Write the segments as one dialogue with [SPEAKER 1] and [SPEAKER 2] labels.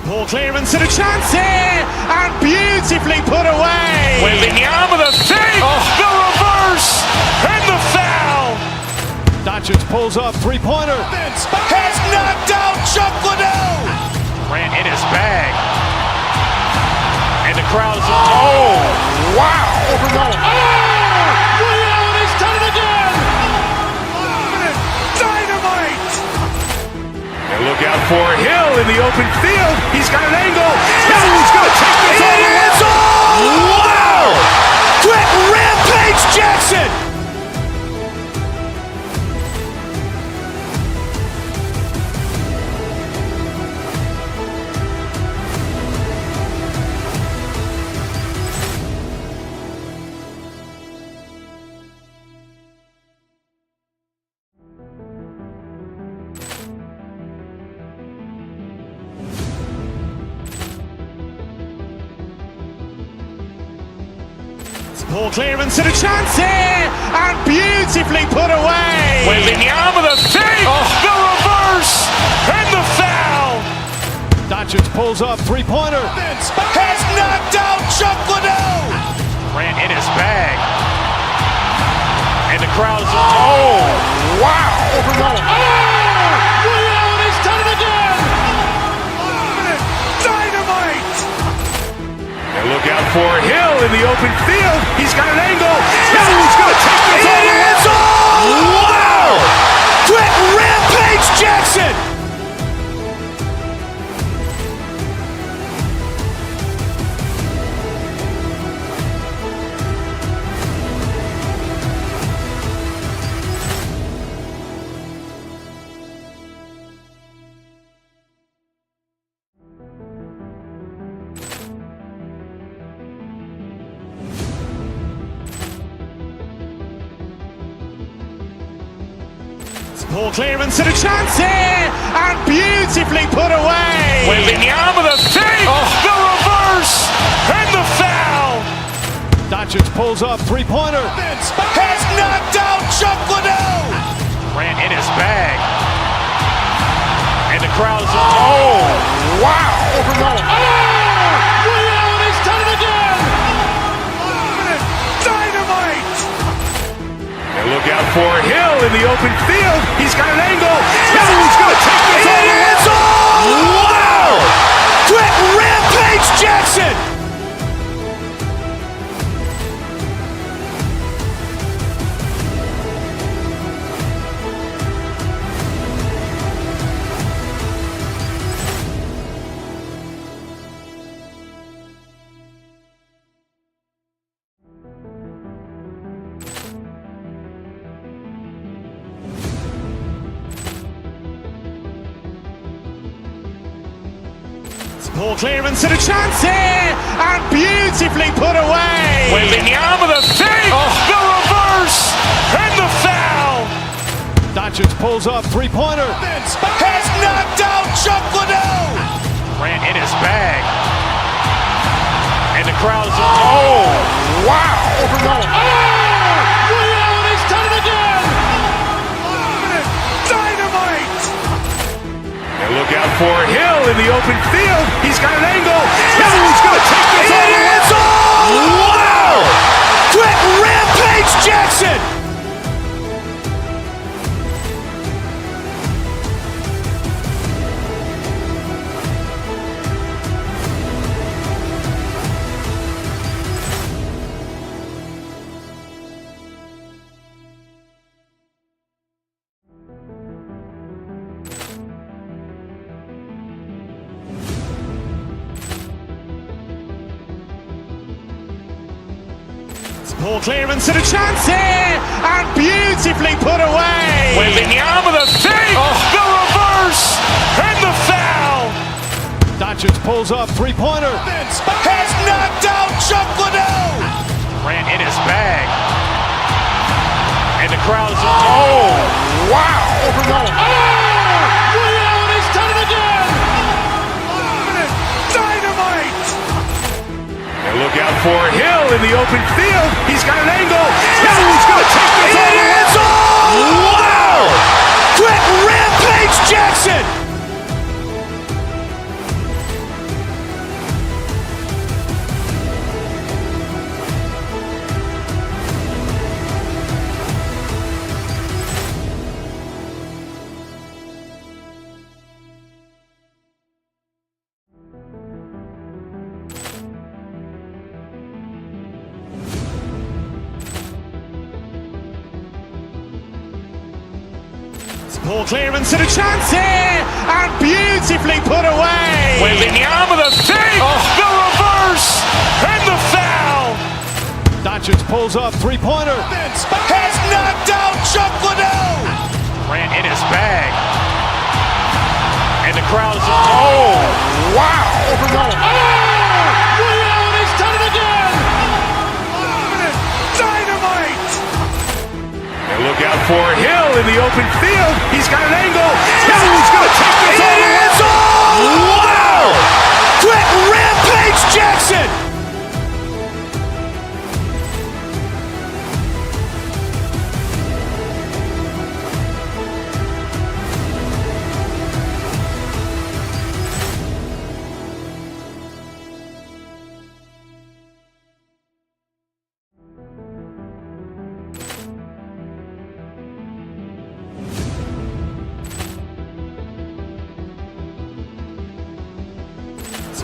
[SPEAKER 1] Poor clearance and a chance here, and beautifully put away.
[SPEAKER 2] Waving the arm of the fake, the reverse, and the foul.
[SPEAKER 3] Doncic pulls up, three-pointer.
[SPEAKER 2] Has knocked out Chuck Liddell. Ran in his bag. And the crowd is, oh, wow.
[SPEAKER 3] Liddell, and he's done it again.
[SPEAKER 2] Dynamite. And look out for Hill in the open field. He's got an angle. He's going to take this all the way. Wow! Quick Rampage Jackson.
[SPEAKER 1] Poor clearance and a chance here, and beautifully put away.
[SPEAKER 2] Waving the arm of the fake, the reverse, and the foul.
[SPEAKER 3] Doncic pulls up, three-pointer.
[SPEAKER 2] Has knocked out Chuck Liddell. Ran in his bag. And the crowd is, oh, wow.
[SPEAKER 3] Liddell, and he's done it again.
[SPEAKER 2] Dynamite. And look out for Hill in the open field. He's got an angle. He's going to take this all the way. Wow. Quick Rampage Jackson.
[SPEAKER 1] Poor clearance and a chance here, and beautifully put away.
[SPEAKER 2] Waving the arm of the fake, the reverse, and the foul.
[SPEAKER 3] Doncic pulls up, three-pointer.
[SPEAKER 2] Has knocked out Chuck Liddell. Ran in his bag. And the crowd is, oh, wow.
[SPEAKER 3] Liddell, and he's done it again.
[SPEAKER 2] Dynamite. And look out for Hill in the open field. He's got an angle. He's going to take this all the way. Wow. Quick Rampage Jackson.
[SPEAKER 1] Poor clearance and a chance here, and beautifully put away.
[SPEAKER 2] Waving the arm of the fake, the reverse, and the foul.
[SPEAKER 3] Doncic pulls up, three-pointer.
[SPEAKER 2] Has knocked out Chuck Liddell. Ran in his bag. And the crowd is, oh, wow.
[SPEAKER 3] Liddell, and he's done it again.
[SPEAKER 2] Dynamite. And look out for Hill in the open field. He's got an angle. He's going to take this all the way. Wow. Quick Rampage Jackson.
[SPEAKER 1] Poor clearance and a chance here, and beautifully put away.
[SPEAKER 2] Waving the arm of the fake, the reverse, and the foul.
[SPEAKER 3] Doncic pulls up, three-pointer.
[SPEAKER 2] Has knocked out Chuck Liddell. Ran in his bag. And the crowd is, oh, wow.
[SPEAKER 3] Liddell, and he's done it again.
[SPEAKER 2] Dynamite. And look out for Hill in the open field. He's got an angle. He's going to take this all the way. Wow. Quick Rampage Jackson.
[SPEAKER 1] Poor clearance and a chance here, and beautifully put away.
[SPEAKER 2] Waving the arm of the fake, the reverse, and the foul.
[SPEAKER 3] Doncic pulls up, three-pointer.
[SPEAKER 2] Has knocked out Chuck Liddell. Ran in his bag. And the crowd is, oh, wow.
[SPEAKER 3] Ray Allen has done it again.
[SPEAKER 2] Dynamite. And look out for Hill in the open field. He's got an angle. Hill's going to take this all the way. Wow. Quick Rampage Jackson.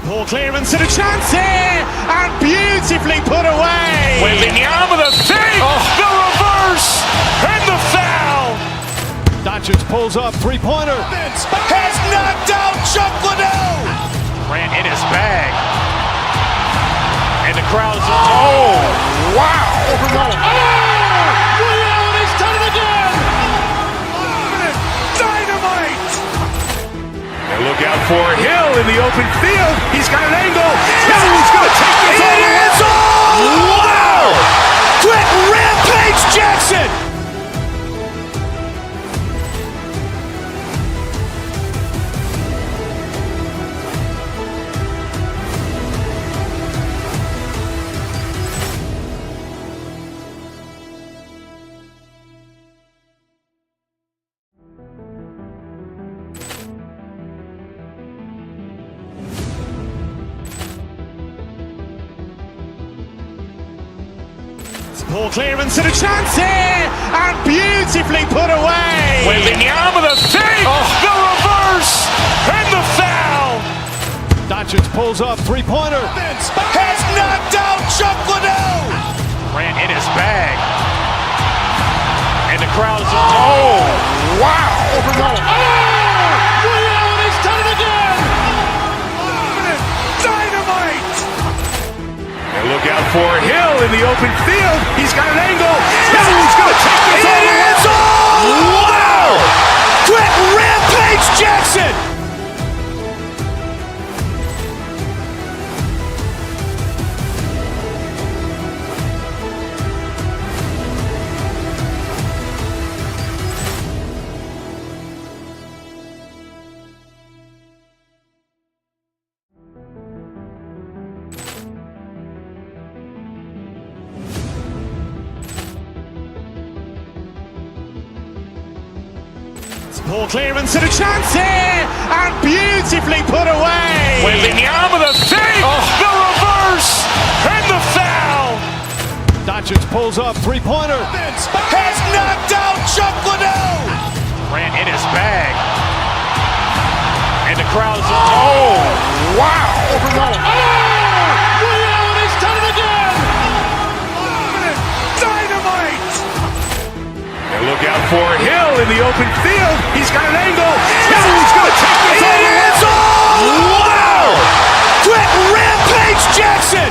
[SPEAKER 1] Poor clearance and a chance here, and beautifully put away.
[SPEAKER 2] Waving the arm of the fake, the reverse, and the foul.
[SPEAKER 3] Doncic pulls up, three-pointer.
[SPEAKER 2] Has knocked out Chuck Liddell. Ran in his bag. And the crowd is, oh, wow.
[SPEAKER 3] Ray Allen has done it again.
[SPEAKER 2] Dynamite. And look out for Hill in the open field. He's got an angle. Hill's going to take this all the way. Wow. Quick Rampage Jackson.
[SPEAKER 1] Poor clearance and a chance here, and beautifully put away.
[SPEAKER 2] Waving the arm of the fake, the reverse, and the foul.
[SPEAKER 3] Doncic pulls up, three-pointer.
[SPEAKER 2] Has knocked out Chuck Liddell. Ran in his bag. And the crowd is, oh, wow.
[SPEAKER 3] Ray Allen has done it again.
[SPEAKER 2] Dynamite. And look out for Hill in the open field. He's got an angle. Hill's going to take this all the way. Wow. Quick Rampage Jackson.
[SPEAKER 1] Poor clearance and a chance here, and beautifully put away.
[SPEAKER 2] Waving the arm of the fake, the reverse, and the foul.
[SPEAKER 3] Doncic pulls up, three-pointer.
[SPEAKER 2] Has knocked out Chuck Liddell. Ran in his bag. And the crowd is, oh, wow.
[SPEAKER 3] Ray Allen has done it again.
[SPEAKER 2] Dynamite. And look out for Hill in the open field. He's got an angle. Hill's going to take this all the way. Wow. Quick Rampage Jackson.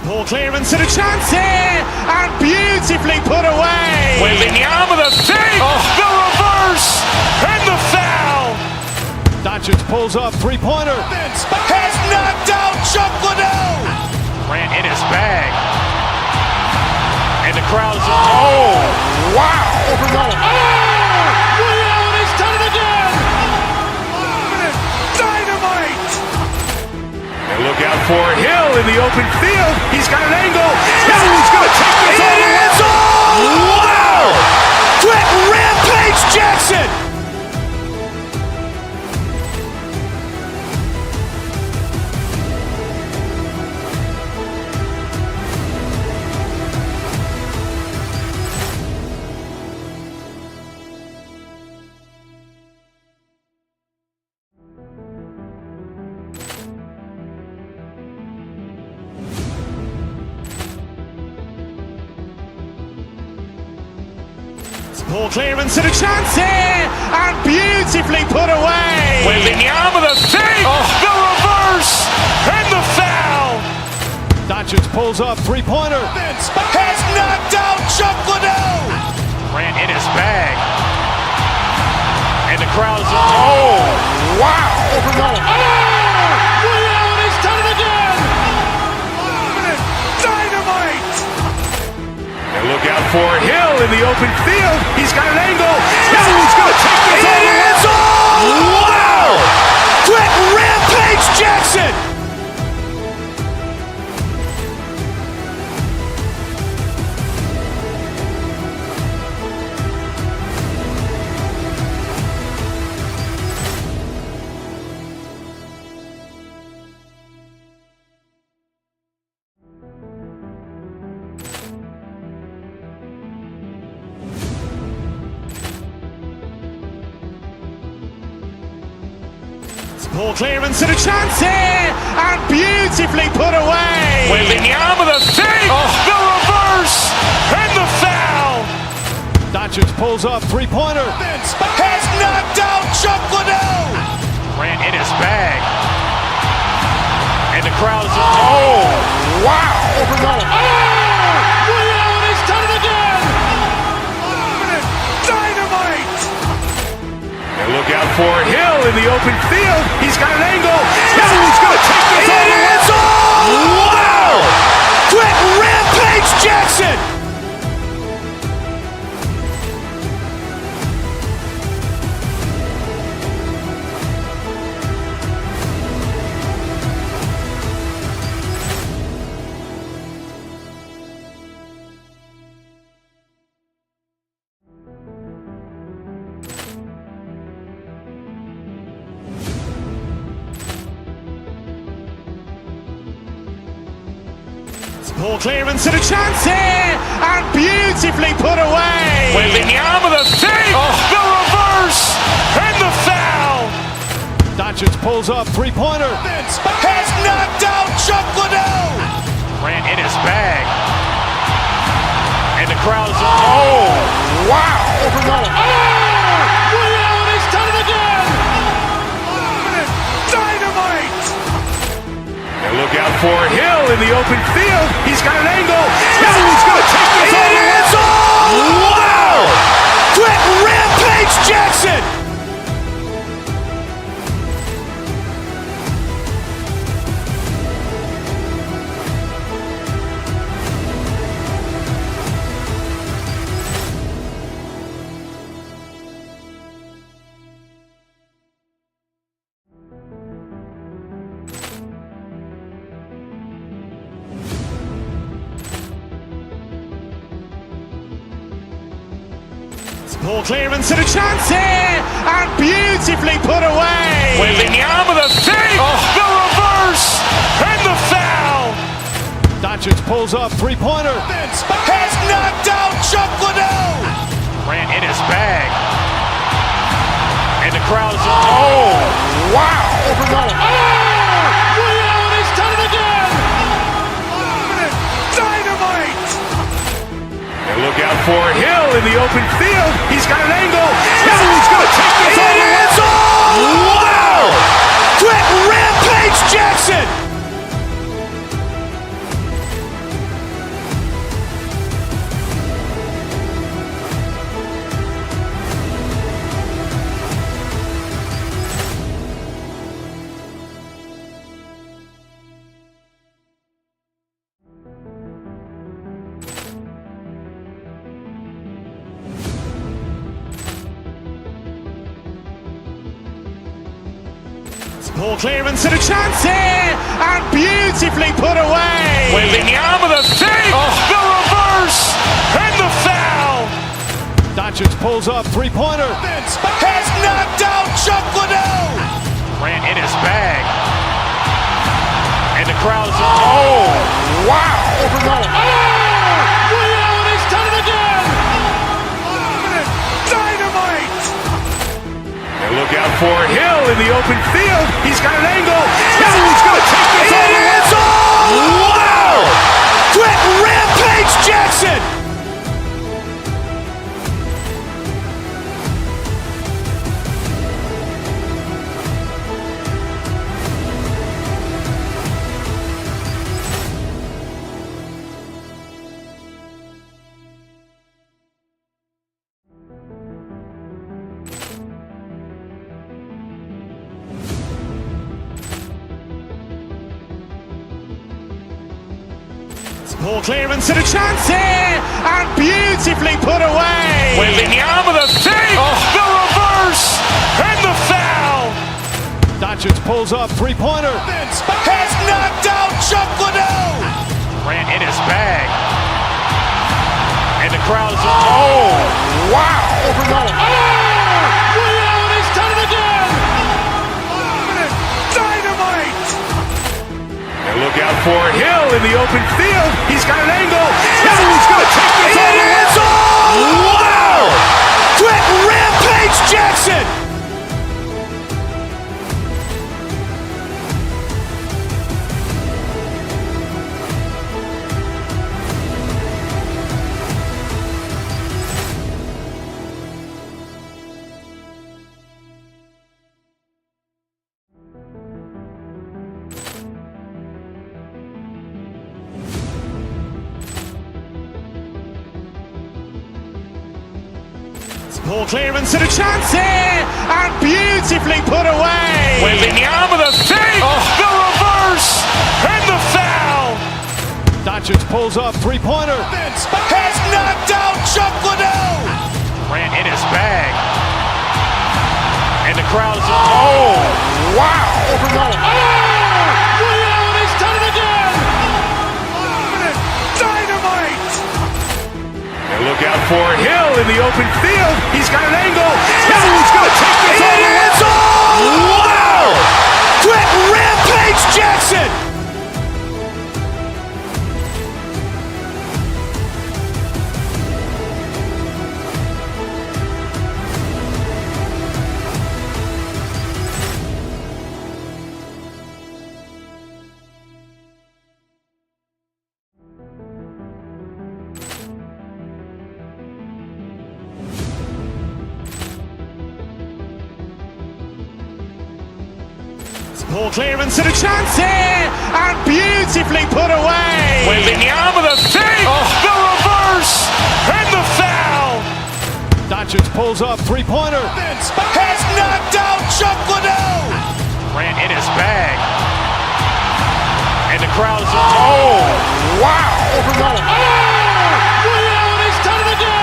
[SPEAKER 1] Poor clearance and a chance here, and beautifully put away.
[SPEAKER 2] Waving the arm of the fake, the reverse, and the foul.
[SPEAKER 3] Doncic pulls up, three-pointer.
[SPEAKER 2] Has knocked out Chuck Liddell. Ran in his bag. And the crowd is, oh, wow.
[SPEAKER 3] Ray Allen has done it again.
[SPEAKER 2] Dynamite. And look out for Hill in the open field. He's got an angle. Hill's going to take this all the way. Wow. Quick Rampage Jackson.
[SPEAKER 1] Poor clearance and a chance here, and beautifully put away.
[SPEAKER 2] Wembanyama with a fake, the reverse, and the foul.
[SPEAKER 3] Doncic pulls up, three-pointer.
[SPEAKER 2] Has knocked out Chuck Liddell. Grant in his bag. And the crowd is, oh, wow.
[SPEAKER 3] Ray Allen has done it again.
[SPEAKER 2] Dynamite. And look out for Hill in the open field. He's got an angle. Hill's going to take this all the way. Wow. Quick Rampage Jackson.
[SPEAKER 1] Poor clearance and a chance here, and beautifully put away.
[SPEAKER 2] Wembanyama with a fake, the reverse, and the foul.
[SPEAKER 3] Doncic pulls up, three-pointer.
[SPEAKER 2] Has knocked out Chuck Liddell. Grant in his bag. And the crowd is, oh, wow.
[SPEAKER 3] Ray Allen has done it again.
[SPEAKER 2] Dynamite. And look out for Hill in the open field. He's got an angle. Hill's going to take this all the way. Wow. Quick Rampage Jackson.
[SPEAKER 1] Poor clearance and a chance here, and beautifully put away.
[SPEAKER 2] Wembanyama with a fake, the reverse, and the foul.
[SPEAKER 3] Doncic pulls up, three-pointer.
[SPEAKER 2] Has knocked out Chuck Liddell. Grant in his bag. And the crowd is, oh, wow.
[SPEAKER 3] Ray Allen has done it again.
[SPEAKER 2] Dynamite. And look out for Hill in the open field. He's got an angle. Hill's going to take this all the way. Wow. Quick Rampage Jackson.
[SPEAKER 1] Poor clearance and a chance here, and beautifully put away.
[SPEAKER 2] Wembanyama with a fake, the reverse, and the foul.
[SPEAKER 3] Doncic pulls up, three-pointer.
[SPEAKER 2] Has knocked out Chuck Liddell. Grant in his bag. And the crowd is, oh, wow.
[SPEAKER 3] Ray Allen has done it again.
[SPEAKER 2] Dynamite. And look out for Hill in the open field. He's got an angle. Hill's going to take this all the way. Wow. Quick Rampage Jackson.
[SPEAKER 1] Poor clearance and a chance here, and beautifully put away.
[SPEAKER 2] Wembanyama with a fake, the reverse, and the foul.
[SPEAKER 3] Doncic pulls up, three-pointer.
[SPEAKER 2] Has knocked out Chuck Liddell. Grant in his bag. And the crowd is, oh, wow.
[SPEAKER 3] Ray Allen has done it again.
[SPEAKER 2] Dynamite. And look out for Hill in the open field. He's got an angle. Hill's going to take this all the way. Wow. Quick Rampage Jackson.
[SPEAKER 1] Poor clearance and a chance here, and beautifully put away.
[SPEAKER 2] Wembanyama the save, the reverse, and the foul.
[SPEAKER 3] Doncic pulls up, three-pointer.
[SPEAKER 2] Has knocked out Chuck Liddell. Grant in his bag. And the crowd is, oh, wow.
[SPEAKER 3] Ray Allen has done it again.
[SPEAKER 2] Dynamite. And look out for Hill in the open field. He's got an angle. Hill's going to take this all the way. Wow. Quick rampage Jackson.
[SPEAKER 1] Poor clearance and a chance here, and beautifully put away.
[SPEAKER 2] Wembanyama the save, the reverse, and the foul.
[SPEAKER 3] Doncic pulls up, three-pointer.
[SPEAKER 2] Has knocked out Chuck Liddell. Grant in his bag. And the crowd is, oh, wow.
[SPEAKER 3] Ray Allen has done it again.
[SPEAKER 2] Dynamite. And look out for Hill in the open field. He's got an angle. Hill's going to take this all the way. Wow. Quick rampage Jackson.
[SPEAKER 1] Poor clearance and a chance here, and beautifully put away.
[SPEAKER 2] Wembanyama the save, the reverse, and the foul.
[SPEAKER 3] Doncic pulls up, three-pointer.
[SPEAKER 2] Has knocked out Chuck Liddell. Grant in his bag. And the crowd is, oh, wow.
[SPEAKER 3] Ray Allen has done it again.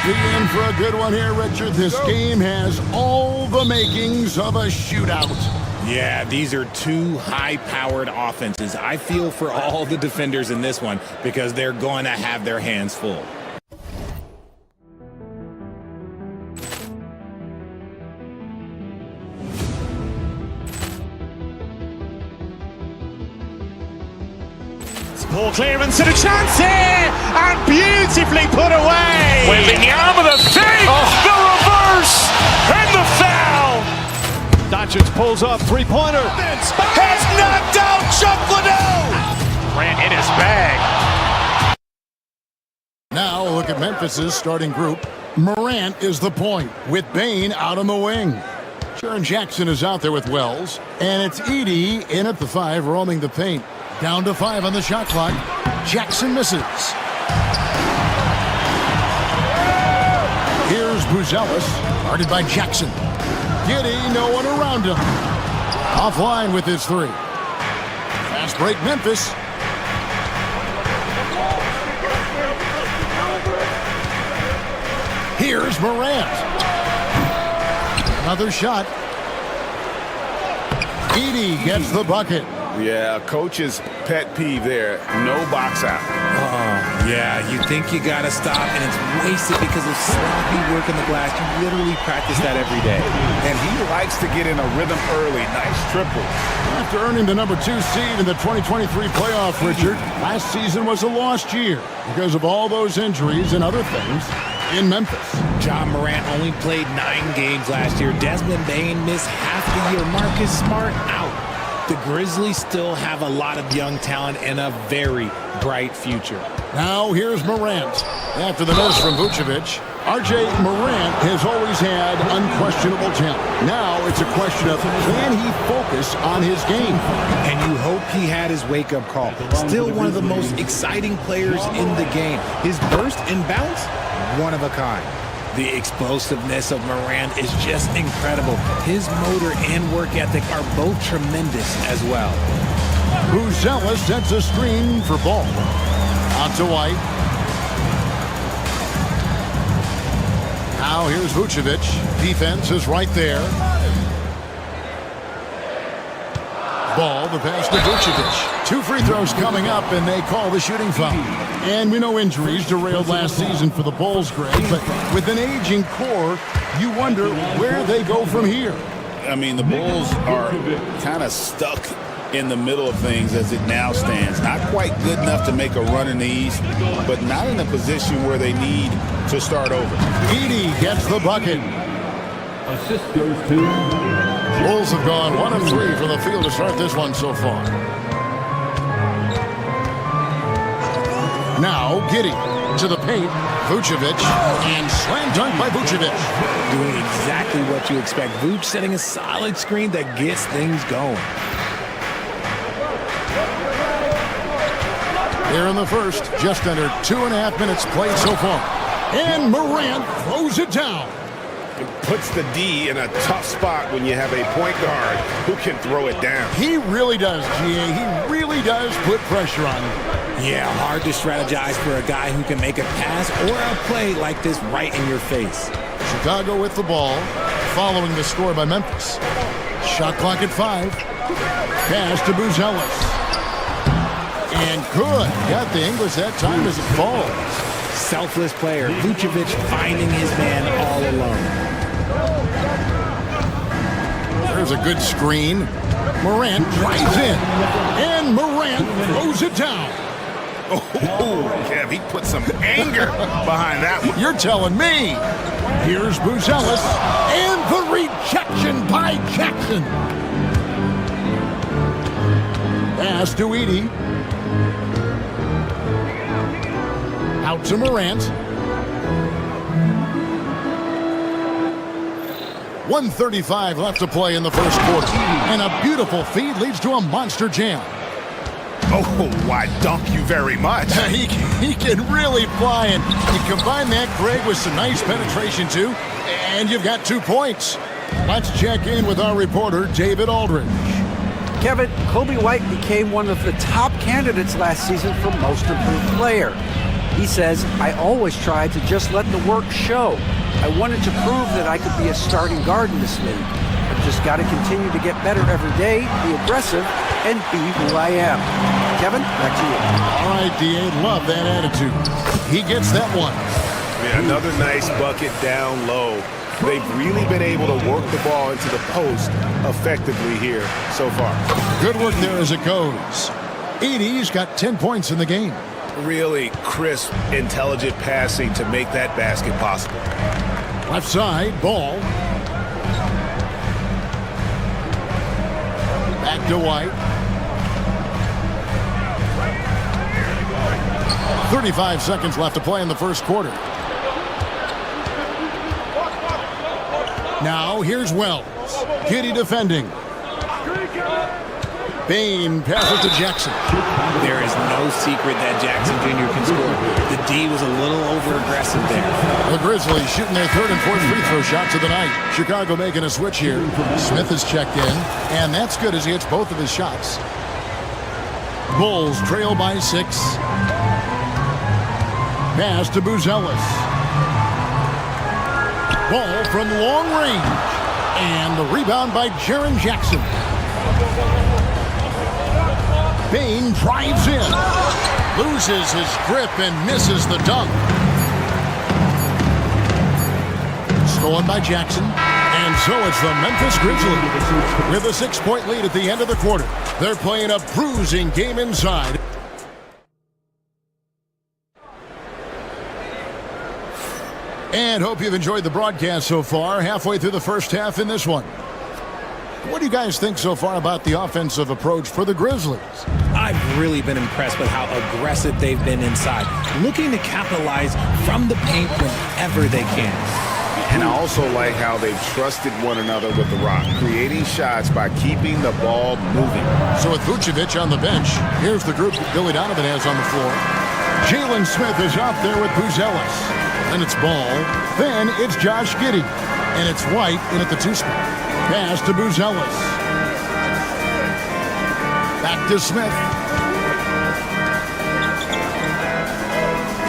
[SPEAKER 4] In for a good one here, Richard. This game has all the makings of a shootout.
[SPEAKER 5] Yeah, these are two high-powered offenses. I feel for all the defenders in this one because they're going to have their hands full.
[SPEAKER 1] Poor clearance and a chance here, and beautifully put away.
[SPEAKER 2] Wembanyama the save, the reverse, and the foul.
[SPEAKER 3] Doncic pulls up, three-pointer.
[SPEAKER 2] Has knocked out Chuck Liddell. Grant in his bag.
[SPEAKER 4] Now look at Memphis's starting group. Morant is the point, with Bane out on the wing. Jaren Jackson is out there with Wells, and it's Edey in at the 5, roaming the paint. Down to 5 on the shot clock. Jackson misses. Here's Buzelis, guarded by Jackson. Giddey, no one around him. Offline with his 3. Fast break, Memphis. Here's Morant. Another shot. Edey gets the bucket.
[SPEAKER 6] Yeah, coach's pet peeve there. No box out.
[SPEAKER 5] Oh, yeah, you think you got to stop, and it's wasted because of sloppy work in the glass. You literally practice that every day.
[SPEAKER 6] And he likes to get in a rhythm early. Nice triple.
[SPEAKER 4] After earning the number 2 seed in the 2023 playoff, Richard, last season was a lost year because of all those injuries and other things in Memphis.
[SPEAKER 5] John Morant only played 9 games last year. Desmond Bane missed half the year. Marcus Smart out. The Grizzlies still have a lot of young talent and a very bright future.
[SPEAKER 4] Now here's Morant. After the miss from Vucevic, R.J. Morant has always had unquestionable talent. Now it's a question of, can he focus on his game?
[SPEAKER 5] And you hope he had his wake-up call. Still one of the most exciting players in the game. His burst and bounce, one of a kind. The explosiveness of Morant is just incredible. His motor and work ethic are both tremendous as well.
[SPEAKER 4] Buzella sets a screen for Ball. Out to White. Now here's Vucevic. Defense is right there. Ball, the pass to Vucevic. 2 free throws coming up, and they call the shooting foul. And we know injuries derailed last season for the Bulls, Greg, but with an aging core, you wonder where they go from here.
[SPEAKER 6] I mean, the Bulls are kind of stuck in the middle of things as it now stands. Not quite good enough to make a run in the East, but not in a position where they need to start over.
[SPEAKER 4] Edey gets the bucket.
[SPEAKER 3] Assist goes to
[SPEAKER 4] Bulls have gone 1 of 3 from the field to start this one so far. Now Giddey to the paint. Vucevic, and slam dunk by Vucevic.
[SPEAKER 5] Doing exactly what you expect. Vuce setting a solid screen that gets things going.
[SPEAKER 4] Here in the first, just under 2.5 minutes played so far. And Morant throws it down.
[SPEAKER 6] It puts the D in a tough spot when you have a point guard who can throw it down.
[SPEAKER 4] He really does, GA. He really does put pressure on him.
[SPEAKER 5] Yeah, hard to strategize for a guy who can make a pass or a play like this right in your face.
[SPEAKER 4] Chicago with the ball, following the score by Memphis. Shot clock at 5. Pass to Buzelis. And good. Got the English that time as it falls.
[SPEAKER 5] Selfless player. Vucevic finding his man all alone.
[SPEAKER 4] There's a good screen. Morant drives in. And Morant throws it down.
[SPEAKER 6] Oh, Kev, he put some anger behind that one.
[SPEAKER 4] You're telling me. Here's Buzelis. And the rejection by Jackson. Pass to Edey. Out to Morant. 1:35 left to play in the first quarter. And a beautiful feed leads to a monster jam.
[SPEAKER 6] Oh, why, dunk you very much.
[SPEAKER 4] He can really fly, and you combine that, Greg, with some nice penetration, too, and you've got 2 points. Let's check in with our reporter, David Aldridge.
[SPEAKER 7] Kevin, Kobe White became one of the top candidates last season for Most Improved Player. He says, I always tried to just let the work show. I wanted to prove that I could be a starting guard in this league. I've just got to continue to get better every day, be aggressive, and be who I am. Kevin, back to you.
[SPEAKER 4] All right, D.A., love that attitude. He gets that one.
[SPEAKER 6] Yeah, another nice bucket down low. They've really been able to work the ball into the post effectively here so far.
[SPEAKER 4] Good work there as it goes. Edey's got 10 points in the game.
[SPEAKER 6] Really crisp, intelligent passing to make that basket possible.
[SPEAKER 4] Left side, Ball. Back to White. 35 seconds left to play in the first quarter. Now here's Wells. Giddey defending. Bane passes to Jackson.
[SPEAKER 5] There is no secret that Jackson Jr. can score. The D was a little over-aggressive there.
[SPEAKER 4] The Grizzlies shooting their 3rd and 4th free throw shots of the night. Chicago making a switch here. Smith has checked in, and that's good as he hits both of his shots. Bulls trail by 6. Pass to Buzelis. Ball from long range. And the rebound by Jaren Jackson. Bane drives in. Loses his grip and misses the dunk. Stolen by Jackson. And so it's the Memphis Grizzlies with a 6-point lead at the end of the quarter. They're playing a bruising game inside. And hope you've enjoyed the broadcast so far. Halfway through the first half in this one. What do you guys think so far about the offensive approach for the Grizzlies?
[SPEAKER 5] I've really been impressed with how aggressive they've been inside, looking to capitalize from the paint whenever they can.
[SPEAKER 6] And I also like how they've trusted one another with the rock, creating shots by keeping the ball moving.
[SPEAKER 4] So with Vucevic on the bench, here's the group that Billy Donovan has on the floor. Jalen Smith is out there with Buzelis. Then it's Ball. Then it's Josh Giddey. And it's White in at the 2 spot. Pass to Buzelis. Back to Smith.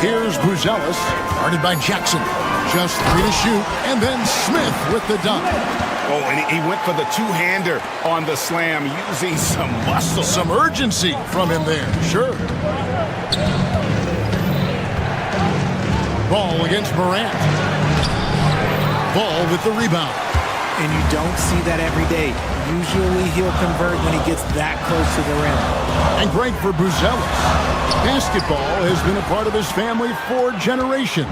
[SPEAKER 4] Here's Buzelis, guarded by Jackson. Just 3 to shoot, and then Smith with the dunk.
[SPEAKER 6] Oh, and he went for the two-hander on the slam, using some muscle.
[SPEAKER 4] Some urgency from him there, sure. Ball against Morant. Ball with the rebound.
[SPEAKER 5] And you don't see that every day. Usually he'll convert when he gets that close to the rim.
[SPEAKER 4] And great for Buzelis. Basketball has been a part of his family for generations.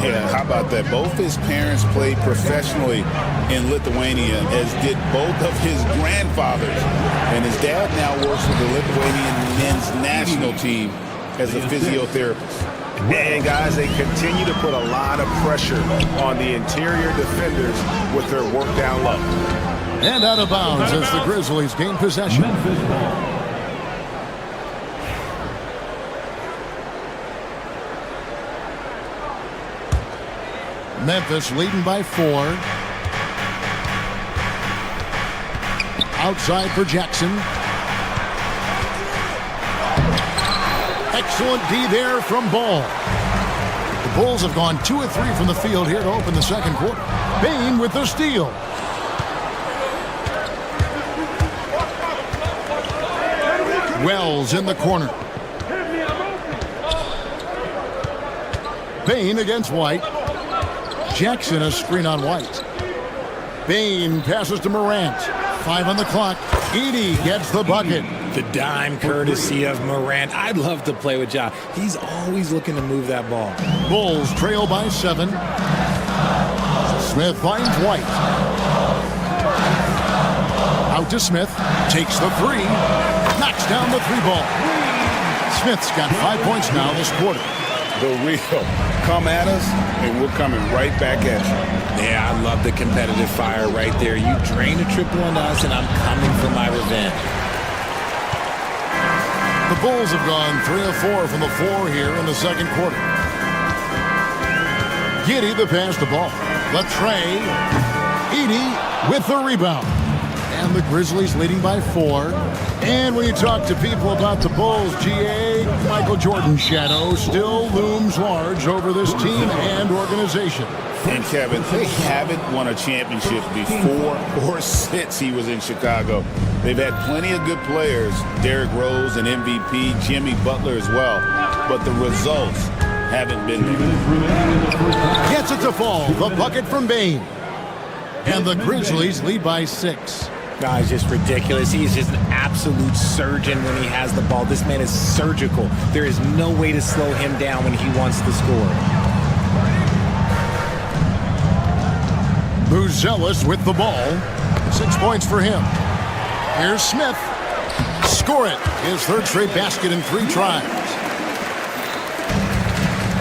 [SPEAKER 6] Yeah, how about that? Both his parents played professionally in Lithuania, as did both of his grandfathers. And his dad now works with the Lithuanian men's national team as a physiotherapist. And guys, they continue to put a lot of pressure on the interior defenders with their work down low.
[SPEAKER 4] And out of bounds as the Grizzlies gain possession. Memphis leading by 4. Outside for Jackson. Excellent D there from Ball. The Bulls have gone 2 of 3 from the field here to open the second quarter. Bane with the steal. Wells in the corner. Bane against White. Jackson a screen on White. Bane passes to Morant. 5 on the clock. Edey gets the bucket.
[SPEAKER 5] The dime courtesy of Morant. I'd love to play with Ja. He's always looking to move that ball.
[SPEAKER 4] Bulls trail by 7. Smith finds White. Out to Smith. Takes the 3. Knocks down the 3-ball. Smith's got 5 points now this quarter.
[SPEAKER 6] The real come at us, and we're coming right back at you.
[SPEAKER 5] Yeah, I love the competitive fire right there. You drain a triple on us, and I'm coming for my revenge.
[SPEAKER 4] The Bulls have gone 3 of 4 from the floor here in the second quarter. Giddey the pass to Ball. Latrey. Edey with the rebound. And the Grizzlies leading by 4. And when you talk to people about the Bulls, GA, Michael Jordan's shadow still looms large over this team and organization.
[SPEAKER 6] And Kevin, they haven't won a championship before or since he was in Chicago. They've had plenty of good players, Derrick Rose and MVP, Jimmy Butler as well, but the results haven't been there.
[SPEAKER 4] Gets it to fall, the bucket from Bane. And the Grizzlies lead by 6.
[SPEAKER 5] No, it's just ridiculous. He's just an absolute surgeon when he has the ball. This man is surgical. There is no way to slow him down when he wants to score.
[SPEAKER 4] Buzelis with the ball. 6 points for him. Here's Smith. Score it. His 3rd straight basket in 3 tries.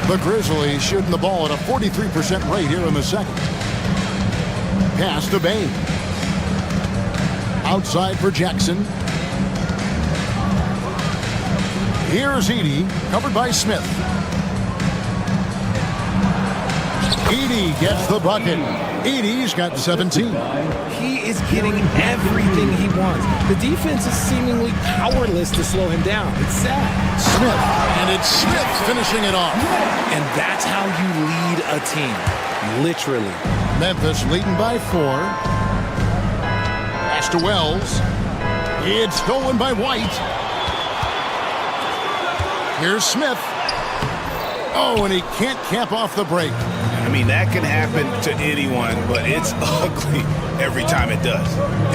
[SPEAKER 4] The Grizzlies shooting the ball at a 43% rate here in the second. Pass to Bane. Outside for Jackson. Here's Edey, covered by Smith. Edey gets the bucket. Edey's got 17.
[SPEAKER 5] He is getting everything he wants. The defense is seemingly powerless to slow him down. It's sad.
[SPEAKER 4] Smith, and it's Smith finishing it off.
[SPEAKER 5] And that's how you lead a team, literally.
[SPEAKER 4] Memphis leading by 4. Pass to Wells. It's stolen by White. Here's Smith. Oh, and he can't cap off the break.
[SPEAKER 6] I mean, that can happen to anyone, but it's ugly every time it does.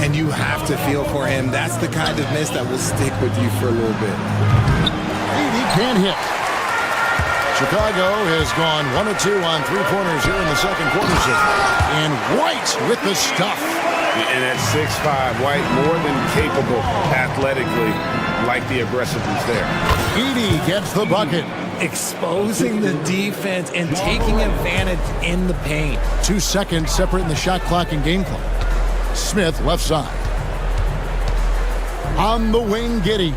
[SPEAKER 5] And you have to feel for him. That's the kind of miss that will stick with you for a little bit.
[SPEAKER 4] Edey can't hit. Chicago has gone 1 of 2 on 3-pointers here in the second quarter. And White with the stuff.
[SPEAKER 6] And at 6'5", White more than capable athletically, like the aggressiveness there.
[SPEAKER 4] Edey gets the bucket.
[SPEAKER 5] Exposing the defense and taking advantage in the paint.
[SPEAKER 4] 2 seconds separating the shot clock and game clock. Smith left side. On the wing, Giddey.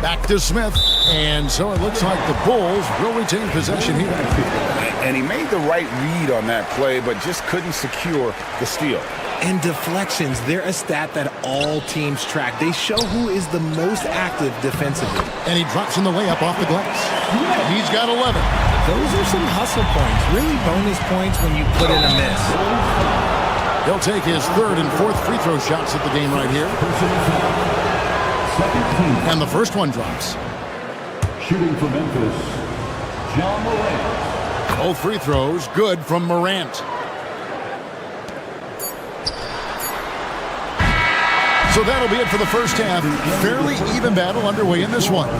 [SPEAKER 4] Back to Smith. And so it looks like the Bulls will retain possession here.
[SPEAKER 6] And he made the right read on that play, but just couldn't secure the steal.
[SPEAKER 5] And deflections, they're a stat that all teams track. They show who is the most active defensively.
[SPEAKER 4] And he drops in the layup off the glass. He's got 11.
[SPEAKER 5] Those are some hustle points, really bonus points when you put in a miss.
[SPEAKER 4] He'll take his 3rd and 4th free throw shots at the game right here. And the first one drops.
[SPEAKER 3] Shooting for Memphis, John Morant.
[SPEAKER 4] Both free throws good from Morant. So that'll be it for the first half. Fairly even battle underway in this one.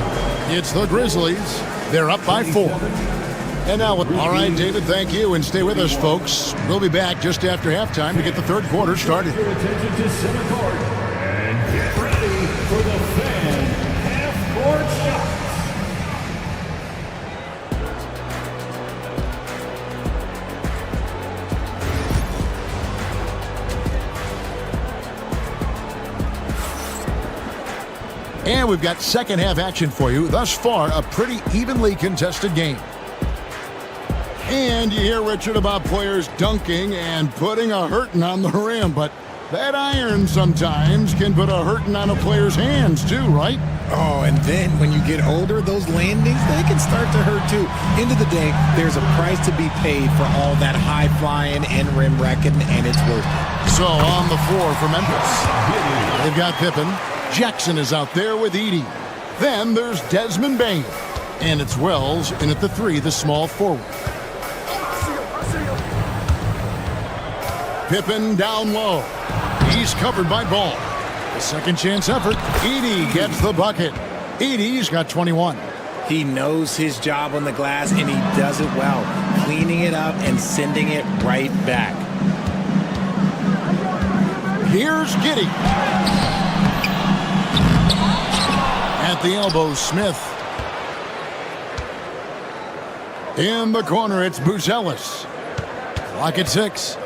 [SPEAKER 4] It's the Grizzlies. They're up by 4. And now, all right, David, thank you. And stay with us, folks. We'll be back just after halftime to get the third quarter started.
[SPEAKER 3] Your attention to center court. And get ready for the fan half-court shots.
[SPEAKER 4] And we've got second half action for you. Thus far, a pretty evenly contested game. And you hear, Richard, about players dunking and putting a hurting on the rim, but that iron sometimes can put a hurting on a player's hands too, right?
[SPEAKER 5] Oh, and then when you get older, those landings, they can start to hurt too. End of the day, there's a price to be paid for all that high flying and rim wrecking, and it's worth it.
[SPEAKER 4] So on the floor for Memphis, they've got Pippen. Jackson is out there with Edey. Then there's Desmond Bane. And it's Wells in at the 3, the small forward. Pippen down low. He's covered by Ball. The second chance effort. Edey gets the bucket. Edey's got 21.
[SPEAKER 5] He knows his job on the glass, and he does it well, cleaning it up and sending it right back.
[SPEAKER 4] Here's Giddey. At the elbow, Smith. In the corner, it's Buzelis. Clock at 6.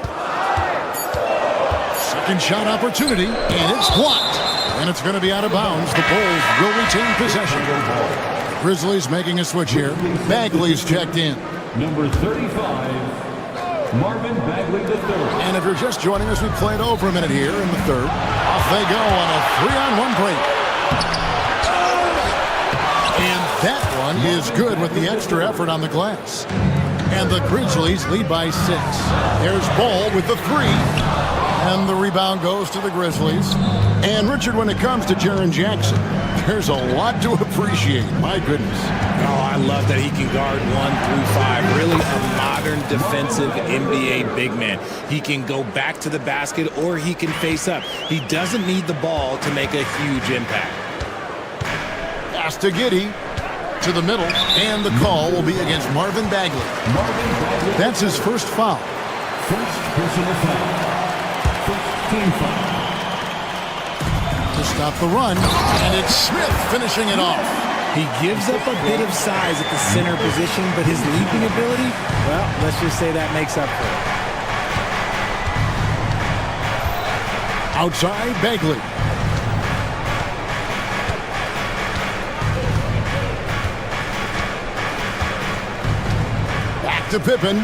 [SPEAKER 4] Second shot opportunity, and it's blocked. And it's going to be out of bounds. The Bulls will retain possession. The Grizzlies making a switch here. Bagley's checked in.
[SPEAKER 3] Number 35, Marvin Bagley III.
[SPEAKER 4] And if you're just joining us, we played over a minute here in the third. Off they go on a 3-on-1 break. And that one is good with the extra effort on the glass. And the Grizzlies lead by 6. There's Ball with the 3. And the rebound goes to the Grizzlies. And Richard, when it comes to Jaren Jackson, there's a lot to appreciate. My goodness.
[SPEAKER 5] Oh, I love that he can guard 1 through 5. Really a modern defensive NBA big man. He can go back to the basket or he can face up. He doesn't need the ball to make a huge impact.
[SPEAKER 4] Pass to Giddey to the middle, and the call will be against Marvin Bagley. That's his first foul.
[SPEAKER 3] First personal foul. First team foul.
[SPEAKER 4] To stop the run, and it's Smith finishing it off.
[SPEAKER 5] He gives up a bit of size at the center position, but his leaping ability, well, let's just say that makes up for it.
[SPEAKER 4] Outside, Bagley. Back to Pippen.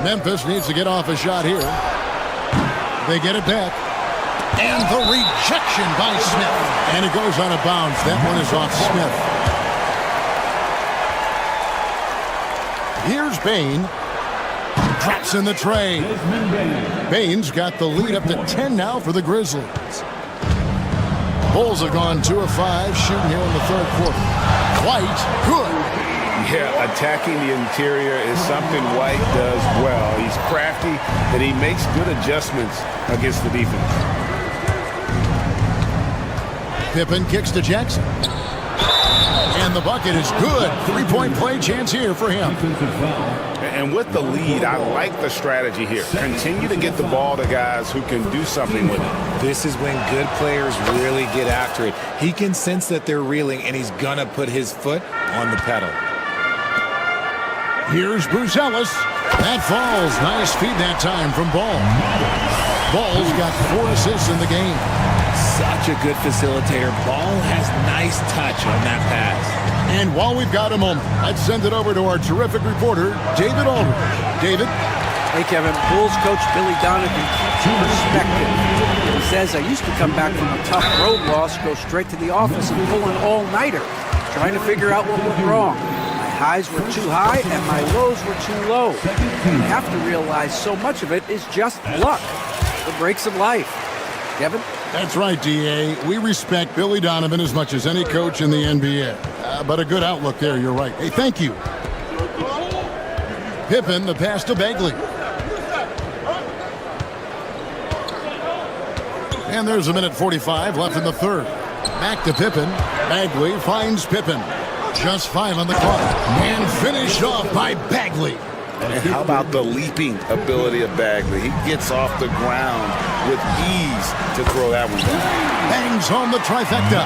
[SPEAKER 4] Memphis needs to get off a shot here. They get it back. And the rejection by Smith. And it goes out of bounds. That one is off Smith. Here's Bane. Drops in the tray. Bane's got the lead up to 10 now for the Grizzlies. Bulls have gone 2 of 5 shooting here in the third quarter. White, good.
[SPEAKER 6] Yeah, attacking the interior is something White does well. He's crafty, and he makes good adjustments against the defense.
[SPEAKER 4] Pippen kicks to Jackson. And the bucket is good. 3-point play chance here for him.
[SPEAKER 6] And with the lead, I like the strategy here. Continue to get the ball to guys who can do something with it.
[SPEAKER 5] This is when good players really get after it. He can sense that they're reeling, and he's going to put his foot on the pedal.
[SPEAKER 4] Here's Bruce Ellis. That falls. Nice feed that time from Ball. Ball's got 4 assists in the game.
[SPEAKER 5] Such a good facilitator. Ball has nice touch on that pass.
[SPEAKER 4] And while we've got a moment, let's send it over to our terrific reporter, David Aldridge. David?
[SPEAKER 7] Hey, Kevin. Bulls coach Billy Donovan keeps perspective. He says, I used to come back from a tough road loss, go straight to the office and pull an all-nighter, trying to figure out what went wrong. My highs were too high and my lows were too low. You have to realize so much of it is just luck. The breaks of life. Kevin?
[SPEAKER 4] That's right, D.A. We respect Billy Donovan as much as any coach in the NBA. But a good outlook there, you're right. Hey, thank you. Pippen, the pass to Bagley. And there's a minute 45 left in the third. Back to Pippen. Bagley finds Pippen. Just 5 on the clock. And finished off by Bagley.
[SPEAKER 6] And how about the leaping ability of Bagley? He gets off the ground with ease to throw that one down.
[SPEAKER 4] Bangs on the trifecta.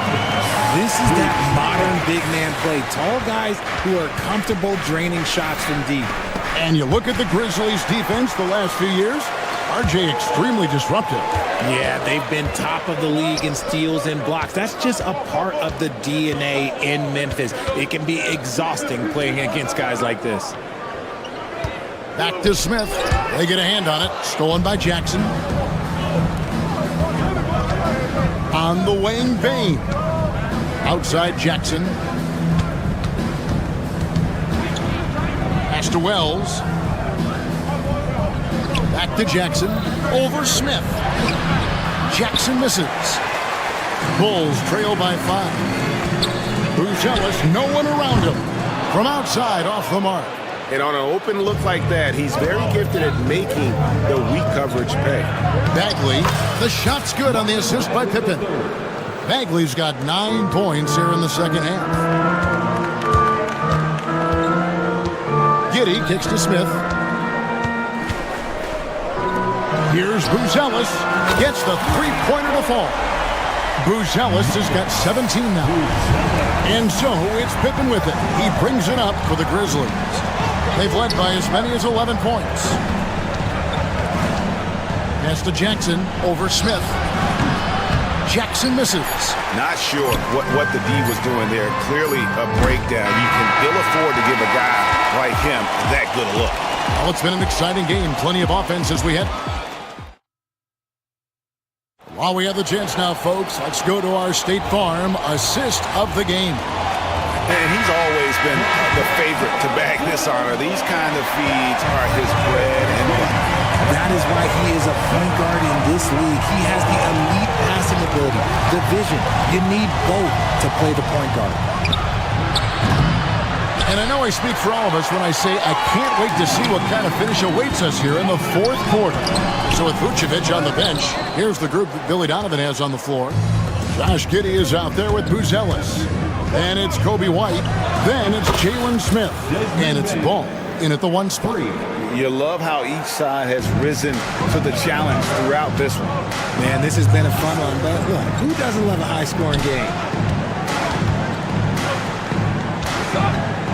[SPEAKER 5] This is that modern big man play. Tall guys who are comfortable draining shots from deep.
[SPEAKER 4] And you look at the Grizzlies' defense the last few years, RJ extremely disruptive.
[SPEAKER 5] Yeah, they've been top of the league in steals and blocks. That's just a part of the DNA in Memphis. It can be exhausting playing against guys like this.
[SPEAKER 4] Back to Smith. They get a hand on it. Stolen by Jackson. On the wing, Bain. Outside Jackson. Pass to Wells. Back to Jackson. Over Smith. Jackson misses. Bulls trail by 5. Bruce Ellis, no one around him. From outside, off the mark.
[SPEAKER 6] And on an open look like that, he's very gifted at making the weak coverage pay.
[SPEAKER 4] Bagley, the shot's good on the assist by Pippen. Bagley's got 9 points here in the second half. Giddey kicks to Smith. Here's Bruce Ellis. Gets the 3-pointer to fall. Bruce Ellis has got 17 now. And so it's Pippen with it. He brings it up for the Grizzlies. They've led by as many as 11 points. Pass to Jackson over Smith. Jackson misses.
[SPEAKER 6] Not sure what the D was doing there. Clearly a breakdown. You can ill afford to give a guy like him that good a look.
[SPEAKER 4] Well, it's been an exciting game. Plenty of offense as we head. While we have the chance now, folks, let's go to our State Farm assist of the game.
[SPEAKER 6] And he's always been the favorite to bag this honor. These kind of feeds are his bread and butter.
[SPEAKER 5] That is why he is a point guard in this league. He has the elite passing ability, the vision. You need both to play the point guard.
[SPEAKER 4] And I know I speak for all of us when I say I can't wait to see what kind of finish awaits us here in the fourth quarter. So with Vucevic on the bench, here's the group that Billy Donovan has on the floor. Josh Giddey is out there with Bruce Ellis. Then it's Kobe White. Then it's Jalen Smith. And it's Ball in at the 1 spot.
[SPEAKER 6] You love how each side has risen to the challenge throughout this one.
[SPEAKER 5] Man, this has been a fun one. But look, who doesn't love a high-scoring game?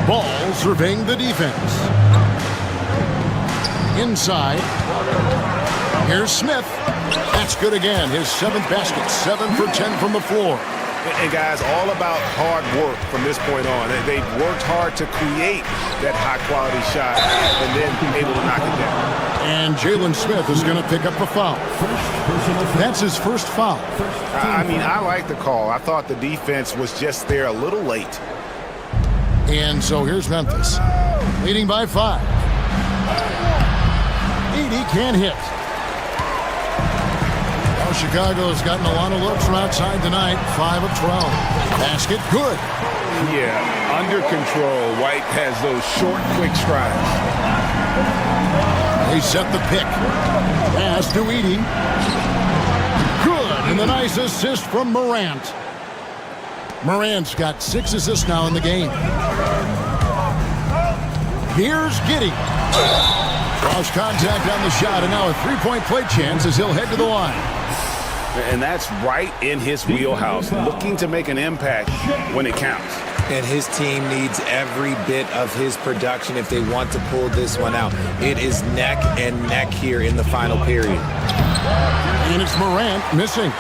[SPEAKER 4] Ball surveying the defense. Inside. Here's Smith. That's good again. His 7th basket. 7 for 10 from the floor.
[SPEAKER 6] And guys, all about hard work from this point on. They've worked hard to create that high-quality shot and then able to knock it down.
[SPEAKER 4] And Jalen Smith is going to pick up the foul. That's his first foul.
[SPEAKER 6] I mean, I like the call. I thought the defense was just there a little late.
[SPEAKER 4] And so here's Memphis, leading by 5. 80 can't hit. Well, Chicago has gotten a lot of looks from outside tonight. 5 of 12. Basket, good.
[SPEAKER 6] Yeah, under control. White has those short, quick strides.
[SPEAKER 4] They set the pick. Pass to Edey. Good, and the nice assist from Morant. Morant's got 6 assists now in the game. Here's Giddey. Cross contact on the shot, and now a three-point play chance as he'll head to the line.
[SPEAKER 6] And that's right in his wheelhouse, looking to make an impact when it counts.
[SPEAKER 5] And his team needs every bit of his production if they want to pull this one out. It is neck and neck here in the final period.
[SPEAKER 4] And it's Morant missing.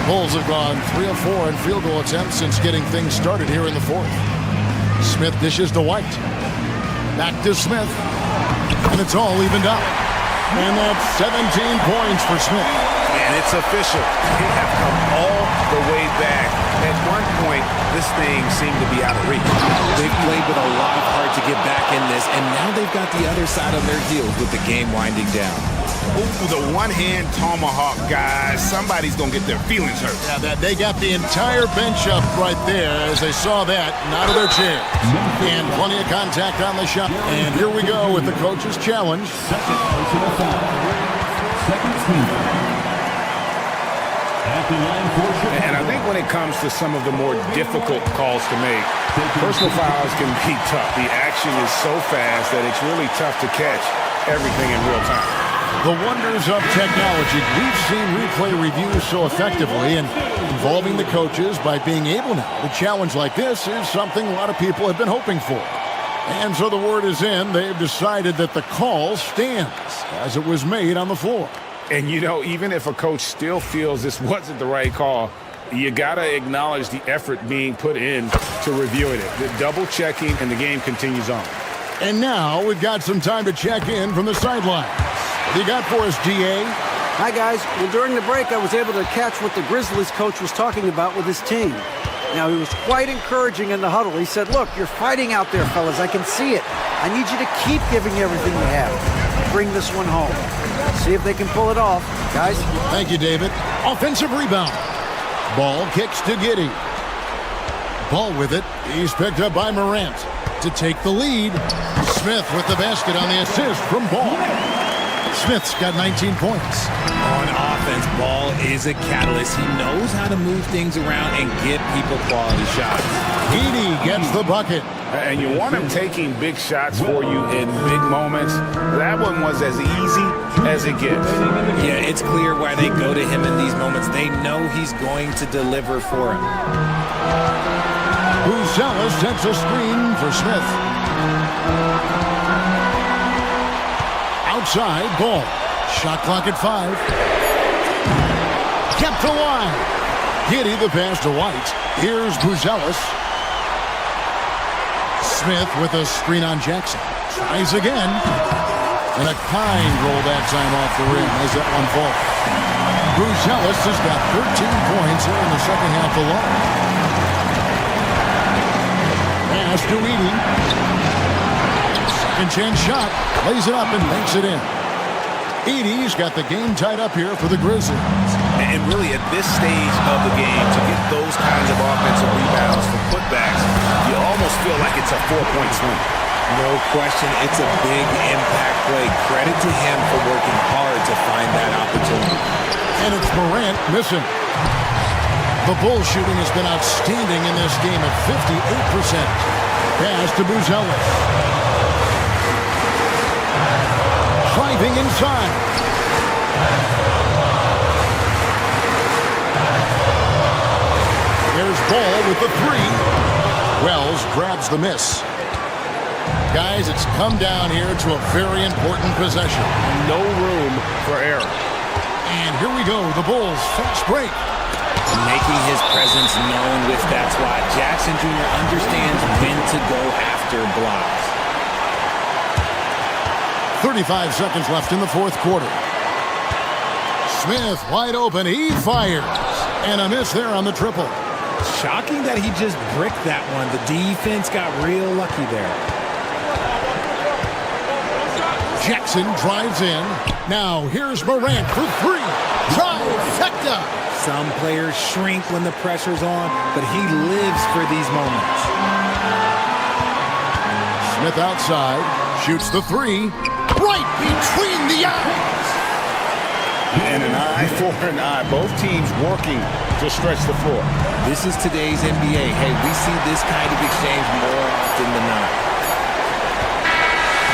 [SPEAKER 4] Bulls have gone 3 of 4 in field goal attempts since getting things started here in the fourth. Smith dishes to White. Back to Smith. And it's all evened up. And that's 17 points for Smith.
[SPEAKER 6] And it's official. They have come all the way back. At one point, this thing seemed to be out of reach.
[SPEAKER 5] They've played with a lot of heart to get back in this, and now they've got the other side on their heels with the game winding down.
[SPEAKER 6] Ooh, the one-hand tomahawk, guys. Somebody's going to get their feelings hurt.
[SPEAKER 4] Yeah, they got the entire bench up right there as they saw that and out of their chairs. And plenty of contact on the shot. And here we go with the coach's challenge.
[SPEAKER 6] And I think when it comes to some of the more difficult calls to make, personal fouls can be tough. The action is so fast that it's really tough to catch everything in real time.
[SPEAKER 4] The wonders of technology. We've seen replay reviews so effectively, and involving the coaches by being able now to challenge like this is something a lot of people have been hoping for. And so the word is in. They've decided that the call stands as it was made on the floor.
[SPEAKER 6] And, you know, even if a coach still feels this wasn't the right call, you got to acknowledge the effort being put in to reviewing it. The double-checking, and the game continues on.
[SPEAKER 4] And now we've got some time to check in from the sidelines. What do you got for us, GA?
[SPEAKER 7] Hi, guys. Well, during the break, I was able to catch what the Grizzlies coach was talking about with his team. Now, he was quite encouraging in the huddle. He said, look, you're fighting out there, fellas. I can see it. I need you to keep giving everything you have. Bring this one home. See if they can pull it off. Guys?
[SPEAKER 4] Thank you, David. Offensive rebound. Ball kicks to Giddey. Ball with it. He's picked up by Morant to take the lead. Smith with the basket on the assist from Ball. Smith's got 19 points.
[SPEAKER 5] On offense, Ball is a catalyst. He knows how to move things around and get people quality shots.
[SPEAKER 4] Edey gets the bucket.
[SPEAKER 6] And you want him taking big shots for you in big moments. That one was as easy as it gets.
[SPEAKER 5] Yeah, it's clear why they go to him in these moments. They know he's going to deliver for him.
[SPEAKER 4] Buzelis sets a screen for Smith. Outside, Ball. Shot clock at 5. Kept alive. Giddey the pass to White. Here's Buzelis. Smith with a screen on Jackson. Tries again. And a kind roll that time off the rim as that one falls. Buzelis has got 13 points here in the second half alone. Pass to Edey. Second chance shot. Lays it up and makes it in. Edey's got the game tied up here for the Grizzlies.
[SPEAKER 6] And really, at this stage of the game, to get those kinds of offensive rebounds from putbacks, you almost feel like it's a 4-point swing.
[SPEAKER 5] No question, it's a big impact play. Credit to him for working hard to find that opportunity.
[SPEAKER 4] And it's Morant missing. The Bulls shooting has been outstanding in this game at 58%. Pass to Buzelis. Driving inside. There's Ball with the 3. Wells grabs the miss. Guys, it's come down here to a very important possession.
[SPEAKER 6] No room for error.
[SPEAKER 4] And here we go, the Bulls fast break.
[SPEAKER 5] Making his presence known with that spot. Jackson Jr. understands when to go after blocks.
[SPEAKER 4] 35 seconds left in the fourth quarter. Smith wide open. He fires. And a miss there on the triple.
[SPEAKER 5] Shocking that he just bricked that one. The defense got real lucky there.
[SPEAKER 4] Jackson drives in. Now here's Morant for 3. Trifecta.
[SPEAKER 5] Some players shrink when the pressure's on, but he lives for these moments.
[SPEAKER 4] Smith outside. Shoots the 3. Right between the eyes.
[SPEAKER 6] And an eye for an eye. Both teams working to stretch the floor.
[SPEAKER 5] This is today's NBA. Hey, we see this kind of exchange more often than not.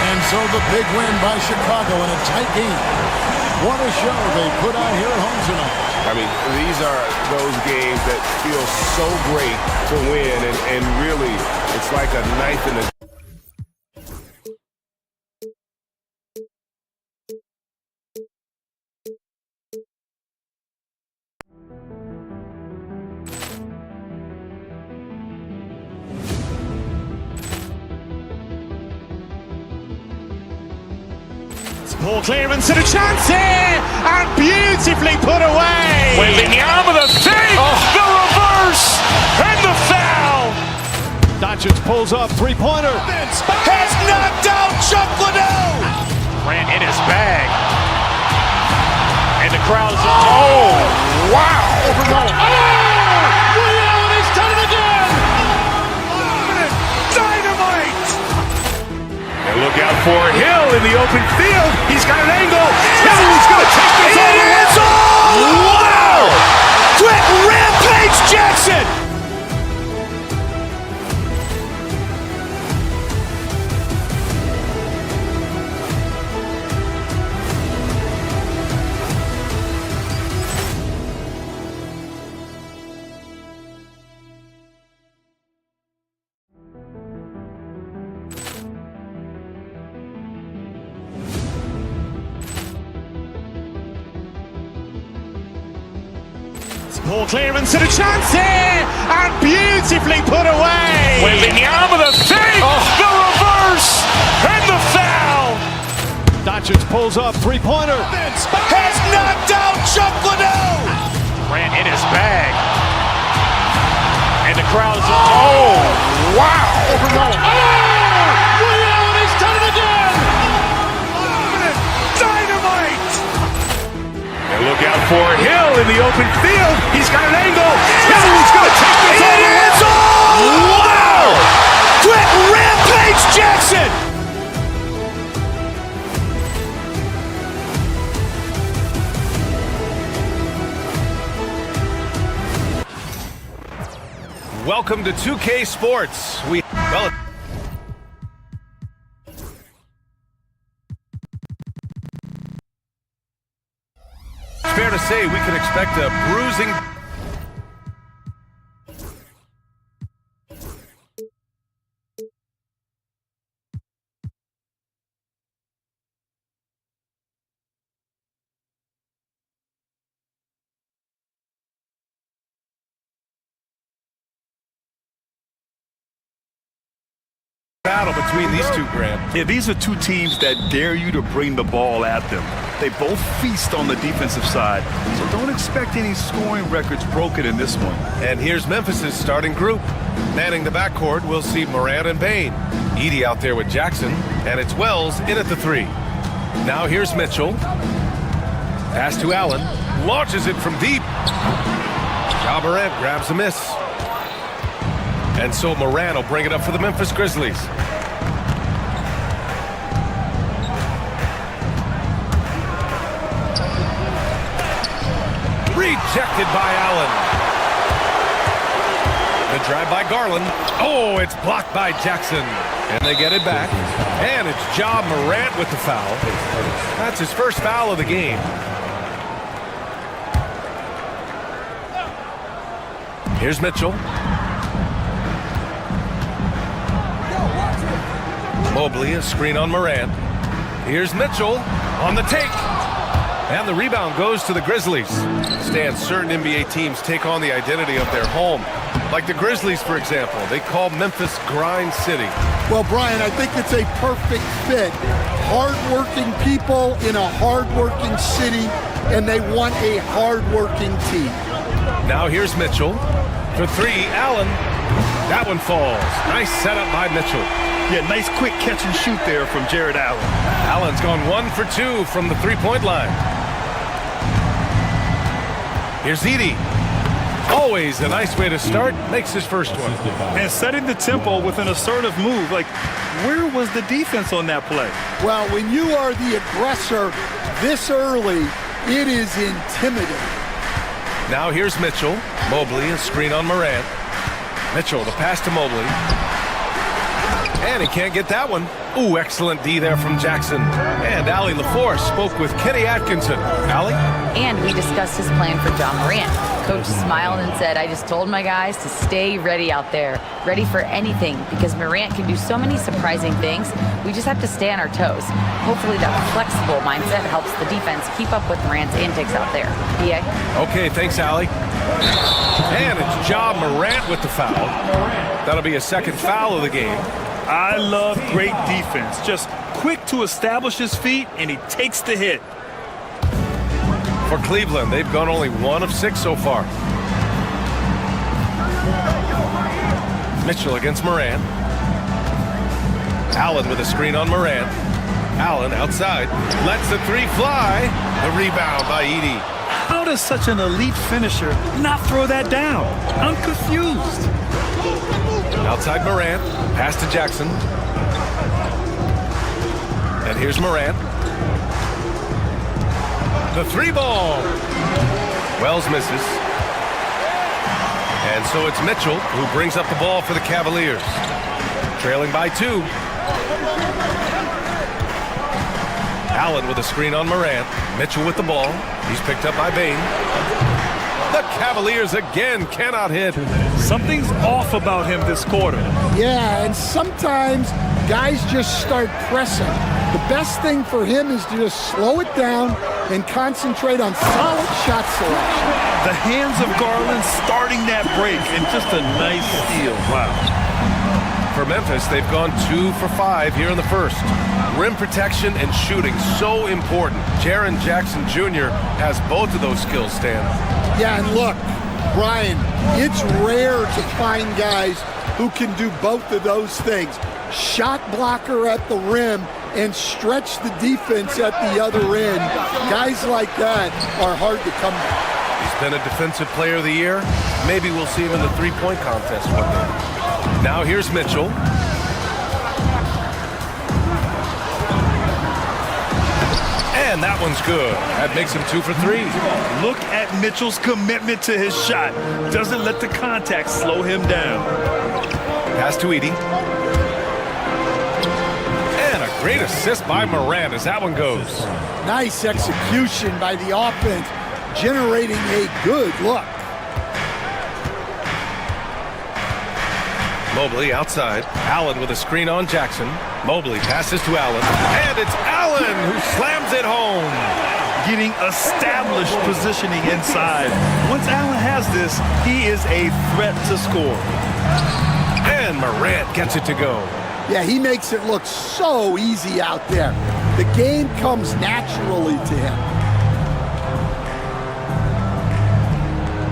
[SPEAKER 4] And so the big win by Chicago in a tight game. What a show they put on here at home tonight.
[SPEAKER 2] I mean, these are those games that feel so great to win, and really, it's like a knife in the...
[SPEAKER 1] Poor clearance and a chance here, and beautifully put away.
[SPEAKER 2] Wembanyama, the save, the reverse, and the foul.
[SPEAKER 1] Doncic pulls up, three-pointer.
[SPEAKER 2] Has knocked out Chuck Liddell.
[SPEAKER 8] Ran in his bag. And the crowd is...
[SPEAKER 2] Oh, wow.
[SPEAKER 1] He's done it again.
[SPEAKER 2] Dynamite. And look out for Hill in the open field. He's got an angle. Hill's going to take this all the way. Wow! Quick rampage Jackson.
[SPEAKER 1] Poor clearance and a chance here, and beautifully put away.
[SPEAKER 2] Wembanyama, the save, the reverse, and the foul.
[SPEAKER 1] Doncic pulls up, three-pointer.
[SPEAKER 2] Has knocked out Chuck Liddell.
[SPEAKER 8] Ran in his bag. And the crowd is...
[SPEAKER 2] Oh, wow.
[SPEAKER 1] He's done it again.
[SPEAKER 2] Dynamite. And look out for Hill in the open field. He's got an angle. Hill's going to take this all the way. Wow! Quick rampage Jackson.
[SPEAKER 5] Welcome to 2K Sports. Well, it's fair to say we can expect a bruising. Battle between these two, Grant.
[SPEAKER 9] Yeah, these are two teams that dare you to bring the ball at them. They both feast on the defensive side, so don't expect any scoring records broken in this one.
[SPEAKER 5] And here's Memphis's starting group. Manning the backcourt, we'll see Morant and Bane. Edey out there with Jackson, and it's Wells in at the three. Now here's Mitchell. Pass to Allen. Launches it from deep. Ja Morant grabs a miss. And so Morant will bring it up for the Memphis Grizzlies. Rejected by Allen. The drive by Garland. Oh, it's blocked by Jackson. And they get it back. And it's Ja Morant with the foul. That's his first foul of the game. Here's Mitchell. Mobley, a screen on Morant. Here's Mitchell on the take. And the rebound goes to the Grizzlies. Stan, certain NBA teams take on the identity of their home. Like the Grizzlies, for example. They call Memphis Grind City.
[SPEAKER 10] Well, Brian, I think it's a perfect fit. Hard-working people in a hard-working city, and they want a hard-working team.
[SPEAKER 5] Now here's Mitchell. For three, Allen. That one falls. Nice setup by Mitchell.
[SPEAKER 9] Yeah, nice quick catch and shoot there from Jared Allen.
[SPEAKER 5] Allen's gone 1 for 2 from the three-point line. Here's Edey. Always a nice way to start. Makes his first one.
[SPEAKER 9] And setting the tempo with an assertive move. Like, where was the defense on that play?
[SPEAKER 10] Well, when you are the aggressor this early, it is intimidating.
[SPEAKER 5] Now here's Mitchell. Mobley, a screen on Morant. Mitchell, the pass to Mobley. And he can't get that one.
[SPEAKER 2] Ooh, excellent D there from Jackson. And Allie LaForce spoke with Kenny Atkinson. Allie?
[SPEAKER 11] And we discussed his plan for John Morant. Coach smiled and said, I just told my guys to stay ready out there, ready for anything, because Morant can do so many surprising things. We just have to stay on our toes. Hopefully that flexible mindset helps the defense keep up with Morant's antics out there. BA?
[SPEAKER 2] Okay, thanks, Allie. And it's John Morant with the foul. That'll be a second foul of the game.
[SPEAKER 9] I love great defense. Just quick to establish his feet, and he takes the hit.
[SPEAKER 2] For Cleveland, they've gone only 1 of 6 so far. Mitchell against Morant. Allen with a screen on Morant. Allen outside. Lets the three fly. The rebound by Edey.
[SPEAKER 9] How does such an elite finisher not throw that down? I'm confused.
[SPEAKER 2] Outside Morant. Pass to Jackson. And here's Morant. The three ball. Wells misses. And so it's Mitchell who brings up the ball for the Cavaliers. Trailing by 2. Allen with a screen on Morant. Mitchell with the ball. He's picked up by Bain. The Cavaliers again cannot hit.
[SPEAKER 9] Something's off about him this quarter.
[SPEAKER 10] Yeah, and sometimes guys just start pressing. The best thing for him is to just slow it down and concentrate on solid shot selection.
[SPEAKER 9] The hands of Garland starting that break, and just a nice steal. Wow.
[SPEAKER 2] For Memphis, they've gone 2 for 5 here in the first. Rim protection and shooting, so important. Jaren Jackson Jr. has both of those skills, Stan.
[SPEAKER 10] Yeah, and look, Brian, it's rare to find guys who can do both of those things. Shot blocker at the rim and stretch the defense at the other end. Guys like that are hard to come by.
[SPEAKER 2] He's been a defensive player of the year. Maybe we'll see him in the three-point contest one day. Now here's Mitchell. And that one's good. That makes him 2 for 3.
[SPEAKER 9] Look at Mitchell's commitment to his shot. Doesn't let the contact slow him down.
[SPEAKER 2] Pass to Edey. And a great assist by Morant as that one goes.
[SPEAKER 10] Nice execution by the offense, generating a good look.
[SPEAKER 2] Mobley outside. Allen with a screen on Jackson. Mobley passes to Allen. And it's Allen who slams it home.
[SPEAKER 9] Getting established positioning inside. Once Allen has this, he is a threat to score.
[SPEAKER 2] And Morant gets it to go.
[SPEAKER 10] Yeah, he makes it look so easy out there. The game comes naturally to him.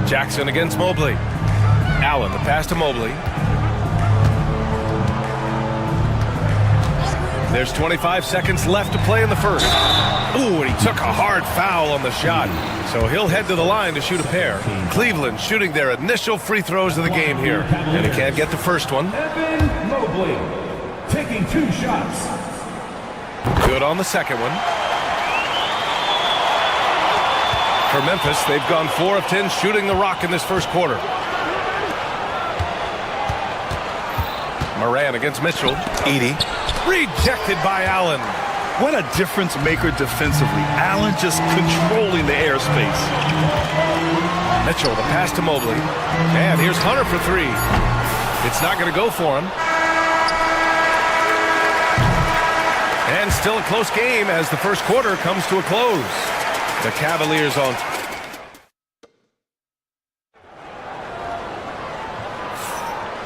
[SPEAKER 2] Jackson against Mobley. Allen, the pass to Mobley. There's 25 seconds left to play in the first. Ooh, and he took a hard foul on the shot. So he'll head to the line to shoot a pair. Cleveland shooting their initial free throws of the game here. And he can't get the first one.
[SPEAKER 3] Evan Mobley taking 2 shots.
[SPEAKER 2] Good on the second one. For Memphis, they've gone 4 of 10 shooting the rock in this first quarter. Morant against Mitchell. Edey. Rejected by Allen.
[SPEAKER 9] What a difference maker defensively. Allen just controlling the airspace.
[SPEAKER 2] Mitchell, the pass to Mobley. And here's Hunter for 3. It's not going to go for him. And still a close game as the first quarter comes to a close. The Cavaliers on.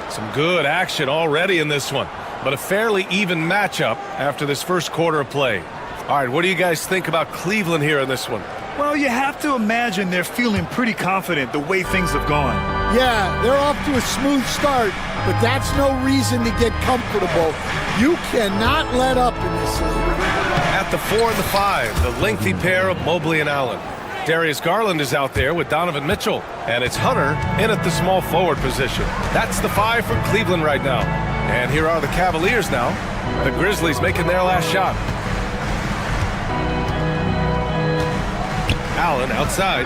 [SPEAKER 2] Some good action already in this one, but a fairly even matchup after this first quarter of play. All right, what do you guys think about Cleveland here in this one?
[SPEAKER 9] Well, you have to imagine they're feeling pretty confident the way things have gone.
[SPEAKER 10] Yeah, they're off to a smooth start, but that's no reason to get comfortable. You cannot let up in this league.
[SPEAKER 2] At the 4 and the 5, the lengthy pair of Mobley and Allen. Darius Garland is out there with Donovan Mitchell, and it's Hunter in at the small forward position. That's the 5 for Cleveland right now. And here are the Cavaliers now. The Grizzlies making their last shot. Allen outside.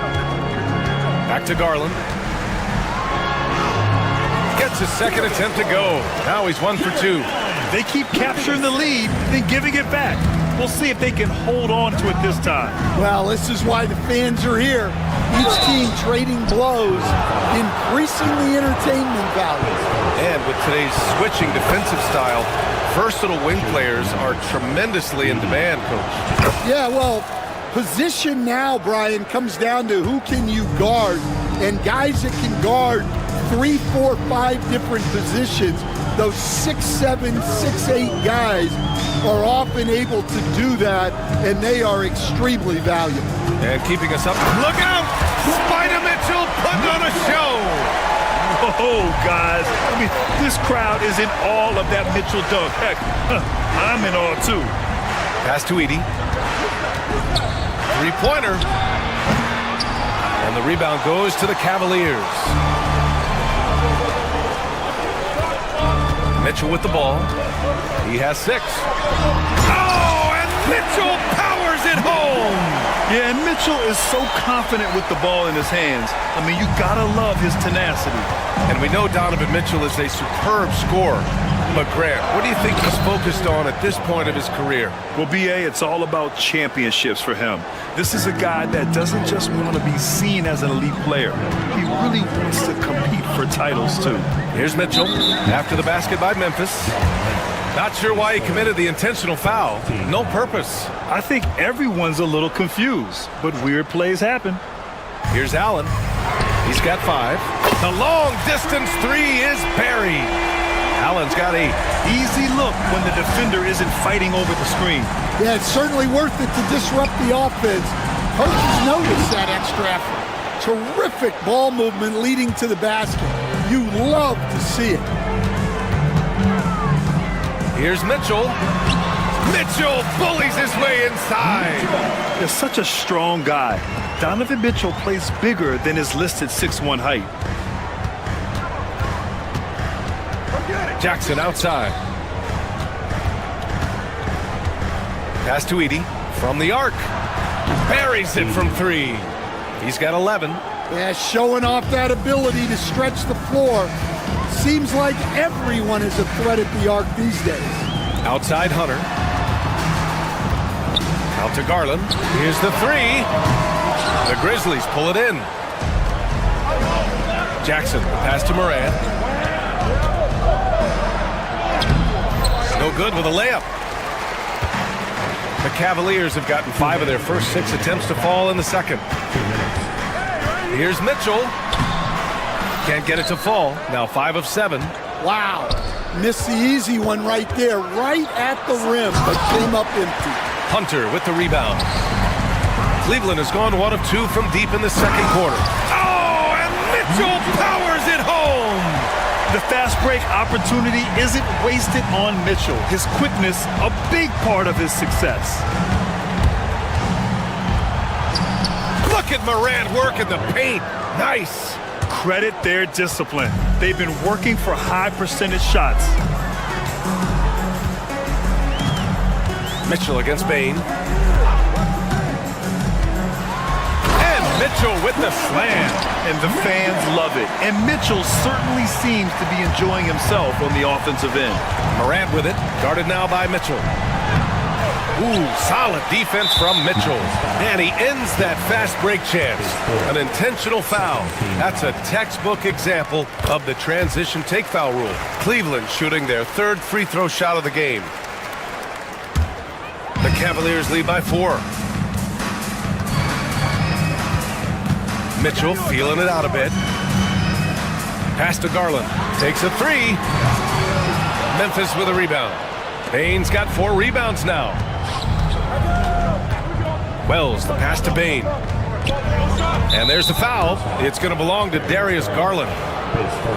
[SPEAKER 2] Back to Garland. Gets his second attempt to go. Now he's 1 for 2.
[SPEAKER 9] They keep capturing the lead, then giving it back. We'll see if they can hold on to it this time.
[SPEAKER 10] Well, this is why the fans are here. Each team trading blows, increasing the entertainment value.
[SPEAKER 2] And with today's switching defensive style, versatile wing players are tremendously in demand, Coach.
[SPEAKER 10] Yeah, well, position now, Brian, comes down to who can you guard. And guys that can guard 3, 4, 5 different positions, those 6'7", 6'8" guys are often able to do that, and they are extremely valuable.
[SPEAKER 2] And keeping us up. Look out! Spider Mitchell putting on a show!
[SPEAKER 9] Oh, guys. I mean, this crowd is in awe of that Mitchell dunk. Heck, I'm in awe, too.
[SPEAKER 2] Pass to Edey. Three-pointer. And the rebound goes to the Cavaliers. Mitchell with the ball. He has 6. Oh, and Mitchell powers it home!
[SPEAKER 9] Yeah, and Mitchell is so confident with the ball in his hands. I mean, you gotta love his tenacity.
[SPEAKER 2] And we know Donovan Mitchell is a superb scorer. But Grant, what do you think he's focused on at this point of his career?
[SPEAKER 9] Well, B.A., it's all about championships for him. This is a guy that doesn't just want to be seen as an elite player. He really wants to compete for titles, too.
[SPEAKER 2] Here's Mitchell after the basket by Memphis. Not sure why he committed the intentional foul. No purpose.
[SPEAKER 9] I think everyone's a little confused, but weird plays happen.
[SPEAKER 2] Here's Allen. He's got 5. The long distance 3 is buried. Allen's got 8.
[SPEAKER 9] Easy look when the defender isn't fighting over the screen.
[SPEAKER 10] Yeah, it's certainly worth it to disrupt the offense. Coaches notice that extra effort. Terrific ball movement leading to the basket. You love to see it.
[SPEAKER 2] Here's Mitchell. Mitchell bullies his way inside.
[SPEAKER 9] He's such a strong guy. Donovan Mitchell plays bigger than his listed 6'1" height.
[SPEAKER 2] Jackson outside. Pass to Edey from the arc. Buries it from 3. He's got 11.
[SPEAKER 10] Yeah, showing off that ability to stretch the floor. Seems like everyone is a threat at the arc these days.
[SPEAKER 2] Outside Hunter. Out to Garland. Here's the 3. The Grizzlies pull it in. Jackson, pass to Morant. No good with a layup. The Cavaliers have gotten 5 of their first 6 attempts to fall in the second. Here's Mitchell. Can't get it to fall. Now 5 of 7.
[SPEAKER 10] Wow. Missed the easy one right there, right at the rim, but came up empty.
[SPEAKER 2] Hunter with the rebound. Cleveland has gone 1 of 2 from deep in the second quarter. Oh, and Mitchell powers it home!
[SPEAKER 9] The fast break opportunity isn't wasted on Mitchell. His quickness, a big part of his success.
[SPEAKER 2] Look at Morant work in the paint. Nice.
[SPEAKER 9] Credit their discipline. They've been working for high percentage shots.
[SPEAKER 2] Mitchell against Bane. And Mitchell with the slam.
[SPEAKER 9] And the fans love it. And Mitchell certainly seems to be enjoying himself on the offensive end.
[SPEAKER 2] Morant with it. Guarded now by Mitchell. Ooh, solid defense from Mitchell. And he ends that fast break chance. An intentional foul. That's a textbook example of the transition take foul rule. Cleveland shooting their 3rd free throw shot of the game. The Cavaliers lead by 4. Mitchell feeling it out a bit. Pass to Garland. Takes a 3. Memphis with a rebound. Bane's got 4 rebounds now. Wells, the pass to Bane. And there's the foul. It's going to belong to Darius Garland.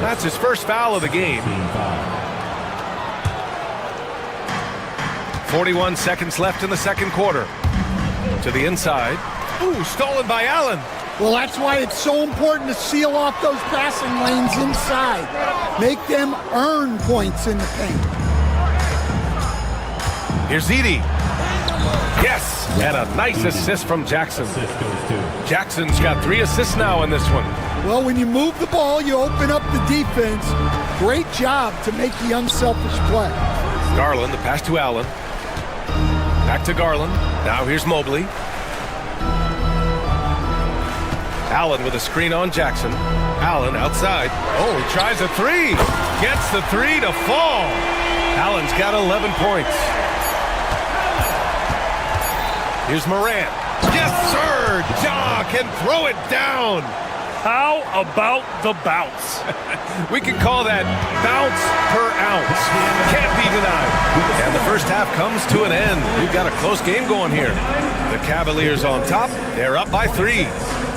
[SPEAKER 2] That's his first foul of the game. 41 seconds left in the second quarter. To the inside. Ooh, stolen by Allen.
[SPEAKER 10] Well, that's why it's so important to seal off those passing lanes inside. Make them earn points in the paint.
[SPEAKER 2] Here's Edey. Yes, and a nice assist from Jackson. Jackson's got 3 assists now in this one.
[SPEAKER 10] Well, when you move the ball, you open up the defense. Great job to make the unselfish play.
[SPEAKER 2] Garland, the pass to Allen. Back to Garland. Now here's Mobley. Allen with a screen on Jackson. Allen outside. Oh, he tries a three. Gets the three to fall. Allen's got 11 points. Here's Morant. Yes, sir! Ja can throw it down.
[SPEAKER 9] How about the bounce?
[SPEAKER 2] We can call that bounce per ounce. Can't be denied. And the first half comes to an end. We've got a close game going here. The Cavaliers on top. They're up by 3.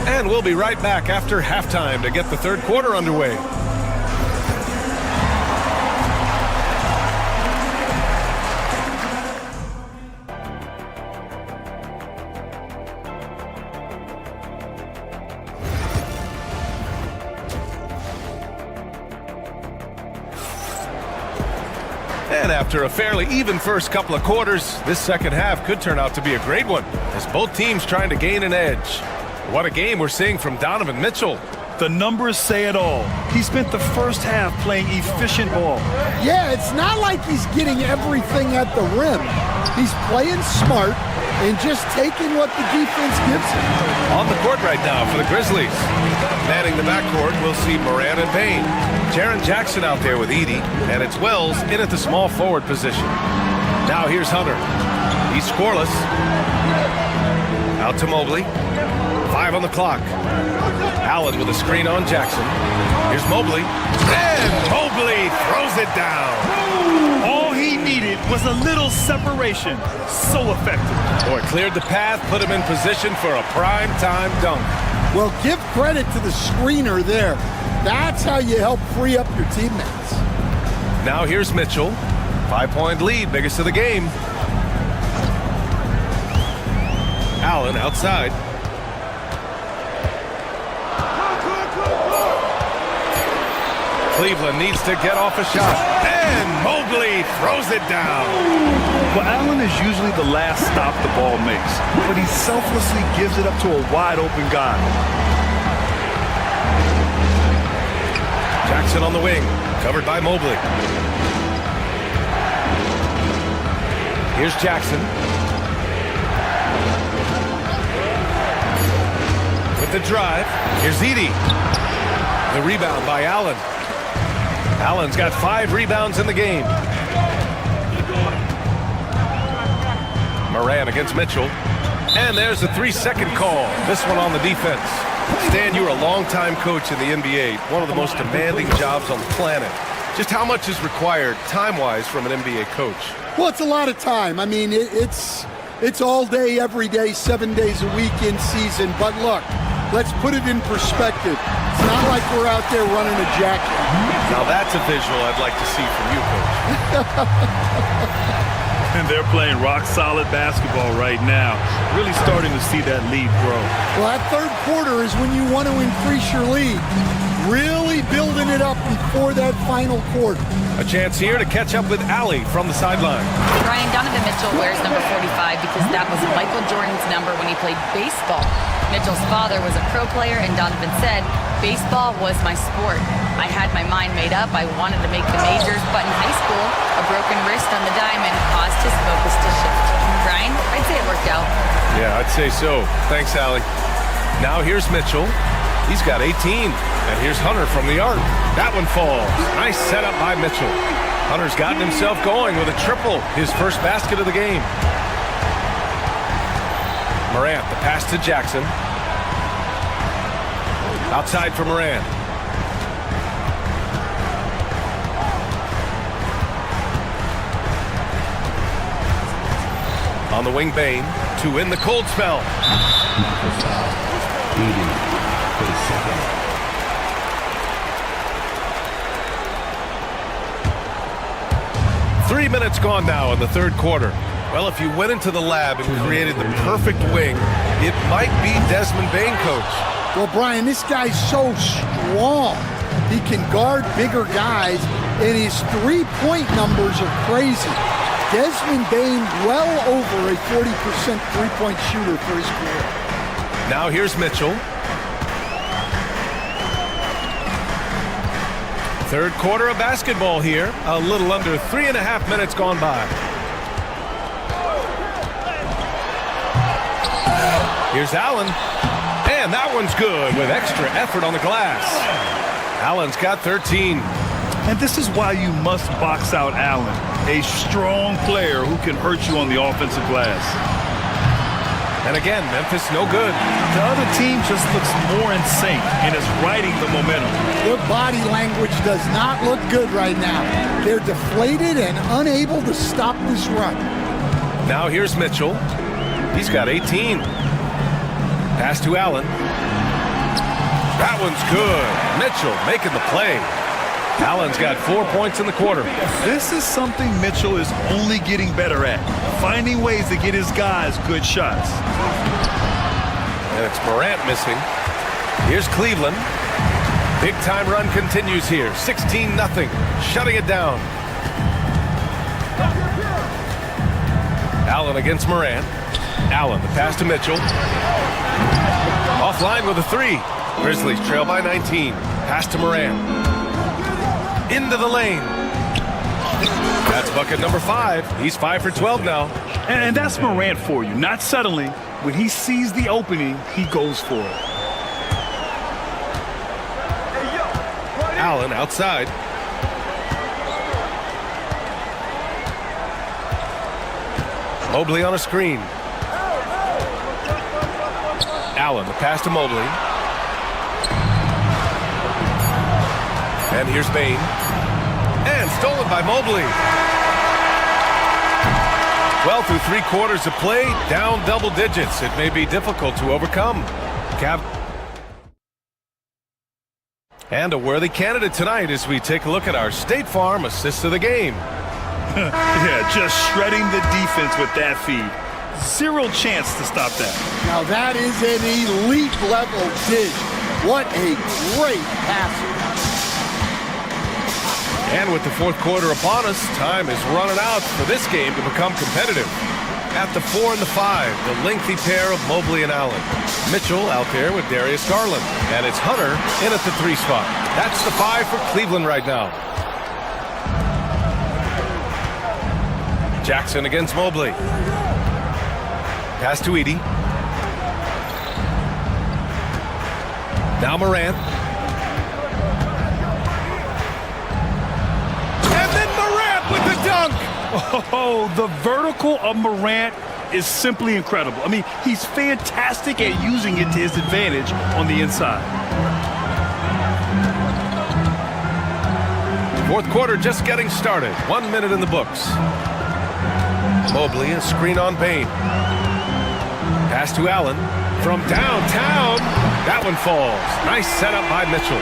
[SPEAKER 2] And we'll be right back after halftime to get the third quarter underway. And after a fairly even first couple of quarters, this second half could turn out to be a great one, as both teams trying to gain an edge. What a game we're seeing from Donovan Mitchell.
[SPEAKER 9] The numbers say it all. He spent the first half playing efficient ball.
[SPEAKER 10] Yeah, it's not like he's getting everything at the rim. He's playing smart and just taking what the defense gives him.
[SPEAKER 2] On the court right now for the Grizzlies. Manning the backcourt, we'll see Morant and Payne. Jaren Jackson out there with Edey, and it's Wells in at the small forward position. Now here's Hunter. He's scoreless. Out to Mobley. 5 on the clock. Allen with a screen on Jackson. Here's Mobley. And Mobley throws it down.
[SPEAKER 9] All he needed was a little separation. So effective.
[SPEAKER 2] Boy, cleared the path, put him in position for a prime-time dunk.
[SPEAKER 10] Well, give credit to the screener there. That's how you help free up your teammates.
[SPEAKER 2] Now here's Mitchell. 5-point lead, biggest of the game. Allen outside. Cleveland needs to get off a shot. And Mobley throws it down.
[SPEAKER 9] Well, Allen is usually the last stop the ball makes, but he selflessly gives it up to a wide-open guy.
[SPEAKER 2] Jackson on the wing, covered by Mobley. Here's Jackson. With the drive, here's Edey. The rebound by Allen. Allen's got 5 rebounds in the game. Morant against Mitchell. And there's a 3-second call. This one on the defense. Stan, you're a longtime coach in the NBA, one of the most demanding jobs on the planet. Just how much is required time-wise from an NBA coach?
[SPEAKER 10] Well, it's a lot of time. I mean, it's all day, every day, 7 days a week in season. But look, let's put it in perspective. It's not like we're out there running a jacket.
[SPEAKER 2] Now that's a visual I'd like to see from you, Coach.
[SPEAKER 9] And they're playing rock-solid basketball right now. Really starting to see that lead grow.
[SPEAKER 10] Well, that third quarter is when you want to increase your lead. Really building it up before that final quarter.
[SPEAKER 2] A chance here to catch up with Allie from the sideline.
[SPEAKER 11] Brian, Donovan Mitchell wears number 45 because that was Michael Jordan's number when he played baseball. Mitchell's father was a pro player, and Donovan said, baseball was my sport. I had my mind made up. I wanted to make the majors, but in high school, a broken wrist on the diamond caused his focus to shift. Brian, I'd say it worked out.
[SPEAKER 2] Yeah, I'd say so. Thanks, Allie. Now here's Mitchell. He's got 18. And here's Hunter from the arc. That one falls. Nice setup by Mitchell. Hunter's gotten himself going with a triple, his first basket of the game. Morant, the pass to Jackson. Outside for Morant. On the wing, Bane to win the cold spell. 3 minutes gone now in the third quarter. Well, if you went into the lab and created the perfect wing, it might be Desmond Bane, Coach.
[SPEAKER 10] Well, Brian, this guy's so strong. He can guard bigger guys, and his three-point numbers are crazy. Desmond Bane well over a 40% three-point shooter for his career.
[SPEAKER 2] Now here's Mitchell. Third quarter of basketball here. A little under 3.5 minutes gone by. Here's Allen. And that one's good with extra effort on the glass. Allen's got 13.
[SPEAKER 9] And this is why you must box out Allen, a strong player who can hurt you on the offensive glass.
[SPEAKER 2] And again, Memphis no good.
[SPEAKER 9] The other team just looks more in sync and is riding the momentum.
[SPEAKER 10] Their body language does not look good right now. They're deflated and unable to stop this run.
[SPEAKER 2] Now here's Mitchell. He's got 18. Pass to Allen. That one's good. Mitchell making the play. Allen's got 4 points in the quarter.
[SPEAKER 9] This is something Mitchell is only getting better at, finding ways to get his guys good shots.
[SPEAKER 2] And it's Morant missing. Here's Cleveland. Big time run continues here. 16-0. Shutting it down. Allen against Morant. Allen, the pass to Mitchell. Offline with a three. Grizzlies trail by 19. Pass to Morant. Into the lane. That's bucket number 5. He's 5 for 12 now.
[SPEAKER 9] And that's Morant for you, not settling. When he sees the opening, he goes for it.
[SPEAKER 2] Allen outside. Mobley on a screen. Allen, the pass to Mobley. And here's Bane. And stolen by Mobley. Well, through 3 quarters of play, down double digits. It may be difficult to overcome. And a worthy candidate tonight as we take a look at our State Farm assist of the game.
[SPEAKER 9] Yeah, just shredding the defense with that feed. Zero chance to stop that.
[SPEAKER 10] Now that is an elite level dish. What a great passer.
[SPEAKER 2] And with the 4th quarter upon us, time is running out for this game to become competitive. At the 4 and the 5, the lengthy pair of Mobley and Allen. Mitchell out there with Darius Garland. And it's Hunter in at the 3 spot. That's the 5 for Cleveland right now. Jackson against Mobley. Pass to Edie. Now Morant. And then Morant with the dunk.
[SPEAKER 9] Oh, the vertical of Morant is simply incredible. I mean, he's fantastic at using it to his advantage on the inside.
[SPEAKER 2] 4th quarter just getting started. 1 minute in the books. Mobley, a screen on Bane. Pass to Allen from downtown. That one falls. Nice setup by Mitchell.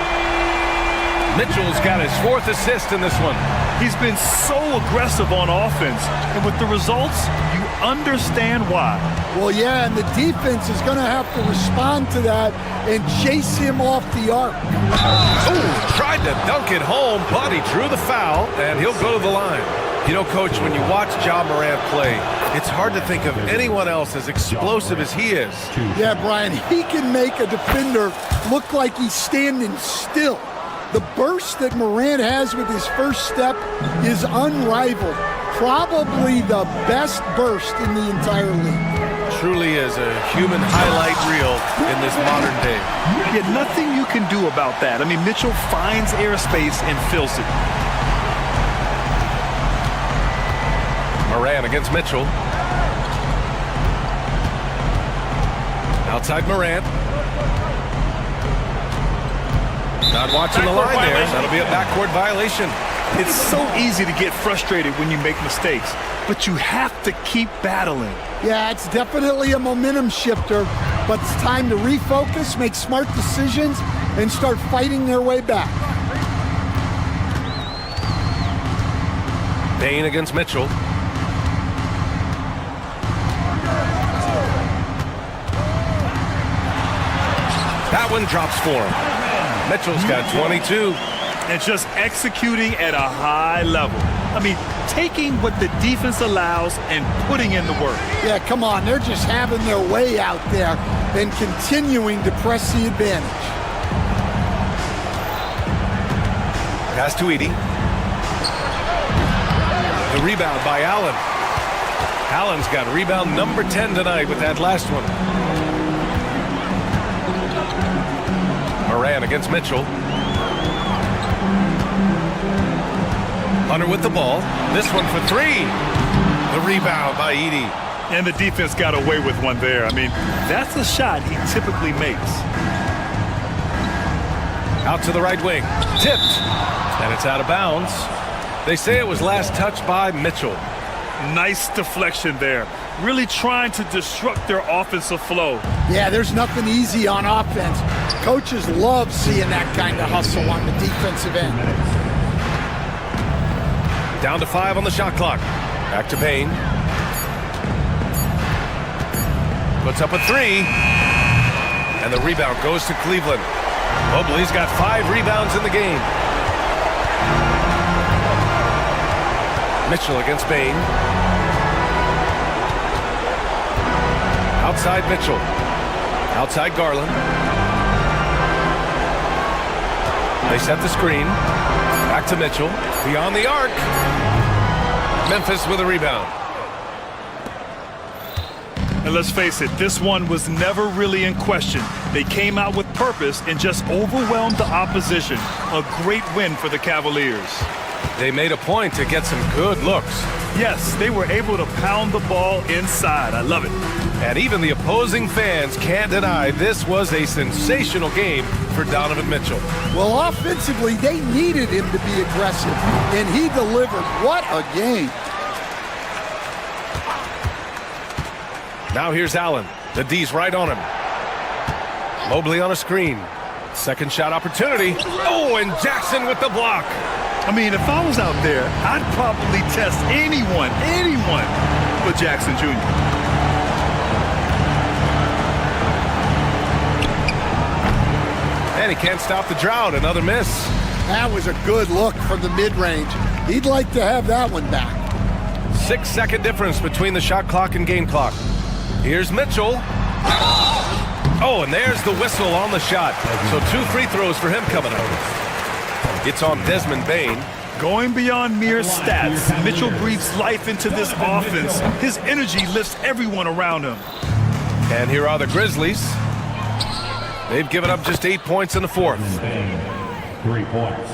[SPEAKER 2] Mitchell's got his 4th assist in this one.
[SPEAKER 9] He's been so aggressive on offense, and with the results, you understand why.
[SPEAKER 10] Well, yeah, and the defense is going to have to respond to that and chase him off the arc.
[SPEAKER 2] Oh, tried to dunk it home, but he drew the foul, and he'll go to the line. You know, Coach, when you watch Ja Morant play, it's hard to think of anyone else as explosive as he is.
[SPEAKER 10] Yeah, Brian, he can make a defender look like he's standing still. The burst that Morant has with his first step is unrivaled. Probably the best burst in the entire league.
[SPEAKER 2] Truly is a human highlight reel in this modern day.
[SPEAKER 9] Yeah, nothing you can do about that. I mean, Mitchell finds airspace and fills it.
[SPEAKER 2] Morant against Mitchell. Outside Morant. Not watching the line there. That'll be a backcourt violation.
[SPEAKER 9] It's so easy to get frustrated when you make mistakes, but you have to keep battling.
[SPEAKER 10] Yeah, it's definitely a momentum shifter, but it's time to refocus, make smart decisions, and start fighting their way back.
[SPEAKER 2] Bane against Mitchell. That one drops for him. Mitchell's got 22.
[SPEAKER 9] And just executing at a high level. I mean, taking what the defense allows and putting in the work.
[SPEAKER 10] Yeah, come on. They're just having their way out there and continuing to press the advantage.
[SPEAKER 2] Pass to Edie. The rebound by Allen. Allen's got rebound number 10 tonight with that last one. Moran against Mitchell. Hunter with the ball. This one for three. The rebound by Edie.
[SPEAKER 9] And the defense got away with one there. I mean, that's a shot he typically makes.
[SPEAKER 2] Out to the right wing. Tipped. And it's out of bounds. They say it was last touched by Mitchell.
[SPEAKER 9] Nice deflection there. Really trying to disrupt their offensive flow.
[SPEAKER 10] Yeah, there's nothing easy on offense. Coaches love seeing that kind of hustle on the defensive end.
[SPEAKER 2] Down to 5 on the shot clock. Back to Payne. Puts up a 3. And the rebound goes to Cleveland. Mobley's got 5 rebounds in the game. Mitchell against Payne. Outside Mitchell. Outside Garland. They set the screen. Back to Mitchell. Beyond the arc. Memphis with a rebound.
[SPEAKER 9] And let's face it, this one was never really in question. They came out with purpose and just overwhelmed the opposition. A great win for the Cavaliers.
[SPEAKER 2] They made a point to get some good looks.
[SPEAKER 9] Yes, they were able to pound the ball inside. I love it.
[SPEAKER 2] And even the opposing fans can't deny this was a sensational game for Donovan Mitchell.
[SPEAKER 10] Well, offensively, they needed him to be aggressive, and he delivered. What a game.
[SPEAKER 2] Now here's Allen. The D's right on him. Mobley on a screen. Second shot opportunity. Oh, and Jackson with the block.
[SPEAKER 9] I mean, if I was out there, I'd probably test anyone but Jackson Jr.
[SPEAKER 2] And he can't stop the drought. Another miss.
[SPEAKER 10] That was a good look from the mid-range. He'd like to have that one back.
[SPEAKER 2] 6-second difference between the shot clock and game clock. Here's Mitchell. Oh, and there's the whistle on the shot. So 2 free throws for him coming up. It's on Desmond Bane.
[SPEAKER 9] Going beyond mere stats, Mitchell breathes life into this offense. His energy lifts everyone around him.
[SPEAKER 2] And here are the Grizzlies. They've given up just 8 points in the fourth.
[SPEAKER 3] 3 points.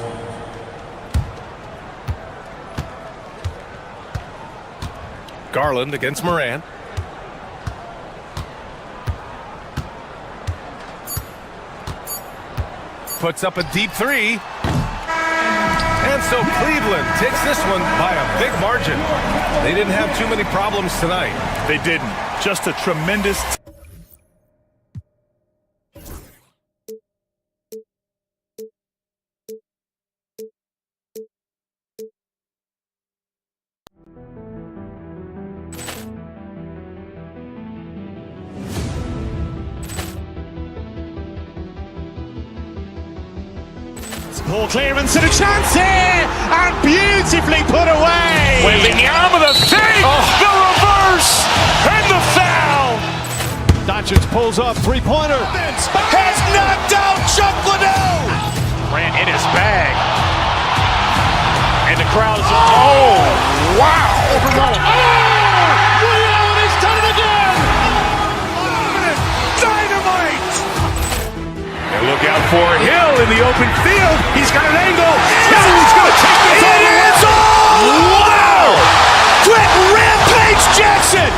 [SPEAKER 2] Garland against Moran. Puts up a deep 3. And so Cleveland takes this one by a big margin. They didn't have too many problems tonight.
[SPEAKER 9] They didn't. Just a tremendous...
[SPEAKER 1] Ball clearance and a chance here, and beautifully put away.
[SPEAKER 8] Wembanyama the fake, the reverse, and the foul.
[SPEAKER 1] Doncic pulls up, three-pointer.
[SPEAKER 8] Has knocked out Chuck Liddell. Ran in his bag. And the crowd is... Oh, wow.
[SPEAKER 1] He's done it again.
[SPEAKER 8] Dynamite.
[SPEAKER 2] And look out for Hill in the open field. He's got an angle. He's going to take this all the way.
[SPEAKER 8] Wow! Quick rampage Jackson.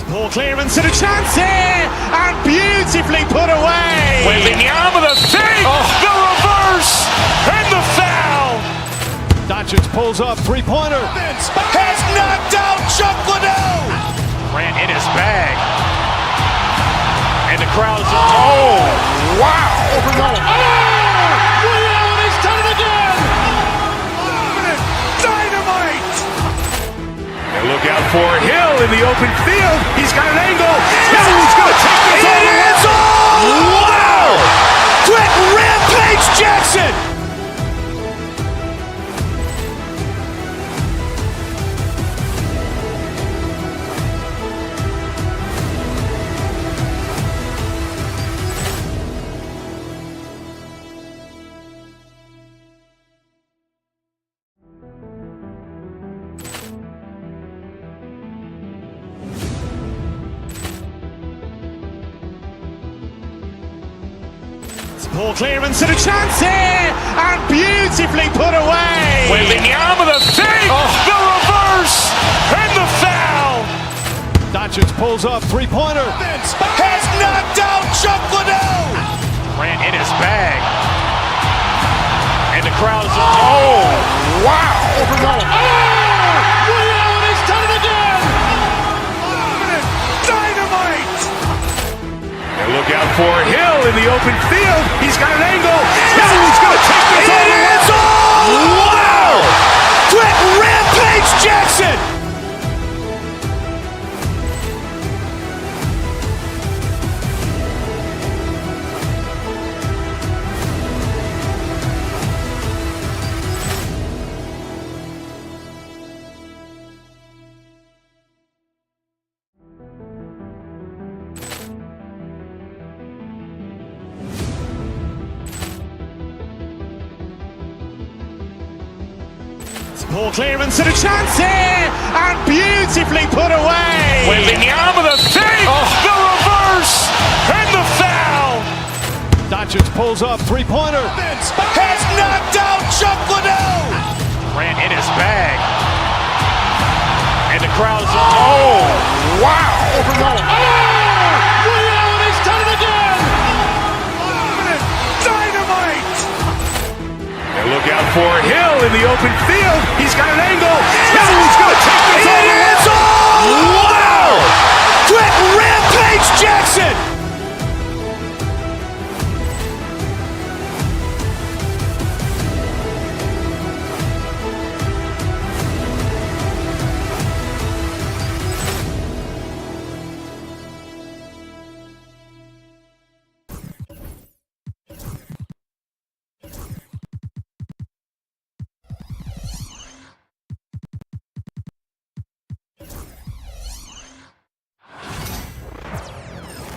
[SPEAKER 1] Ball clearance and a chance here, and beautifully put away.
[SPEAKER 8] Wembanyama the fake, the reverse, and the foul.
[SPEAKER 1] Doncic pulls up, three-pointer.
[SPEAKER 8] Has knocked out Chuck Liddell. Ran in his bag. And the crowd is... Oh, wow.
[SPEAKER 1] He's done it again.
[SPEAKER 8] Dynamite.
[SPEAKER 2] for Hill in the open field. He's got an angle. Hill's going to take this all the way.
[SPEAKER 8] Wow! Quick rampage Jackson!
[SPEAKER 1] Poor clearance and a chance here, and beautifully put away.
[SPEAKER 2] Wembanyama the fake, the reverse, and the foul.
[SPEAKER 1] Doncic pulls up, three-pointer.
[SPEAKER 8] Has knocked out Chuck Liddell!
[SPEAKER 2] Ran in his bag. And the crowd is wow!
[SPEAKER 1] He's done it again.
[SPEAKER 2] Dynamite! And look out for Hill in the open field. He's got an angle. Hill's going to take this all the way.
[SPEAKER 8] Wow! Quick rampage Jackson!
[SPEAKER 1] Poor clearance and a chance here, and beautifully put away.
[SPEAKER 2] Wembanyama the fake, the reverse, and the foul.
[SPEAKER 1] Doncic pulls up, three-pointer.
[SPEAKER 8] Has knocked out Chuck Liddell!
[SPEAKER 2] Ran in his bag. And the crowd is wow!
[SPEAKER 1] He's done it again.
[SPEAKER 2] Dynamite! And look out for Hill in the open field. He's got an angle. Hill's going to take this all the way.
[SPEAKER 8] Wow! Quick rampage Jackson!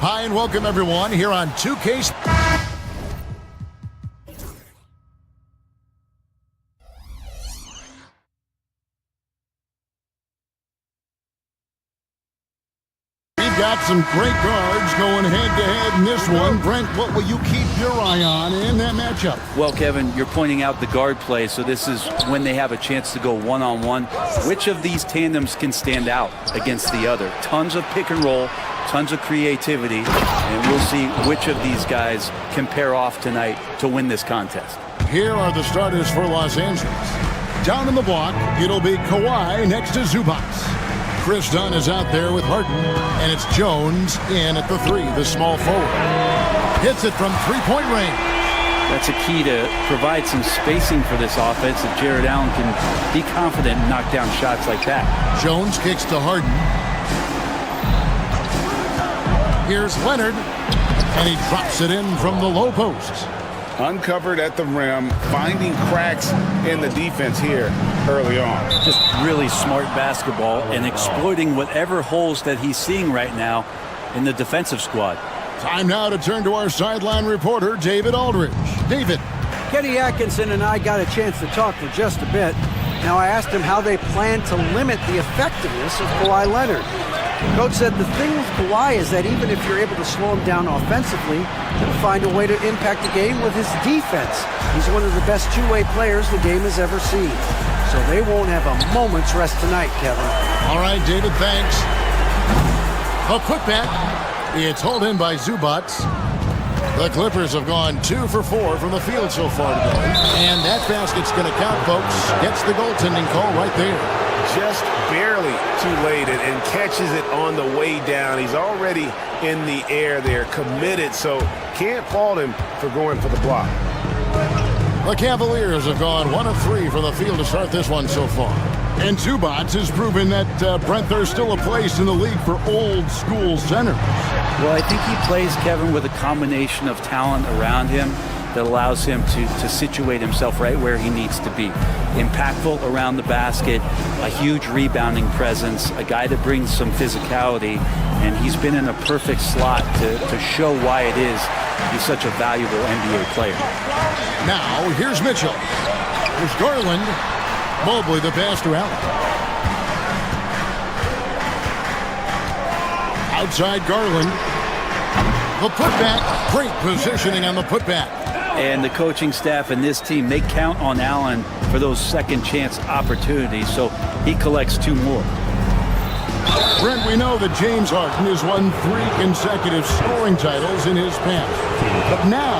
[SPEAKER 4] Hi and welcome everyone here on 2K. We've got some great guards going head-to-head in this one. Brent, what will you keep your eye on in that matchup?
[SPEAKER 7] Well, Kevin, you're pointing out the guard play, so this is when they have a chance to go one-on-one. Which of these tandems can stand out against the other? Tons of pick and roll, tons of creativity, and we'll see which of these guys can pair off tonight to win this contest.
[SPEAKER 4] Here are the starters for Los Angeles. Down in the block, it'll be Kawhi next to Zubac. Chris Dunn is out there with Harden, and it's Jones in at the three, the small forward. Hits it from three-point range.
[SPEAKER 7] That's a key to provide some spacing for this offense if Jared Allen can be confident and knock down shots like that.
[SPEAKER 4] Jones kicks to Harden. Here's Leonard, and he drops it in from the low post.
[SPEAKER 6] Uncovered at the rim, finding cracks in the defense here early on.
[SPEAKER 7] Just really smart basketball and exploiting whatever holes that he's seeing right now in the defensive squad.
[SPEAKER 4] Time now to turn to our sideline reporter, David Aldridge. David.
[SPEAKER 7] Kenny Atkinson and I got a chance to talk for just a bit. Now I asked him how they plan to limit the effectiveness of Kawhi Leonard. Coach said the thing with Kawhi is that even if you're able to slow him down offensively, he'll find a way to impact the game with his defense. He's one of the best two-way players the game has ever seen. So they won't have a moment's rest tonight, Kevin.
[SPEAKER 4] All right, David, thanks. A putback. It's hauled in by Zubac. The Clippers have gone 2 for 4 from the field so far today. And that basket's going to count, folks. Gets the goaltending call right there.
[SPEAKER 6] Just barely too late and catches it on the way down. He's already in the air there, committed, so can't fault him for going for the block.
[SPEAKER 4] The Cavaliers have gone 1 of 3 from the field to start this one so far. And Zubats has proven that, Brent, there's still a place in the league for old school centers.
[SPEAKER 12] Well, I think he plays, Kevin, with a combination of talent around him that allows him to situate himself right where he needs to be. Impactful around the basket, a huge rebounding presence, a guy that brings some physicality, and he's been in a perfect slot to show why it is he's such a valuable NBA player.
[SPEAKER 4] Now, here's Mitchell. Here's Garland. Mobley the pass to Allen. Outside Garland. The putback. Great positioning on the putback.
[SPEAKER 12] And the coaching staff and this team, they count on Allen for those second chance opportunities, so he collects 2 more.
[SPEAKER 4] Brent, we know that James Harden has won 3 consecutive scoring titles in his past. But now,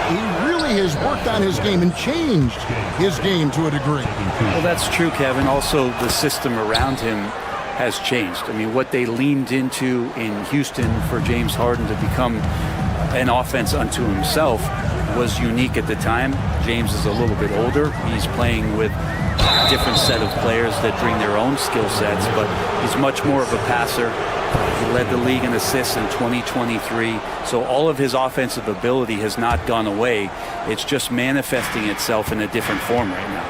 [SPEAKER 4] he really has worked on his game and changed his game to a degree.
[SPEAKER 12] Well, that's true, Kevin. Also, the system around him has changed. I mean, what they leaned into in Houston for James Harden to become an offense unto himself was unique at the time. James is a little bit older. He's playing with a different set of players that bring their own skill sets, but he's much more of a passer. He led the league in assists in 2023, so all of his offensive ability has not gone away. It's just manifesting itself in a different form right now.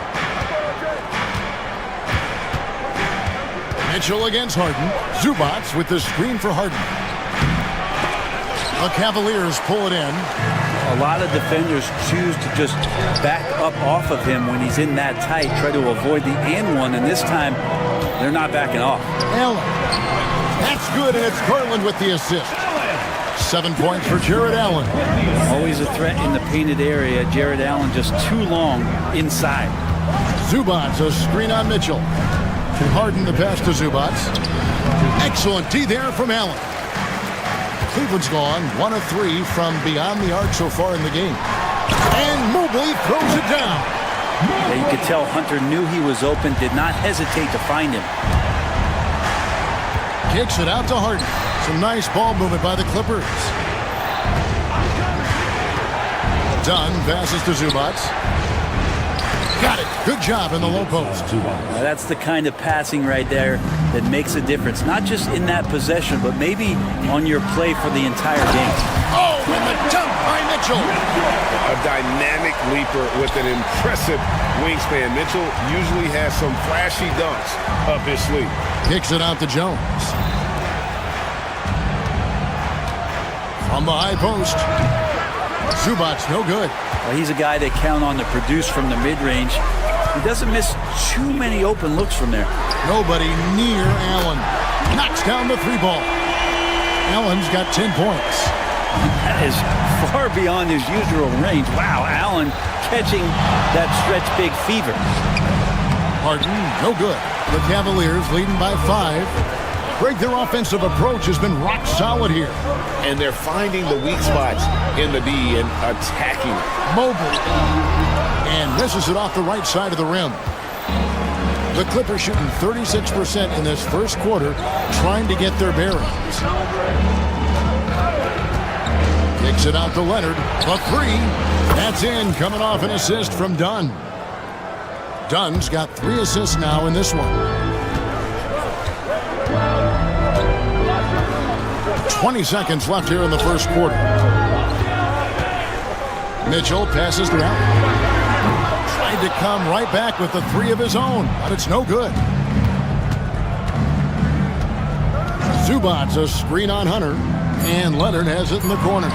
[SPEAKER 4] Mitchell against Harden. Zubats with the screen for Harden. The Cavaliers pull it in.
[SPEAKER 12] A lot of defenders choose to just back up off of him when he's in that tight, try to avoid the and one, and this time they're not backing off.
[SPEAKER 4] Allen. That's good, and it's Garland with the assist. 7 points for Jared Allen.
[SPEAKER 12] Always a threat in the painted area. Jared Allen just too long inside.
[SPEAKER 4] Zubats, a screen on Mitchell. Harden the pass to Zubats. Excellent D there from Allen. Cleveland's gone 1 of 3 from beyond the arc so far in the game. And Mobley throws it down.
[SPEAKER 12] Yeah, you could tell Hunter knew he was open, did not hesitate to find him.
[SPEAKER 4] Kicks it out to Harden. Some nice ball movement by the Clippers. Dunn passes to Zubats. Got it. Good job in the low post.
[SPEAKER 12] Now that's the kind of passing right there that makes a difference. Not just in that possession, but maybe on your play for the entire game.
[SPEAKER 4] Oh, and the dunk by Mitchell.
[SPEAKER 2] A dynamic leaper with an impressive wingspan. Mitchell usually has some flashy dunks up his sleeve.
[SPEAKER 4] Kicks it out to Jones. From the high post. Zubats, no good.
[SPEAKER 12] Well, he's a guy they count on to produce from the mid-range. He doesn't miss too many open looks from there.
[SPEAKER 4] Nobody near Allen. Knocks down the 3-ball. Allen's got 10 points.
[SPEAKER 12] That is far beyond his usual range. Wow, Allen catching that stretch big fever.
[SPEAKER 4] Harden, no good. The Cavaliers leading by 5. Greg, their offensive approach has been rock solid here.
[SPEAKER 2] And they're finding the weak spots in the D and attacking it.
[SPEAKER 4] Mobley. And misses it off the right side of the rim. The Clippers shooting 36% in this first quarter, trying to get their bearings. Kicks it out to Leonard. A 3. That's in, coming off an assist from Dunn. Dunn's got 3 assists now in this one. 20 seconds left here in the first quarter. Mitchell passes to Allen. Tried to come right back with the 3 of his own, but it's no good. Zubats a screen on Hunter, and Leonard has it in the corner.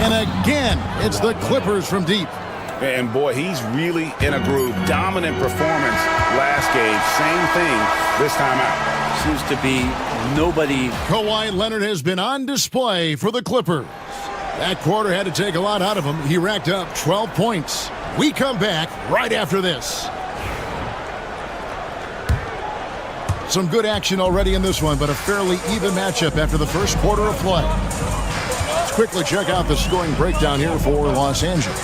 [SPEAKER 4] And again, it's the Clippers from deep.
[SPEAKER 2] And boy, he's really in a groove. Dominant performance last game. Same thing this time out.
[SPEAKER 12] Seems to be nobody.
[SPEAKER 4] Kawhi Leonard has been on display for the Clippers. That quarter had to take a lot out of him. He racked up 12 points. We come back right after this. Some good action already in this one, but a fairly even matchup after the first quarter of play. Let's quickly check out the scoring breakdown here for Los Angeles.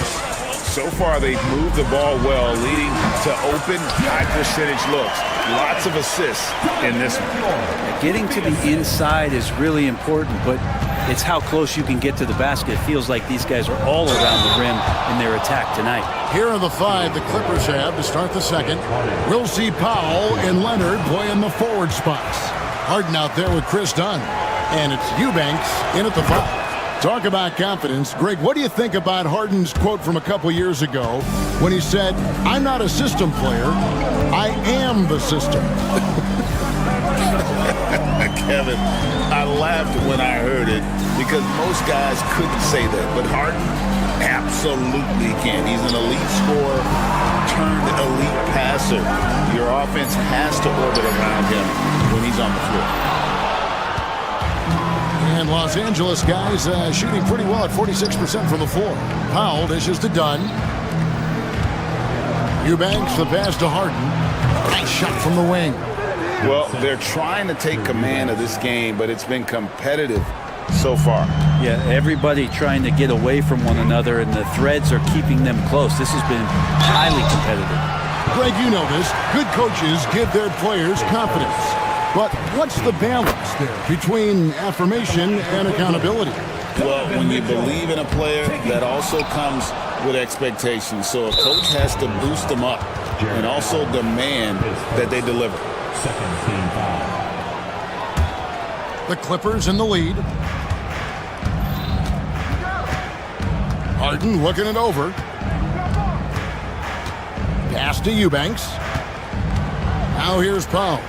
[SPEAKER 6] So far, they've moved the ball well, leading to open, high-percentage looks. Lots of assists in this one.
[SPEAKER 12] Getting to the inside is really important, but it's how close you can get to the basket. It feels like these guys are all around the rim in their attack tonight.
[SPEAKER 4] Here are the 5 the Clippers have to start the second. We'll see Powell and Leonard play in the forward spots. Harden out there with Chris Dunn. And it's Eubanks in at the 5. Talk about confidence. Greg, what do you think about Harden's quote from a couple years ago when he said, "I'm not a system player, I am the system"?
[SPEAKER 6] Kevin, I laughed when I heard it because most guys couldn't say that, but Harden absolutely can. He's an elite scorer turned elite passer. Your offense has to orbit around him when he's on the floor.
[SPEAKER 4] And Los Angeles guys shooting pretty well at 46% from the floor. Powell dishes to Dunn. Eubanks, the pass to Harden. Nice shot from the wing.
[SPEAKER 6] Well, they're trying to take command of this game, but it's been competitive so far.
[SPEAKER 12] Yeah, everybody trying to get away from one another, and the threads are keeping them close. This has been highly competitive.
[SPEAKER 4] Greg, you know this. Good coaches give their players confidence. But what's the balance there between affirmation and accountability?
[SPEAKER 6] Well, when you believe in a player, that also comes with expectations. So a coach has to boost them up and also demand that they deliver.
[SPEAKER 3] Second team foul.
[SPEAKER 4] The Clippers in the lead. Harden looking it over. Pass to Eubanks. Now here's Powell.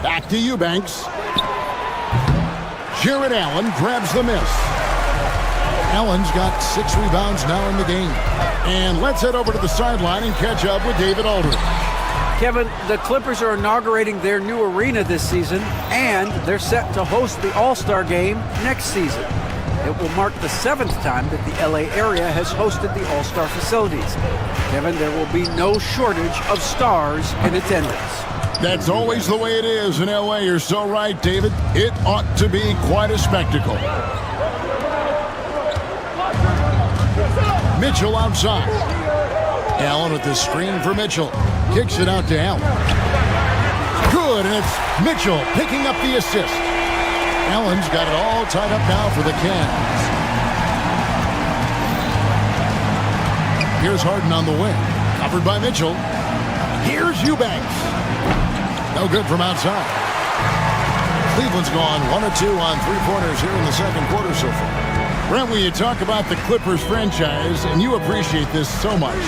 [SPEAKER 4] Back to Eubanks. Jared Allen grabs the miss. Allen's got 6 rebounds now in the game. And let's head over to the sideline and catch up with David Aldridge.
[SPEAKER 7] Kevin, the Clippers are inaugurating their new arena this season, and they're set to host the All-Star Game next season. It will mark the 7th time that the LA area has hosted the All-Star facilities. Kevin, there will be no shortage of stars in attendance.
[SPEAKER 4] That's always the way it is in LA. You're so right, David. It ought to be quite a spectacle. Mitchell outside. Allen with the screen for Mitchell. Kicks it out to Allen. Good, and it's Mitchell picking up the assist. Allen's got it all tied up now for the Cavs. Here's Harden on the wing. Covered by Mitchell. Here's Eubanks. No good from outside. Cleveland's gone 1 or 2 on 3-pointers here in the second quarter so far. Brent, when you talk about the Clippers franchise, and you appreciate this so much,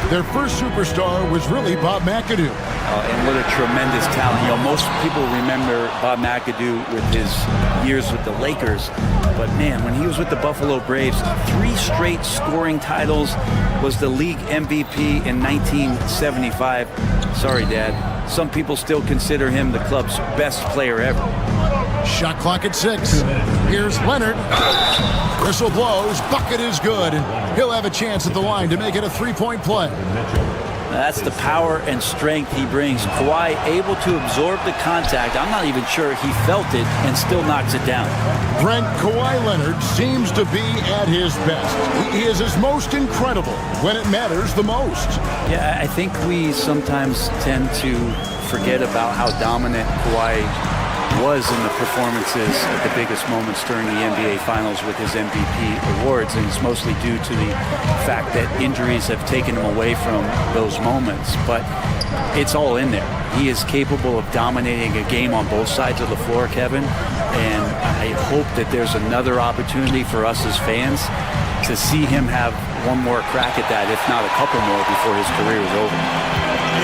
[SPEAKER 4] their first superstar was really Bob McAdoo.
[SPEAKER 12] And what a tremendous talent. You know, most people remember Bob McAdoo with his years with the Lakers. But, man, when he was with the Buffalo Braves, 3 straight scoring titles, was the league MVP in 1975. Sorry, Dad. Some people still consider him the club's best player ever.
[SPEAKER 4] Shot clock at 6. Here's Leonard. Whistle blows. Bucket is good. And he'll have a chance at the line to make it a 3-point play.
[SPEAKER 12] That's the power and strength he brings. Kawhi able to absorb the contact. I'm not even sure he felt it and still knocks it down.
[SPEAKER 4] Brent, Kawhi Leonard seems to be at his best. He is his most incredible when it matters the most.
[SPEAKER 12] Yeah, I think we sometimes tend to forget about how dominant Kawhi was in the performances at the biggest moments during the NBA Finals with his MVP awards, and it's mostly due to the fact that injuries have taken him away from those moments. But it's all in there. He is capable of dominating a game on both sides of the floor, Kevin, and I hope that there's another opportunity for us as fans to see him have one more crack at that, if not a couple more, before his career is over.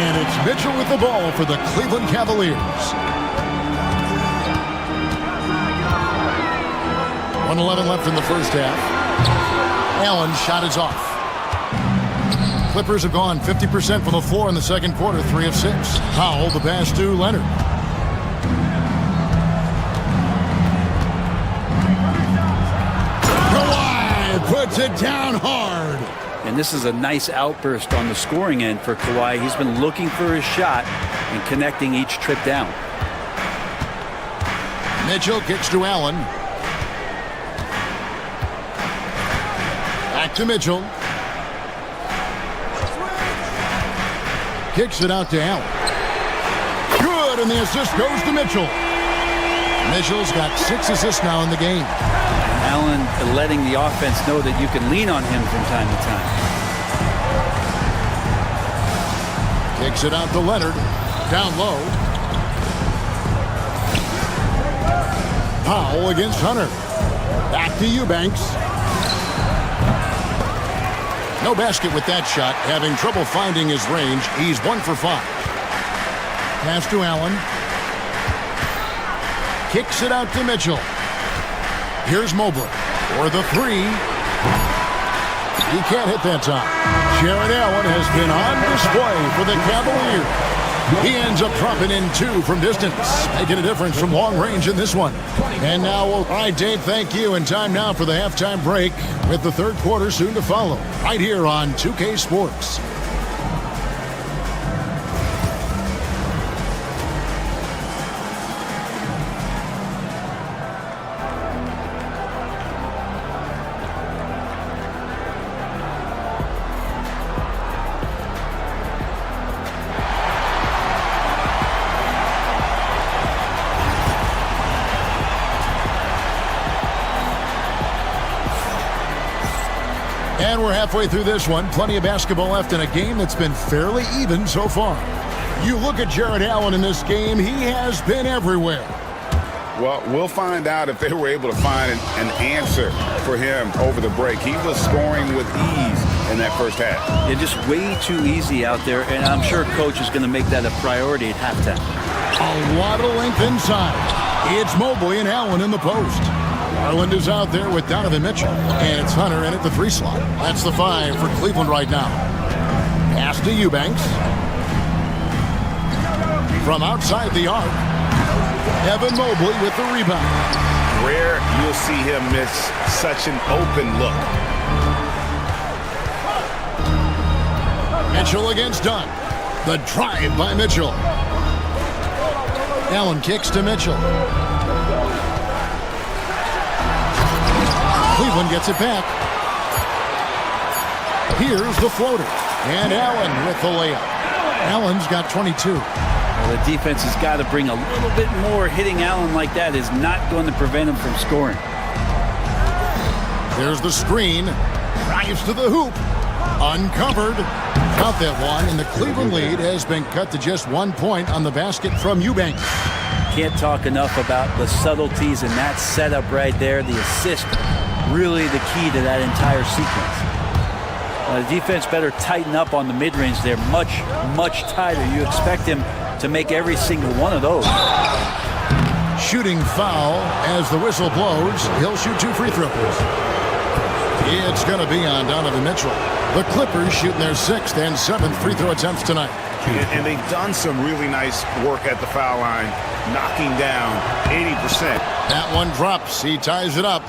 [SPEAKER 4] And it's Mitchell with the ball for the Cleveland Cavaliers. 1:11 left in the first half. Allen's shot is off. Clippers have gone 50% from the floor in the second quarter, 3 of 6. Powell, the pass to Leonard. Kawhi puts it down hard.
[SPEAKER 12] And this is a nice outburst on the scoring end for Kawhi. He's been looking for his shot and connecting each trip down.
[SPEAKER 4] Mitchell kicks to Allen. to Mitchell. Kicks it out to Allen. Good, and the assist goes to Mitchell. Mitchell's got 6 assists now in the game.
[SPEAKER 12] Allen letting the offense know that you can lean on him from time to time.
[SPEAKER 4] Kicks it out to Leonard. Down low. Powell against Hunter. Back to Eubanks. No basket with that shot. Having trouble finding his range. He's 1 for 5. Pass to Allen. Kicks it out to Mitchell. Here's Mobley for the 3. He can't hit that time. Jared Allen has been on display for the Cavaliers. He ends up dropping in 2 from distance, making a difference from long range in this one. And now, all right, Dave, thank you. And time now for the halftime break with the third quarter soon to follow, right here on 2K Sports. And we're halfway through this one. Plenty of basketball left in a game that's been fairly even so far. You look at Jared Allen in this game, he has been everywhere.
[SPEAKER 6] Well, we'll find out if they were able to find an answer for him over the break. He was scoring with ease in that first half.
[SPEAKER 12] Yeah, just way too easy out there, and I'm sure Coach is going to make that a priority at halftime.
[SPEAKER 4] A lot of length inside. It's Mobley and Allen in the post. Garland is out there with Donovan Mitchell, and it's Hunter in at the 3 slot. That's the 5 for Cleveland right now. Pass to Eubanks. From outside the arc, Evan Mobley with the rebound.
[SPEAKER 6] Rare you'll see him miss such an open look.
[SPEAKER 4] Mitchell against Dunn. The drive by Mitchell. Allen kicks to Mitchell. Cleveland gets it back. Here's the floater. And Allen with the layup. Allen's got 22.
[SPEAKER 12] Well, the defense has got to bring a little bit more. Hitting Allen like that is not going to prevent him from scoring.
[SPEAKER 4] There's the screen. Drives to the hoop. Uncovered. Count that one. And the Cleveland lead has been cut to just 1 point on the basket from Eubanks.
[SPEAKER 12] Can't talk enough about the subtleties in that setup right there. The assist, really the key to that entire sequence. The defense better tighten up on the mid-range there. Much, much tighter. You expect him to make every single one of those.
[SPEAKER 4] Shooting foul as the whistle blows. He'll shoot 2 free throws. It's going to be on Donovan Mitchell. The Clippers shooting their 6th and 7th free throw attempts tonight.
[SPEAKER 6] And they've done some really nice work at the foul line, knocking down 80%.
[SPEAKER 4] That one drops. He ties it up.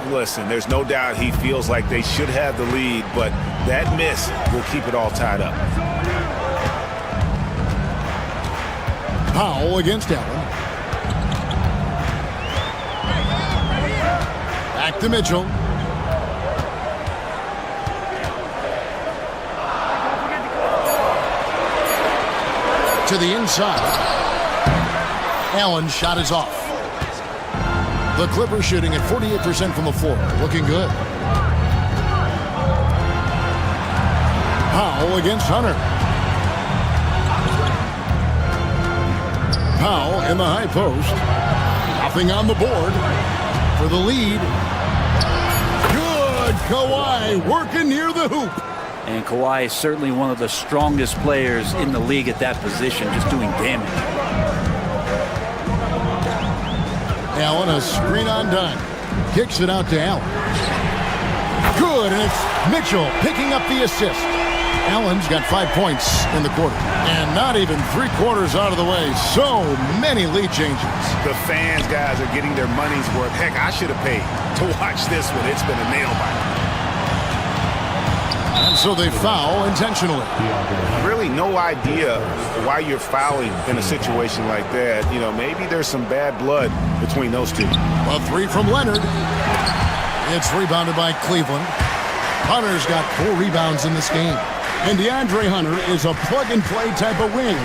[SPEAKER 6] Listen, there's no doubt he feels like they should have the lead, but that miss will keep it all tied up.
[SPEAKER 4] Powell against Allen. Back to Mitchell. To the inside. Allen's shot is off. The Clippers shooting at 48% from the floor. Looking good. Powell against Hunter. Powell in the high post. Nothing on the board for the lead. Good. Kawhi working near the hoop.
[SPEAKER 12] And Kawhi is certainly one of the strongest players in the league at that position, just doing damage.
[SPEAKER 4] Allen, a screen on Dunn. Kicks it out to Allen. Good, and it's Mitchell picking up the assist. Allen's got 5 points in the quarter. And not even 3/4 out of the way. So many lead changes.
[SPEAKER 6] The fans, guys, are getting their money's worth. Heck, I should have paid to watch this one. It's been a nail-biter.
[SPEAKER 4] And so they foul intentionally.
[SPEAKER 6] Really no idea why you're fouling in a situation like that. You know, maybe there's some bad blood between those two.
[SPEAKER 4] A 3 from Leonard. It's rebounded by Cleveland. Hunter's got 4 rebounds in this game. And DeAndre Hunter is a plug-and-play type of wing.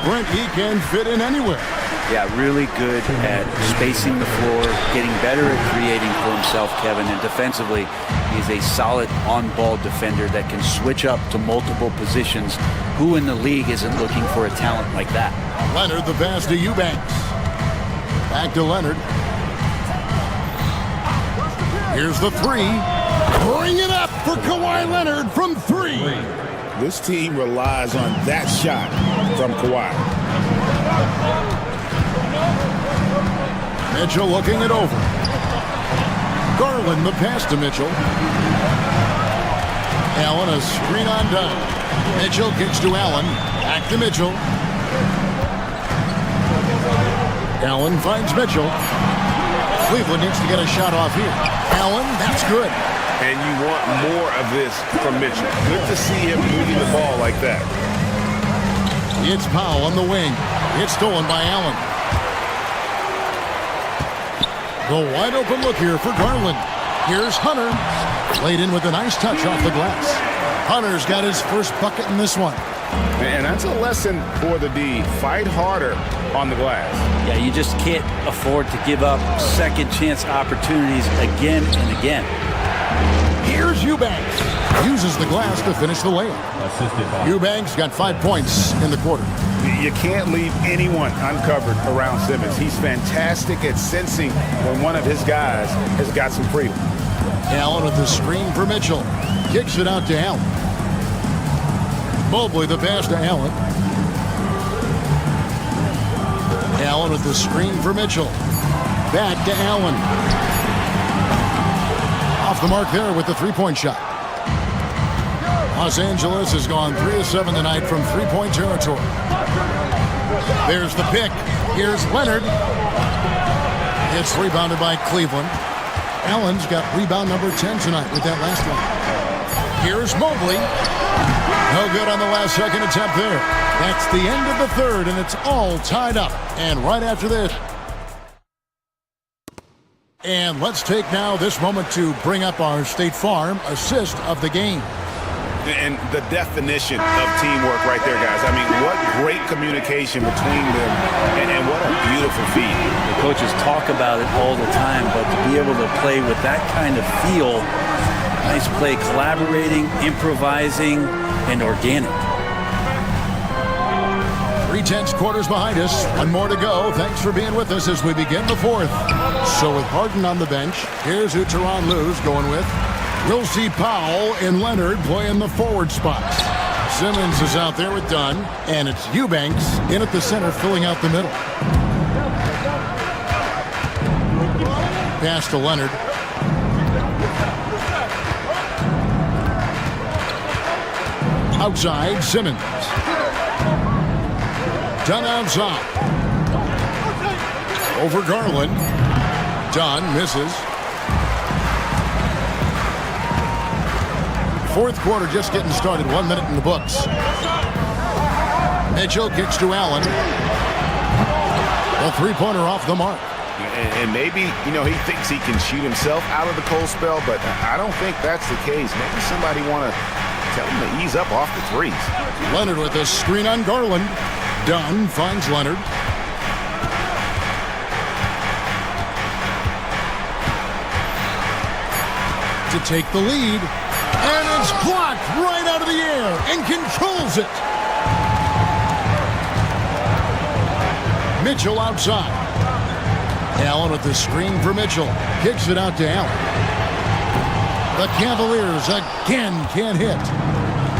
[SPEAKER 4] Brent, he can fit in anywhere.
[SPEAKER 12] Yeah, really good at spacing the floor, getting better at creating for himself, Kevin. And defensively, he's a solid on-ball defender that can switch up to multiple positions. Who in the league isn't looking for a talent like that?
[SPEAKER 4] Leonard, the pass to Eubanks. Back to Leonard. Here's the 3. Bring it up for Kawhi Leonard from 3.
[SPEAKER 6] This team relies on that shot from Kawhi.
[SPEAKER 4] Mitchell looking it over. Garland the pass to Mitchell. Allen a screen on down. Mitchell kicks to Allen. Back to Mitchell. Allen finds Mitchell. Cleveland needs to get a shot off here. Allen, that's good.
[SPEAKER 2] And you want more of this from Mitchell. Good to see him moving the ball like that.
[SPEAKER 4] It's Powell on the wing. It's stolen by Allen. The wide open look here for Garland. Here's Hunter. Laid in with a nice touch off the glass. Hunter's got his first bucket in this one.
[SPEAKER 6] And that's a lesson for the D. Fight harder on the glass.
[SPEAKER 12] Yeah, you just can't afford to give up second chance opportunities again and again.
[SPEAKER 4] Here's Eubanks. Uses the glass to finish the layup. Eubanks got 5 points in the quarter.
[SPEAKER 6] You can't leave anyone uncovered around Simmons. He's fantastic at sensing when one of his guys has got some freedom.
[SPEAKER 4] Allen with the screen for Mitchell. Kicks it out to Allen. Mobley the pass to Allen. Allen with the screen for Mitchell. Back to Allen. Off the mark there with the three-point shot. Los Angeles has gone 3 of 7 tonight from three-point territory. There's the pick. Here's Leonard. It's rebounded by Cleveland. Allen's got rebound number 10 tonight with that last one. Here's Mobley. No good on the last second attempt there. That's the end of the third, and it's all tied up. And right after this. And let's take now this moment to bring up our State Farm assist of the game.
[SPEAKER 6] And the definition of teamwork right there, guys. I mean, what great communication between them, and what a beautiful feed.
[SPEAKER 12] The coaches talk about it all the time, but to be able to play with that kind of feel, nice play, collaborating, improvising, and organic.
[SPEAKER 4] 3/10 quarters behind us. One more to go. Thanks for being with us as we begin the fourth. So with Harden on the bench, here's who Tyronn Lue's going with. We'll see Powell and Leonard playing the forward spots. Simmons is out there with Dunn, and it's Eubanks in at the center filling out the middle. Pass to Leonard. Outside, Simmons. Dunn outside. Over Garland. Dunn misses. Fourth quarter just getting started. 1 minute in the books. Mitchell kicks to Allen. A three-pointer off the mark.
[SPEAKER 6] And maybe, he thinks he can shoot himself out of the cold spell, but I don't think that's the case. Maybe somebody want to tell him to ease up off the threes.
[SPEAKER 4] Leonard with a screen on Garland. Dunn finds Leonard. To take the lead. And it's blocked right out of the air and controls it. Mitchell outside. Allen with the screen for Mitchell. Kicks it out to Allen. The Cavaliers again can't hit.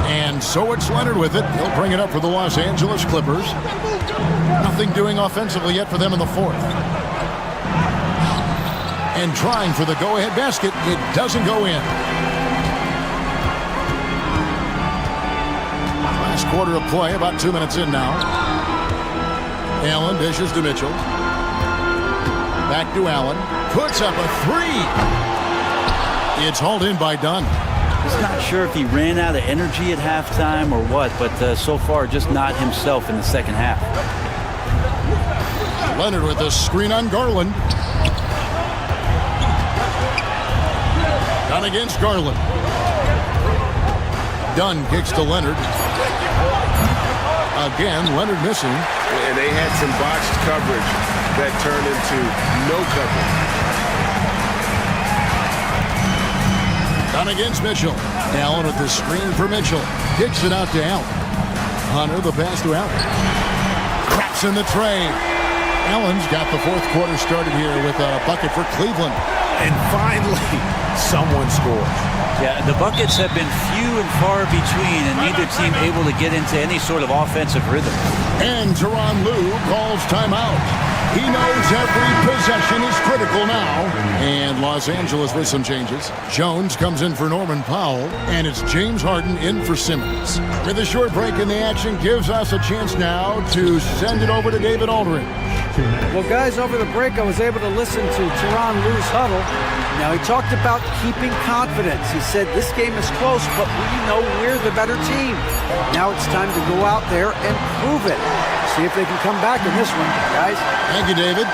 [SPEAKER 4] And so it's Leonard with it. He'll bring it up for the Los Angeles Clippers. Nothing doing offensively yet for them in the fourth. And trying for the go-ahead basket. It doesn't go in. Last quarter of play, about 2 minutes in now. Allen dishes to Mitchell. Back to Allen. Puts up a three. It's hauled in by Dunn.
[SPEAKER 12] Just not sure if he ran out of energy at halftime or what, but so far just not himself in the second half.
[SPEAKER 4] Leonard with a screen on Garland. Dunn against Garland. Dunn kicks to Leonard. Again, Leonard missing.
[SPEAKER 2] And they had some botched coverage that turned into no coverage.
[SPEAKER 4] Dunn against Mitchell. Allen with the screen for Mitchell. Kicks it out to Allen. Hunter, the pass to Allen. Cracks in the tray. Allen's got the fourth quarter started here with a bucket for Cleveland.
[SPEAKER 2] And finally, someone scores.
[SPEAKER 12] Yeah, the buckets have been few and far between, and neither team able to get into any sort of offensive rhythm.
[SPEAKER 4] And Tyronn Lue calls timeout. He knows every possession is critical now. And Los Angeles with some changes. Jones comes in for Norman Powell, and it's James Harden in for Simmons. With a short break in the action, gives us a chance now to send it over to David Aldridge.
[SPEAKER 7] Well, guys, over the break, I was able to listen to Tyronn Lue's huddle. Now, he talked about keeping confidence. He said this game is close, but we know we're the better team. Now it's time to go out there and prove it. See if they can come back in this one, guys.
[SPEAKER 4] Thank you, David.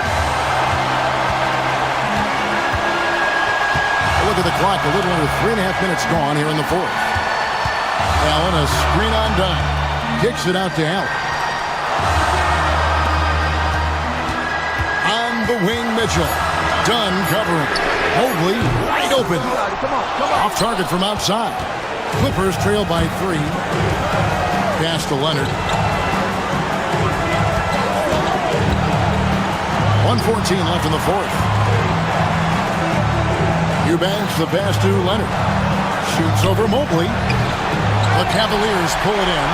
[SPEAKER 4] Look at the clock. A little under 3.5 minutes gone here in the fourth. Allen, a screen on Dunn. Kicks it out to Allen. On the wing, Mitchell. Dunn covering. Mobley wide open. Off target from outside. Clippers trail by 3. Pass to Leonard. 1:14 left in the fourth. Eubanks the pass to Leonard. Shoots over Mobley. The Cavaliers pull it in.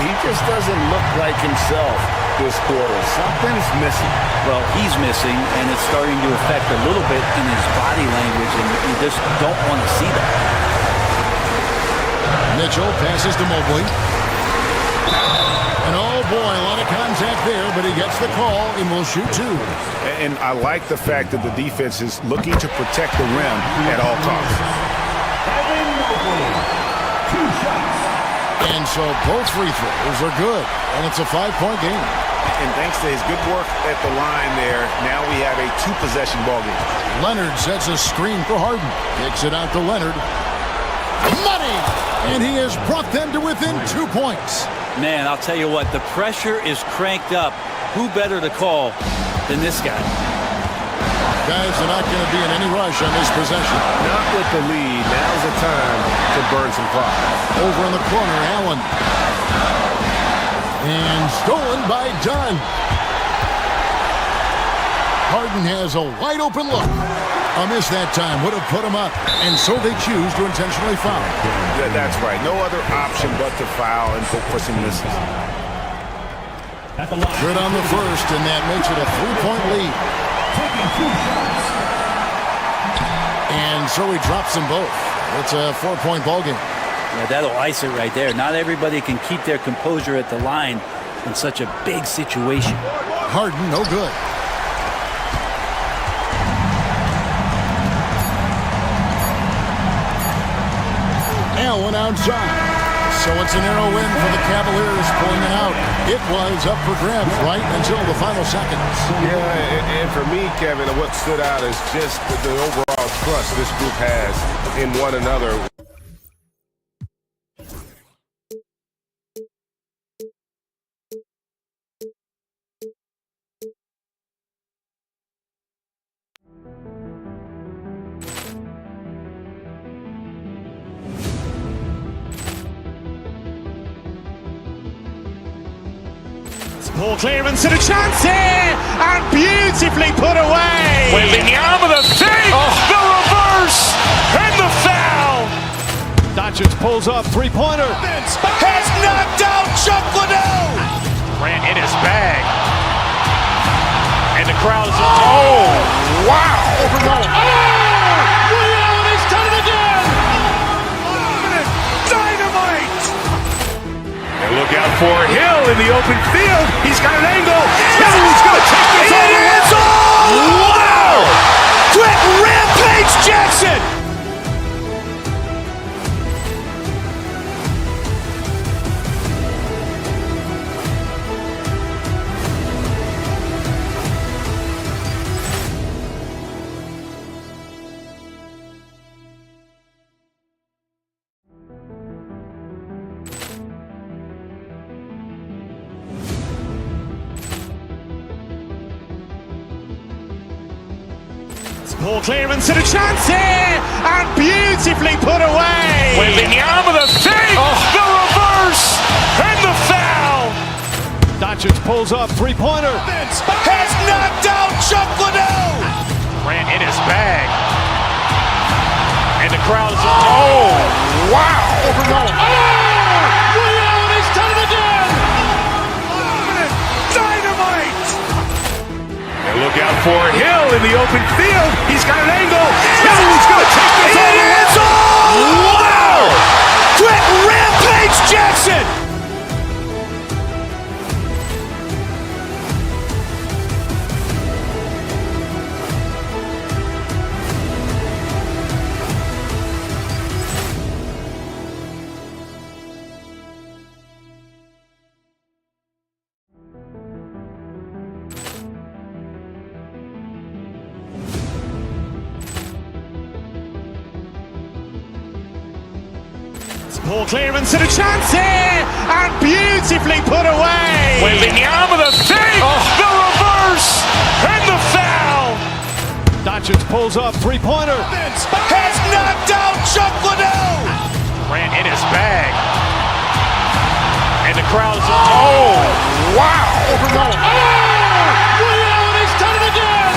[SPEAKER 2] He just doesn't look like himself this quarter. Something's missing.
[SPEAKER 12] Well, he's missing, and it's starting to affect a little bit in his body language, and you just don't want to see that.
[SPEAKER 4] Mitchell passes to Mobley. And oh boy, a lot of contact there, but he gets the call and will shoot 2.
[SPEAKER 6] And I like the fact that the defense is looking to protect the rim at all costs.
[SPEAKER 4] And so both free throws are good, and it's a 5-point game.
[SPEAKER 6] And thanks to his good work at the line there, now we have a 2-possession ball game.
[SPEAKER 4] Leonard sets a screen for Harden. Kicks it out to Leonard. Money! And he has brought them to within 2 points.
[SPEAKER 12] Man, I'll tell you what, the pressure is cranked up. Who better to call than this guy?
[SPEAKER 4] Guys are not going to be in any rush on this possession.
[SPEAKER 2] Not with the lead. Now's the time to burn some clock.
[SPEAKER 4] Over in the corner, Allen. And stolen by Dunn. Harden has a wide open look. A miss that time would have put him up, and so they choose to intentionally foul.
[SPEAKER 6] That's right. No other option but to foul and hope for some misses.
[SPEAKER 4] Good on the first, and that makes it a 3-point lead. And so he drops them both. It's a 4-point ball game.
[SPEAKER 12] Yeah, that'll ice it right there. Not everybody can keep their composure at the line in such a big situation.
[SPEAKER 4] Harden, no good. Allen outside. So it's a narrow win for the Cavaliers pulling it out. It was up for grabs right until the final seconds.
[SPEAKER 2] Yeah, and for me, Kevin, what stood out is just the overall trust this group has in one another.
[SPEAKER 1] Poor clearance and a chance here, and beautifully put away.
[SPEAKER 8] Wembanyama the save, the reverse, and the foul.
[SPEAKER 1] Doncic pulls up, three-pointer.
[SPEAKER 8] Has knocked out Chuck Liddell. Grant in his bag. And the crowd is, oh, wow.
[SPEAKER 1] He's done it again.
[SPEAKER 8] Dynamite.
[SPEAKER 2] And look out for Hill in the open field. He's got an angle. Hill's going to take this all the way.
[SPEAKER 8] Wow. Quick rampage Jackson.
[SPEAKER 1] Poor clearance and a chance here, and beautifully put away.
[SPEAKER 2] Wembanyama the fake, the reverse, and the foul.
[SPEAKER 3] Doncic pulls up, three-pointer.
[SPEAKER 2] Has knocked out Chuck Liddell.
[SPEAKER 8] Grant in his bag. And the crowd is...
[SPEAKER 2] Wow.
[SPEAKER 3] He's done it again.
[SPEAKER 2] Dynamite. And look out for Hill in the open field. He's got an angle. He's going to take this all the way. Wow. Quick rampage Jackson.
[SPEAKER 1] Poor clearance and a chance here, and beautifully put away.
[SPEAKER 2] Wembanyama the fake, the reverse, and the foul.
[SPEAKER 3] Doncic pulls up, three-pointer.
[SPEAKER 2] Has knocked out Chuck Liddell.
[SPEAKER 8] Grant in his bag. And the crowd is...
[SPEAKER 2] Wow.
[SPEAKER 3] He's done it again.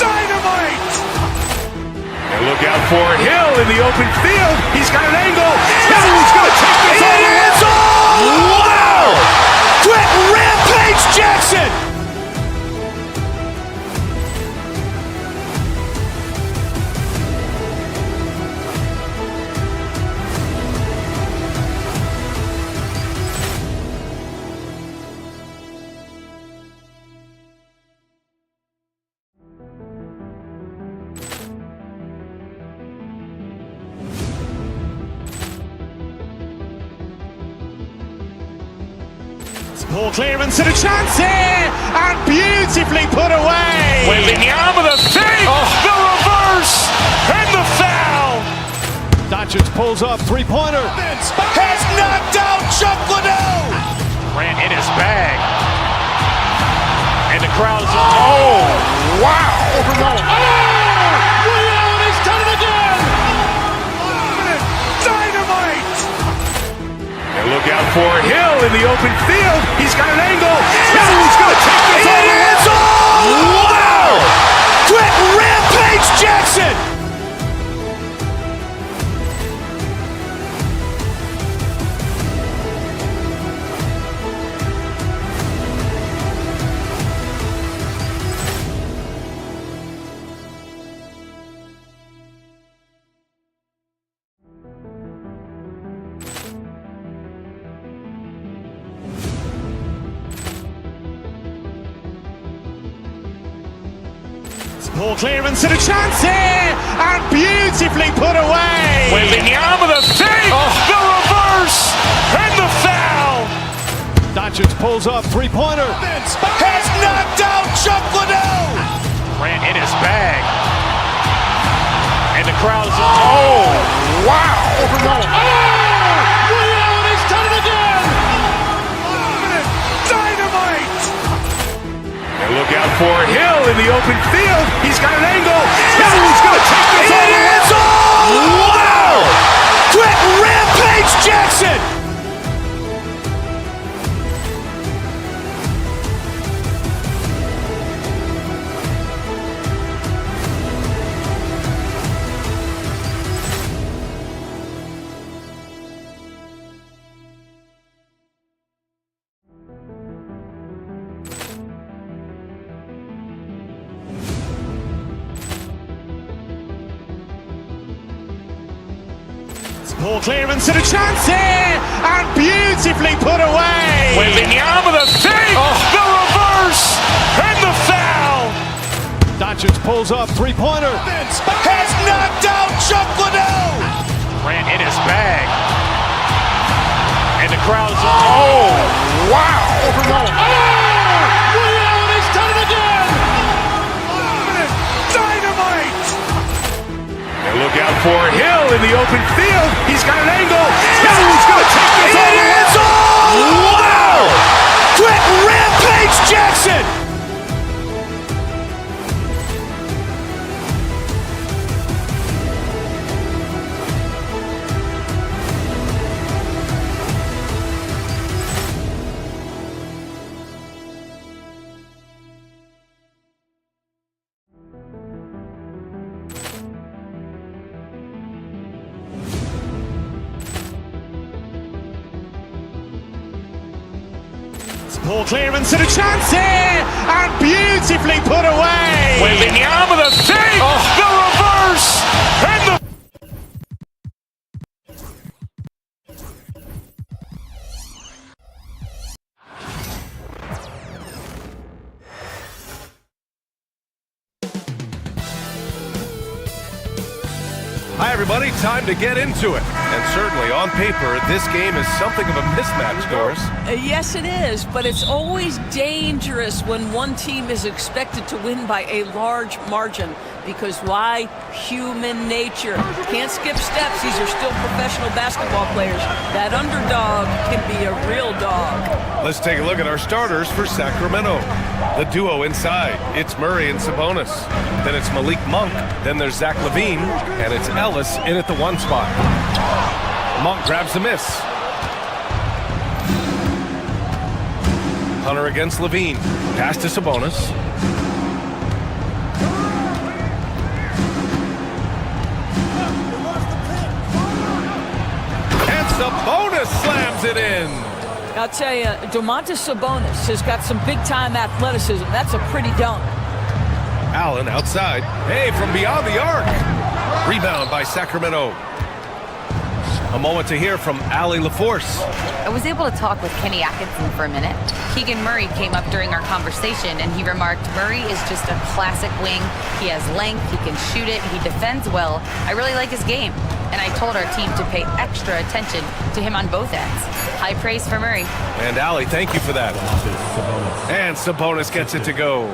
[SPEAKER 2] Dynamite. And look out for Hill in the open field. He's got an angle. He's going to take this all the way. Wow. Quick rampage Jackson.
[SPEAKER 1] Poor clearance and a chance here, and beautifully put away.
[SPEAKER 2] Wembanyama the fake, the reverse, and the foul.
[SPEAKER 3] Doncic pulls up, three-pointer.
[SPEAKER 2] Has knocked out Chuck Liddell.
[SPEAKER 8] Grant in his bag. And the crowd is...
[SPEAKER 2] Wow.
[SPEAKER 3] He's done it again.
[SPEAKER 2] Dynamite. And look out for Hill in the open field. He's got an angle. He's going to take this all the way. Wow. Quick rampage Jackson.
[SPEAKER 1] Poor clearance and a chance here, and beautifully put away.
[SPEAKER 2] Wembanyama the fake, the reverse, and the foul.
[SPEAKER 3] Doncic pulls up, three-pointer.
[SPEAKER 2] Has knocked out Chuck Liddell.
[SPEAKER 8] Grant in his bag. And the crowd is...
[SPEAKER 2] Wow.
[SPEAKER 3] He's done it again.
[SPEAKER 2] Dynamite. And look out for Hill in the open field. He's got an angle. He's going to take this all the way. Wow. Quick rampage Jackson.
[SPEAKER 1] Poor clearance and a chance here, and beautifully put away.
[SPEAKER 2] Wembanyama the fake, the reverse, and the foul.
[SPEAKER 3] Doncic pulls up, three-pointer.
[SPEAKER 2] Has knocked out Chuck Liddell.
[SPEAKER 8] Grant in his bag. And the crowd is...
[SPEAKER 2] Wow.
[SPEAKER 3] He's done it again.
[SPEAKER 2] Dynamite. And look out for Hill in the open field. He's got an angle. He's going to take this all the way. Wow. Quick rampage Jackson.
[SPEAKER 1] It's poor clearance and a chance here, and beautifully put away.
[SPEAKER 2] Waving the arm of the save, the reverse, and the...
[SPEAKER 13] Hi, everybody. Time to get into it. And certainly, on paper, this game is something of a mismatch, Doris.
[SPEAKER 14] Yes, it is, but it's always dangerous when one team is expected to win by a large margin. Because why? Human nature. Can't skip steps. These are still professional basketball players. That underdog can be a real dog.
[SPEAKER 13] Let's take a look at our starters for Sacramento. The duo inside, it's Murray and Sabonis. Then it's Malik Monk. Then there's Zach LaVine. And it's Ellis in at the 1 spot. Monk grabs the miss. Hunter against LaVine. Pass to Sabonis. And Sabonis slams it in.
[SPEAKER 14] I'll tell you, Domantas Sabonis has got some big-time athleticism. That's a pretty dunk.
[SPEAKER 13] Allen outside. Hey, from beyond the arc. Rebound by Sacramento. A moment to hear from Allie LaForce.
[SPEAKER 11] I was able to talk with Kenny Atkinson for a minute. Keegan Murray came up during our conversation, and he remarked, Murray is just a classic wing. He has length, he can shoot it, he defends well. I really like his game. And I told our team to pay extra attention to him on both ends. High praise for Murray.
[SPEAKER 13] And Allie, thank you for that. And Sabonis gets it to go.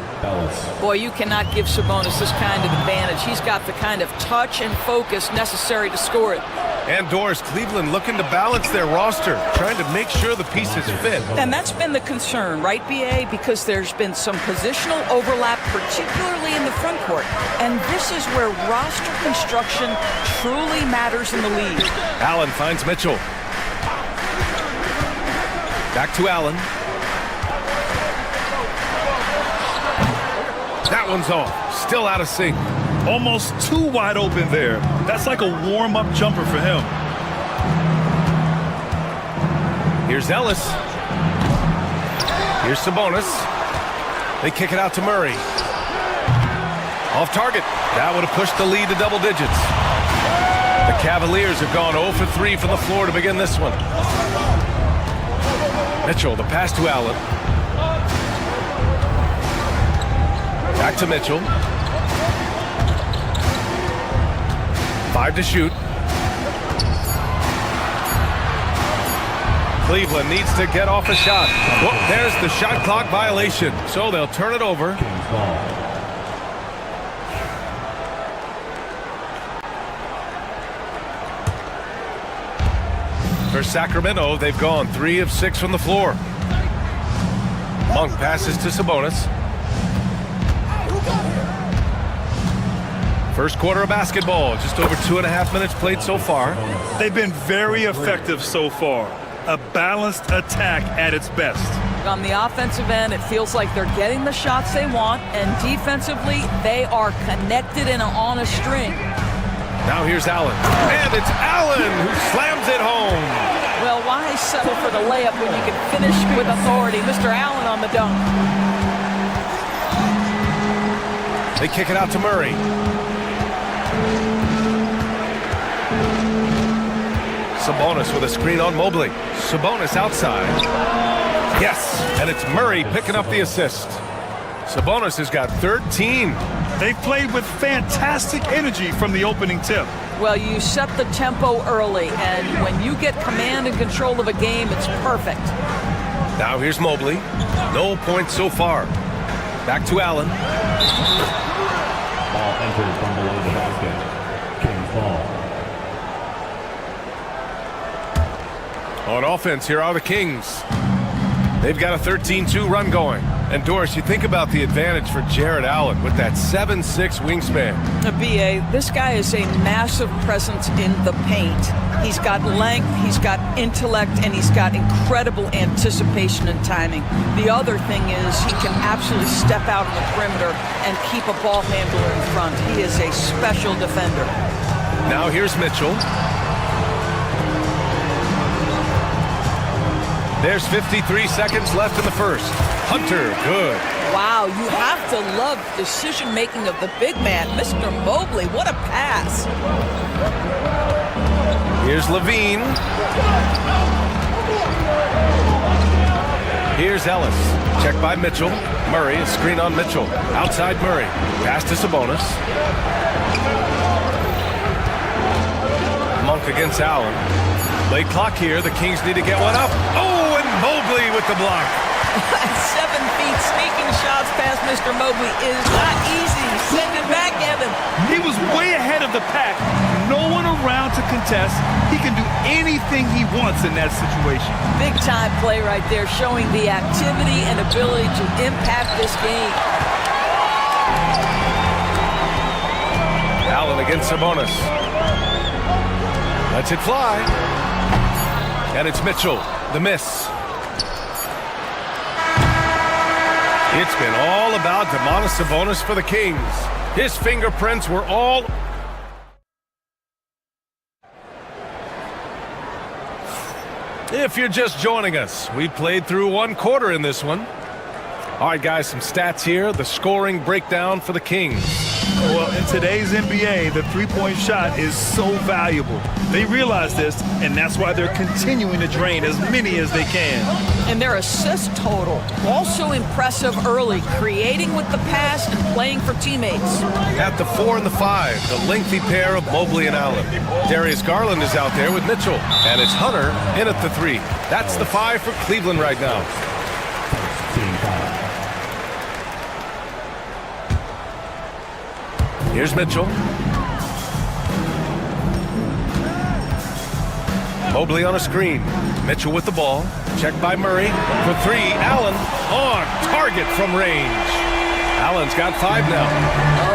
[SPEAKER 14] Boy, you cannot give Sabonis this kind of advantage. He's got the kind of touch and focus necessary to score it.
[SPEAKER 13] And Doris, Cleveland looking to balance their roster, trying to make sure the pieces fit.
[SPEAKER 14] And that's been the concern, right, BA? Because there's been some positional overlap, particularly in the front court. And this is where roster construction truly matters in the league.
[SPEAKER 13] Allen finds Mitchell. Back to Allen. That one's off. Still out of sync.
[SPEAKER 9] Almost too wide open there. That's like a warm-up jumper for him.
[SPEAKER 13] Here's Ellis. Here's Sabonis. They kick it out to Murray. Off target. That would have pushed the lead to double digits. The Cavaliers have gone 0 for 3 from the floor to begin this one. Mitchell, the pass to Allen. Back to Mitchell. 5 to shoot. Cleveland needs to get off a shot. Whoop, there's the shot clock violation. So they'll turn it over. For Sacramento, they've gone 3 of 6 from the floor. Monk passes to Sabonis. First quarter of basketball, just over 2.5 minutes played so far.
[SPEAKER 9] They've been very effective so far. A balanced attack at its best.
[SPEAKER 14] On the offensive end, it feels like they're getting the shots they want, and defensively, they are connected and on a string.
[SPEAKER 13] Now here's Allen. And it's Allen who slams it home.
[SPEAKER 14] Well, why settle for the layup when you can finish with authority? Mr. Allen on the dunk.
[SPEAKER 13] They kick it out to Murray. Sabonis with a screen on Mobley. Sabonis outside. Yes, and it's Murray picking up the assist. Sabonis has got 13.
[SPEAKER 9] They've played with fantastic energy from the opening tip.
[SPEAKER 14] Well, you set the tempo early, and when you get command and control of a game, it's perfect.
[SPEAKER 13] Now here's Mobley. No points so far. Back to Allen.
[SPEAKER 3] Ball entered from below the basket. Kings ball.
[SPEAKER 13] On offense, here are the Kings. They've got a 13-2 run going. And Doris, you think about the advantage for Jared Allen with that 7'6" wingspan.
[SPEAKER 14] BA, this guy is a massive presence in the paint. He's got length, he's got intellect, and he's got incredible anticipation and timing. The other thing is he can absolutely step out on the perimeter and keep a ball handler in front. He is a special defender.
[SPEAKER 13] Now here's Mitchell. There's 53 seconds left in the first. Hunter, good.
[SPEAKER 14] Wow, you have to love the decision-making of the big man. Mr. Mobley, what a pass.
[SPEAKER 13] Here's Levine. Here's Ellis. Check by Mitchell. Murray, a screen on Mitchell. Outside Murray. Pass to Sabonis. Monk against Allen. Late clock here. The Kings need to get one up. Oh, and Mobley with the block.
[SPEAKER 14] 7 feet sneaking shots past Mr. Mobley is not easy. Send it back, Evan.
[SPEAKER 9] He was way ahead of the pack. No one around to contest. He can do anything he wants in that situation.
[SPEAKER 14] Big time play right there, showing the activity and ability to impact this game.
[SPEAKER 13] Allen against Sabonis. Lets it fly. And it's Mitchell. The miss. It's been all about Domantas Sabonis for the Kings. His fingerprints were all... If you're just joining us, we played through one quarter in this one. All right, guys, some stats here. The scoring breakdown for the Kings.
[SPEAKER 9] Well, in today's NBA, the three-point shot is so valuable. They realize this, and that's why they're continuing to drain as many as they can.
[SPEAKER 14] And their assist total, also impressive early, creating with the pass and playing for teammates.
[SPEAKER 13] At the 4 and the 5, the lengthy pair of Mobley and Allen. Darius Garland is out there with Mitchell, and it's Hunter in at the 3. That's the 5 for Cleveland right now. Here's Mitchell. Mobley on a screen. Mitchell with the ball. Checked by Murray. For 3, Allen on target from range. Allen's got 5 now.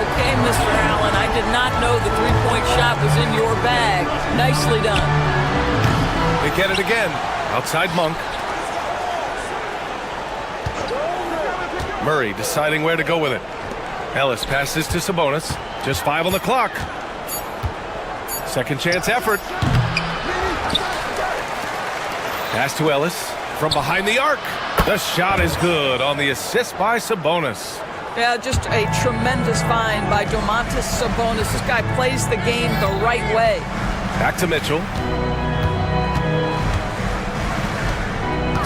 [SPEAKER 14] Okay, Mr. Allen, I did not know the three-point shot was in your bag. Nicely done.
[SPEAKER 13] They get it again. Outside Monk. Murray deciding where to go with it. Ellis passes to Sabonis. Just 5 on the clock. Second chance effort. Pass to Ellis from behind the arc. The shot is good on the assist by Sabonis.
[SPEAKER 14] Yeah, just a tremendous find by Domantas Sabonis. This guy plays the game the right way.
[SPEAKER 13] Back to Mitchell.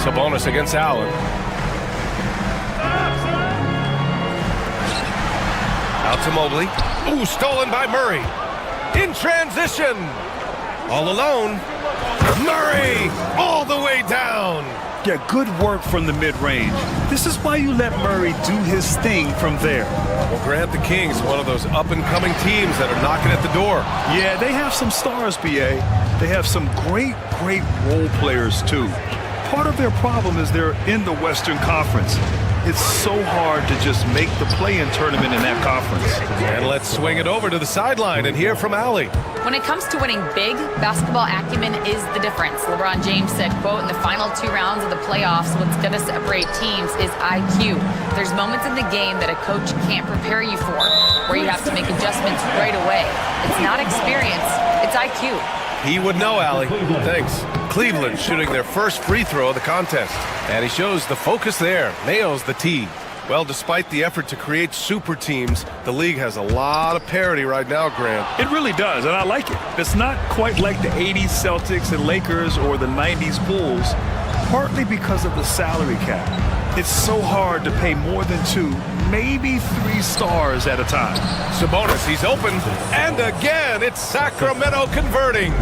[SPEAKER 13] Sabonis against Allen. Out to Mobley. Ooh, stolen by Murray. In transition. All alone. Murray all the way down.
[SPEAKER 9] Yeah, good work from the mid-range. This is why you let Murray do his thing from there.
[SPEAKER 13] Well, Grant, the Kings, one of those up-and-coming teams that are knocking at the door.
[SPEAKER 9] Yeah, they have some stars, BA. They have some great role players, too. Part of their problem is they're in the Western Conference. It's so hard to just make the play-in tournament in that conference.
[SPEAKER 13] And let's swing it over to the sideline and hear from Allie.
[SPEAKER 11] When it comes to winning big, basketball acumen is the difference. LeBron James said, quote, in the final 2 rounds of the playoffs, what's going to separate teams is IQ. There's moments in the game that a coach can't prepare you for, where you have to make adjustments right away. It's not experience, it's IQ.
[SPEAKER 13] He would know, Allie. Thanks. Cleveland shooting their first free throw of the contest. And he shows the focus there. Nails the tee. Well, despite the effort to create super teams, the league has a lot of parity right now, Grant.
[SPEAKER 9] It really does, and I like it. It's not quite like the 80s Celtics and Lakers or the 90s Bulls, partly because of the salary cap. It's so hard to pay more than 2, maybe 3 stars at a time.
[SPEAKER 13] Sabonis, he's open. And again, it's Sacramento converting.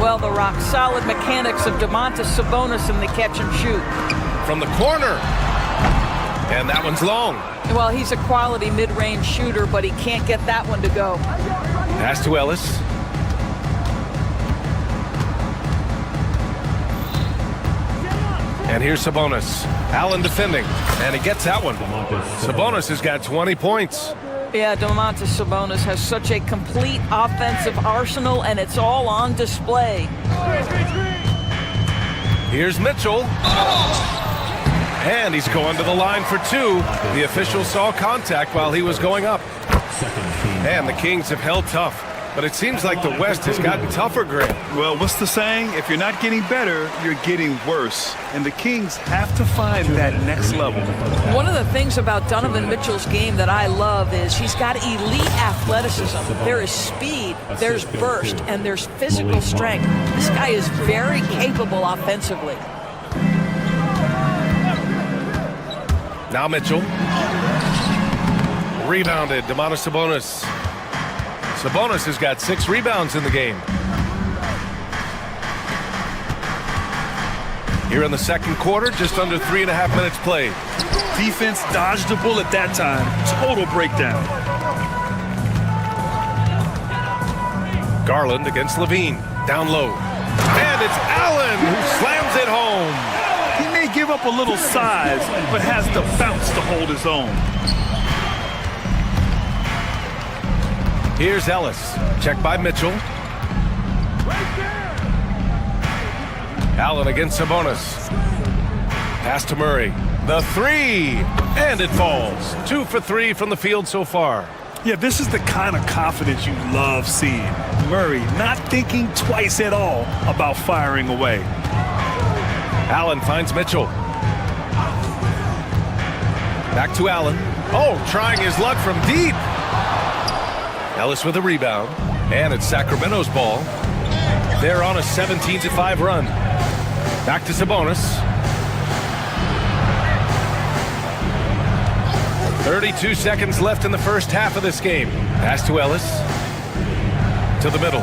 [SPEAKER 14] Well, the rock-solid mechanics of Domantas Sabonis in the catch and shoot.
[SPEAKER 13] From the corner. And that one's long.
[SPEAKER 14] Well, he's a quality mid-range shooter, but he can't get that one to go.
[SPEAKER 13] Pass to Ellis. And here's Sabonis. Allen defending. And he gets that one. Sabonis has got 20 points.
[SPEAKER 14] Yeah, Domantas Sabonis has such a complete offensive arsenal, and it's all on display.
[SPEAKER 13] Here's Mitchell. And he's going to the line for 2. The official saw contact while he was going up. And the Kings have held tough. but it seems like the West has gotten tougher, Grant.
[SPEAKER 9] Well, what's the saying? If you're not getting better, you're getting worse. And the Kings have to find that next level.
[SPEAKER 14] One of the things about Donovan Mitchell's game that I love is he's got elite athleticism. There is speed, there's burst, and there's physical strength. This guy is very capable offensively.
[SPEAKER 13] Now Mitchell. Rebounded, Domantas Sabonis. Sabonis has got 6 rebounds in the game. Here in the second quarter, just under 3.5 minutes played.
[SPEAKER 9] Defense dodged the bullet that time. Total breakdown.
[SPEAKER 13] Garland against Levine. Down low. And it's Allen who slams it home.
[SPEAKER 9] He may give up a little size, but has the bounce to hold his own.
[SPEAKER 13] Here's Ellis. Checked by Mitchell. Allen against Sabonis. Pass to Murray. The 3. And it falls. 2 for 3 from the field so far.
[SPEAKER 9] Yeah, this is the kind of confidence you love seeing. Murray not thinking twice at all about firing away.
[SPEAKER 13] Allen finds Mitchell. Back to Allen. Oh, trying his luck from deep. Ellis with a rebound. And it's Sacramento's ball. They're on a 17-5 run. Back to Sabonis. 32 seconds left in the first half of this game. Pass to Ellis. To the middle.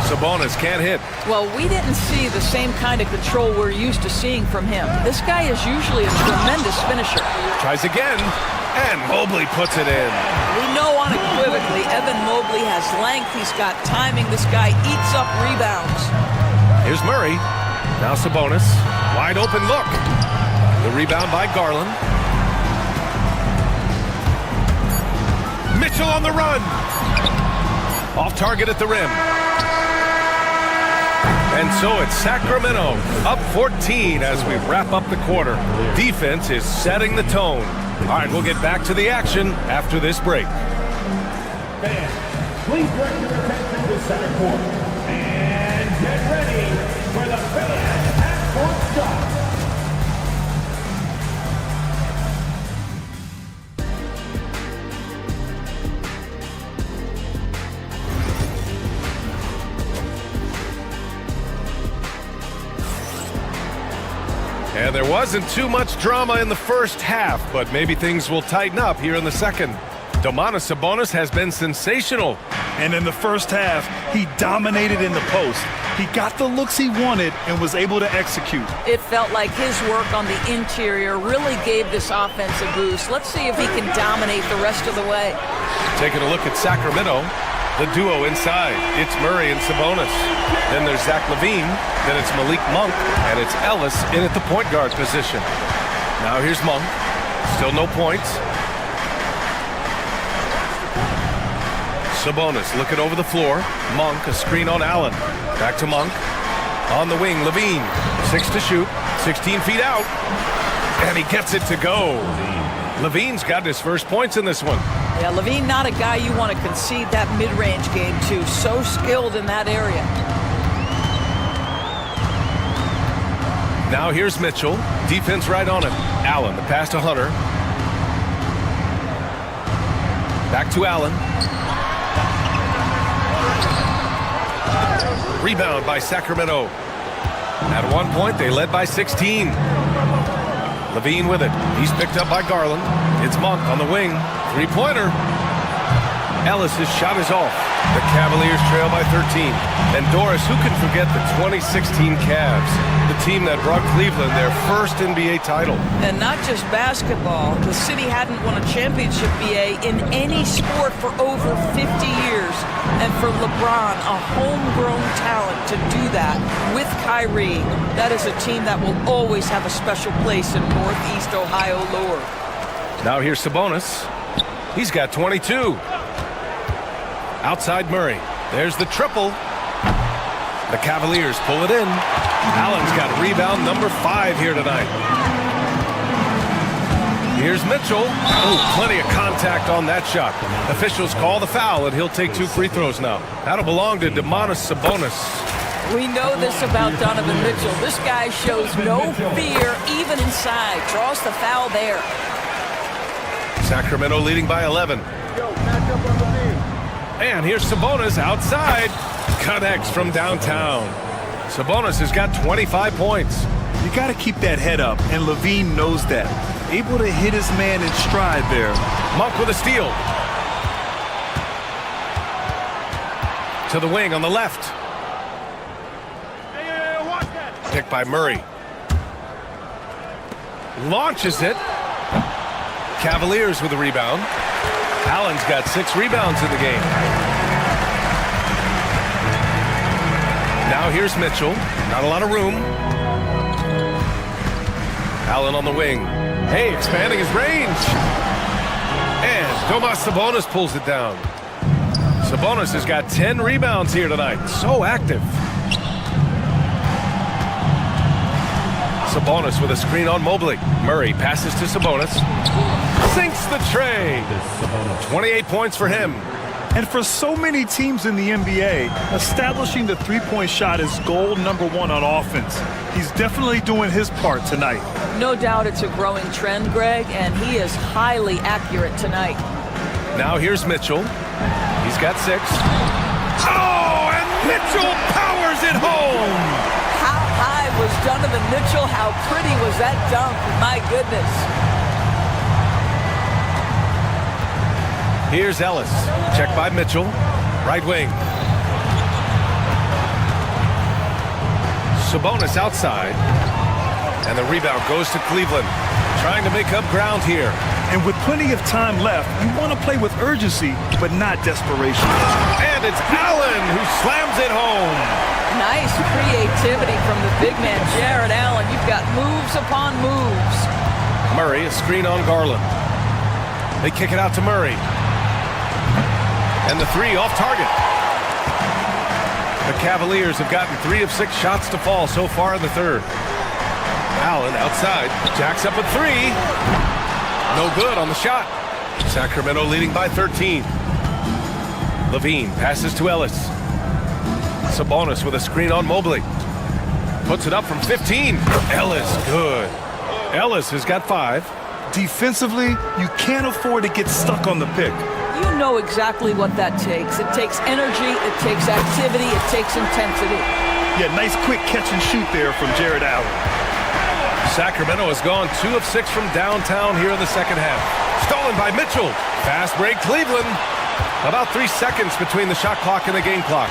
[SPEAKER 13] Sabonis can't hit.
[SPEAKER 14] Well, we didn't see the same kind of control we're used to seeing from him. This guy is usually a tremendous finisher.
[SPEAKER 13] Tries again, and Mobley puts it in.
[SPEAKER 14] We know unequivocally Evan Mobley has length. He's got timing. This guy eats up rebounds.
[SPEAKER 13] Here's Murray. Now Sabonis. Wide open look. The rebound by Garland. Mitchell on the run. Off target at the rim. And so it's Sacramento up 14 as we wrap up the quarter. Defense is setting the tone. All right, we'll get back to the action after this break.
[SPEAKER 3] Fans, please direct your attention to center court. And get ready for the fan half-court shot.
[SPEAKER 13] And there wasn't too much drama in the first half, but maybe things will tighten up here in the second. Domantas Sabonis has been sensational.
[SPEAKER 9] And in the first half, he dominated in the post. He got the looks he wanted and was able to execute.
[SPEAKER 14] It felt like his work on the interior really gave this offense a boost. Let's see if he can dominate the rest of the way.
[SPEAKER 13] Taking a look at Sacramento, the duo inside. It's Murray and Sabonis. Then there's Zach LaVine. Then it's Malik Monk. And it's Ellis in at the point guard position. Now here's Monk. Still no points. Sabonis looking over the floor. Monk, a screen on Allen. Back to Monk. On the wing, LaVine. 6 to shoot. 16 feet out. And he gets it to go. LaVine's got his first points in this one.
[SPEAKER 14] Yeah, LaVine not a guy you want to concede that mid-range game to. So skilled in that area.
[SPEAKER 13] Now here's Mitchell. Defense right on him. Allen, the pass to Hunter. Back to Allen. Rebound by Sacramento. At one point, they led by 16. LaVine with it. He's picked up by Garland. It's Monk on the wing. Three-pointer. Ellis' shot is off. The Cavaliers trail by 13. And Doris, who can forget the 2016 Cavs? The team that brought Cleveland their first NBA title.
[SPEAKER 14] And not just basketball. The city hadn't won a championship, BA, in any sport for over 50 years. And for LeBron, a homegrown talent, to do that with Kyrie, that is a team that will always have a special place in Northeast Ohio lore.
[SPEAKER 13] Now here's Sabonis. He's got 22. Outside Murray. There's the triple. The Cavaliers pull it in. Allen's got rebound number 5 here tonight. Here's Mitchell. Oh, plenty of contact on that shot. Officials call the foul, and he'll take 2 free throws now. That'll belong to Domantas Sabonis.
[SPEAKER 14] We know this about Donovan Mitchell. This guy shows no fear, even inside. Draws the foul there.
[SPEAKER 13] Sacramento leading by 11. And here's Sabonis outside. Connects from downtown. Sabonis has got 25 points.
[SPEAKER 9] You got to keep that head up, and Levine knows that. Able to hit his man in stride there.
[SPEAKER 13] Monk with a steal. To the wing on the left. Picked by Murray. Launches it. Cavaliers with a rebound. Allen's got 6 rebounds in the game. Now here's Mitchell. Not a lot of room. Allen on the wing. Hey, expanding his range. And Domantas Sabonis pulls it down. Sabonis has got 10 rebounds here tonight. So active. Sabonis with a screen on Mobley. Murray passes to Sabonis. Sinks the tray. 28 points for him.
[SPEAKER 9] And for so many teams in the NBA, establishing the three-point shot is goal number 1 on offense. He's definitely doing his part tonight.
[SPEAKER 14] No doubt it's a growing trend, Greg, and he is highly accurate tonight.
[SPEAKER 13] Now here's Mitchell. He's got 6. Oh, and Mitchell powers it home.
[SPEAKER 14] How high was Donovan Mitchell? How pretty was that dunk? My goodness.
[SPEAKER 13] Here's Ellis. Check by Mitchell. Right wing. Sabonis outside. And the rebound goes to Cleveland. Trying to make up ground here.
[SPEAKER 9] And with plenty of time left, you want to play with urgency, but not desperation.
[SPEAKER 13] And it's Allen who slams it home.
[SPEAKER 14] Nice creativity from the big man, Jared Allen. You've got moves upon moves.
[SPEAKER 13] Murray, a screen on Garland. They kick it out to Murray. And the 3 off target. The Cavaliers have gotten 3 of 6 shots to fall so far in the third. Allen outside. Jacks up a 3. No good on the shot. Sacramento leading by 13. Levine passes to Ellis. Sabonis with a screen on Mobley. Puts it up from 15. Ellis, good. Ellis has got 5.
[SPEAKER 9] Defensively, you can't afford to get stuck on the pick.
[SPEAKER 14] You know exactly what that takes. It takes energy, it takes activity, it takes intensity.
[SPEAKER 9] Yeah, nice quick catch and shoot there from Jared Allen.
[SPEAKER 13] Sacramento has gone 2 of 6 from downtown here in the second half. Stolen by Mitchell. Fast break Cleveland. About 3 seconds between the shot clock and the game clock.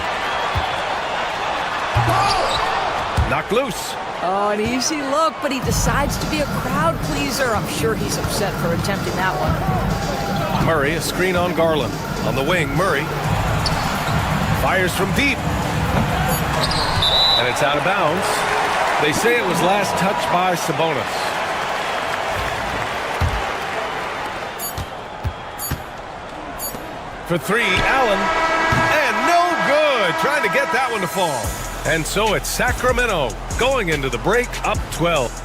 [SPEAKER 13] Knocked loose.
[SPEAKER 14] Oh, an easy look, but he decides to be a crowd pleaser. I'm sure he's upset for attempting that one.
[SPEAKER 13] Murray, a screen on Garland. On the wing, Murray fires from deep. And it's out of bounds. They say it was last touched by Sabonis. For 3, Allen. And no good. Trying to get that one to fall. And so it's Sacramento going into the break up 12.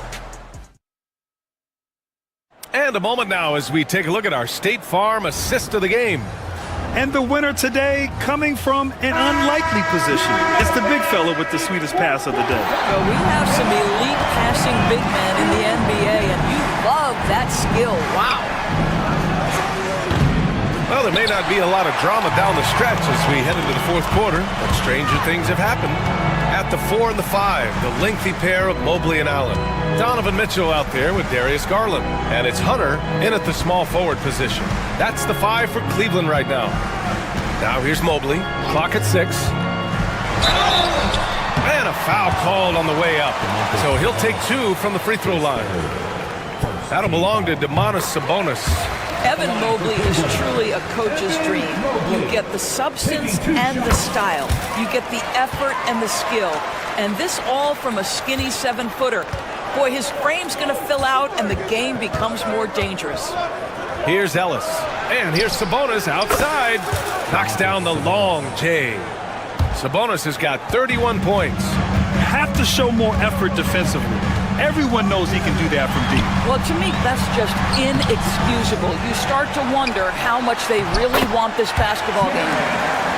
[SPEAKER 13] And a moment now as we take a look at our State Farm assist of the game.
[SPEAKER 9] And the winner today coming from an unlikely position. It's the big fella with the sweetest pass of the day.
[SPEAKER 14] Well, we have some elite passing big men in the NBA, and you love that skill. Wow.
[SPEAKER 13] Well, there may not be a lot of drama down the stretch as we head into the fourth quarter, but stranger things have happened. At the 4 and the 5, the lengthy pair of Mobley and Allen. Donovan Mitchell out there with Darius Garland. And it's Hunter in at the small forward position. That's the 5 for Cleveland right now. Now here's Mobley. Clock at 6. And a foul called on the way up. So he'll take 2 from the free throw line. That'll belong to Domantas Sabonis.
[SPEAKER 14] Evan Mobley is truly a coach's dream. You get the substance and the style. You get the effort and the skill. And this all from a skinny 7-footer. Boy, his frame's going to fill out and the game becomes more dangerous.
[SPEAKER 13] Here's Ellis. And here's Sabonis outside. Knocks down the long J. Sabonis has got 31 points.
[SPEAKER 9] Have to show more effort defensively. Everyone knows he can do that from deep.
[SPEAKER 14] Well, to me, that's just inexcusable. You start to wonder how much they really want this basketball game.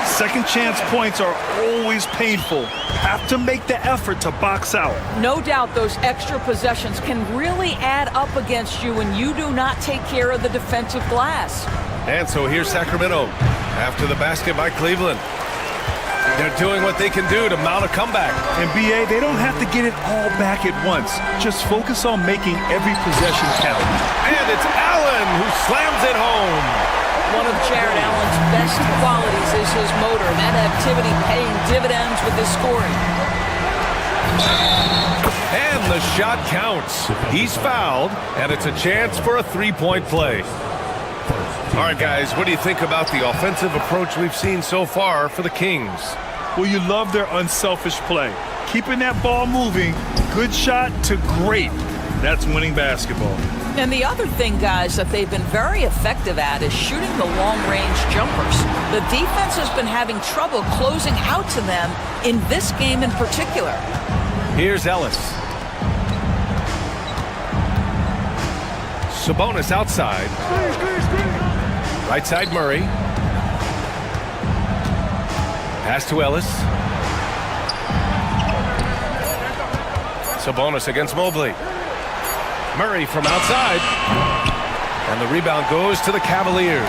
[SPEAKER 9] Second chance points are always painful. Have to make the effort to box out.
[SPEAKER 14] No doubt those extra possessions can really add up against you when you do not take care of the defensive glass.
[SPEAKER 13] And so here's Sacramento after the basket by Cleveland. They're doing what they can do to mount a comeback.
[SPEAKER 9] And BA, they don't have to get it all back at once. Just focus on making every possession count.
[SPEAKER 13] And it's Allen who slams it home.
[SPEAKER 14] One of Jared Allen's best qualities is his motor. That activity paying dividends with his scoring.
[SPEAKER 13] And the shot counts. He's fouled, and it's a chance for a three-point play. All right, guys, what do you think about the offensive approach we've seen so far for the Kings?
[SPEAKER 9] Well, you love their unselfish play. Keeping that ball moving, good shot to great. That's winning basketball.
[SPEAKER 14] And the other thing, guys, that they've been very effective at is shooting the long-range jumpers. The defense has been having trouble closing out to them in this game in particular.
[SPEAKER 13] Here's Ellis. Sabonis outside. Right side, Murray. Pass to Ellis. Sabonis against Mobley. Murray from outside. And the rebound goes to the Cavaliers.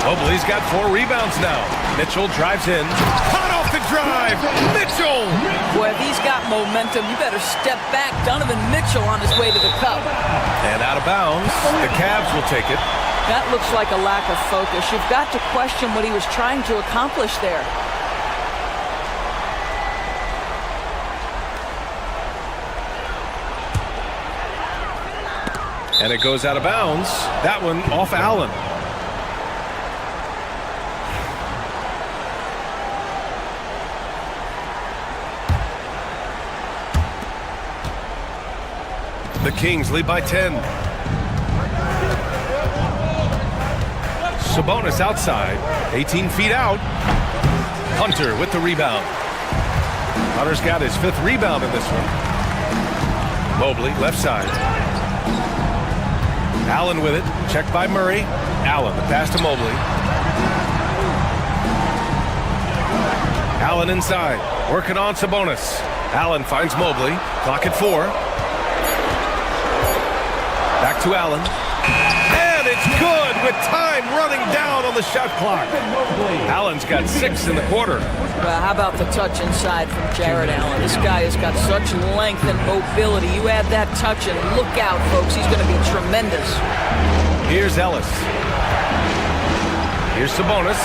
[SPEAKER 13] Mobley's got 4 rebounds now. Mitchell drives in. Hot off the drive. Mitchell!
[SPEAKER 14] Boy, if he's got momentum, you better step back. Donovan Mitchell on his way to the cup.
[SPEAKER 13] And out of bounds. The Cavs will take it.
[SPEAKER 14] That looks like a lack of focus. You've got to question what he was trying to accomplish there.
[SPEAKER 13] And it goes out of bounds. That one off Allen. The Kings lead by 10. Sabonis outside, 18 feet out. Hunter with the rebound. Hunter's got his 5th rebound in this one. Mobley, left side. Allen with it, checked by Murray. Allen, the pass to Mobley. Allen inside, working on Sabonis. Allen finds Mobley, clock at 4. Back to Allen. And it's good with time running down on the shot clock. Allen's got 6 in the quarter.
[SPEAKER 14] Well, how about the touch inside from Jared Allen? This guy has got such length and mobility. You add that touch and look out, folks. He's going to be tremendous.
[SPEAKER 13] Here's Ellis. Here's Sabonis.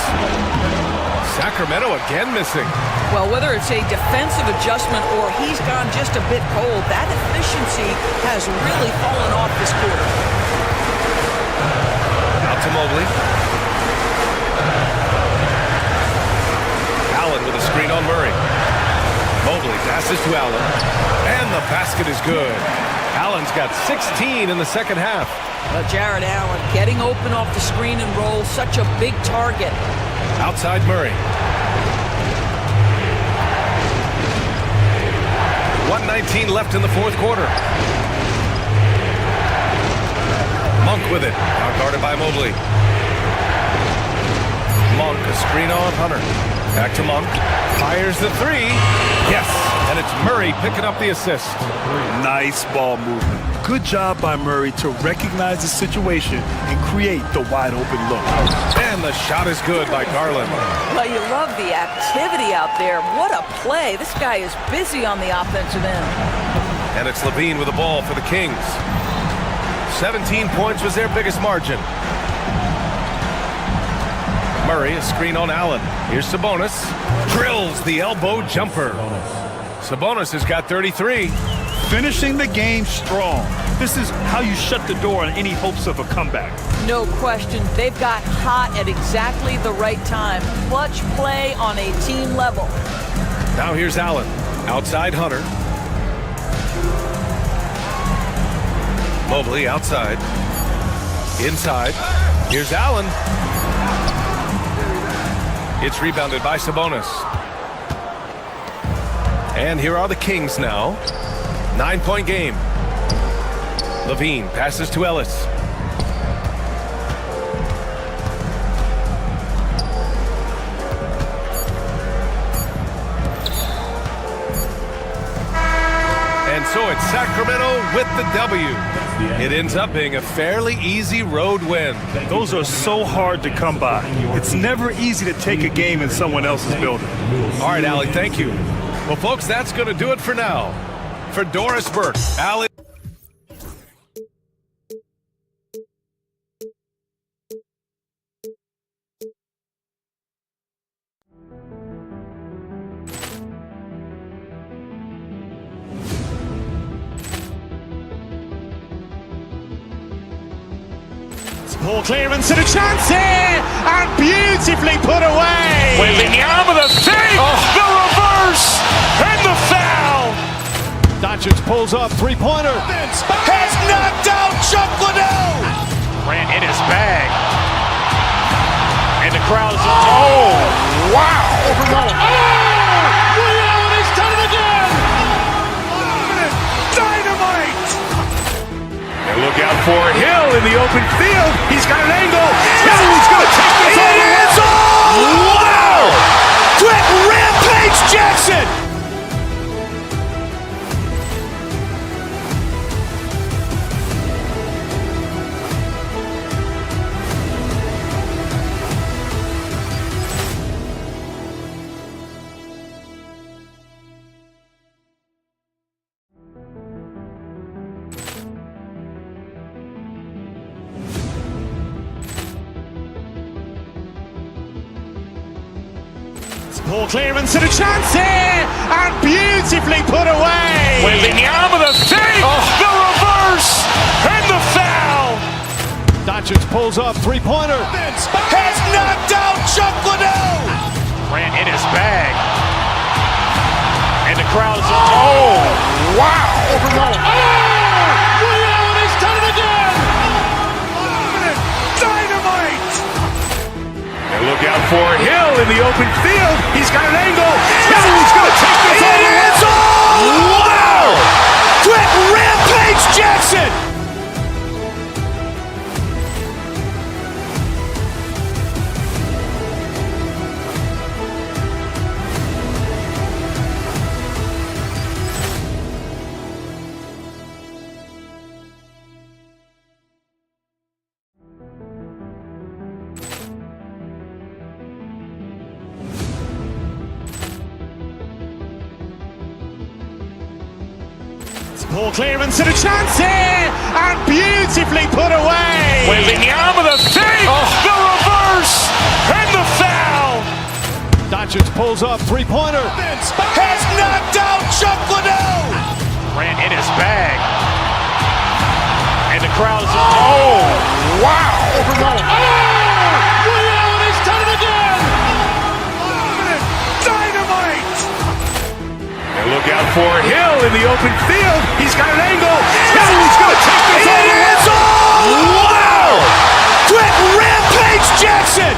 [SPEAKER 13] Sacramento again missing.
[SPEAKER 14] Well, whether it's a defensive adjustment or he's gone just a bit cold, that efficiency has really fallen off this quarter.
[SPEAKER 13] Out to Mobley. Allen with a screen on Murray. Mobley passes to Allen. And the basket is good. Allen's got 16 in the second half.
[SPEAKER 14] Jared Allen getting open off the screen and roll. Such a big target.
[SPEAKER 13] Outside Murray. 1:19 left in the 4th quarter. Monk with it. Now guarded by Mobley. Monk, a screen on Hunter. Back to Monk. Fires the 3. Yes. And it's Murray picking up the assist.
[SPEAKER 9] Nice ball movement. Good job by Murray to recognize the situation and create the wide open look.
[SPEAKER 13] And the shot is good by Garland.
[SPEAKER 14] Well, you love the activity out there. What a play. This guy is busy on the offensive end.
[SPEAKER 13] And it's Levine with the ball for the Kings. 17 points was their biggest margin. Murray, a screen on Allen. Here's Sabonis. Drills the elbow jumper. Sabonis has got 33.
[SPEAKER 9] Finishing the game strong. This is how you shut the door on any hopes of a comeback.
[SPEAKER 14] No question. They've got hot at exactly the right time. Clutch play on a team level.
[SPEAKER 13] Now here's Allen. Outside Hunter. Mobley outside. Inside. Here's Allen. It's rebounded by Sabonis. And here are the Kings now. 9-point game. Levine passes to Ellis. And so it's Sacramento with the W. It ends up being a fairly easy road win.
[SPEAKER 9] Those are so hard to come by. It's never easy to take a game in someone else's building.
[SPEAKER 13] All right, Allie, thank you. Well, folks, that's going to do it for now. For Doris Burke, Allie.
[SPEAKER 1] Poor clearance and a chance here, and beautifully put away.
[SPEAKER 8] Wembanyama the save, the reverse, and the foul.
[SPEAKER 1] Doncic pulls up, three-pointer.
[SPEAKER 8] Has knocked out Chuck Liddell. Grant in his bag, and the crowd is wow!
[SPEAKER 1] He's done it again.
[SPEAKER 8] Dynamite!
[SPEAKER 2] And look out for Hill in the open field. He's got an angle. He's going to take this all the way.
[SPEAKER 8] Wow! Quick rampage Jackson!
[SPEAKER 1] Poor clearance and a chance here, and beautifully put away.
[SPEAKER 8] Wembanyama the save, the reverse, and the foul.
[SPEAKER 1] Doncic pulls up, three-pointer.
[SPEAKER 8] Has knocked out Chuck Liddell. Grant in his bag, and the crowd is wow!
[SPEAKER 1] He's done it again.
[SPEAKER 8] Dynamite!
[SPEAKER 2] And look out for Hill in the open field. He's got an angle. He's going to take this all the way.
[SPEAKER 8] Wow! Quick rampage Jackson!
[SPEAKER 1] Poor clearance and a chance here, and beautifully put away.
[SPEAKER 8] Wembanyama the save, the reverse, and the foul.
[SPEAKER 1] Doncic pulls up, three-pointer.
[SPEAKER 8] Has knocked out Chuck Liddell. Grant in his bag, and the crowd is wow!
[SPEAKER 1] He's done it again.
[SPEAKER 8] Dynamite!
[SPEAKER 2] And look out for Hill in the open field. He's got an angle. He's going to take this all the way.
[SPEAKER 8] Wow! Quick rampage Jackson!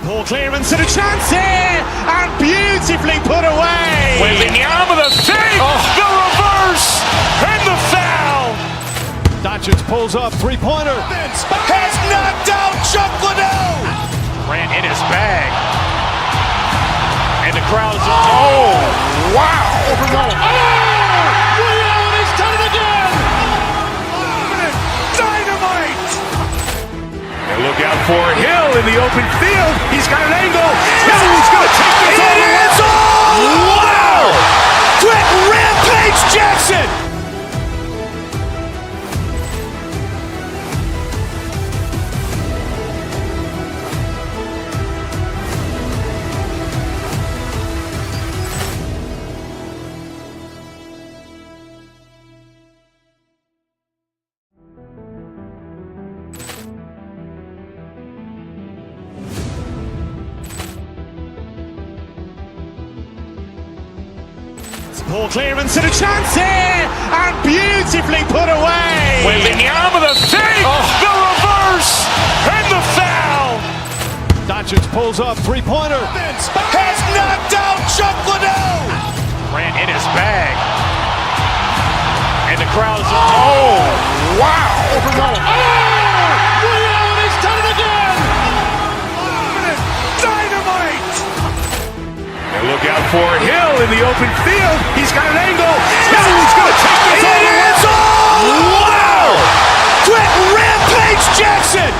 [SPEAKER 1] Poor clearance and a chance here, and beautifully put away.
[SPEAKER 8] Wembanyama the save, the reverse, and the foul.
[SPEAKER 1] Doncic pulls up, three-pointer.
[SPEAKER 8] Has knocked out Chuck Liddell. Grant in his bag, and the crowd is wow!
[SPEAKER 1] He's done it again.
[SPEAKER 8] Dynamite!
[SPEAKER 2] And look out for Hill in the open field. He's got an angle. He's going to take this all the way.
[SPEAKER 8] Wow! Quick rampage Jackson!
[SPEAKER 1] Poor clearance and a chance here, and beautifully put away.
[SPEAKER 8] With the arm of the fake, the reverse, and the foul.
[SPEAKER 1] Doncic pulls up, three-pointer.
[SPEAKER 2] Has knocked out Chuck Liddell.
[SPEAKER 8] Ran in his bag. And the crowd is, oh, wow.
[SPEAKER 1] Ray Allen has done it again.
[SPEAKER 2] Dynamite. And look out for Hill in the open field. He's got an angle. Hill's going to take this all the way. Wow. Quick Rampage Jackson.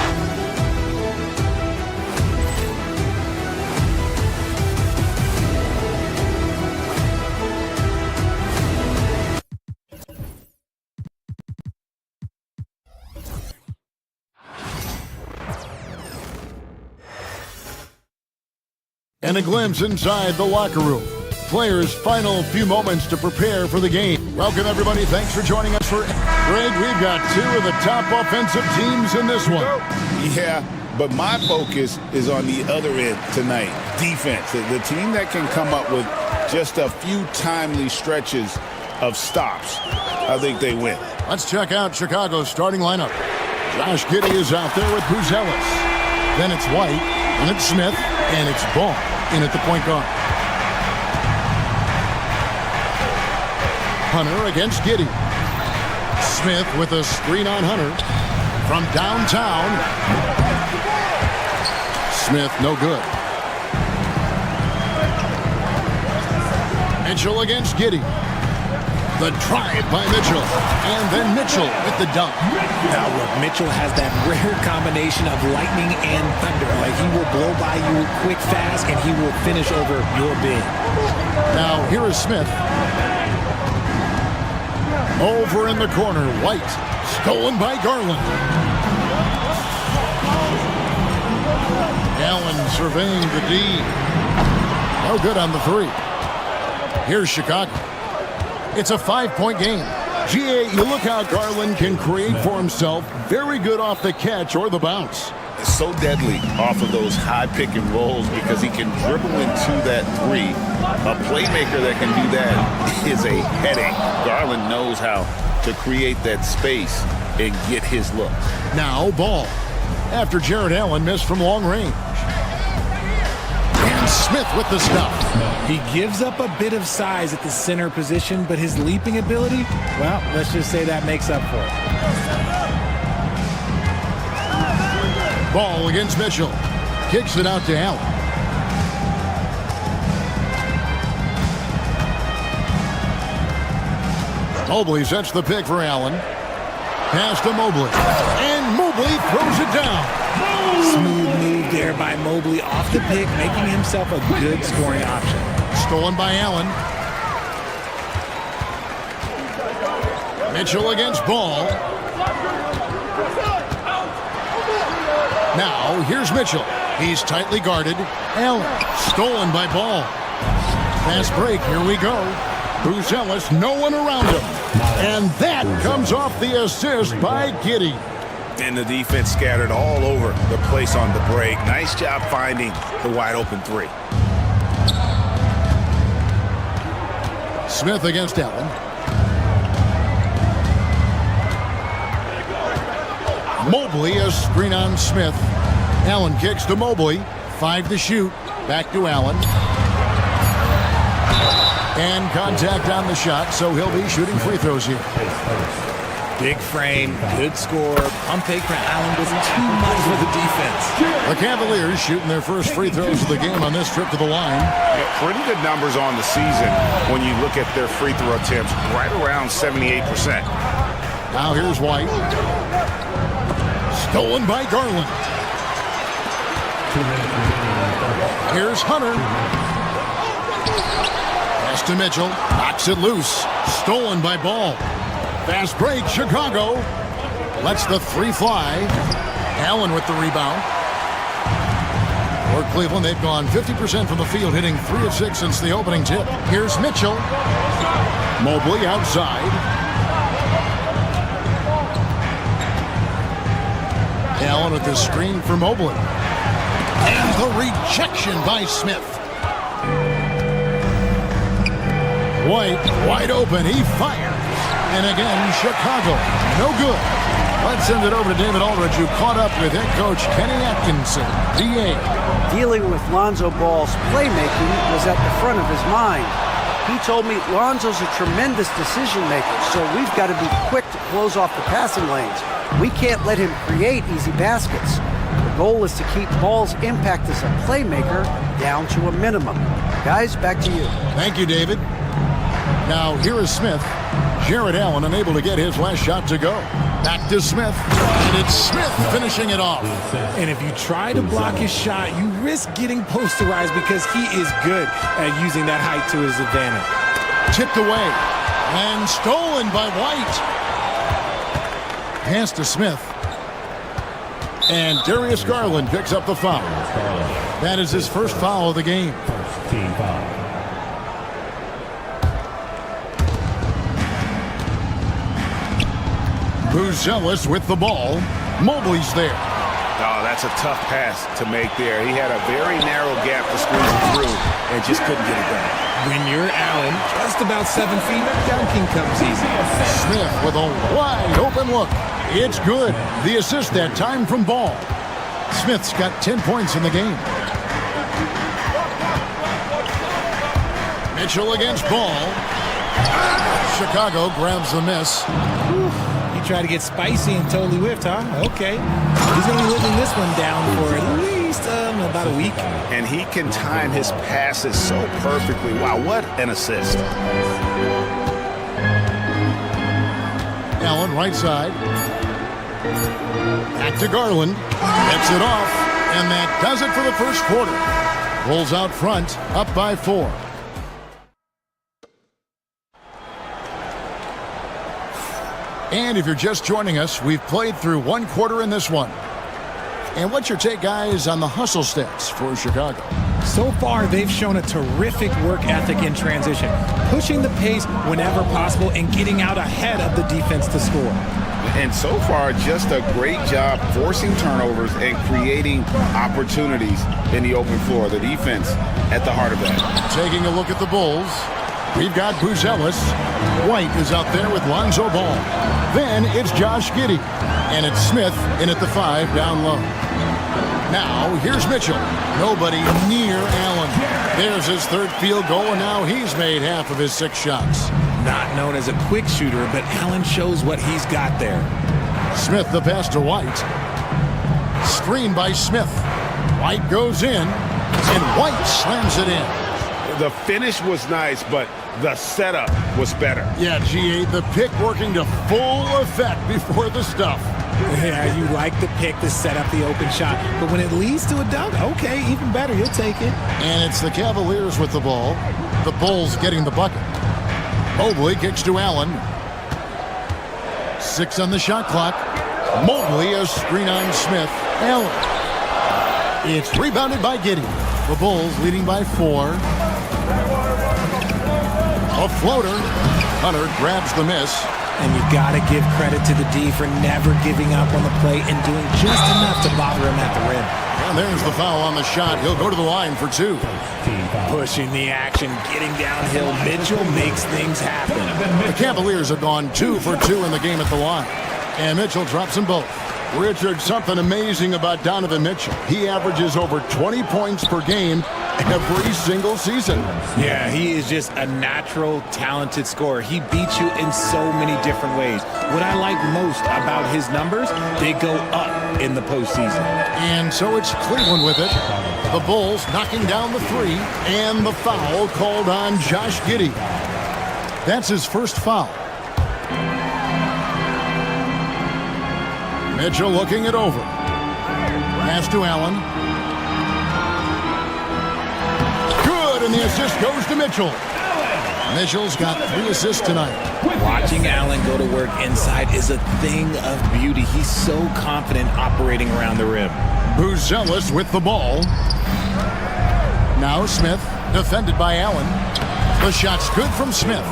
[SPEAKER 4] And a glimpse inside the locker room. Players' final few moments to prepare for the game. Welcome, everybody. Thanks for joining us for Greg. We've got two of the top offensive teams in this one.
[SPEAKER 6] Yeah, but my focus is on the other end tonight. Defense. The team that can come up with just a few timely stretches of stops. I think they win.
[SPEAKER 4] Let's check out Chicago's starting lineup. Josh Giddey is out there with Buzelis. Then it's White, and it's Smith, and it's Ball in at the point guard. Hunter against Giddey. Smith with a screen on Hunter from downtown. Smith no good. Mitchell against Giddey. The drive by Mitchell. And then Mitchell with the dunk.
[SPEAKER 5] Now, look, Mitchell has that rare combination of lightning and thunder. Like, he will blow by you quick, fast, and he will finish over your big.
[SPEAKER 4] Now, here is Smith. Over in the corner, White. Stolen by Garland. Allen surveying the D. No good on the three. Here's Chicago. It's a 5-point game. GA, you look how Garland can create for himself. Very good off the catch or the bounce.
[SPEAKER 6] It's so deadly off of those high pick and rolls because he can dribble into that three. A playmaker that can do that is a headache. Garland knows how to create that space and get his look.
[SPEAKER 4] Now Ball. After Jared Allen missed from long range. And Smith with the stuff.
[SPEAKER 5] He gives up a bit of size at the center position, but his leaping ability, well, let's just say that makes up for it.
[SPEAKER 4] Ball against Mitchell. Kicks it out to Allen. Mobley sets the pick for Allen. Pass to Mobley. And Mobley throws it down.
[SPEAKER 5] Smooth move there by Mobley off the pick, making himself a good scoring option.
[SPEAKER 4] Stolen by Allen. Mitchell against Ball. Now, here's Mitchell. He's tightly guarded. Allen, stolen by Ball. Fast break, here we go. Buzelis, no one around him. And that comes off the assist by Giddey.
[SPEAKER 6] And the defense scattered all over the place on the break. Nice job finding the wide open three.
[SPEAKER 4] Smith against Allen. Mobley, a screen on Smith. Allen kicks to Mobley. 5 to shoot. Back to Allen. And contact on the shot, so he'll be shooting free throws here.
[SPEAKER 5] Big frame, good score. Pump fake for Allen was too much for the defense.
[SPEAKER 4] The Cavaliers shooting their first free throws of the game on this trip to the line.
[SPEAKER 6] Yeah, pretty good numbers on the season when you look at their free throw attempts, right around 78%.
[SPEAKER 4] Now here's White. Stolen by Garland. Here's Hunter. Pass to Mitchell. Knocks it loose. Stolen by Ball. Fast break, Chicago. Lets the three fly. Allen with the rebound. For Cleveland, they've gone 50% from the field, hitting 3 of 6 since the opening tip. Here's Mitchell. Mobley outside. Allen with the screen for Mobley. And the rejection by Smith. White, wide open, he fires. And again, Chicago, no good. Let's send it over to David Aldridge, who caught up with head coach Kenny Atkinson, DA.
[SPEAKER 7] Dealing with Lonzo Ball's playmaking was at the front of his mind. He told me Lonzo's a tremendous decision maker, so we've got to be quick to close off the passing lanes. We can't let him create easy baskets. The goal is to keep Ball's impact as a playmaker down to a minimum. Guys, back to you.
[SPEAKER 4] Thank you, David. Now, here is Smith. Jared Allen unable to get his last shot to go. Back to Smith, and it's Smith finishing it off.
[SPEAKER 5] And if you try to block his shot, you risk getting posterized because he is good at using that height to his advantage.
[SPEAKER 4] Tipped away and stolen by White. Pass to Smith. And Darius Garland picks up the foul. That is his first foul of the game.
[SPEAKER 3] Team foul.
[SPEAKER 4] Buzelis with the ball. Mobley's there.
[SPEAKER 6] Oh, that's a tough pass to make there. He had a very narrow gap to squeeze it through and just couldn't get it done.
[SPEAKER 5] When you're Allen, just about 7 feet, dunking comes easy.
[SPEAKER 4] Smith with a wide open look. It's good. The assist that time from Ball. Smith's got 10 points in the game. Mitchell against Ball. Chicago grabs the miss.
[SPEAKER 5] Try to get spicy and totally whiffed, huh? Okay. He's going to be living this one down for at least about a week.
[SPEAKER 6] And he can time his passes so perfectly. Wow, what an assist.
[SPEAKER 4] Allen, right side. Back to Garland. Gets it off. And that does it for the first quarter. Rolls out front, up by 4. And if you're just joining us, we've played through 1 quarter in this one. And what's your take, guys, on the hustle stats for Chicago?
[SPEAKER 5] So far, they've shown a terrific work ethic in transition, pushing the pace whenever possible and getting out ahead of the defense to score.
[SPEAKER 6] And so far, just a great job forcing turnovers and creating opportunities in the open floor. The defense at the heart of that.
[SPEAKER 4] Taking a look at the Bulls, we've got Buzelis. White is out there with Lonzo Ball. Then it's Josh Giddey. And it's Smith in at the 5 down low. Now, here's Mitchell. Nobody near Allen. There's his 3rd field goal, and now he's made half of his 6 shots.
[SPEAKER 5] Not known as a quick shooter, but Allen shows what he's got there.
[SPEAKER 4] Smith the pass to White. Screen by Smith. White goes in, and White slams it in.
[SPEAKER 6] The finish was nice, but the setup was better.
[SPEAKER 4] Yeah, G8, the pick working to full effect before the stuff.
[SPEAKER 5] Yeah, you like the pick to set up the open shot, but when it leads to a dunk, okay, even better, you'll take it.
[SPEAKER 4] And it's the Cavaliers with the ball. The Bulls getting the bucket. Mobley kicks to Allen. 6 on the shot clock. Mobley a screen on Smith. Allen. It's rebounded by Giddey. The Bulls leading by 4. A floater. Hunter grabs the miss.
[SPEAKER 5] And you got to give credit to the D for never giving up on the play and doing just enough to bother him at the rim.
[SPEAKER 4] And there's the foul on the shot. He'll go to the line for 2.
[SPEAKER 5] Pushing the action, getting downhill. Mitchell makes things happen.
[SPEAKER 4] The Cavaliers have gone 2 for 2 in the game at the line. And Mitchell drops them both. Richard, something amazing about Donovan Mitchell. He averages over 20 points per game every single season.
[SPEAKER 5] Yeah, he is just a natural, talented scorer. He beats you in so many different ways. What I like most about his numbers, they go up in the postseason.
[SPEAKER 4] And so it's Cleveland with it. The Bulls knocking down the 3, and the foul called on Josh Giddey. That's his first foul. Mitchell looking it over. Pass to Allen. Good, and the assist goes to Mitchell. Mitchell's got 3 assists tonight.
[SPEAKER 5] Watching Allen go to work inside is a thing of beauty. He's so confident operating around the rim.
[SPEAKER 4] Buzelis with the ball. Now Smith, defended by Allen. The shot's good from Smith.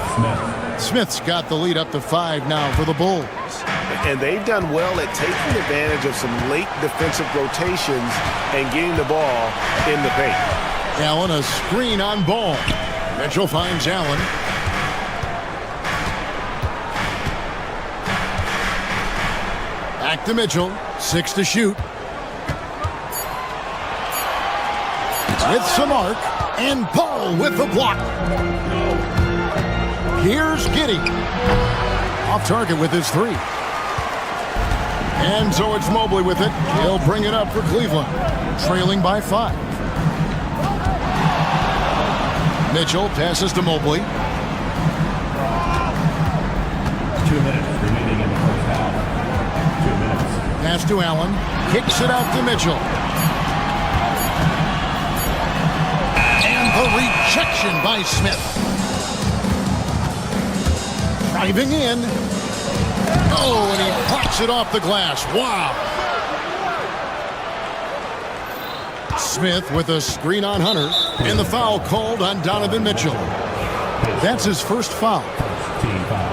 [SPEAKER 4] Smith's got the lead up to 5 now for the Bulls.
[SPEAKER 2] And they've done well at taking advantage of some late defensive rotations and getting the ball in the paint.
[SPEAKER 4] Allen, a screen on Ball. Mitchell finds Allen. Back to Mitchell. 6 to shoot. With some arc. And Paul with the block. Here's Giddey. Off target with his 3. And so it's Mobley with it. He'll bring it up for Cleveland. Trailing by 5. Mitchell passes to Mobley.
[SPEAKER 3] 2 minutes remaining in the first half. 2 minutes.
[SPEAKER 4] Pass to Allen. Kicks it out to Mitchell. And the rejection by Smith. Driving in. Oh, and he knocks it off the glass. Wow. Smith with a screen on Hunter. And the foul called on Donovan Mitchell. That's his first foul.
[SPEAKER 3] Team foul.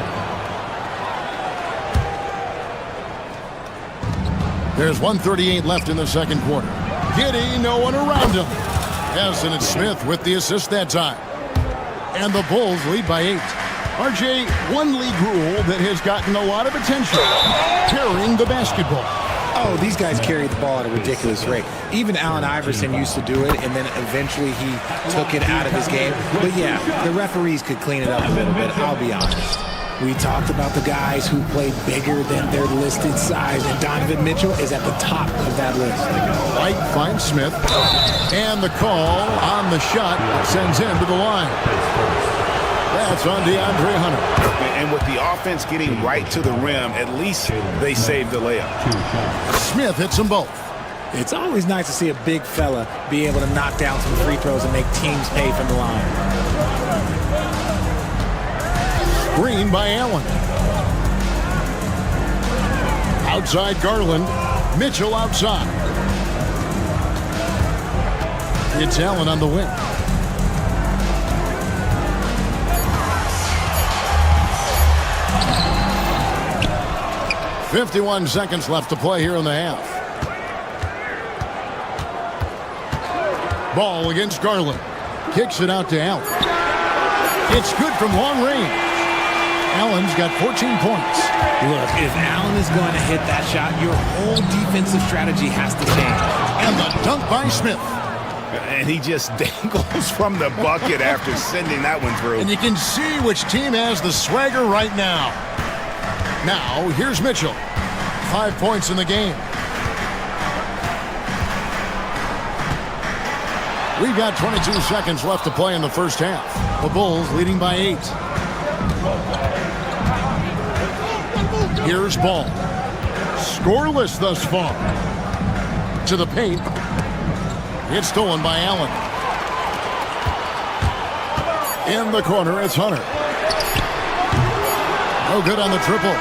[SPEAKER 4] There's 1:38 left in the second quarter. Giddey, no one around him. Yes, and it's Smith with the assist that time. And the Bulls lead by 8. RJ, one league rule that has gotten a lot of attention. Carrying the basketball.
[SPEAKER 5] Oh, these guys carry the ball at a ridiculous rate. Even Allen Iverson used to do it, and then eventually he took it out of his game. But yeah, the referees could clean it up a little bit, I'll be honest. We talked about the guys who played bigger than their listed size, and Donovan Mitchell is at the top of that list.
[SPEAKER 4] White finds Smith, and the call on the shot sends him to the line. That's on DeAndre Hunter.
[SPEAKER 6] And with the offense getting right to the rim, at least they saved the layup.
[SPEAKER 4] Smith hits them both.
[SPEAKER 5] It's always nice to see a big fella be able to knock down some free throws and make teams pay from the line.
[SPEAKER 4] Screen by Allen. Outside Garland. Mitchell outside. It's Allen on the wing. .51 seconds left to play here in the half. Ball against Garland. Kicks it out to Allen. It's good from long range. Allen's got 14 points.
[SPEAKER 5] Look, if Allen is going to hit that shot, your whole defensive strategy has to change.
[SPEAKER 4] And the dunk by Smith.
[SPEAKER 6] And he just dangles from the bucket after sending that one through.
[SPEAKER 4] And you can see which team has the swagger right now. Now, here's Mitchell. 5 points in the game. We've got 22 seconds left to play in the first half. The Bulls leading by 8. Here's Ball. Scoreless thus far. To the paint. It's stolen by Allen. In the corner, it's Hunter. No good on the triple.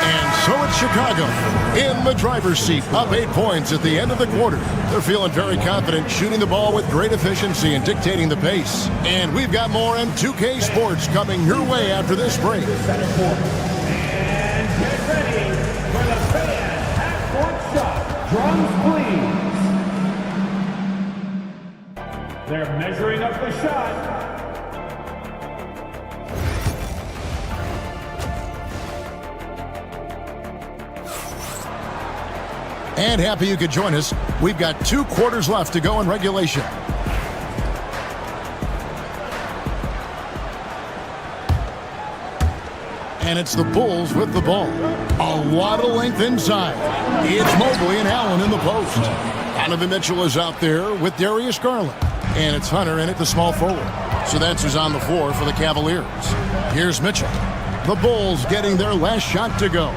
[SPEAKER 4] And so it's Chicago in the driver's seat, up 8 points at the end of the quarter. They're feeling very confident, shooting the ball with great efficiency and dictating the pace. And we've got more M2K Sports coming your way after this break.
[SPEAKER 3] And get ready for the fan half-court shot. Drums, please. They're measuring up the shot.
[SPEAKER 4] And happy you could join us. We've got 2 quarters left to go in regulation. And it's the Bulls with the ball. A lot of length inside. It's Mobley and Allen in the post. Donovan Mitchell is out there with Darius Garland. And it's Hunter in at the small forward. So that's who's on the floor for the Cavaliers. Here's Mitchell. The Bulls getting their last shot to go.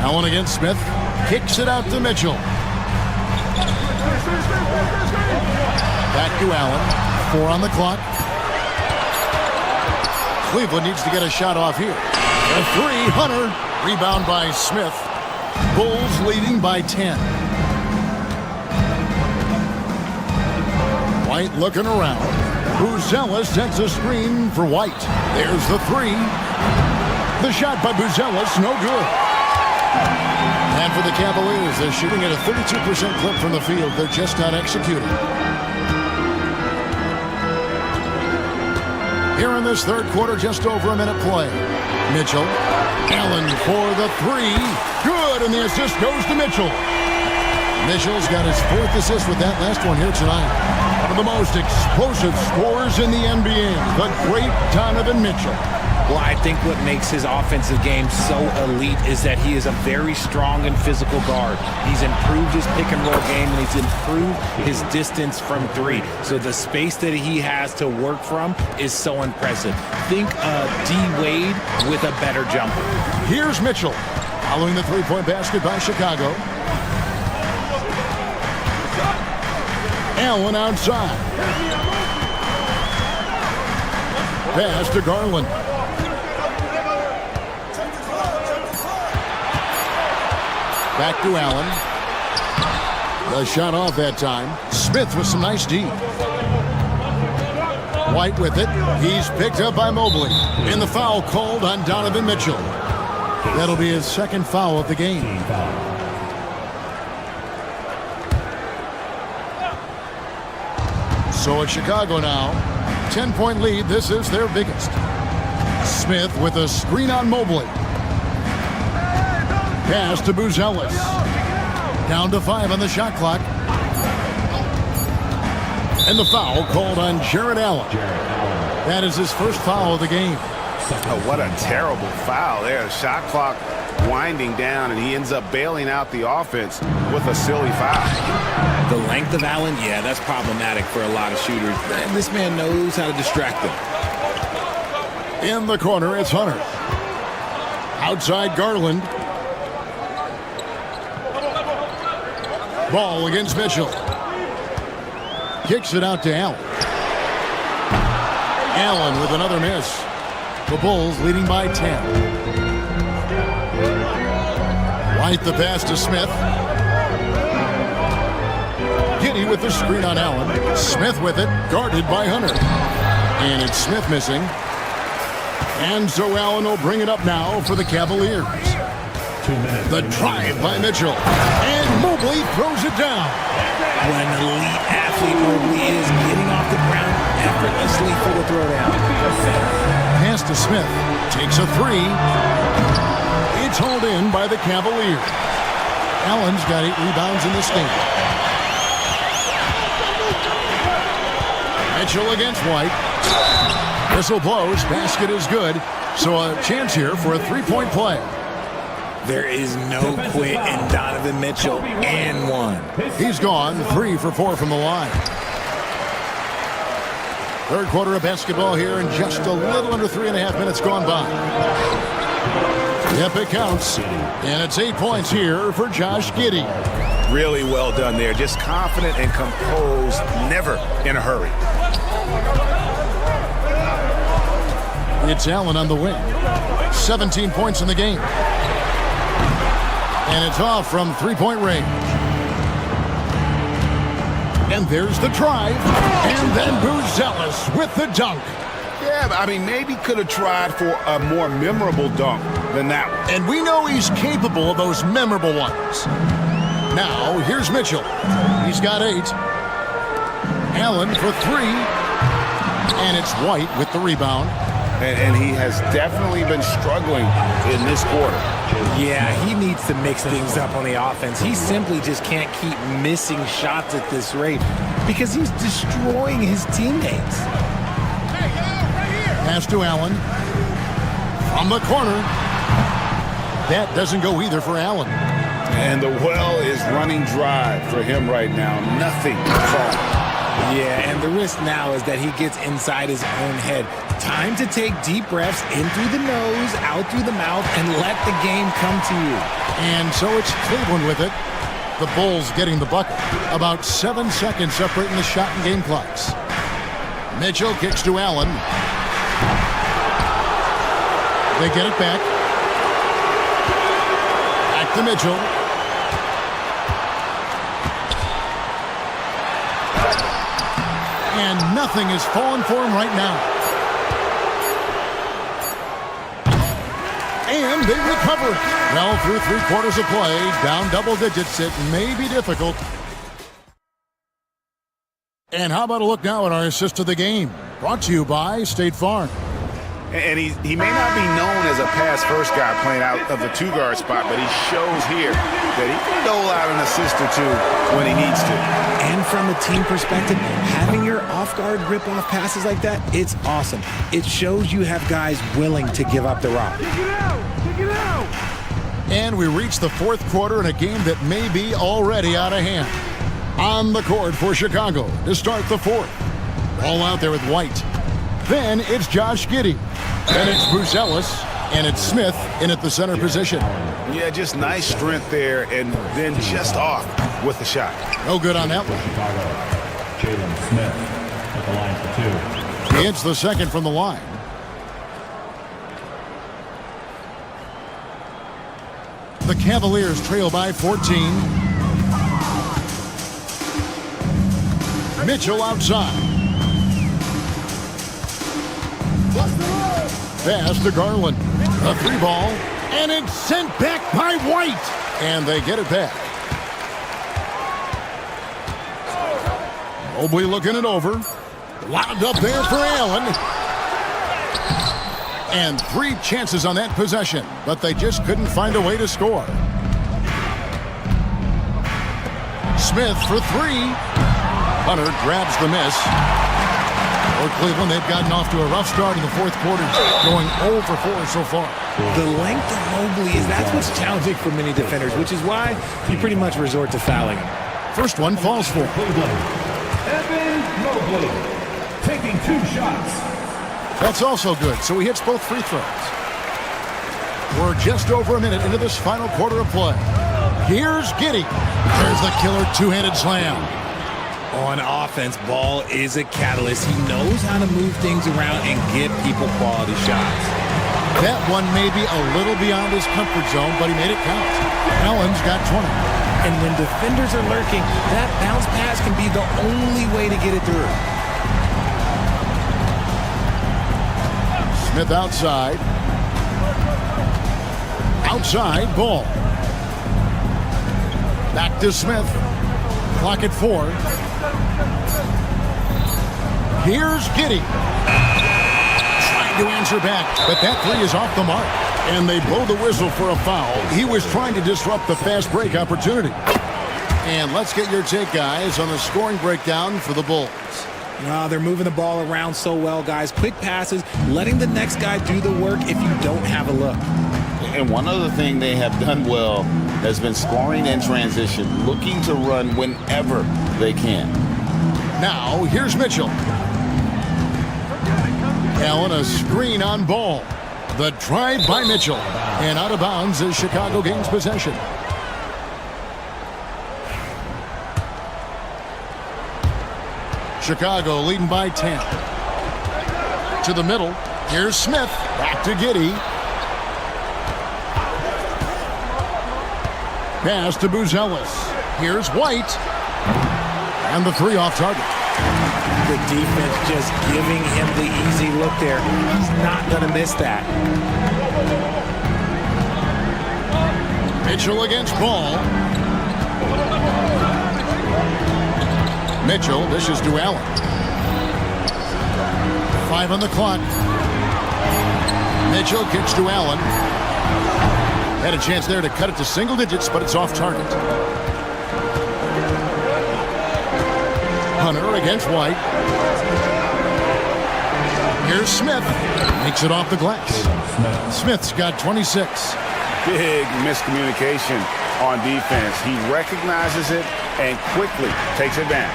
[SPEAKER 4] Allen against Smith. Kicks it out to Mitchell. Back to Allen. 4 on the clock. Cleveland needs to get a shot off here. A 3, Hunter. Rebound by Smith. Bulls leading by 10. White looking around. Buzelis sets a screen for White. There's the 3. The shot by Buzelis, no good. And for the Cavaliers, they're shooting at a 32% clip from the field. They're just not executing. Here in this third quarter, just over a minute play. Mitchell. Allen for the three. Good, and the assist goes to Mitchell. Mitchell's got his 4th assist with that last one here tonight. One of the most explosive scorers in the NBA, the great Donovan Mitchell.
[SPEAKER 5] Well, I think what makes his offensive game so elite is that he is a very strong and physical guard. He's improved his pick and roll game, and he's improved his distance from 3. So the space that he has to work from is so impressive. Think D. Wade with a better jumper.
[SPEAKER 4] Here's Mitchell following the three-point basket by Chicago. Allen outside. Pass to Garland. Back to Allen. The shot off that time. Smith with some nice D. White with it. He's picked up by Mobley. And the foul called on Donovan Mitchell. That'll be his 2nd foul of the game. So it's Chicago now. 10-point lead. This is their biggest. Smith with a screen on Mobley. Pass to Buzelis. Down to 5 on the shot clock. And the foul called on Jared Allen. That is his 1st foul of the game.
[SPEAKER 6] Oh, what a terrible foul there. The shot clock winding down, and he ends up bailing out the offense with a silly foul.
[SPEAKER 5] The length of Allen, yeah, that's problematic for a lot of shooters. And this man knows how to distract them.
[SPEAKER 4] In the corner, it's Hunter. Outside Garland. Ball against Mitchell. Kicks it out to Allen. Allen with another miss. The Bulls leading by 10. White the pass to Smith. Giddey with the screen on Allen. Smith with it, guarded by Hunter. And it's Smith missing. And so Allen will bring it up now for the Cavaliers. The drive by Mitchell. And Mobley throws it down.
[SPEAKER 5] When an elite athlete Mobley is getting off the ground effortlessly for the throwdown.
[SPEAKER 4] Pass to Smith. Takes a 3. It's hauled in by the Cavaliers. Allen's got 8 rebounds in this game. Mitchell against White. Whistle blows. Basket is good. So a chance here for a 3-point play.
[SPEAKER 5] There is no quit in Donovan Mitchell and 1.
[SPEAKER 4] He's gone 3 for 4 from the line. Third quarter of basketball here, and just a little under 3.5 minutes gone by. Yep, it counts. And it's 8 points here for Josh Giddey.
[SPEAKER 6] Really well done there. Just confident and composed, never in a hurry.
[SPEAKER 4] It's Allen on the wing. 17 points in the game. And it's off from 3-point range. And there's the drive. And then Buzelis with the dunk.
[SPEAKER 6] Yeah, I mean, maybe could have tried for a more memorable dunk than that one.
[SPEAKER 4] And we know he's capable of those memorable ones. Now, here's Mitchell. He's got 8. Allen for 3. And it's White with the rebound.
[SPEAKER 6] And he has definitely been struggling in this quarter.
[SPEAKER 5] Yeah, he needs to mix things up on the offense. He simply just can't keep missing shots at this rate because he's destroying his teammates.
[SPEAKER 4] Pass to Allen. From the corner. That doesn't go either for Allen.
[SPEAKER 6] And the well is running dry for him right now. Nothing falling.
[SPEAKER 5] Yeah, and the risk now is that he gets inside his own head. Time to take deep breaths in through the nose, out through the mouth, and let the game come to you.
[SPEAKER 4] And so it's Cleveland with it. The Bulls getting the bucket. About 7 seconds separating the shot and game clocks. Mitchell kicks to Allen. They get it back. Back to Mitchell. And nothing is falling for him right now. And they recover it. Well, through 3 quarters of play, down double digits, it may be difficult. And how about a look now at our assist of the game? Brought to you by State Farm.
[SPEAKER 6] And he may not be known as a pass-first guy playing out of the two-guard spot, but he shows here that he can dole out an assist or two when he needs to.
[SPEAKER 5] And from a team perspective, having your off-guard rip-off passes like that, it's awesome. It shows you have guys willing to give up the rock.
[SPEAKER 3] Take it out!
[SPEAKER 4] And we reach the fourth quarter in a game that may be already out of hand. On the court for Chicago to start the fourth. Ball out there with White. Then it's Josh Giddey. Then it's Bruce Ellis. And it's Smith in at the center position.
[SPEAKER 6] Yeah, just nice strength there, and then just off with the shot.
[SPEAKER 4] No good on that one.
[SPEAKER 3] Jalen Smith at the line for 2.
[SPEAKER 4] He hits the second from the line. The Cavaliers trail by 14. Mitchell outside. Pass to Garland. A 3-ball. And it's sent back by White. And they get it back. Mobley looking it over. Lobbed up there for Allen. And 3 chances on that possession, but they just couldn't find a way to score. Smith for 3. Hunter grabs the miss. For Cleveland, they've gotten off to a rough start in the fourth quarter, going 0 for 4 so far.
[SPEAKER 5] The length of Mobley that's what's challenging for many defenders, which is why you pretty much resort to fouling him.
[SPEAKER 4] First one falls for
[SPEAKER 3] Evan Mobley taking 2 shots.
[SPEAKER 4] That's also good, so he hits both free throws. We're just over a minute into this final quarter of play. Here's Giddey. There's the killer two-handed slam.
[SPEAKER 5] On offense, Ball is a catalyst. He knows how to move things around and give people quality shots.
[SPEAKER 4] That one may be a little beyond his comfort zone, but he made it count. Allen's got 20.
[SPEAKER 5] And when defenders are lurking, that bounce pass can be the only way to get it through.
[SPEAKER 4] Smith outside. Outside, Ball. Back to Smith. Clock at 4. Here's Giddey. Trying to answer back, but that 3 is off the mark. And they blow the whistle for a foul. He was trying to disrupt the fast break opportunity. And let's get your take, guys, on the scoring breakdown for the Bulls.
[SPEAKER 5] They're moving the ball around so well, guys. Quick passes, letting the next guy do the work if you don't have a look.
[SPEAKER 6] And one other thing they have done well has been scoring in transition, looking to run whenever they can.
[SPEAKER 4] Now, here's Mitchell. Allen, a screen on Ball. The drive by Mitchell. And out of bounds as Chicago gains possession. Chicago leading by 10. To the middle. Here's Smith. Back to Giddey. Pass to Bruce Ellis. Here's White. And the 3 off target.
[SPEAKER 5] The defense just giving him the easy look there. He's not going to miss that.
[SPEAKER 4] Mitchell against Ball. Mitchell dishes to Allen. 5 on the clock. Mitchell kicks to Allen. Had a chance there to cut it to single digits, but it's off target. Hunter against White. Here's Smith. Makes it off the glass. Smith's got 26.
[SPEAKER 6] Big miscommunication on defense. He recognizes it and quickly takes advantage.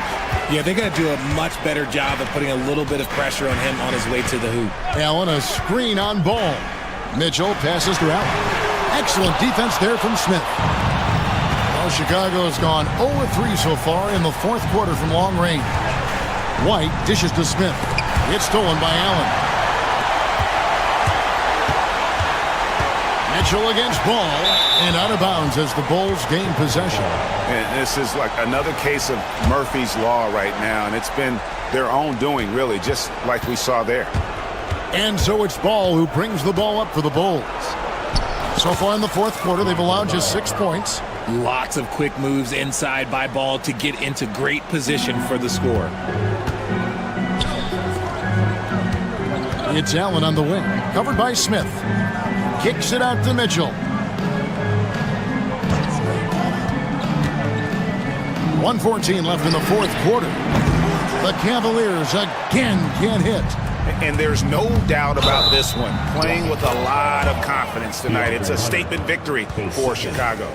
[SPEAKER 5] Yeah, they're going to do a much better job of putting a little bit of pressure on him on his way to the hoop.
[SPEAKER 4] Allen, a screen on Ball. Mitchell passes to Allen. Excellent defense there from Smith. Well, Chicago has gone 0-3 so far in the fourth quarter from long range. White dishes to Smith. It's stolen by Allen. Mitchell against Ball, and out of bounds as the Bulls gain possession.
[SPEAKER 6] And this is like another case of Murphy's Law right now, and it's been their own doing, really, just like we saw there.
[SPEAKER 4] And so it's Ball who brings the ball up for the Bulls. So far in the fourth quarter, they've allowed just 6 points.
[SPEAKER 5] Lots of quick moves inside by Ball to get into great position for the score.
[SPEAKER 4] It's Allen on the wing, covered by Smith. Kicks it out to Mitchell. 1:14 left in the fourth quarter. The Cavaliers again can't hit.
[SPEAKER 6] And there's no doubt about this one. Playing with a lot of confidence tonight. It's a statement victory for Chicago.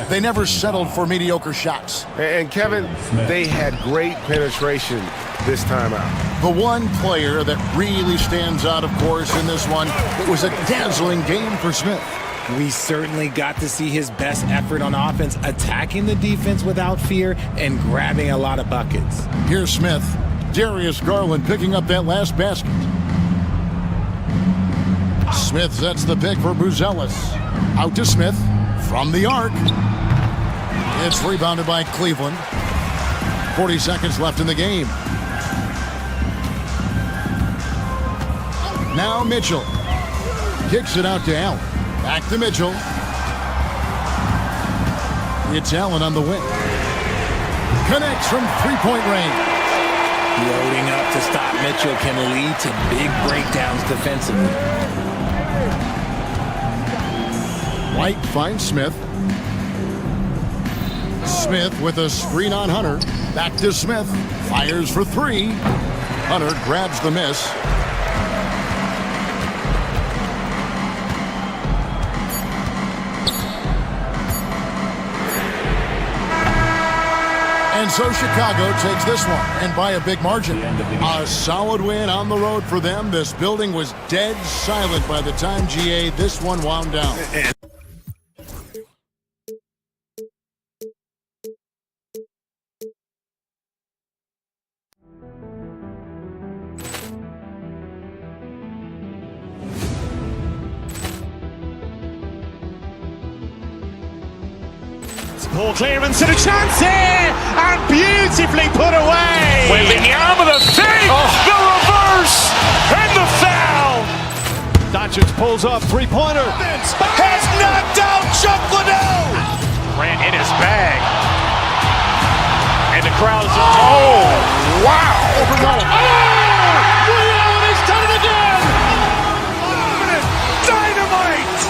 [SPEAKER 4] They never settled for mediocre shots.
[SPEAKER 13] And Kevin, they had great penetration this time out.
[SPEAKER 4] The one player that really stands out, of course, in this one, it was a dazzling game for Smith.
[SPEAKER 5] We certainly got to see his best effort on offense, attacking the defense without fear and grabbing a lot of buckets.
[SPEAKER 4] Here's Smith. Darius Garland picking up that last basket. Smith sets the pick for Buzelis. Out to Smith from the arc. It's rebounded by Cleveland. 40 seconds left in the game. Now Mitchell. Kicks it out to Allen. Back to Mitchell. It's Allen on the wing. Connects from three-point range.
[SPEAKER 5] Loading up to stop Mitchell can lead to big breakdowns defensively.
[SPEAKER 4] White finds Smith. Smith with a screen on Hunter. Back to Smith. Fires for three. Hunter grabs the miss. And so Chicago takes this one, and by a big margin. A solid win on the road for them. This building was dead silent by the time, GA, this one wound down.
[SPEAKER 1] Poor clearance and a chance here, and beautifully put away.
[SPEAKER 8] Wembanyama the fake, the reverse, and the foul.
[SPEAKER 1] Doncic pulls up, three-pointer.
[SPEAKER 8] Has knocked out Chuck Liddell. Grant in his bag, and the crowd is wow.
[SPEAKER 1] He's done it again.
[SPEAKER 8] Dynamite.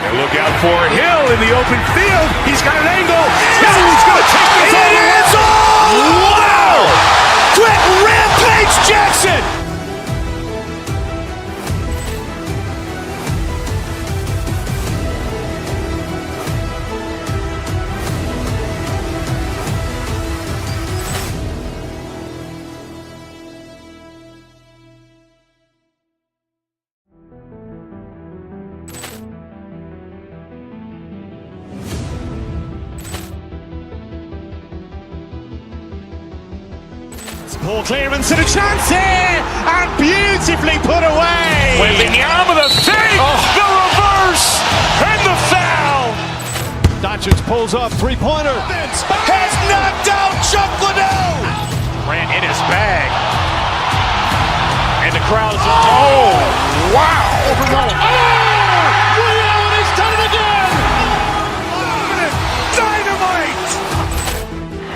[SPEAKER 2] And look out for Hill in the open field. He's got an angle. Hill's going to take this all the way.
[SPEAKER 8] Wow! Quick rampage Jackson.
[SPEAKER 1] Poor clearance and a chance here, and beautifully put away.
[SPEAKER 8] Wembanyama the fake, the reverse, and the foul.
[SPEAKER 1] Doncic pulls up, three-pointer.
[SPEAKER 8] Has knocked out Chuck Liddell. Grant in his bag, and the crowd is wow.
[SPEAKER 1] He's done it again.
[SPEAKER 8] Dynamite.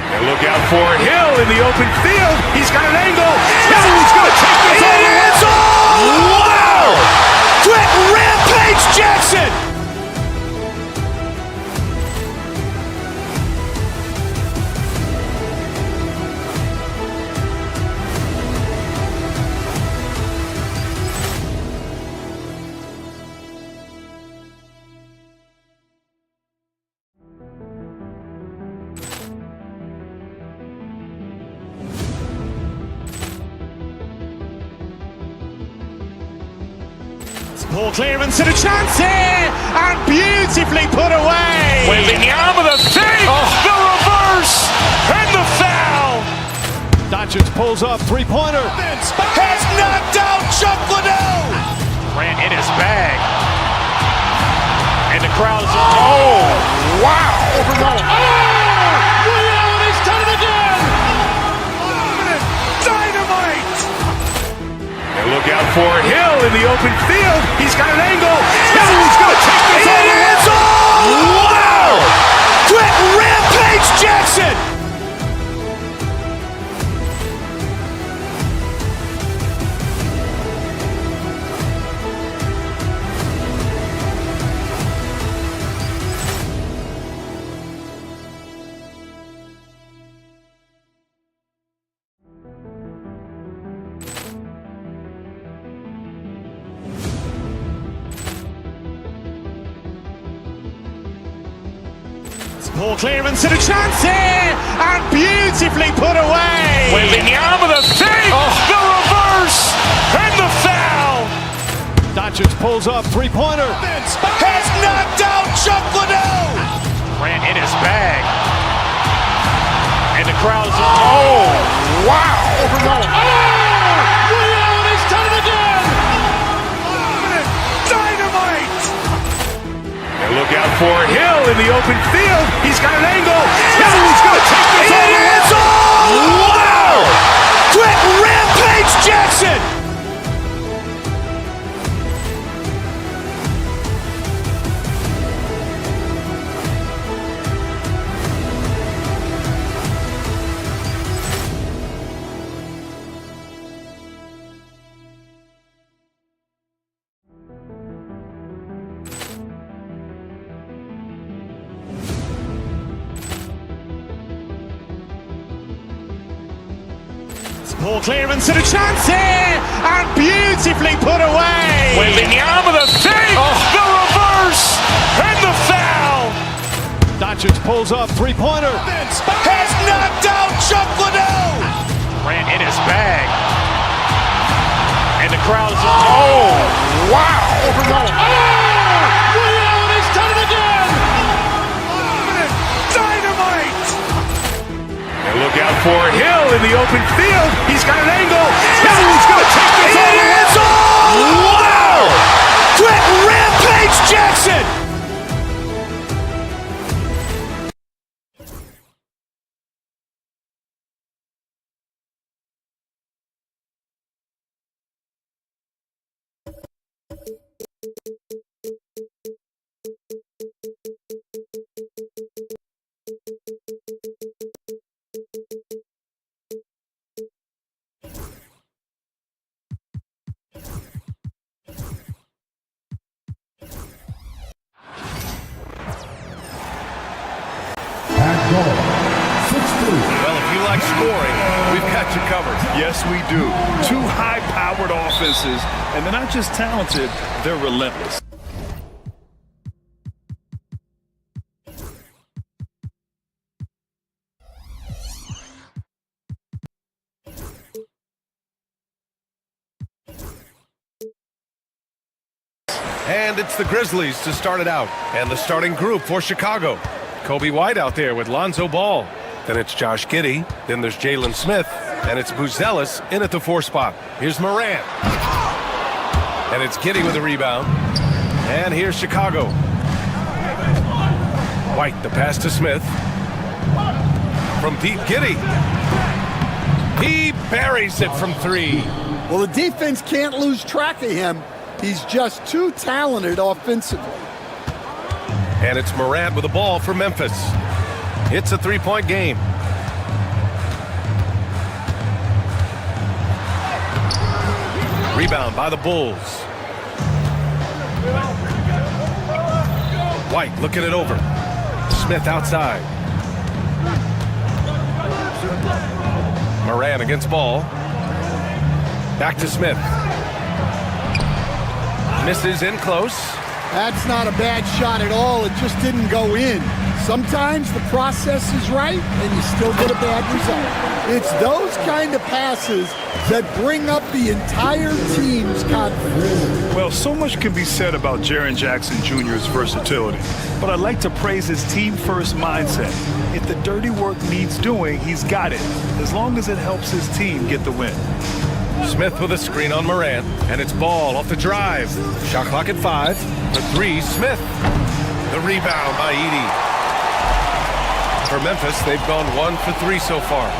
[SPEAKER 2] And look out for Hill in the open field. He's got an angle. Hill's going to take this all the way.
[SPEAKER 8] Wow! Quick rampage Jackson.
[SPEAKER 1] Poor clearance and a chance here, and beautifully put away.
[SPEAKER 8] Wembanyama the fake, the reverse, and the foul.
[SPEAKER 1] Doncic pulls up, three-pointer.
[SPEAKER 8] Has knocked out Chuck Liddell. Grant in his bag, and the crowd is wow.
[SPEAKER 1] He's done it again.
[SPEAKER 8] Dynamite.
[SPEAKER 2] And look out for Hill in the open field. He's got an angle. Hill's going to take this all the way.
[SPEAKER 8] Wow!
[SPEAKER 1] Poor clearance and a chance here, and beautifully put away.
[SPEAKER 8] Wembanyama the fake, the reverse, and the foul.
[SPEAKER 3] Doncic pulls up, three-pointer.
[SPEAKER 8] Has knocked out Chuck Liddell. Ran in his bag. And the crowd is, wow.
[SPEAKER 3] And he's done it again.
[SPEAKER 8] Dynamite.
[SPEAKER 2] And look out for Hill in the open field. He's got an angle. Hill's going to take this all the way.
[SPEAKER 8] Wow. Quick rampage Jackson.
[SPEAKER 1] Poor clearance and a chance here, and beautifully put away.
[SPEAKER 8] Wembanyama the fake, the reverse, and the foul.
[SPEAKER 3] Doncic pulls up, three-pointer.
[SPEAKER 8] Has knocked out Chuck Liddell. Ran in his bag. And the crowd is, wow.
[SPEAKER 3] And he's done it again.
[SPEAKER 8] Dynamite.
[SPEAKER 2] And look out for Hill in the open field. He's got an angle. Hill's going to take this all the way.
[SPEAKER 8] Wow. Quick rampage Jackson.
[SPEAKER 13] Well, if you like scoring, we've got you covered.
[SPEAKER 9] Yes, we do. Two high-powered offenses, and they're not just talented, they're relentless.
[SPEAKER 13] And it's the Grizzlies to start it out. And the starting group for Chicago. Kobe White out there with Lonzo Ball. Then it's Josh Giddey. Then there's Jalen Smith. And it's Buzelis in at the 4 spot. Here's Morant. And it's Giddey with the rebound. And here's Chicago. White, the pass to Smith. From deep, Giddey. He buries it from 3.
[SPEAKER 10] Well, the defense can't lose track of him. He's just too talented offensively.
[SPEAKER 13] And it's Morant with the ball for Memphis. It's a 3-point game. Rebound by the Bulls. White looking it over. Smith outside. Morant against Ball. Back to Smith. Misses in close.
[SPEAKER 10] That's not a bad shot at all. It just didn't go in. Sometimes the process is right and you still get a bad result. It's those kind of passes that bring up the entire team's confidence.
[SPEAKER 9] Well, so much can be said about Jaren Jackson Jr.'s versatility, but I'd like to praise his team-first mindset. If the dirty work needs doing, he's got it, as long as it helps his team get the win.
[SPEAKER 13] Smith with a screen on Morant, and it's Ball off the drive. Shot clock at 5. The 3, Smith. The rebound by Edey. For Memphis, they've gone 1 for 3 so far.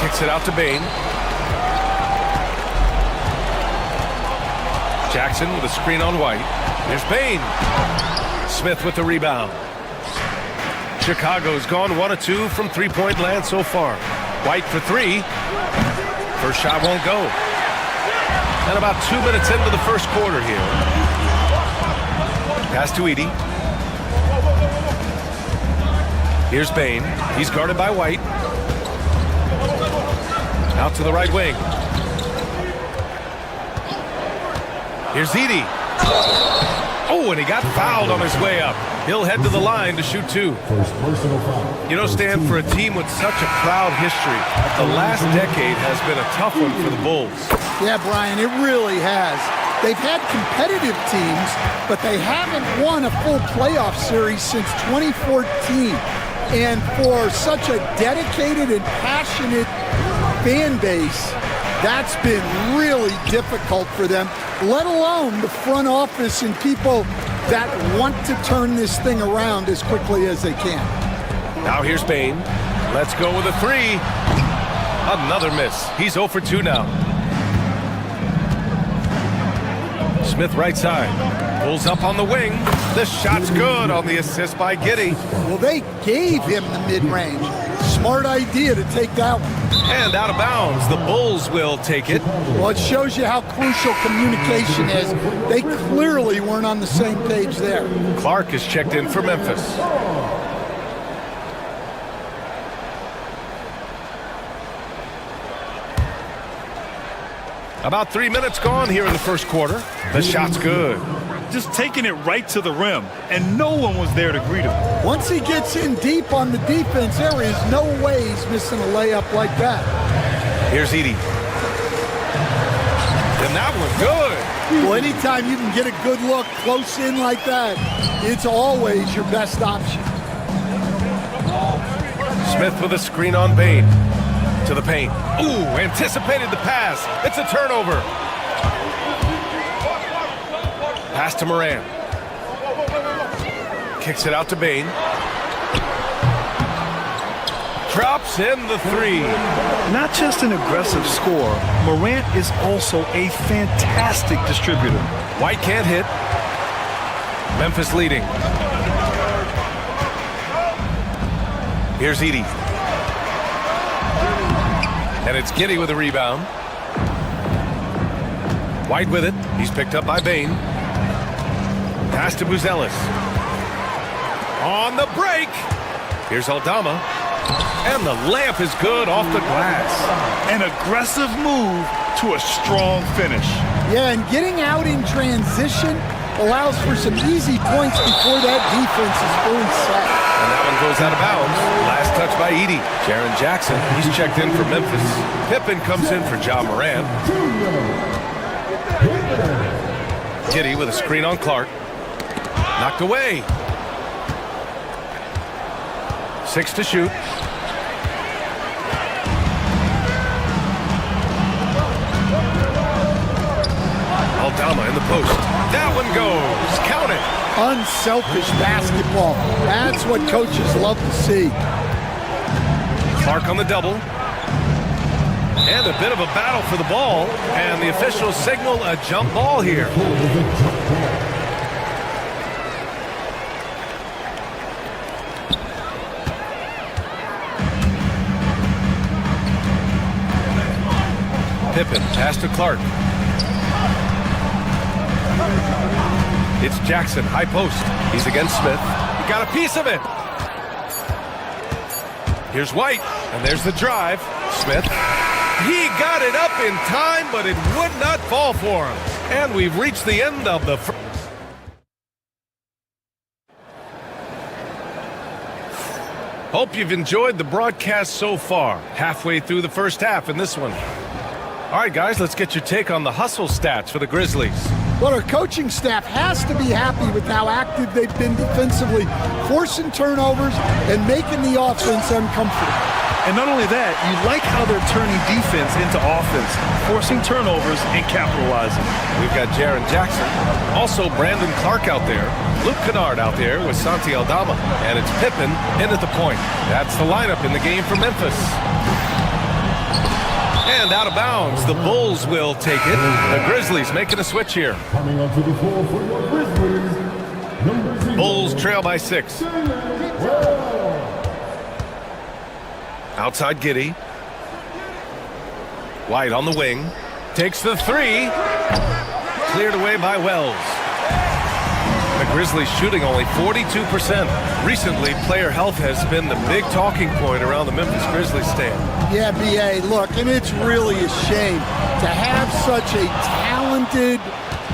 [SPEAKER 13] Kicks it out to Bane. Jackson with a screen on White. There's Bane. Smith with the rebound. Chicago's gone 1 of 2 from 3-point land so far. White for 3. First shot won't go. And about 2 minutes into the first quarter here. Pass to Edey. Here's Bane. He's guarded by White. Out to the right wing. Here's Edey. Oh, and he got fouled on his way up. He'll head to the line to shoot 2. You know, Stan, for a team with such a proud history, the last decade has been a tough one for the Bulls.
[SPEAKER 10] Yeah, Brian, it really has. They've had competitive teams, but they haven't won a full playoff series since 2014. And for such a dedicated and passionate fan base, that's been really difficult for them, let alone the front office and people that want to turn this thing around as quickly as they can.
[SPEAKER 13] Now here's Bane. Let's go with a 3. Another miss. He's 0 for 2 now. Smith right side. Pulls up on the wing. The shot's good on the assist by Giddey.
[SPEAKER 10] Well, they gave him the mid-range. Smart idea to take that one.
[SPEAKER 13] And out of bounds. The Bulls will take it.
[SPEAKER 10] Well, it shows you how crucial communication is. They clearly weren't on the same page there.
[SPEAKER 13] Clark is checked in for Memphis. About 3 minutes gone here in the first quarter. The shot's good.
[SPEAKER 9] Just taking it right to the rim, and no one was there to greet him.
[SPEAKER 10] Once he gets in deep on the defense, there is no way he's missing a layup like that.
[SPEAKER 13] Here's Edey. And that one good.
[SPEAKER 10] Well, anytime you can get a good look close in like that, it's always your best option.
[SPEAKER 13] Smith with a screen on Bane. To the paint. Ooh, anticipated the pass. It's a turnover. Pass to Moran. Kicks it out to Bane. Drops in the 3.
[SPEAKER 9] Not just an aggressive scorer, Morant is also a fantastic distributor.
[SPEAKER 13] White can't hit. Memphis leading. Here's Edey. And it's Giddey with a rebound. White with it. He's picked up by Bane. Pass to Buzelis. On the break. Here's Aldama. And the layup is good off the glass.
[SPEAKER 9] An aggressive move to a strong finish.
[SPEAKER 10] Yeah, and getting out in transition allows for some easy points before that defense is fully set.
[SPEAKER 13] And that one goes out of bounds. Last touch by Edey. Jaren Jackson, he's checked in for Memphis. Pippen comes in for Ja Morant. Giddey with a screen on Clark. Knocked away. 6 to shoot. Aldama in the post. That one goes. Count it.
[SPEAKER 10] Unselfish basketball. That's what coaches love to see.
[SPEAKER 13] Clark on the double. And a bit of a battle for the ball. And the officials signal a jump ball here. Pippen, pass to Clark. It's Jackson, high post. He's against Smith. He got a piece of it. Here's White, and there's the drive. Smith. He got it up in time, but it would not fall for him. And we've reached the end of the first. Hope you've enjoyed the broadcast so far. Halfway through the first half in this one. All right, guys, let's get your take on the hustle stats for the Grizzlies.
[SPEAKER 10] Well, our coaching staff has to be happy with how active they've been defensively, forcing turnovers and making the offense uncomfortable.
[SPEAKER 9] And not only that, you like how they're turning defense into offense, forcing turnovers and capitalizing.
[SPEAKER 13] We've got Jaren Jackson, also Brandon Clark out there, Luke Kennard out there with Santi Aldama, and it's Pippen in at the point. That's the lineup in the game for Memphis. And out of bounds, the Bulls will take it. The Grizzlies making a switch here.
[SPEAKER 3] Coming onto the floor for your Grizzlies, number 0.
[SPEAKER 13] Bulls trail by 6. Outside Giddey. White on the wing. Takes the 3. Cleared away by Wells. The Grizzlies shooting only 42%. Recently, player health has been the big talking point around the Memphis Grizzlies stand.
[SPEAKER 10] Yeah, B.A., look, and it's really a shame to have such a talented,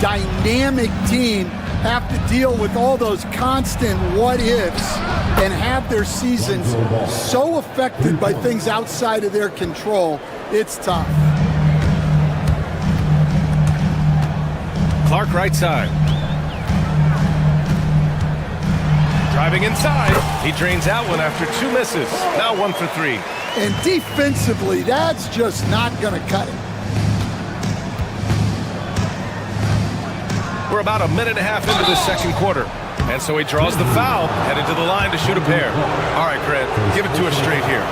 [SPEAKER 10] dynamic team have to deal with all those constant what-ifs and have their seasons so affected by things outside of their control, it's tough.
[SPEAKER 13] Clark right side. Driving inside. He drains that one after 2 misses. Now 1 for 3.
[SPEAKER 10] And defensively, that's just not going to cut it.
[SPEAKER 13] We're about a minute and a half into the second quarter. And so he draws the foul, headed to the line to shoot a pair. All right, Grant, give it to us straight here.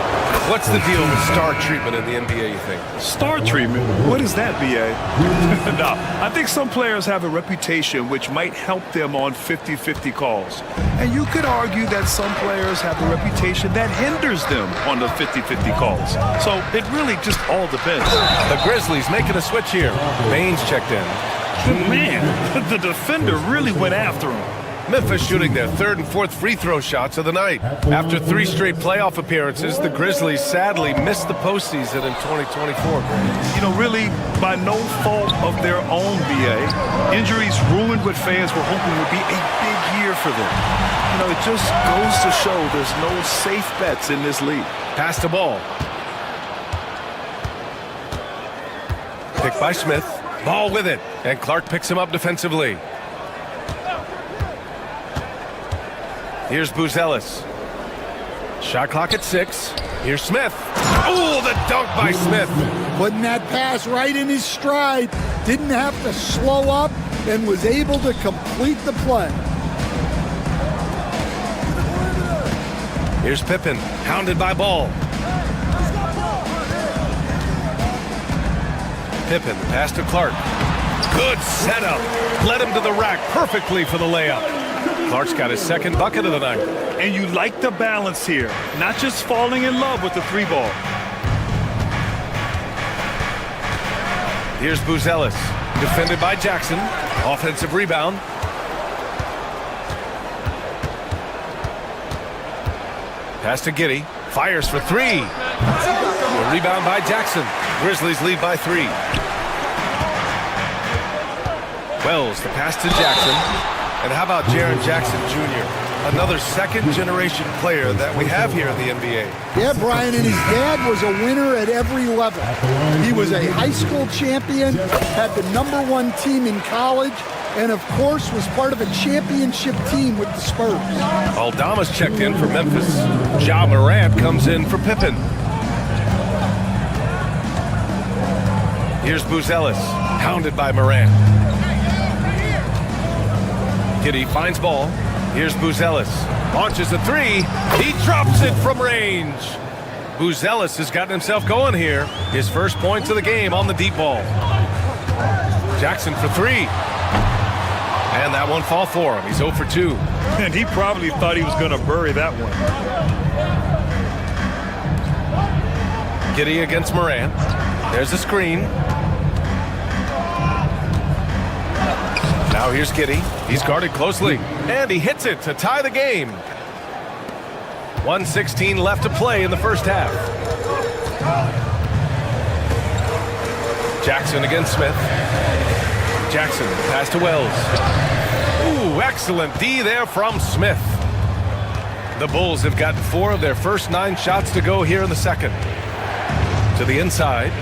[SPEAKER 13] What's the deal with star treatment in the NBA, you think?
[SPEAKER 9] Star treatment? What is that, B.A.? No, I think some players have a reputation which might help them on 50-50 calls. And you could argue that some players have a reputation that hinders them on the 50-50 calls. So it really just all depends.
[SPEAKER 13] The Grizzlies making a switch here. Baines checked in.
[SPEAKER 9] Man, the defender really went after him.
[SPEAKER 13] Memphis shooting their 3rd and 4th free throw shots of the night. After 3 straight playoff appearances, the Grizzlies sadly missed the postseason in 2024.
[SPEAKER 9] You know, really by no fault of their own, B.A. Injuries ruined what fans were hoping would be a big year for them. You know, it just goes to show there's no safe bets in this league.
[SPEAKER 13] Pass the ball. Picked by Smith. Ball with it. And Clark picks him up defensively. Here's Buzelis. Shot clock at 6. Here's Smith. Oh, the dunk by Smith.
[SPEAKER 10] Putting that pass right in his stride. Didn't have to slow up and was able to complete the play.
[SPEAKER 13] Here's Pippen, hounded by Ball. Pippen, pass to Clark. Good setup. Led him to the rack perfectly for the layup. Clark's got his 2nd bucket of the night.
[SPEAKER 9] And you like the balance here, not just falling in love with the 3-ball.
[SPEAKER 13] Here's Buzelis, defended by Jackson. Offensive rebound. Pass to Giddey. Fires for 3. A rebound by Jackson. Grizzlies lead by 3. Wells, the pass to Jackson. And how about Jaren Jackson Jr., another 2nd-generation player that we have here in the NBA?
[SPEAKER 10] Yeah, Brian, and his dad was a winner at every level. He was a high school champion, had the #1 team in college, and of course was part of a championship team with the Spurs.
[SPEAKER 13] Aldama's checked in for Memphis. Ja Morant comes in for Pippen. Here's Buzelis, hounded by Morant. Giddey finds Ball. Here's Buzelis. Launches a 3. He drops it from range. Buzelis has gotten himself going here. His first points of the game on the deep ball. Jackson for 3. And that one fall for him. He's 0 for 2.
[SPEAKER 9] And he probably thought he was going to bury that one.
[SPEAKER 13] Giddey against Morant. There's a screen. Now here's Giddey. He's guarded closely. And he hits it to tie the game. 1:16 left to play in the first half. Jackson against Smith. Jackson, pass to Wells. Ooh, excellent D there from Smith. The Bulls have gotten 4 of their first 9 shots to go here in the second. To the inside.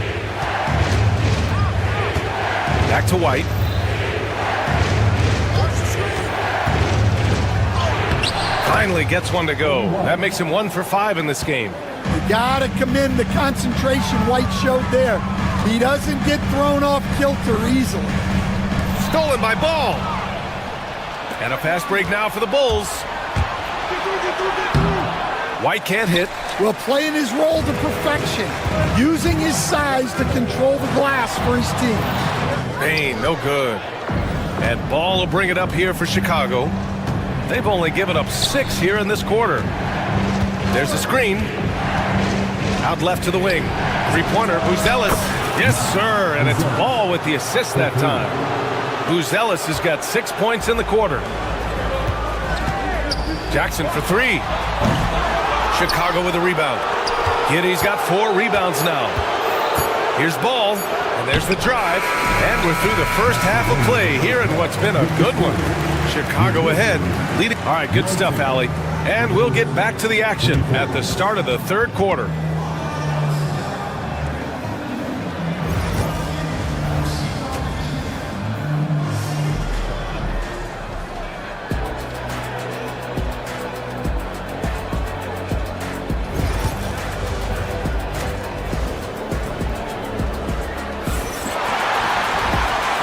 [SPEAKER 13] Back to White. Finally gets one to go. That makes him 1 for 5 in this game.
[SPEAKER 10] You gotta commend the concentration White showed there. He doesn't get thrown off kilter easily.
[SPEAKER 13] Stolen by Ball. And a fast break now for the Bulls. White can't hit.
[SPEAKER 10] Well, playing his role to perfection. Using his size to control the glass for his team.
[SPEAKER 13] Payne, no good. And Ball will bring it up here for Chicago. They've only given up 6 here in this quarter. There's a screen. Out left to the wing. 3-pointer, Buzelis. Yes, sir, and it's Ball with the assist that time. Buzelis has got 6 points in the quarter. Jackson for 3. Chicago with a rebound. Giddey's got 4 rebounds now. Here's Ball, and there's the drive. And we're through the first half of play here in what's been a good one. Chicago ahead, leading. All right, good stuff, Allie. And we'll get back to the action at the start of the third quarter.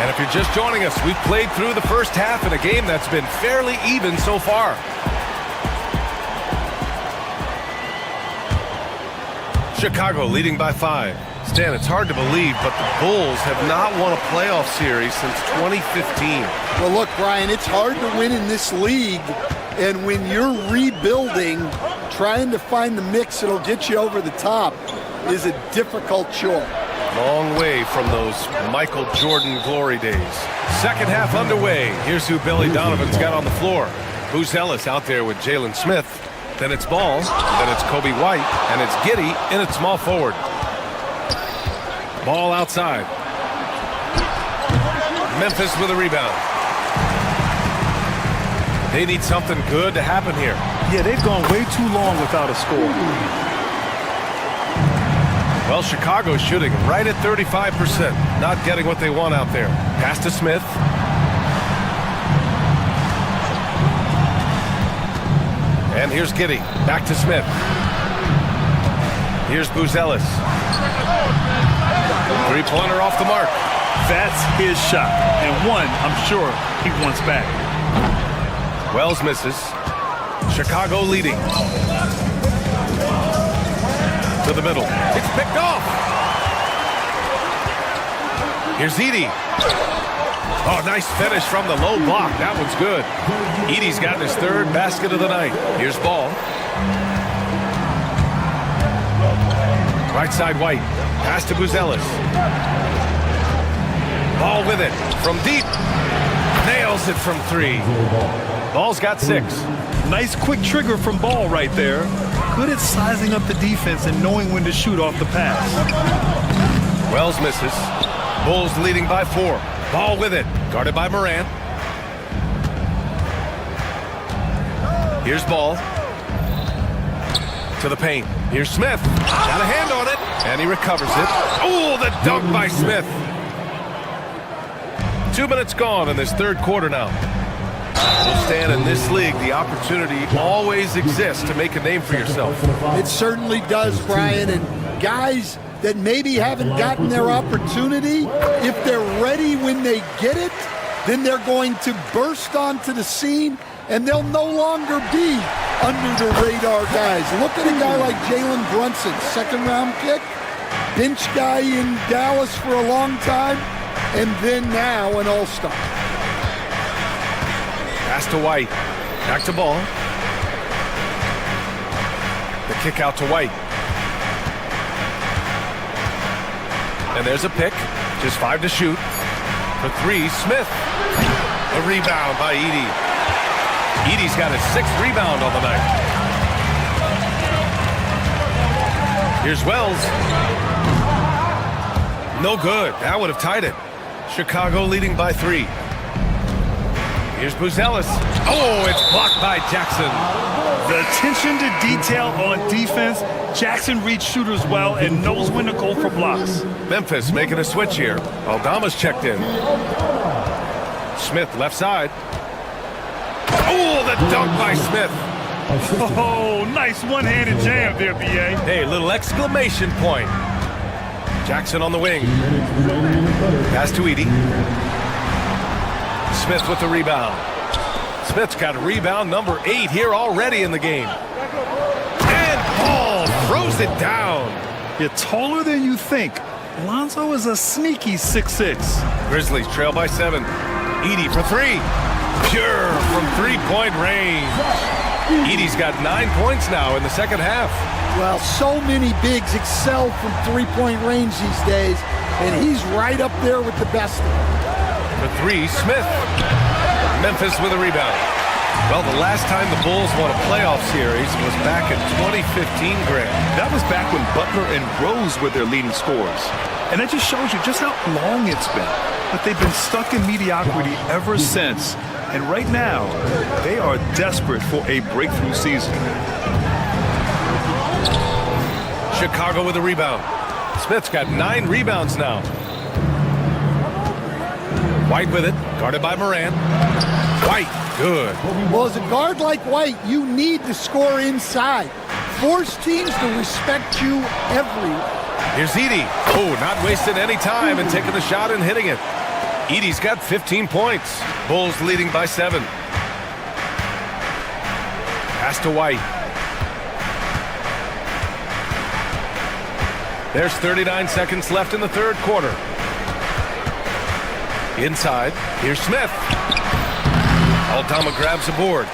[SPEAKER 13] And if you're just joining us, we've played through the first half in a game that's been fairly even so far. Chicago leading by 5. Stan, it's hard to believe, but the Bulls have not won a playoff series since 2015.
[SPEAKER 10] Well, look, Brian, it's hard to win in this league, and when you're rebuilding, trying to find the mix that'll get you over the top is a difficult chore.
[SPEAKER 13] Long way from those Michael Jordan glory days. Second half underway. Here's who Billy Donovan's got on the floor. Booz Ellis out there with Jalen Smith. Then it's Ball. Then it's Kobe White. And it's Giddey in at small forward. Ball outside. Memphis with a rebound. They need something good to happen here.
[SPEAKER 9] Yeah, they've gone way too long without a score.
[SPEAKER 13] Well, Chicago's shooting right at 35%. Not getting what they want out there. Pass to Smith. And here's Giddey. Back to Smith. Here's Booz Ellis. Three-pointer off the mark.
[SPEAKER 9] That's his shot. And one, I'm sure, he wants back.
[SPEAKER 13] Wells misses. Chicago leading. To the middle. It's picked off. Here's Edey. Oh, nice finish from the low block. That one's good. Edey's gotten his third basket of the night. Here's Ball. Right side White. Pass to Booz Ellis. Ball with it. From deep. Nails it from 3. Ball's got 6.
[SPEAKER 9] Nice quick trigger from Ball right there. Good at sizing up the defense and knowing when to shoot off the pass.
[SPEAKER 13] Wells misses. Bulls leading by 4. Ball with it. Guarded by Morant. Here's Ball. To the paint. Here's Smith. Got a hand on it. And he recovers it. Oh, the dunk by Smith. 2 minutes gone in this third quarter now. Well, Stan, in this league, the opportunity always exists to make a name for yourself.
[SPEAKER 10] It certainly does, Brian. And guys that maybe haven't gotten their opportunity, if they're ready when they get it, then they're going to burst onto the scene, and they'll no longer be under the radar guys. Look at a guy like Jalen Brunson, second-round pick, bench guy in Dallas for a long time, and then now an all-star.
[SPEAKER 13] Pass to White. Back to Ball. The kick out to White. And there's a pick. Just 5 to shoot. For 3, Smith. A rebound by Edey. Edey's got his 6th rebound on the night. Here's Wells. No good. That would have tied it. Chicago leading by 3. Here's Booz Ellis. Oh, it's blocked by Jackson.
[SPEAKER 9] The attention to detail on defense. Jackson reads shooters well and knows when to go for blocks.
[SPEAKER 13] Memphis making a switch here. Aldama's checked in. Smith left side. Oh, the dunk by Smith.
[SPEAKER 9] Oh, nice one-handed jam there, B.A.
[SPEAKER 13] Hey, little exclamation point. Jackson on the wing. Pass to Edey. Smith with the rebound. Smith's got rebound number 8 here already in the game. And Ball throws it down.
[SPEAKER 9] You're taller than you think. Lonzo is a sneaky 6'6".
[SPEAKER 13] Grizzlies trail by 7. Edey for 3. Pure from three-point range. Edey's got 9 points now in the second half.
[SPEAKER 10] Well, so many bigs excel from three-point range these days, and he's right up there with the best of them.
[SPEAKER 13] For 3, Smith. Memphis with a rebound. Well, the last time the Bulls won a playoff series was back in 2015, Greg.
[SPEAKER 9] That was back when Butler and Rose were their leading scorers. And that just shows you just how long it's been. But they've been stuck in mediocrity ever since. And right now, they are desperate for a breakthrough season.
[SPEAKER 13] Chicago with a rebound. Smith's got 9 rebounds now. White with it, guarded by Morant. White, good.
[SPEAKER 10] Well, as a guard like White, you need to score inside. Force teams to respect you everywhere.
[SPEAKER 13] Here's Edey. Oh, not wasting any time and taking the shot and hitting it. Edey's got 15 points. Bulls leading by 7. Pass to White. There's 39 seconds left in the third quarter. Inside, here's Smith. Aldama grabs the board.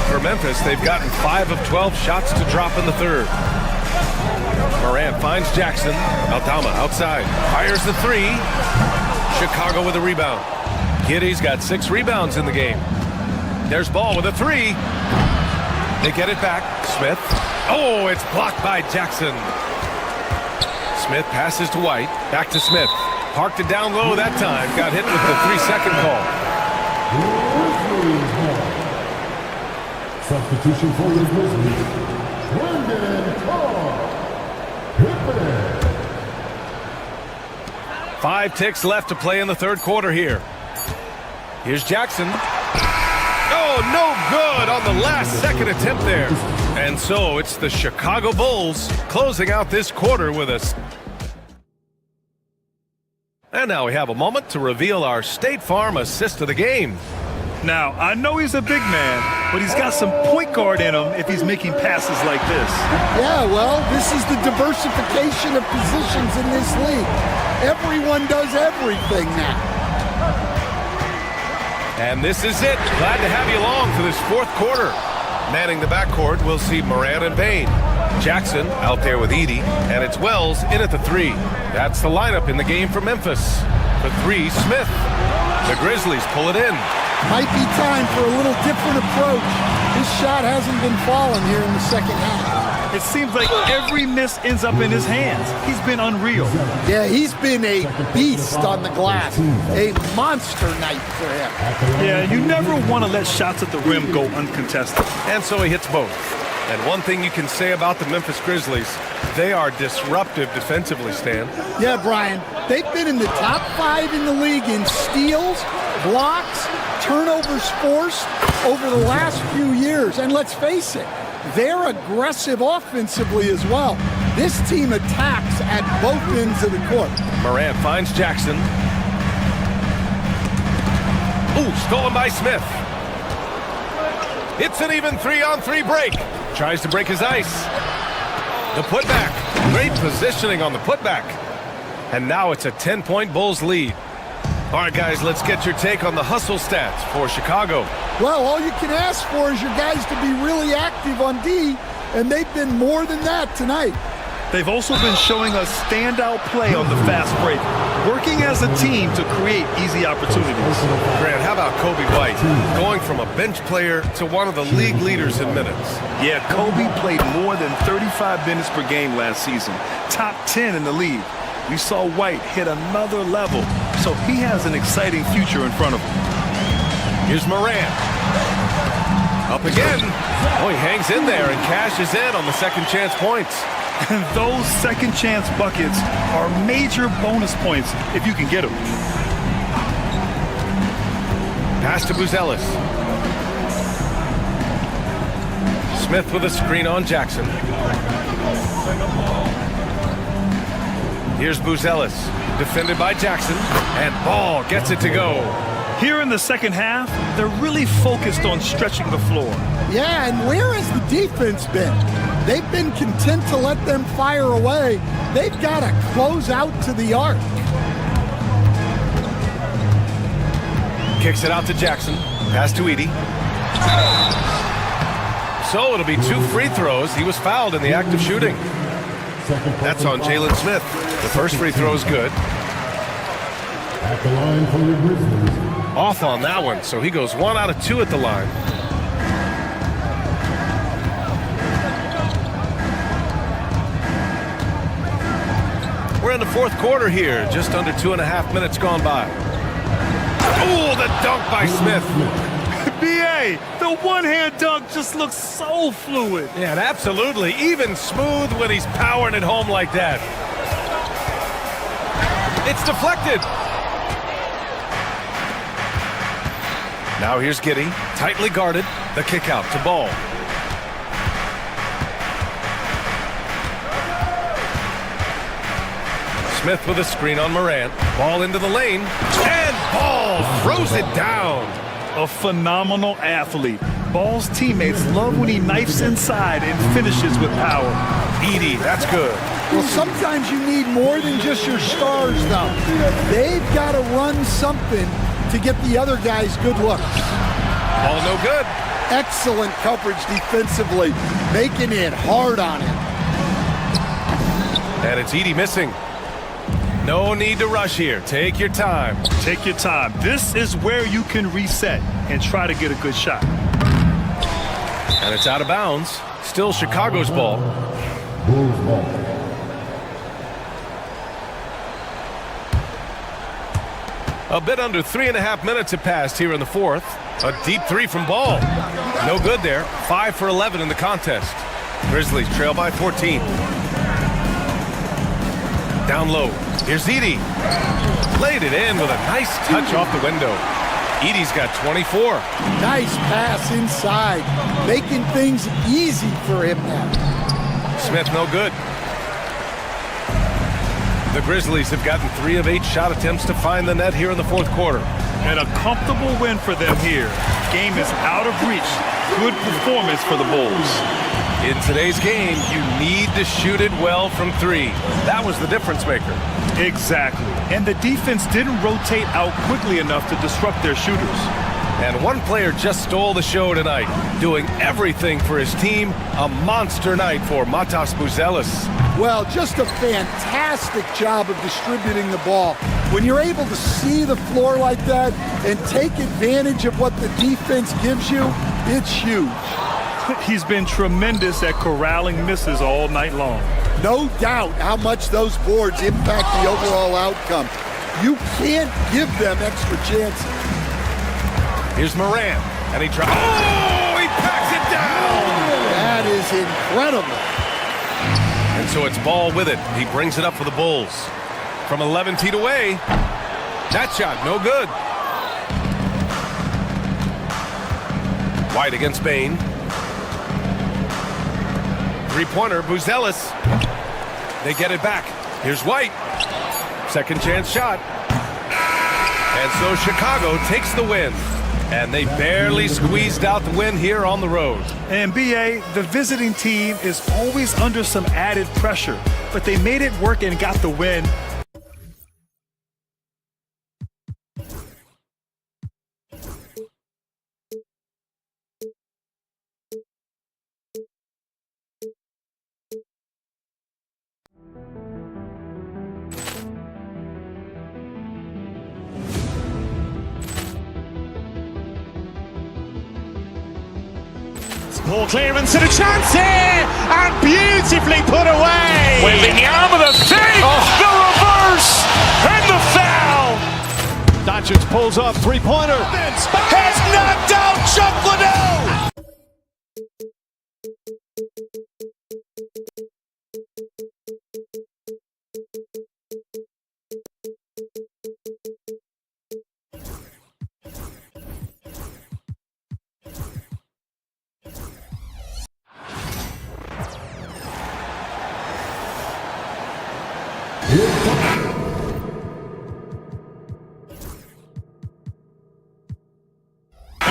[SPEAKER 13] For Memphis, they've gotten 5 of 12 shots to drop in the third. Morant finds Jackson. Aldama outside. Fires the 3. Chicago with a rebound. Giddey's got 6 rebounds in the game. There's Ball with a 3. They get it back. Smith. Oh, it's blocked by Jackson. Smith passes to White. Back to Smith. Parked it down low that time. Got hit with the 3-second call.
[SPEAKER 3] Substitution for the Grizzlies. Brandon Pippen.
[SPEAKER 13] 5 ticks left to play in the third quarter here. Here's Jackson. Oh, no good on the last second attempt there. And so it's the Chicago Bulls closing out this quarter with us. And now we have a moment to reveal our State Farm assist of the game.
[SPEAKER 9] Now, I know he's a big man, but he's got some point guard in him if he's making passes like this.
[SPEAKER 10] Yeah, well, this is the diversification of positions in this league. Everyone does everything now.
[SPEAKER 13] And this is it. Glad to have you along for this fourth quarter. Manning the backcourt, we'll see Morant and Bane. Jackson out there with Edey, and it's Wells in at the 3. That's the lineup in the game for Memphis. For 3, Smith. The Grizzlies pull it in.
[SPEAKER 10] Might be time for a little different approach. His shot hasn't been falling here in the second half.
[SPEAKER 9] It seems like every miss ends up in his hands. He's been unreal.
[SPEAKER 10] Yeah, he's been a beast on the glass. A monster night for him.
[SPEAKER 9] Yeah, you never want to let shots at the rim go uncontested.
[SPEAKER 13] And so he hits both. And one thing you can say about the Memphis Grizzlies, they are disruptive defensively, Stan.
[SPEAKER 10] Yeah, Brian. They've been in the top 5 in the league in steals, blocks, turnovers forced over the last few years. And let's face it, they're aggressive offensively as well. This team attacks at both ends of the court.
[SPEAKER 13] Morant finds Jackson. Ooh, stolen by Smith. It's an even 3-on-3 break. Tries to break his ice. The putback. Great positioning on the putback. And now it's a 10-point Bulls lead. All right, guys, let's get your take on the hustle stats for Chicago.
[SPEAKER 10] Well, all you can ask for is your guys to be really active on D, and they've been more than that tonight.
[SPEAKER 9] They've also been showing us standout play on the fast break, working as a team to create easy opportunities.
[SPEAKER 13] Grant, how about Kobe White, going from a bench player to one of the league leaders in minutes?
[SPEAKER 9] Yeah, Kobe played more than 35 minutes per game last season, top 10 in the league. We saw White hit another level, so he has an exciting future in front of him.
[SPEAKER 13] Here's Morant. Up again. Oh, he hangs in there and cashes in on the second chance points.
[SPEAKER 9] And those second chance buckets are major bonus points if you can get them.
[SPEAKER 13] Pass to Buzelis. Smith with a screen on Jackson. Here's Buzelis, defended by Jackson, and Ball gets it to go.
[SPEAKER 9] Here in the second half, they're really focused on stretching the floor.
[SPEAKER 10] Yeah, and where has the defense been? They've been content to let them fire away. They've got to close out to the arc.
[SPEAKER 13] Kicks it out to Jackson. Pass to Edey. So it'll be 2 free throws. He was fouled in the act of shooting. That's on Jalen Smith. The first free throw is good.
[SPEAKER 3] At the line for the Grizzlies.
[SPEAKER 13] Off on that one, so he goes 1 out of 2 at the line. We're in the fourth quarter here, just under 2.5 minutes gone by. Oh, the dunk by Smith.
[SPEAKER 9] BA, the one-hand dunk just looks so fluid.
[SPEAKER 13] Yeah, and absolutely. Even smooth when he's powering it home like that. It's deflected. Now here's Giddey, tightly guarded. The kick out to Ball. Smith with a screen on Morant. Ball into the lane. And Ball throws it down.
[SPEAKER 9] A phenomenal athlete. Ball's teammates love when he knifes inside and finishes with power.
[SPEAKER 13] Edey, that's good.
[SPEAKER 10] Well, sometimes you need more than just your stars, though. They've got to run something to get the other guys good looks.
[SPEAKER 13] Ball no good.
[SPEAKER 10] Excellent coverage defensively, making it hard on him.
[SPEAKER 13] And it's Edey missing. No need to rush here. Take your time.
[SPEAKER 9] Take your time. This is where you can reset and try to get a good shot.
[SPEAKER 13] And it's out of bounds. Still Chicago's ball. A bit under 3.5 minutes have passed here in the fourth. A deep three from Ball. No good there. 5 for 11 in the contest. Grizzlies trail by 14. Down low. Here's Edey. Laid it in with a nice touch off the window. Edey's got 24.
[SPEAKER 10] Nice pass inside, making things easy for him now.
[SPEAKER 13] Smith no good. The Grizzlies have gotten 3 of 8 shot attempts to find the net here in the fourth quarter.
[SPEAKER 9] And a comfortable win for them here. Game is out of reach. Good performance for the Bulls.
[SPEAKER 13] In today's game, you need to shoot it well from 3. That was the difference maker.
[SPEAKER 9] Exactly. And the defense didn't rotate out quickly enough to disrupt their shooters.
[SPEAKER 13] And one player just stole the show tonight, doing everything for his team. A monster night for Matas Buzelis.
[SPEAKER 10] Well, just a fantastic job of distributing the ball. When you're able to see the floor like that and take advantage of what the defense gives you, it's huge.
[SPEAKER 9] He's been tremendous at corralling misses all night long.
[SPEAKER 10] No doubt how much those boards impact the overall outcome. You can't give them extra chances.
[SPEAKER 13] Here's Morant, and he tries. Oh, he packs it down!
[SPEAKER 10] That is incredible.
[SPEAKER 13] And so it's Ball with it. He brings it up for the Bulls. From 11 feet away, that shot no good. White against Bane. Three-pointer, Buzelis. They get it back. Here's White. Second chance shot. And so Chicago takes the win. And they barely squeezed out the win here on the road.
[SPEAKER 9] And BA, the visiting team is always under some added pressure, but they made it work and got the win.
[SPEAKER 1] Poor clearance and a chance here, and beautifully put away.
[SPEAKER 8] Wembanyama the save, the reverse, and the foul.
[SPEAKER 1] Doncic pulls up, three-pointer.
[SPEAKER 8] Has knocked out Chuck Liddell.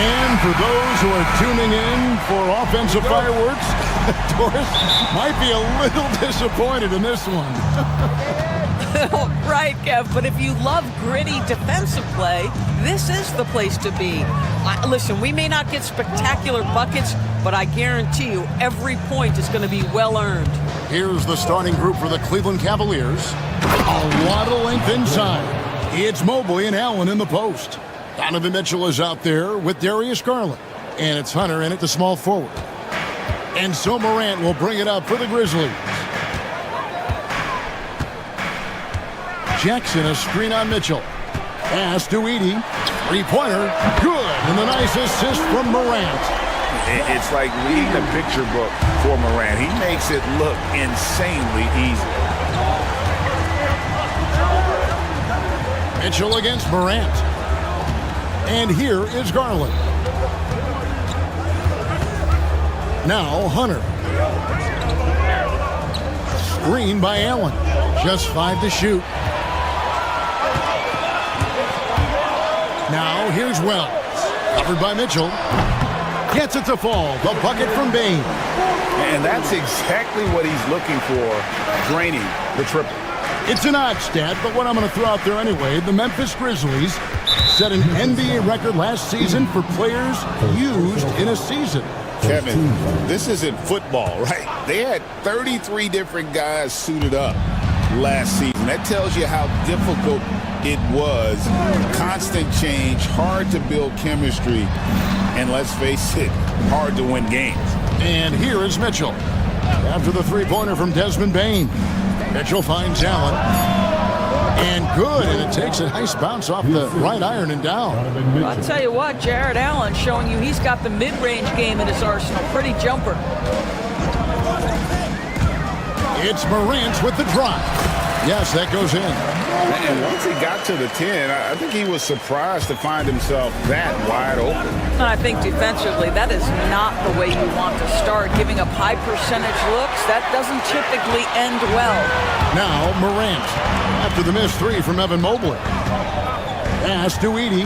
[SPEAKER 4] And for those who are tuning in for offensive fireworks, Doris might be a little disappointed in this one.
[SPEAKER 14] Right, Kev, but if you love gritty defensive play, this is the place to be. Listen, we may not get spectacular buckets, but I guarantee you every point is going to be well earned.
[SPEAKER 4] Here's the starting group for the Cleveland Cavaliers. A lot of length inside. It's Mobley and Allen in the post. Donovan Mitchell is out there with Darius Garland. And it's Hunter in at the small forward. And so Morant will bring it up for the Grizzlies. Jackson, a screen on Mitchell. Pass to Edey. Three-pointer, good, and the nice assist from Morant.
[SPEAKER 6] It's like reading a picture book for Morant. He makes it look insanely easy.
[SPEAKER 4] Mitchell against Morant. And here is Garland. Now Hunter. Screen by Allen. Just 5 to shoot. Now here's Wells. Covered by Mitchell. Gets it to fall. The bucket from Bane.
[SPEAKER 6] And that's exactly what he's looking for, draining the triple.
[SPEAKER 4] It's an odd stat, but what I'm going to throw out there anyway, the Memphis Grizzlies set an NBA record last season for players used in a season.
[SPEAKER 6] Kevin, this isn't football, right? They had 33 different guys suited up last season. That tells you how difficult it was. Constant change, hard to build chemistry, and let's face it, hard to win games.
[SPEAKER 4] And here is Mitchell. After the three-pointer from Desmond Bane. Mitchell finds Allen. And good, and it takes a nice bounce off the right iron and down.
[SPEAKER 14] I'll tell you what, Jared Allen showing you he's got the mid-range game in his arsenal. Pretty jumper.
[SPEAKER 4] It's Morant with the drop. Yes, that goes in.
[SPEAKER 6] And once he got to the 10, I think he was surprised to find himself that wide open.
[SPEAKER 14] And I think defensively, that is not the way you want to start. Giving up high percentage looks, that doesn't typically end well.
[SPEAKER 4] Now Morant, after the missed three from Evan Mobley. Pass to Edey.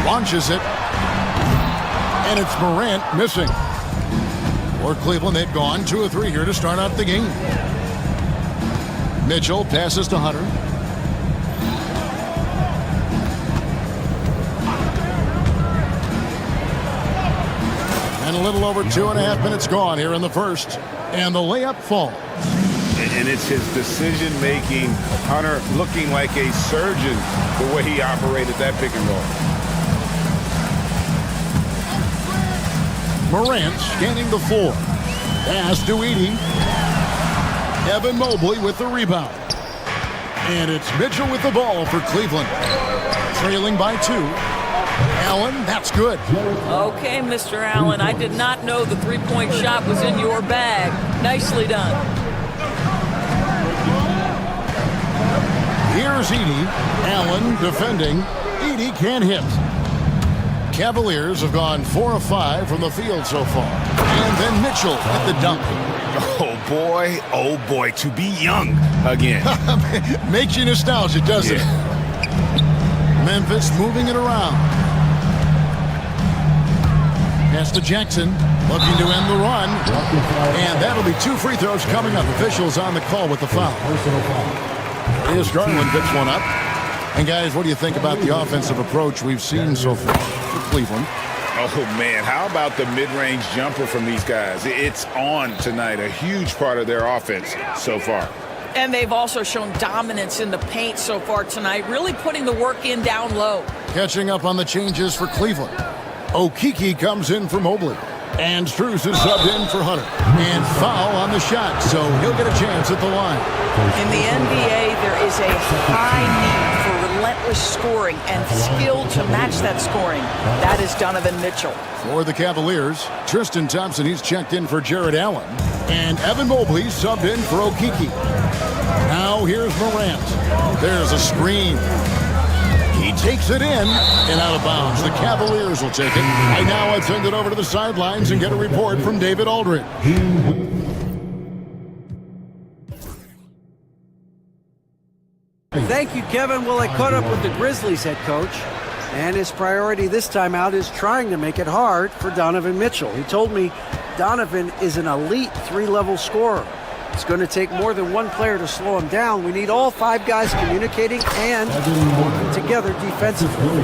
[SPEAKER 4] Launches it. And it's Morant missing. For Cleveland, they've gone 2 of 3 here to start out the game. Mitchell passes to Hunter. And a little over 2.5 minutes gone here in the first. And the layup falls.
[SPEAKER 6] And it's his decision-making. Hunter looking like a surgeon the way he operated that pick and roll.
[SPEAKER 4] Morant scanning the floor. Pass to Edey. Evan Mobley with the rebound. And it's Mitchell with the ball for Cleveland. Trailing by 2. Allen, that's good.
[SPEAKER 14] Okay, Mr. Allen, I did not know the three-point shot was in your bag. Nicely done.
[SPEAKER 4] Here's Edey. Allen defending. Edey can't hit. Cavaliers have gone 4 of 5 from the field so far. And then Mitchell at the dunk.
[SPEAKER 6] Oh boy, to be young again.
[SPEAKER 4] Makes you nostalgic, doesn't it? Memphis moving it around. Pass to Jackson, looking to end the run. And that'll be 2 free throws coming up. Officials on the call with the foul. Here's Garland picks one up. And guys, what do you think about the offensive approach we've seen so far for Cleveland?
[SPEAKER 6] Oh, man, how about the mid-range jumper from these guys? It's on tonight, a huge part of their offense so far.
[SPEAKER 14] And they've also shown dominance in the paint so far tonight, really putting the work in down low.
[SPEAKER 4] Catching up on the changes for Cleveland. Okeke comes in for Mobley. And Strus is subbed in for Hunter. And foul on the shot, so he'll get a chance at the line.
[SPEAKER 14] In the NBA, there is a high need for relentless scoring and skill to match that scoring. That is Donovan Mitchell.
[SPEAKER 4] For the Cavaliers, Tristan Thompson, he's checked in for Jared Allen. And Evan Mobley subbed in for Okeke. Now here's Morant. There's a screen. He takes it in and out of bounds. The Cavaliers will take it. Right now, I've send it over to the sidelines and get a report from David Aldridge.
[SPEAKER 7] Thank you, Kevin. Well, I caught up with the Grizzlies head coach, and his priority this time out is trying to make it hard for Donovan Mitchell. He told me Donovan is an elite 3-level scorer. It's going to take more than one player to slow him down. We need all 5 guys communicating and working together defensively.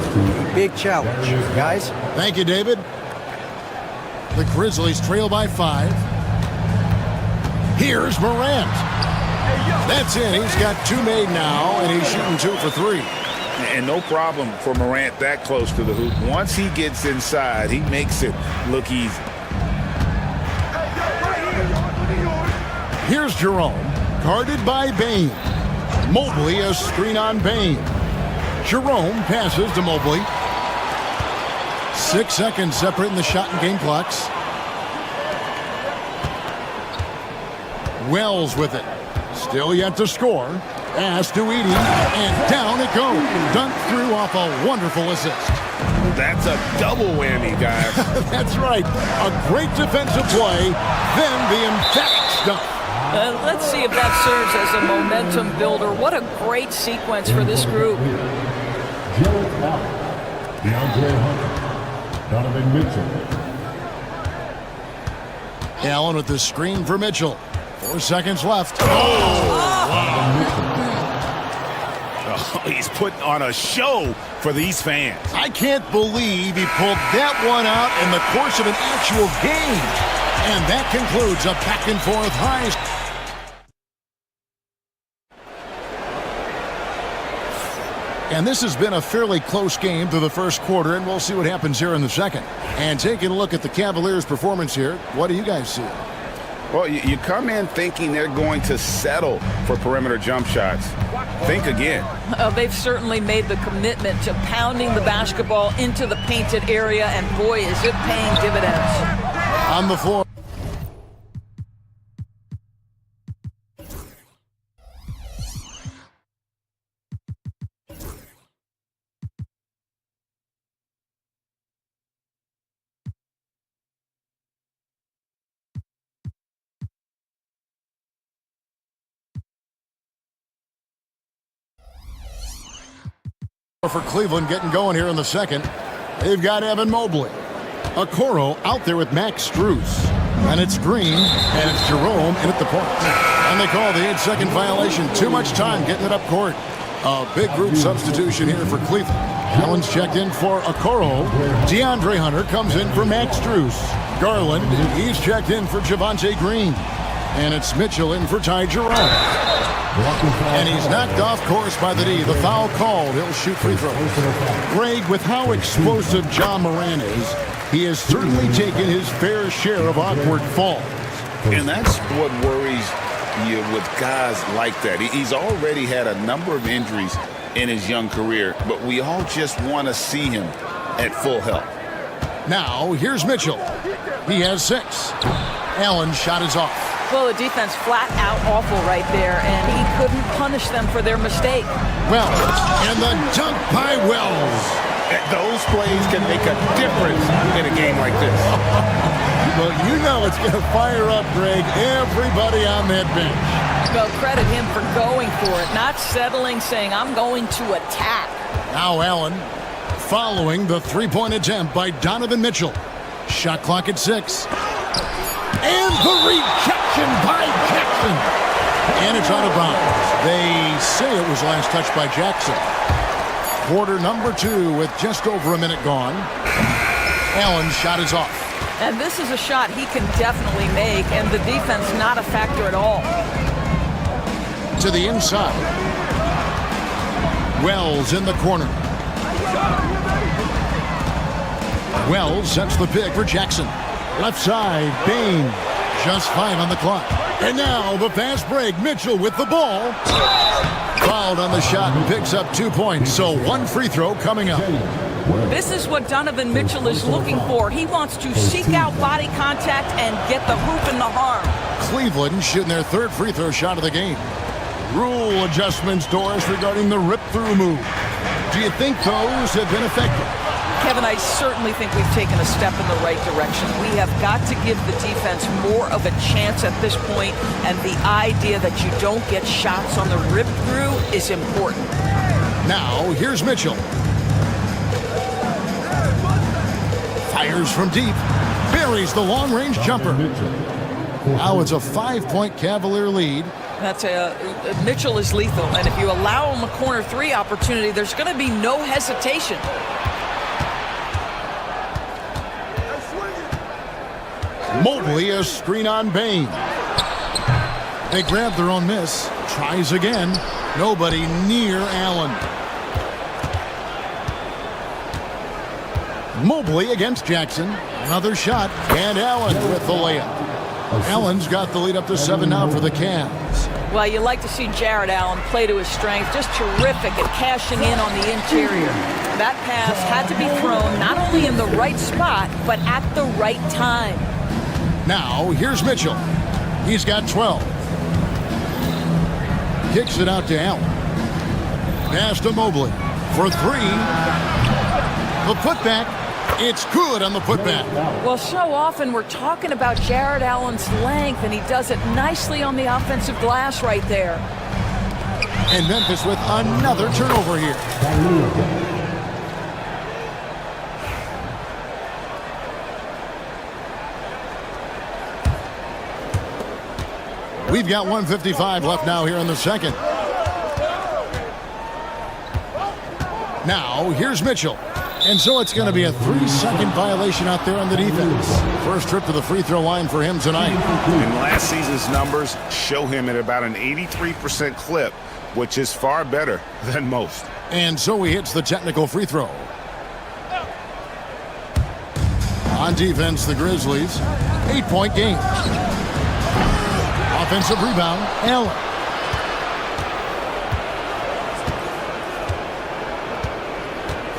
[SPEAKER 7] A big challenge. Guys?
[SPEAKER 4] Thank you, David. The Grizzlies trail by 5. Here's Morant. That's in. He's got 2 made now, and he's shooting 2 for 3.
[SPEAKER 6] And no problem for Morant that close to the hoop. Once he gets inside, he makes it look easy.
[SPEAKER 4] Here's Jerome, guarded by Bane. Mobley a screen on Bane. Jerome passes to Mobley. 6 seconds separating the shot and game clocks. Wells with it. Still yet to score. Pass to Edey, and down it goes. Dunked through off a wonderful assist.
[SPEAKER 6] That's a double whammy, guys.
[SPEAKER 4] That's right. A great defensive play, then the emphatic stuff.
[SPEAKER 14] Let's see if that serves as a momentum builder. What a great sequence for this group.
[SPEAKER 3] Jarrett Allen, DeAndre Hunter, Donovan Mitchell.
[SPEAKER 4] Allen with the screen for Mitchell. 4 seconds left.
[SPEAKER 6] He's putting on a show for these fans.
[SPEAKER 4] I can't believe he pulled that one out in the course of an actual game. And that concludes a back-and-forth high. And this has been a fairly close game through the first quarter, and we'll see what happens here in the second. And taking a look at the Cavaliers' performance here, what do you guys see?
[SPEAKER 6] Well, you come in thinking they're going to settle for perimeter jump shots. Think again.
[SPEAKER 14] They've certainly made the commitment to pounding the basketball into the painted area, and boy, is it paying dividends.
[SPEAKER 4] On the floor. For Cleveland getting going here in the second. They've got Evan Mobley. Okoro out there with Max Strus. And it's Green, and it's Jerome in at the point. And they call the 8-second violation. Too much time getting it up court. A big group substitution here for Cleveland. Allen's checked in for Okoro. DeAndre Hunter comes in for Max Strus. Garland, he's checked in for Javonte Green. And it's Mitchell in for Ty Jerome. And he's knocked off course by the D. The foul called. He'll shoot free throws. Greg, with how explosive John Morant is, he has certainly taken his fair share of awkward falls.
[SPEAKER 6] And that's what worries you with guys like that. He's already had a number of injuries in his young career, but we all just want to see him at full health.
[SPEAKER 4] Now, here's Mitchell. He has 6. Allen's shot is off.
[SPEAKER 14] Well, the defense flat out awful right there, and he couldn't punish them for their mistake.
[SPEAKER 4] Wells, and the dunk by Wells.
[SPEAKER 6] Those plays can make a difference in a game like this.
[SPEAKER 4] Well, you know it's going to fire up, Greg, everybody on that bench.
[SPEAKER 14] Well, credit him for going for it, not settling, saying, I'm going to attack.
[SPEAKER 4] Now Allen following the three-point attempt by Donovan Mitchell. Shot clock at 6. And the rejection by Jackson. And it's out of bounds. They say it was last touched by Jackson. Quarter number 2 with just over a minute gone. Allen's shot is off.
[SPEAKER 14] And this is a shot he can definitely make, and the defense not a factor at all.
[SPEAKER 4] To the inside. Wells in the corner. Wells sets the pick for Jackson. Left side, Bain. Just 5 on the clock. And now the fast break. Mitchell with the ball. Fouled on the shot and picks up 2 points. So 1 free throw coming up.
[SPEAKER 14] This is what Donovan Mitchell is looking for. He wants to seek out body contact and get the hoop in the harm.
[SPEAKER 4] Cleveland shooting their 3rd free throw shot of the game. Rule adjustments, Doris, regarding the rip-through move. Do you think those have been effective?
[SPEAKER 14] Kevin, I certainly think we've taken a step in the right direction. We have got to give the defense more of a chance at this point, and the idea that you don't get shots on the rip-through is important.
[SPEAKER 4] Now, here's Mitchell. Fires from deep. Buries the long-range jumper. Now it's a 5-point Cavalier lead.
[SPEAKER 14] That's Mitchell is lethal, and if you allow him a corner 3 opportunity, there's going to be no hesitation.
[SPEAKER 4] Mobley, a screen on Bain. They grab their own miss. Tries again. Nobody near Allen. Mobley against Jackson. Another shot. And Allen with the layup. Allen's got the lead up to 7 now for the Cavs.
[SPEAKER 14] Well, you like to see Jared Allen play to his strength. Just terrific at cashing in on the interior. That pass had to be thrown not only in the right spot, but at the right time.
[SPEAKER 4] Now, here's Mitchell. He's got 12. Kicks it out to Allen. Pass to Mobley for 3. The putback. It's good on the putback.
[SPEAKER 14] Well, so often we're talking about Jared Allen's length, and he does it nicely on the offensive glass right there.
[SPEAKER 4] And Memphis with another turnover here. We've got 1:55 left now here in the second. Now, here's Mitchell. And so it's going to be a 3-second violation out there on the defense. First trip to the free throw line for him tonight.
[SPEAKER 6] And last season's numbers show him at about an 83% clip, which is far better than most.
[SPEAKER 4] And so he hits the technical free throw. On defense, the Grizzlies, 8-point game. Offensive rebound, Allen.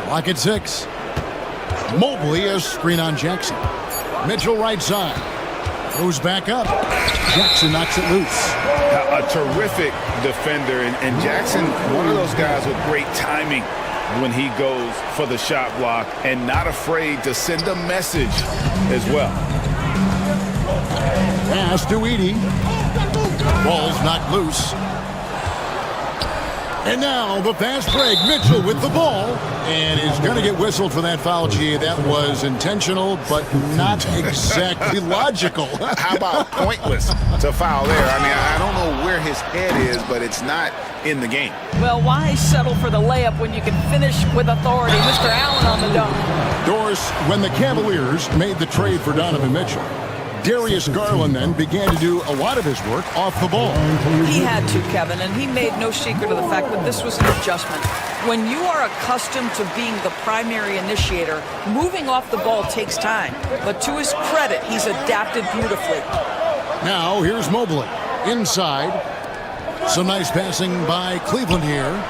[SPEAKER 4] Clock at 6. Mobley a screen on Jackson. Mitchell right side. Goes back up. Jackson knocks it loose.
[SPEAKER 6] A terrific defender. And Jackson, one of those guys with great timing when he goes for the shot block and not afraid to send a message as well.
[SPEAKER 4] Pass to Edey. Ball's knocked loose. And now the fast break. Mitchell with the ball. And is going to get whistled for that foul, G. That was intentional, but not exactly logical.
[SPEAKER 6] How about pointless to foul there? I mean, I don't know where his head is, but it's not in the game.
[SPEAKER 14] Well, why settle for the layup when you can finish with authority? Mr. Allen on the dunk.
[SPEAKER 4] Doris, when the Cavaliers made the trade for Donovan Mitchell, Darius Garland then began to do a lot of his work off the ball.
[SPEAKER 14] He had to, Kevin, and he made no secret of the fact that this was an adjustment. When you are accustomed to being the primary initiator, moving off the ball takes time. But to his credit, he's adapted beautifully.
[SPEAKER 4] Now, here's Mobley. Inside. Some nice passing by Cleveland here.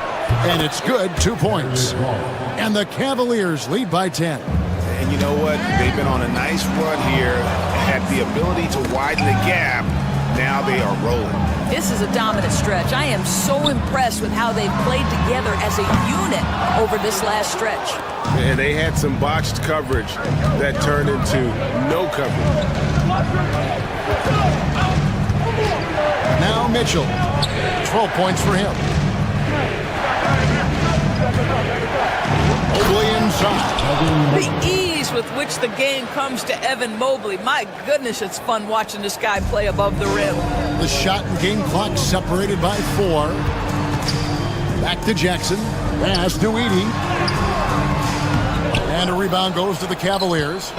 [SPEAKER 4] And it's good, 2 points. And the Cavaliers lead by 10.
[SPEAKER 6] And you know what? They've been on a nice run here, had the ability to widen the gap. Now they are rolling.
[SPEAKER 14] This is a dominant stretch. I am so impressed with how they've played together as a unit over this last stretch.
[SPEAKER 13] And they had some botched coverage that turned into no coverage.
[SPEAKER 4] Now Mitchell. 12 points for him. Mobley inside.
[SPEAKER 14] The ease with which the game comes to Evan Mobley. My goodness, it's fun watching this guy play above the rim.
[SPEAKER 4] The shot and game clock separated by 4. Back to Jackson. Pass to Edey. And a rebound goes to the Cavaliers.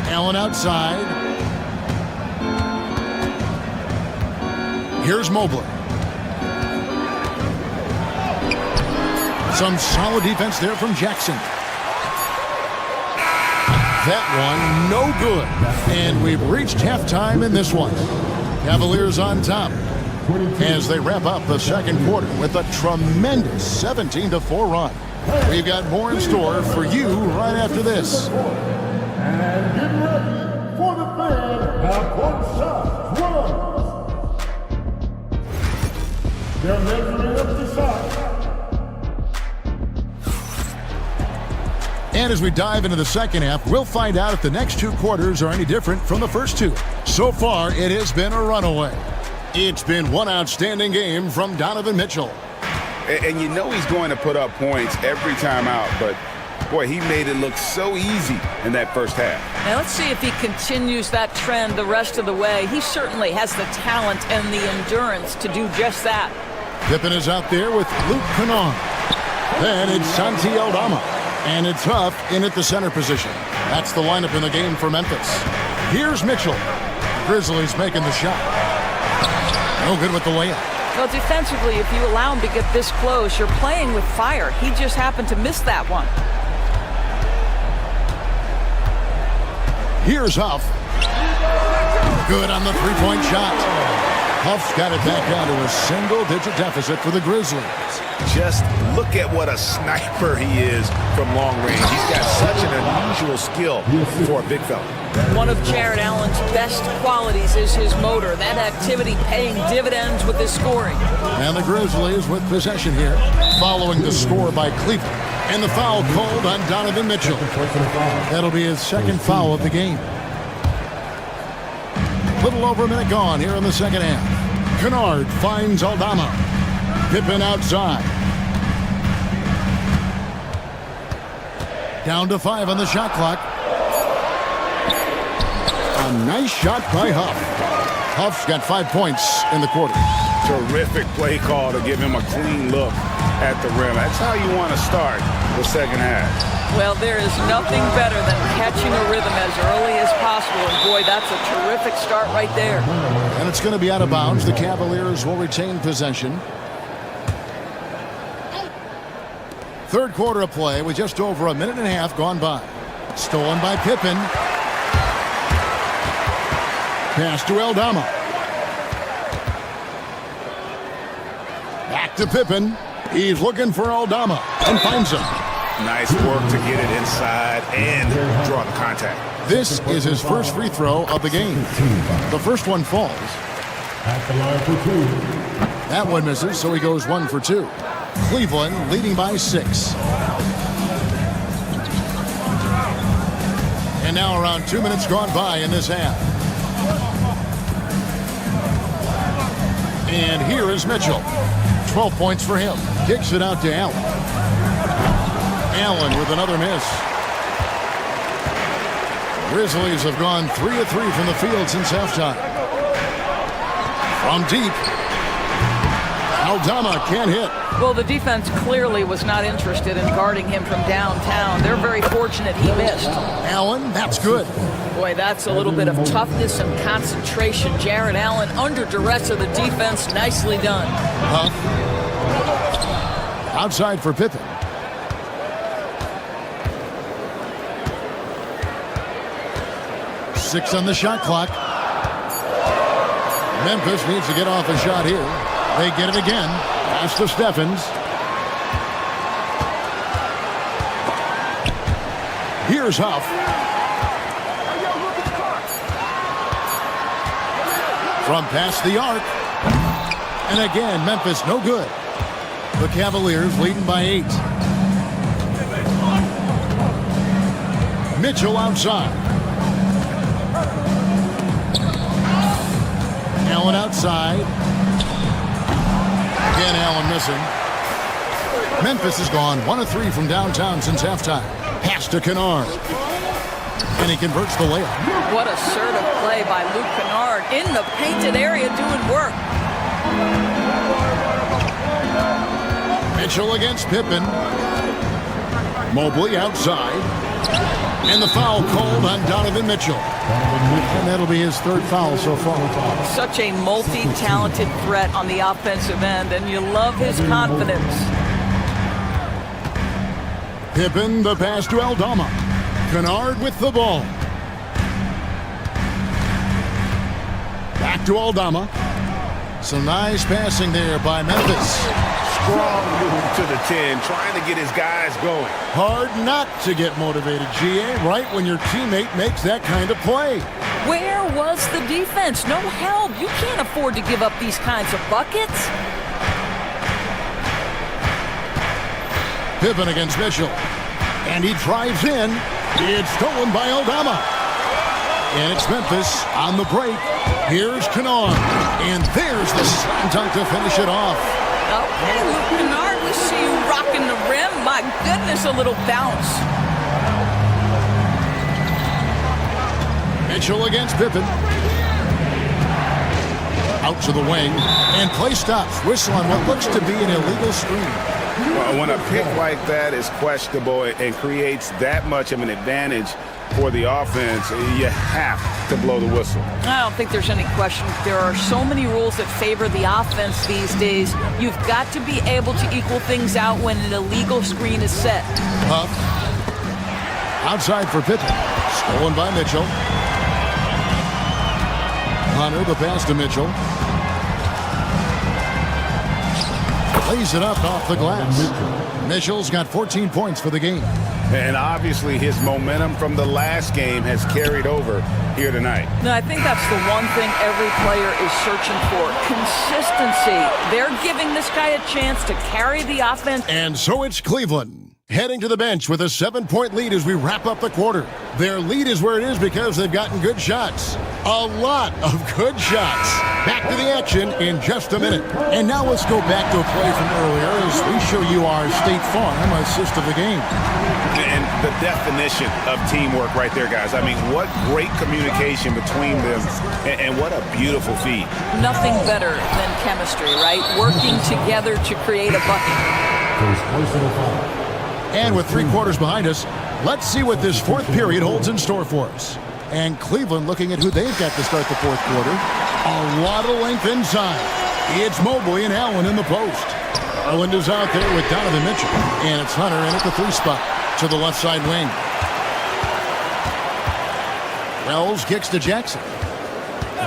[SPEAKER 4] Allen outside. Here's Mobley. Some solid defense there from Jackson. That one, no good. And we've reached halftime in this one. Cavaliers on top as they wrap up the second quarter with a tremendous 17-4 run. We've got more in store for you right after this.
[SPEAKER 3] And get ready for the fan at one shot runs. They're measuring up the shot.
[SPEAKER 4] And as we dive into the second half, we'll find out if the next 2 quarters are any different from the first 2. So far, it has been a runaway. It's been one outstanding game from Donovan Mitchell.
[SPEAKER 6] And you know he's going to put up points every time out, but boy, he made it look so easy in that first half.
[SPEAKER 14] Now let's see if he continues that trend the rest of the way. He certainly has the talent and the endurance to do just that.
[SPEAKER 4] Pippen is out there with Luke Kennard. Then it's Santi Aldama. And it's Huff in at the center position. That's the lineup in the game for Memphis. Here's Mitchell. Grizzlies making the shot. No good with the layup.
[SPEAKER 14] Well, defensively, if you allow him to get this close, you're playing with fire. He just happened to miss that one.
[SPEAKER 4] Here's Huff. Good on the three-point shot. Huff's got it back down to a single-digit deficit for the Grizzlies.
[SPEAKER 2] Just look at what a sniper he is from long range. He's got such an unusual skill for a big fella.
[SPEAKER 14] One of Jared Allen's best qualities is his motor. That activity paying dividends with his scoring.
[SPEAKER 4] And the Grizzlies with possession here, following the score by Cleveland. And the foul called on Donovan Mitchell. That'll be his second foul of the game. Little over a minute gone here in the second half. Kennard finds Aldama. Pippen outside. Down to 5 on the shot clock. A nice shot by Huff. Huff's got 5 points in the quarter.
[SPEAKER 6] Terrific play call to give him a clean look at the rim. That's how you want to start the second half.
[SPEAKER 14] Well, there is nothing better than catching a rhythm as early as possible. And boy, that's a terrific start right there.
[SPEAKER 4] And it's going to be out of bounds. The Cavaliers will retain possession. Third quarter of play with just over a minute and a half gone by. Stolen by Pippen. Pass to Aldama. Back to Pippen. He's looking for Aldama and finds him.
[SPEAKER 6] Nice work to get it inside and draw the contact.
[SPEAKER 4] This is his first free throw of the game. The first one falls. That one misses, so he goes 1 for 2. Cleveland leading by 6. And now around 2 minutes gone by in this half. And here is Mitchell. 12 points for him. Kicks it out to Allen. Allen with another miss. Grizzlies have gone 3 of 3 from the field since halftime. From deep. Aldama can't hit.
[SPEAKER 14] Well, the defense clearly was not interested in guarding him from downtown. They're very fortunate he missed.
[SPEAKER 4] Allen, that's good.
[SPEAKER 14] Boy, that's a little bit of toughness and concentration. Jared Allen under duress of the defense. Nicely done.
[SPEAKER 4] Huff. Outside for Pippen. Six on the shot clock. Memphis needs to get off a shot here. They get it again. Pass to Steffens. Here's Huff. From past the arc. And again, Memphis no good. The Cavaliers leading by 8. Mitchell outside. Allen outside. Again, Allen missing. Memphis has gone 1 of 3 from downtown since halftime. Pass to Kennard. And he converts the layup.
[SPEAKER 14] What assertive play by Luke Kennard in the painted area doing work.
[SPEAKER 4] Mitchell against Pippen. Mobley outside. And the foul called on Donovan Mitchell. And that'll be his third foul so far.
[SPEAKER 14] Such a multi-talented threat on the offensive end, and you love his confidence.
[SPEAKER 4] Pippen, the pass to Aldama. Kennard with the ball. Back to Aldama. Some nice passing there by Memphis.
[SPEAKER 6] Strong move to the 10, trying to get his guys going.
[SPEAKER 4] Hard not to get motivated, GA, right when your teammate makes that kind of play.
[SPEAKER 14] Where was the defense? No help. You can't afford to give up these kinds of buckets.
[SPEAKER 4] Pippen against Mitchell. And he drives in. It's stolen by Aldama. And it's Memphis on the break. Here's Kennard. And there's the slam dunk to finish it off.
[SPEAKER 14] Okay, Luke Kennard, we see you rocking the rim. My goodness, a little bounce.
[SPEAKER 4] Mitchell against Pippen. Out to the wing. And play stops. Whistle on what looks to be an illegal screen.
[SPEAKER 6] Well, when a pick like that is questionable and creates that much of an advantage for the offense, you have to blow the whistle.
[SPEAKER 14] I don't think there's any question. There are so many rules that favor the offense these days. You've got to be able to equal things out when an illegal screen is set.
[SPEAKER 4] Huff. Outside for Pippen. Stolen by Mitchell. Hunter, the pass to Mitchell. Lays it up off the glass. Mitchell's got 14 points for the game.
[SPEAKER 6] And obviously his momentum from the last game has carried over here tonight.
[SPEAKER 14] No, I think that's the one thing every player is searching for. Consistency. They're giving this guy a chance to carry the offense.
[SPEAKER 4] And so it's Cleveland heading to the bench with a 7-point lead as we wrap up the quarter. Their lead is where it is because they've gotten good shots. A lot of good shots. Back to the action in just a minute. And now let's go back to a play from earlier as we show you our State Farm assist of the game.
[SPEAKER 6] And the definition of teamwork right there, guys. I mean, what great communication between them, and what a beautiful feed.
[SPEAKER 14] Nothing better than chemistry, right? Working together to create a bucket.
[SPEAKER 4] And with 3 quarters behind us, let's see what this fourth period holds in store for us. And Cleveland looking at who they've got to start the fourth quarter. A lot of length inside. It's Mobley and Allen in the post. Garland is out there with Donovan Mitchell. And it's Hunter in at the 3 spot to the left side wing. Wells kicks to Jackson.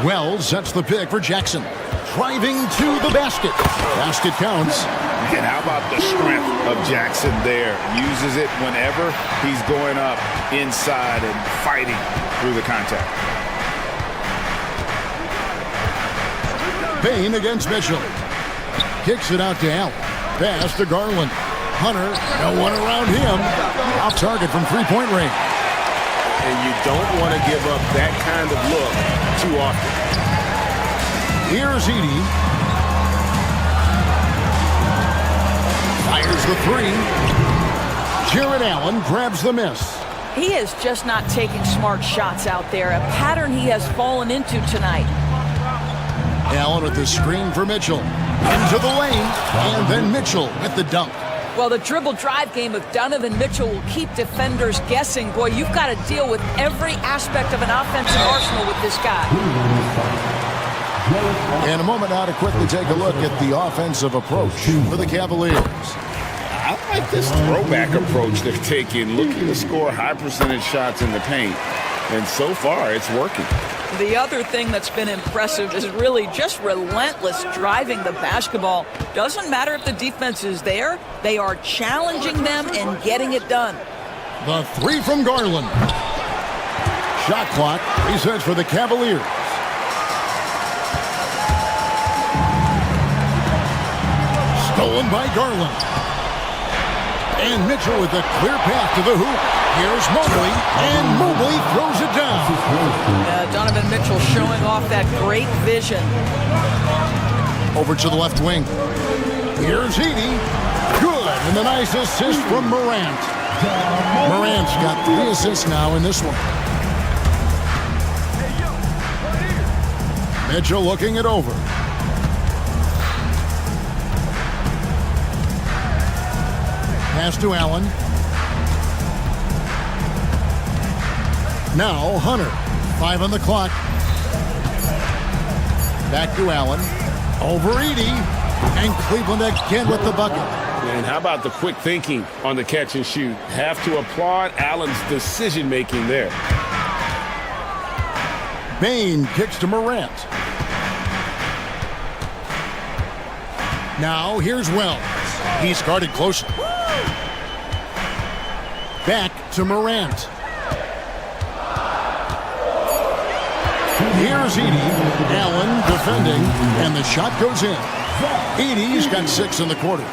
[SPEAKER 4] Wells sets the pick for Jackson. Driving to the basket. Basket counts.
[SPEAKER 6] And how about the strength of Jackson there? Uses it whenever he's going up inside and fighting through the contact.
[SPEAKER 4] Payne against Mitchell. Kicks it out to Allen. Pass to Garland. Hunter, no one around him. Off target from 3-point range.
[SPEAKER 6] And you don't want to give up that kind of look too often.
[SPEAKER 4] Here's Edey. Fires the 3. Jared Allen grabs the miss.
[SPEAKER 14] He is just not taking smart shots out there, a pattern he has fallen into tonight.
[SPEAKER 4] Allen with the screen for Mitchell. Into the lane, and then Mitchell with the dunk.
[SPEAKER 14] Well, the dribble drive game of Donovan Mitchell will keep defenders guessing. Boy, you've got to deal with every aspect of an offensive arsenal with this guy.
[SPEAKER 4] In a moment now to quickly take a look at the offensive approach for the Cavaliers.
[SPEAKER 6] I like this throwback approach they're taking, looking to score high percentage shots in the paint. And so far, it's working.
[SPEAKER 14] The other thing that's been impressive is really just relentless driving the basketball. Doesn't matter if the defense is there, they are challenging them and getting it done.
[SPEAKER 4] The 3 from Garland. Shot clock resets for the Cavaliers. Stolen by Garland. And Mitchell with a clear path to the hoop. Here's Mobley, and Mobley throws it down.
[SPEAKER 14] Donovan Mitchell showing off that great vision.
[SPEAKER 4] Over to the left wing. Here's Edey. Good, and the nice assist from Morant. Morant's got 3 assists now in this one. Mitchell looking it over. Pass to Allen. Now Hunter. 5 on the clock. Back to Allen. Over Edey. And Cleveland again with the bucket.
[SPEAKER 6] And how about the quick thinking on the catch and shoot? Have to applaud Allen's decision-making there.
[SPEAKER 4] Payne kicks to Morant. Now here's Wells. He's guarded closely. Back to Morant. Here's Edey. Allen defending, and the shot goes in. Edey's got 6 in the quarter.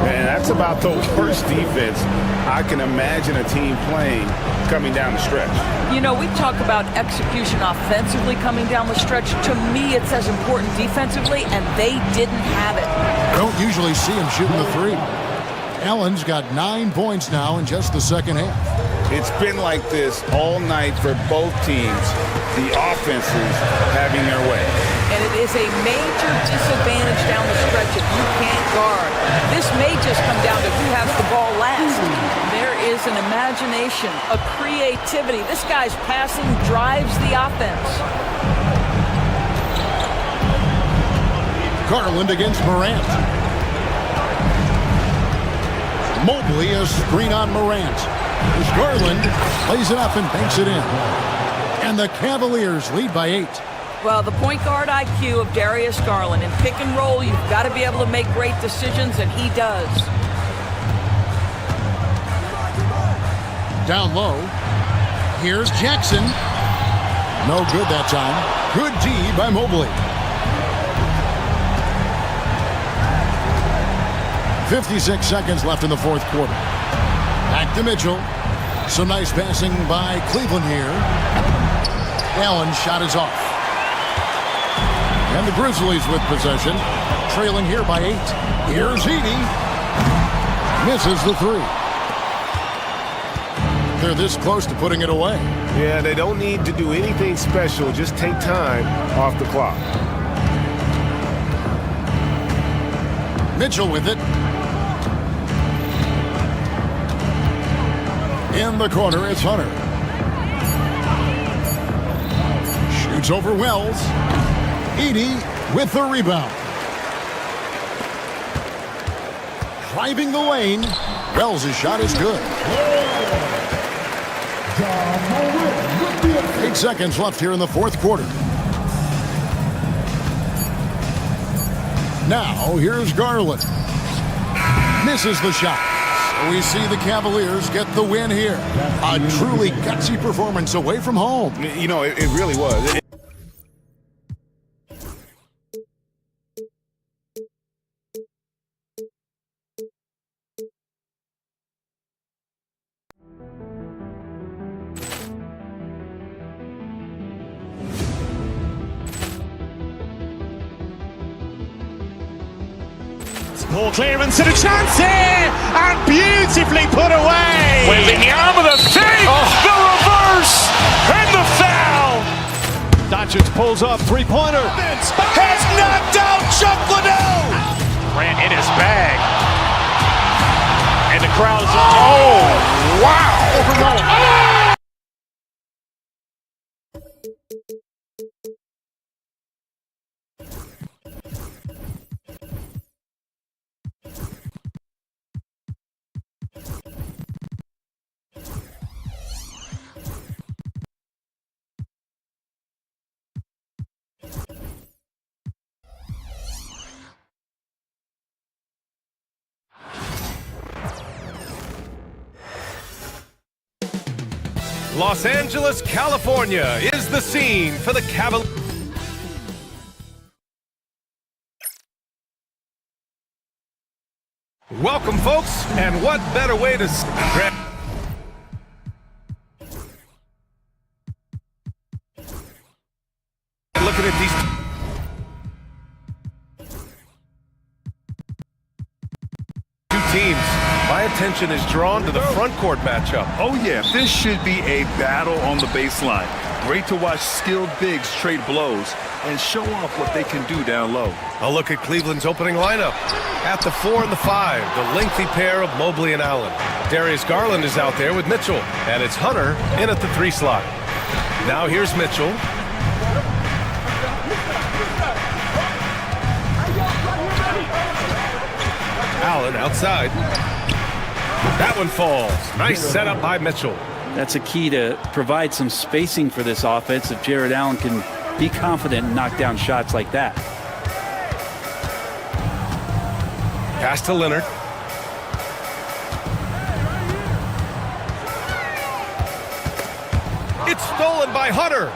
[SPEAKER 6] Man, that's about the worst defense I can imagine a team playing coming down the stretch.
[SPEAKER 14] You know, we talk about execution offensively coming down the stretch. To me, it's as important defensively, and they didn't have it.
[SPEAKER 4] Don't usually see him shooting the 3. Allen's got 9 points now in just the second half.
[SPEAKER 6] It's been like this all night for both teams. The offenses having their way.
[SPEAKER 14] And it is a major disadvantage down the stretch if you can't guard. This may just come down to who has the ball last. There is an imagination, a creativity. This guy's passing drives the offense.
[SPEAKER 4] Garland against Morant. Mobley, a screen on Morant. As Garland plays it up and banks it in. And the Cavaliers lead by 8.
[SPEAKER 14] Well, the point guard IQ of Darius Garland. In pick and roll, you've got to be able to make great decisions, and he does.
[SPEAKER 4] Down low. Here's Jackson. No good that time. Good D by Mobley. 56 seconds left in the fourth quarter. Back to Mitchell. Some nice passing by Cleveland here. Allen's shot is off. And the Grizzlies with possession, trailing here by 8. Here's Edey. Misses the 3. They're this close to putting it away.
[SPEAKER 2] Yeah, they don't need to do anything special. Just take time off the clock.
[SPEAKER 4] Mitchell with it. In the corner, it's Hunter. Shoots over Wells. Edey with the rebound. Driving the lane. Wells' shot is good. 8 seconds left here in the fourth quarter. Now, here's Garland. Misses the shot. So we see the Cavaliers get the win here. A truly gutsy performance away from home.
[SPEAKER 6] You know, it really was.
[SPEAKER 1] Poor clearance and a chance here, and beautifully put away.
[SPEAKER 8] Wembanyama the fake, the reverse, and the foul.
[SPEAKER 1] Doncic pulls up, three-pointer.
[SPEAKER 8] Has knocked out Chuck Liddell. Grant in his bag, and the crowd is wow.
[SPEAKER 13] Los Angeles, California is the scene for the Cavaliers. Welcome, folks, and what better way to looking at these two teams. My attention is drawn to the front court matchup.
[SPEAKER 9] Oh yeah, this should be a battle on the baseline. Great to watch skilled bigs trade blows and show off what they can do down low.
[SPEAKER 13] A look at Cleveland's opening lineup. At the 4 and the 5, the lengthy pair of Mobley and Allen. Darius Garland is out there with Mitchell, and it's Hunter in at the 3 slot. Now here's Mitchell. Allen outside. That one falls. Nice setup by Mitchell.
[SPEAKER 12] That's a key to provide some spacing for this offense if Jared Allen can be confident and knock down shots like that.
[SPEAKER 13] Pass to Leonard. It's stolen by Hunter.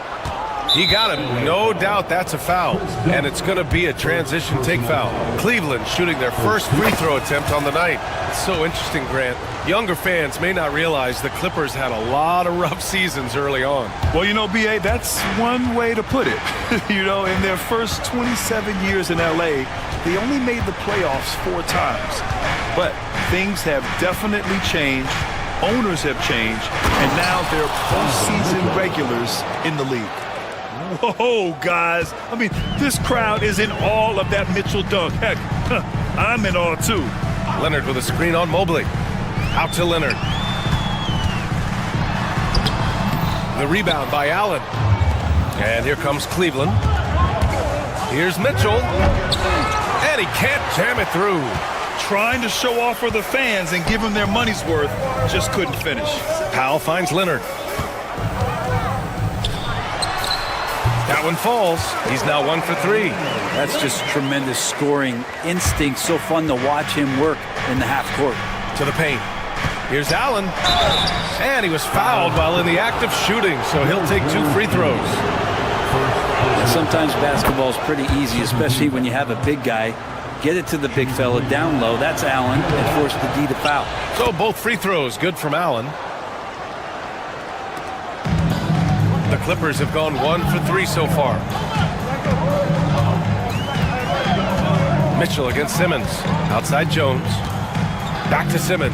[SPEAKER 13] He got him. No doubt that's a foul. And it's going to be a transition take foul. Cleveland shooting their first free throw attempt on the night. It's so interesting, Grant. Younger fans may not realize the Clippers had a lot of rough seasons early on.
[SPEAKER 9] Well, you know, B.A., that's one way to put it. You know, in their first 27 years in L.A., they only made the playoffs 4 times. But things have definitely changed. Owners have changed. And now they're postseason regulars in the league. Whoa, guys. I mean, this crowd is in awe of that Mitchell dunk. Heck, I'm in awe, too.
[SPEAKER 13] Leonard with a screen on Mobley. Out to Leonard. The rebound by Allen. And here comes Cleveland. Here's Mitchell. And he can't jam it through.
[SPEAKER 9] Trying to show off for the fans and give them their money's worth. Just couldn't finish.
[SPEAKER 13] Powell finds Leonard. That one falls. He's now 1 for 3.
[SPEAKER 12] That's just tremendous scoring instinct. So fun to watch him work in the half court.
[SPEAKER 13] To the paint. Here's Allen. And he was fouled while in the act of shooting, so he'll take 2 free throws.
[SPEAKER 12] Sometimes basketball is pretty easy, especially when you have a big guy. Get it to the big fella down low. That's Allen, and force the D to foul.
[SPEAKER 13] So both free throws good from Allen. The Clippers have gone 1 for 3 so far. Mitchell against Simmons. Outside Jones. Back to Simmons.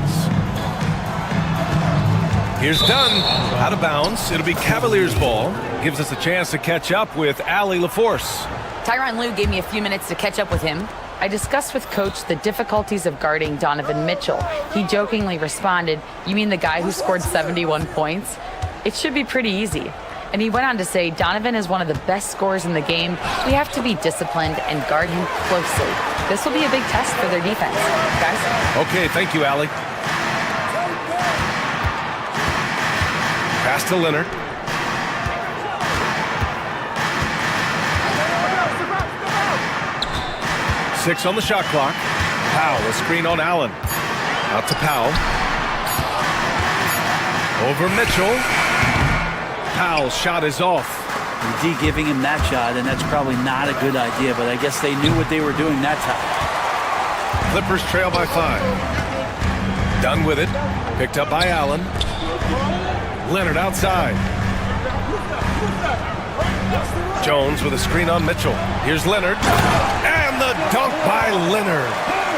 [SPEAKER 13] Here's Dunn. Out of bounds. It'll be Cavaliers ball. Gives us a chance to catch up with Allie LaForce.
[SPEAKER 11] Tyronn Lue gave me a few minutes to catch up with him. I discussed with Coach the difficulties of guarding Donovan Mitchell. He jokingly responded, "You mean the guy who scored 71 points? It should be pretty easy." And he went on to say, "Donovan is one of the best scorers in the game. We have to be disciplined and guard him closely. This will be a big test for their defense." Guys?
[SPEAKER 13] Okay, thank you, Allie. Pass to Leonard. Six on the shot clock. Powell, a screen on Allen. Out to Powell. Over Mitchell. Powell's shot is off.
[SPEAKER 12] D giving him that shot, and that's probably not a good idea, but I guess they knew what they were doing that time.
[SPEAKER 13] Clippers trail by 5. Done with it. Picked up by Allen. Leonard outside. Jones with a screen on Mitchell. Here's Leonard. And the dunk by Leonard.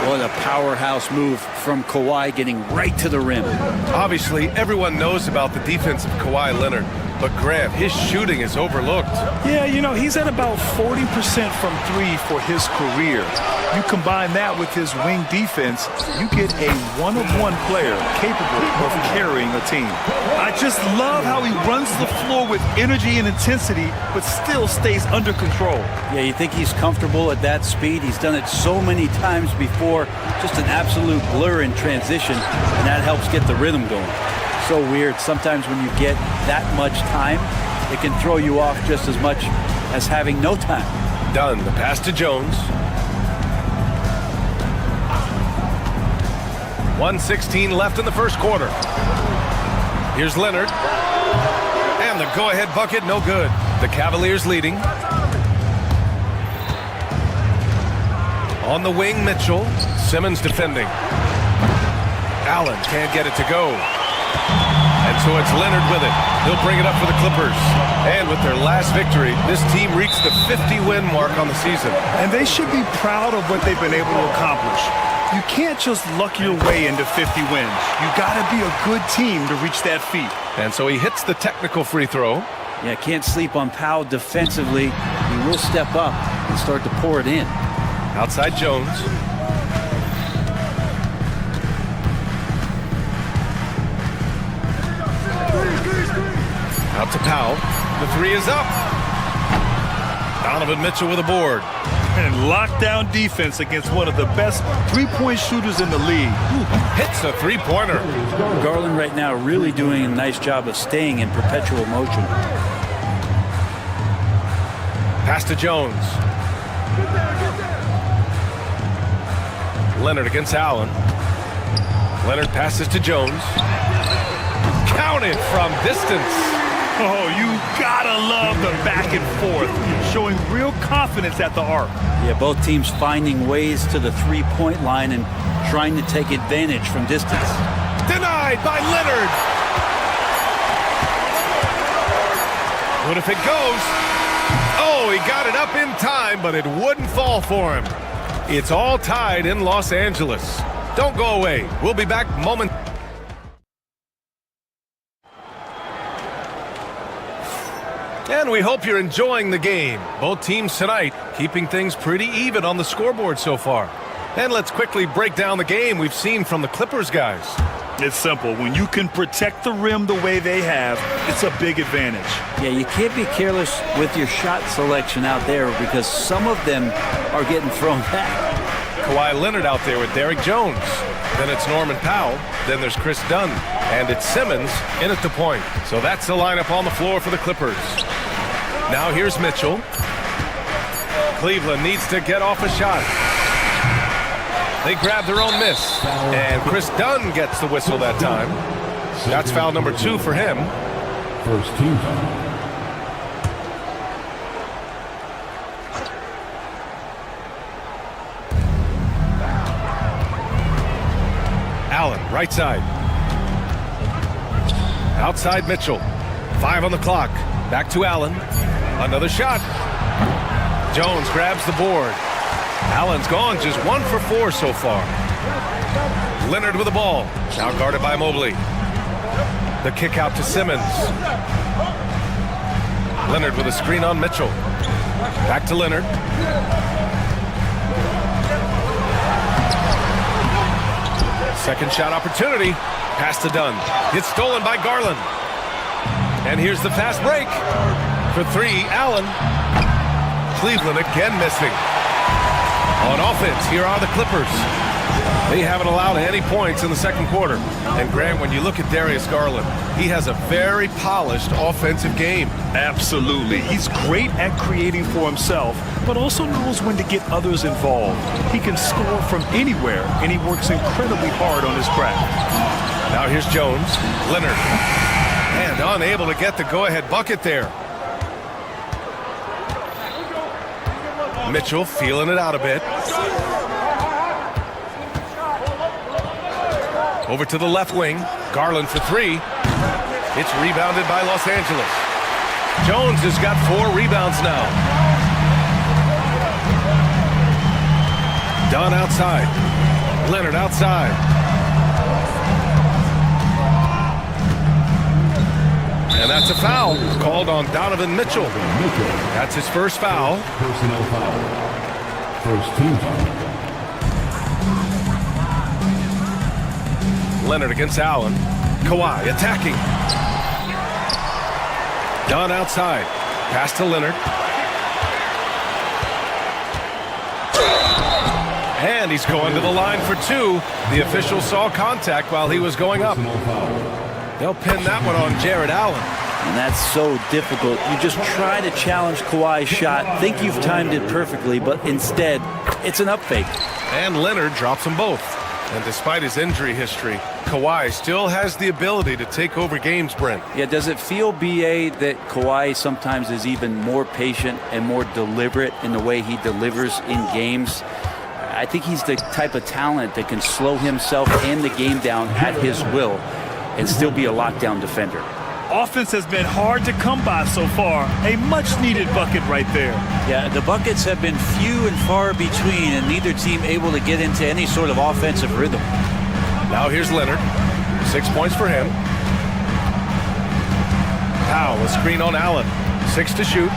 [SPEAKER 12] What a powerhouse move from Kawhi, getting right to the rim.
[SPEAKER 13] Obviously, everyone knows about the defense of Kawhi Leonard, but Graham, his shooting is overlooked.
[SPEAKER 9] Yeah, you know, he's at about 40% from 3 for his career. You combine that with his wing defense, you get a one-of-one player capable of carrying a team. I just love how he runs the floor with energy and intensity, but still stays under control.
[SPEAKER 12] Yeah, you think he's comfortable at that speed. He's done it so many times before. Just an absolute blur in transition, and that helps get the rhythm going. So weird. Sometimes when you get that much time, it can throw you off just as much as having no time.
[SPEAKER 13] Done. The pass to Jones. 1:16 left in the first quarter. Here's Leonard. And the go-ahead bucket, no good. The Cavaliers leading. On the wing, Mitchell. Simmons defending. Allen can't get it to go. And so it's Leonard with it. He'll bring it up for the Clippers. And with their last victory, this team reached the 50-win mark on the season.
[SPEAKER 9] And they should be proud of what they've been able to accomplish. You can't just luck your way into 50 wins. You got to be a good team to reach that feat.
[SPEAKER 13] And so he hits the technical free throw.
[SPEAKER 12] Yeah, can't sleep on Powell defensively. He will step up and start to pour it in.
[SPEAKER 13] Outside Jones. Out to Powell. The three is up. Donovan Mitchell with a board.
[SPEAKER 9] And lockdown defense against one of the best three-point shooters in the league.
[SPEAKER 13] Hits a three-pointer.
[SPEAKER 12] Garland right now really doing a nice job of staying in perpetual motion.
[SPEAKER 13] Pass to Jones. Leonard against Allen. Leonard passes to Jones. Counted from distance.
[SPEAKER 9] Oh, you gotta love the back and forth, showing real confidence at the arc.
[SPEAKER 12] Yeah, both teams finding ways to the three-point line and trying to take advantage from distance.
[SPEAKER 13] Denied by Leonard. What if it goes? Oh, he got it up in time, but it wouldn't fall for him. It's all tied in Los Angeles. Don't go away. We'll be back momentarily. And we hope you're enjoying the game. Both teams tonight keeping things pretty even on the scoreboard so far. And let's quickly break down the game we've seen from the Clippers guys.
[SPEAKER 9] It's simple. When you can protect the rim the way they have, it's a big advantage.
[SPEAKER 12] Yeah, you can't be careless with your shot selection out there because some of them are getting thrown back.
[SPEAKER 13] Kawhi Leonard out there with Derrick Jones. Then it's Norman Powell. Then there's Chris Dunn. And it's Simmons in at the point. So that's the lineup on the floor for the Clippers. Now here's Mitchell. Cleveland needs to get off a shot. They grab their own miss. And Chris Dunn gets the whistle that time. That's foul number 2 for him.
[SPEAKER 3] First team foul.
[SPEAKER 13] Allen, right side. Outside Mitchell. 5 on the clock. Back to Allen. Another shot. Jones grabs the board. Allen's gone just 1 for 4 so far. Leonard with the ball. Now guarded by Mobley. The kick out to Simmons. Leonard with a screen on Mitchell. Back to Leonard. Second shot opportunity. Pass to Dunn. It's stolen by Garland. And here's the fast break. For 3, Allen. Cleveland again missing. On offense, here are the Clippers. They haven't allowed any points in the second quarter. And Grant, when you look at Darius Garland, he has a very polished offensive game.
[SPEAKER 9] Absolutely. He's great at creating for himself, but also knows when to get others involved. He can score from anywhere, and he works incredibly hard on his craft.
[SPEAKER 13] Now here's Jones. Leonard. And unable to get the go-ahead bucket there. Mitchell feeling it out a bit. Over to the left wing. Garland for 3. It's rebounded by Los Angeles. Jones has got 4 rebounds now. Dunn outside. Leonard outside. And that's a foul called on Donovan Mitchell. That's his first foul.
[SPEAKER 3] Personnel foul. First team foul.
[SPEAKER 13] Leonard against Allen. Kawhi attacking. Dunn outside. Pass to Leonard. And he's going to the line for 2. The official saw contact while he was going up. They'll pin that one on Jared Allen.
[SPEAKER 12] And that's so difficult. You just try to challenge Kawhi's shot, think you've timed it perfectly, but instead, it's an up fake.
[SPEAKER 13] And Leonard drops them both. And despite his injury history, Kawhi still has the ability to take over games, Brent.
[SPEAKER 12] Yeah, does it feel, B.A., that Kawhi sometimes is even more patient and more deliberate in the way he delivers in games? I think he's the type of talent that can slow himself and the game down at his will and still be a lockdown defender.
[SPEAKER 9] Offense has been hard to come by so far. A much-needed bucket right there.
[SPEAKER 12] Yeah, the buckets have been few and far between, and neither team able to get into any sort of offensive rhythm.
[SPEAKER 13] Now here's Leonard. 6 points for him. Powell, a screen on Allen. 6 to shoot.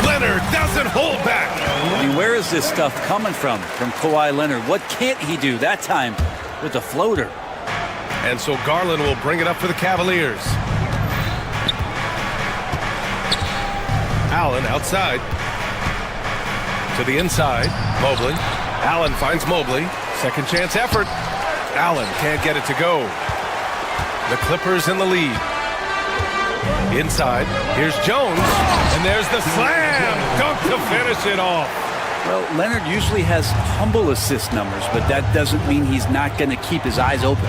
[SPEAKER 13] Leonard doesn't hold back.
[SPEAKER 12] I mean, where is this stuff coming from Kawhi Leonard? What can't he do that time with a floater?
[SPEAKER 13] And so Garland will bring it up for the Cavaliers. Allen outside. To the inside. Mobley. Allen finds Mobley. Second chance effort. Allen can't get it to go. The Clippers in the lead. Inside. Here's Jones. And there's the slam. Dunk to finish it off.
[SPEAKER 12] Well, Leonard usually has humble assist numbers, but that doesn't mean he's not going to keep his eyes open.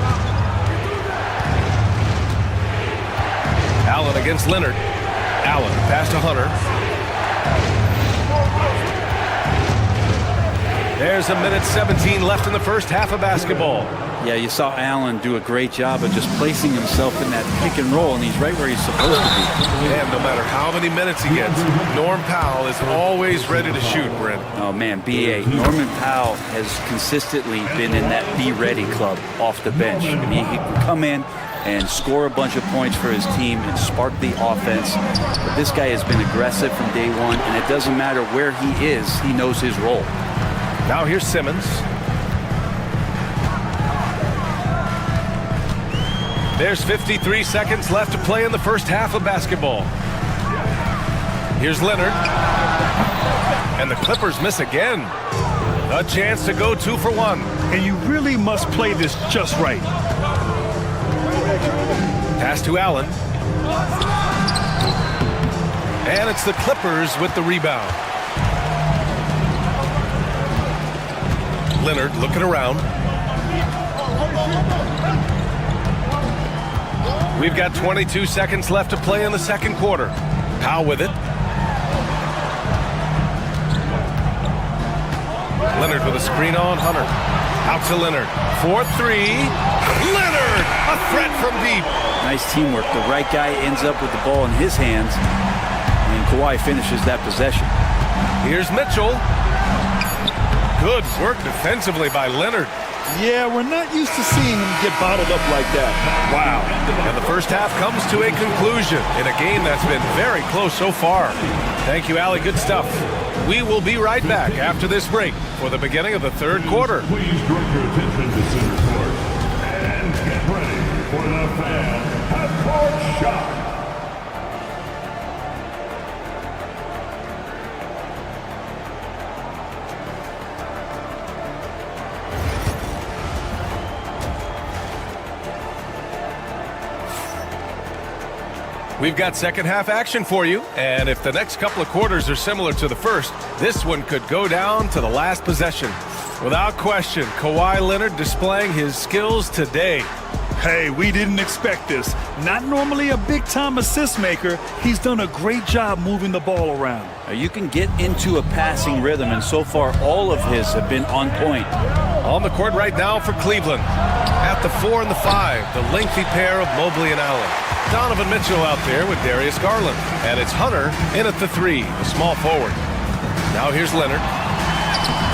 [SPEAKER 13] Allen against Leonard. Allen pass to Hunter. There's a minute 17 left in the first half of basketball.
[SPEAKER 12] Yeah, you saw Allen do a great job of just placing himself in that pick and roll, and he's right where he's supposed to be.
[SPEAKER 13] And no matter how many minutes he gets, Norm Powell is always ready to shoot, Brent.
[SPEAKER 12] Oh, man, B.A., Norman Powell has consistently been in that Be Ready club off the bench. I mean, he can come in and score a bunch of points for his team and spark the offense. But this guy has been aggressive from day one, and it doesn't matter where he is, he knows his role.
[SPEAKER 13] Now here's Simmons. There's 53 seconds left to play in the first half of basketball. Here's Leonard. And the Clippers miss again. A chance to go 2 for 1.
[SPEAKER 9] And you really must play this just right.
[SPEAKER 13] Pass to Allen. And it's the Clippers with the rebound. Leonard looking around. We've got 22 seconds left to play in the second quarter. Powell with it. Leonard with a screen on Hunter. Out to Leonard. 4-3. Leonard! A threat from deep.
[SPEAKER 12] Nice teamwork. The right guy ends up with the ball in his hands, and Kawhi finishes that possession.
[SPEAKER 13] Here's Mitchell. Good work defensively by Leonard.
[SPEAKER 9] Yeah, we're not used to seeing him get bottled up like that.
[SPEAKER 13] Wow. And the first half comes to a conclusion in a game that's been very close so far. Thank you, Allie. Good stuff. We will be right back after this break for the beginning of the third quarter.
[SPEAKER 3] Please direct your attention to center court and get ready for the fan half-court shot.
[SPEAKER 13] We've got second half action for you, and if the next couple of quarters are similar to the first, this one could go down to the last possession. Without question, Kawhi Leonard displaying his skills today.
[SPEAKER 9] Hey, we didn't expect this. Not normally a big-time assist maker, he's done a great job moving the ball around.
[SPEAKER 12] You can get into a passing rhythm, and so far all of his have been on point.
[SPEAKER 13] On the court right now for Cleveland. At the 4 and the 5, the lengthy pair of Mobley and Allen. Donovan Mitchell out there with Darius Garland. And it's Hunter in at the 3, the small forward. Now here's Leonard.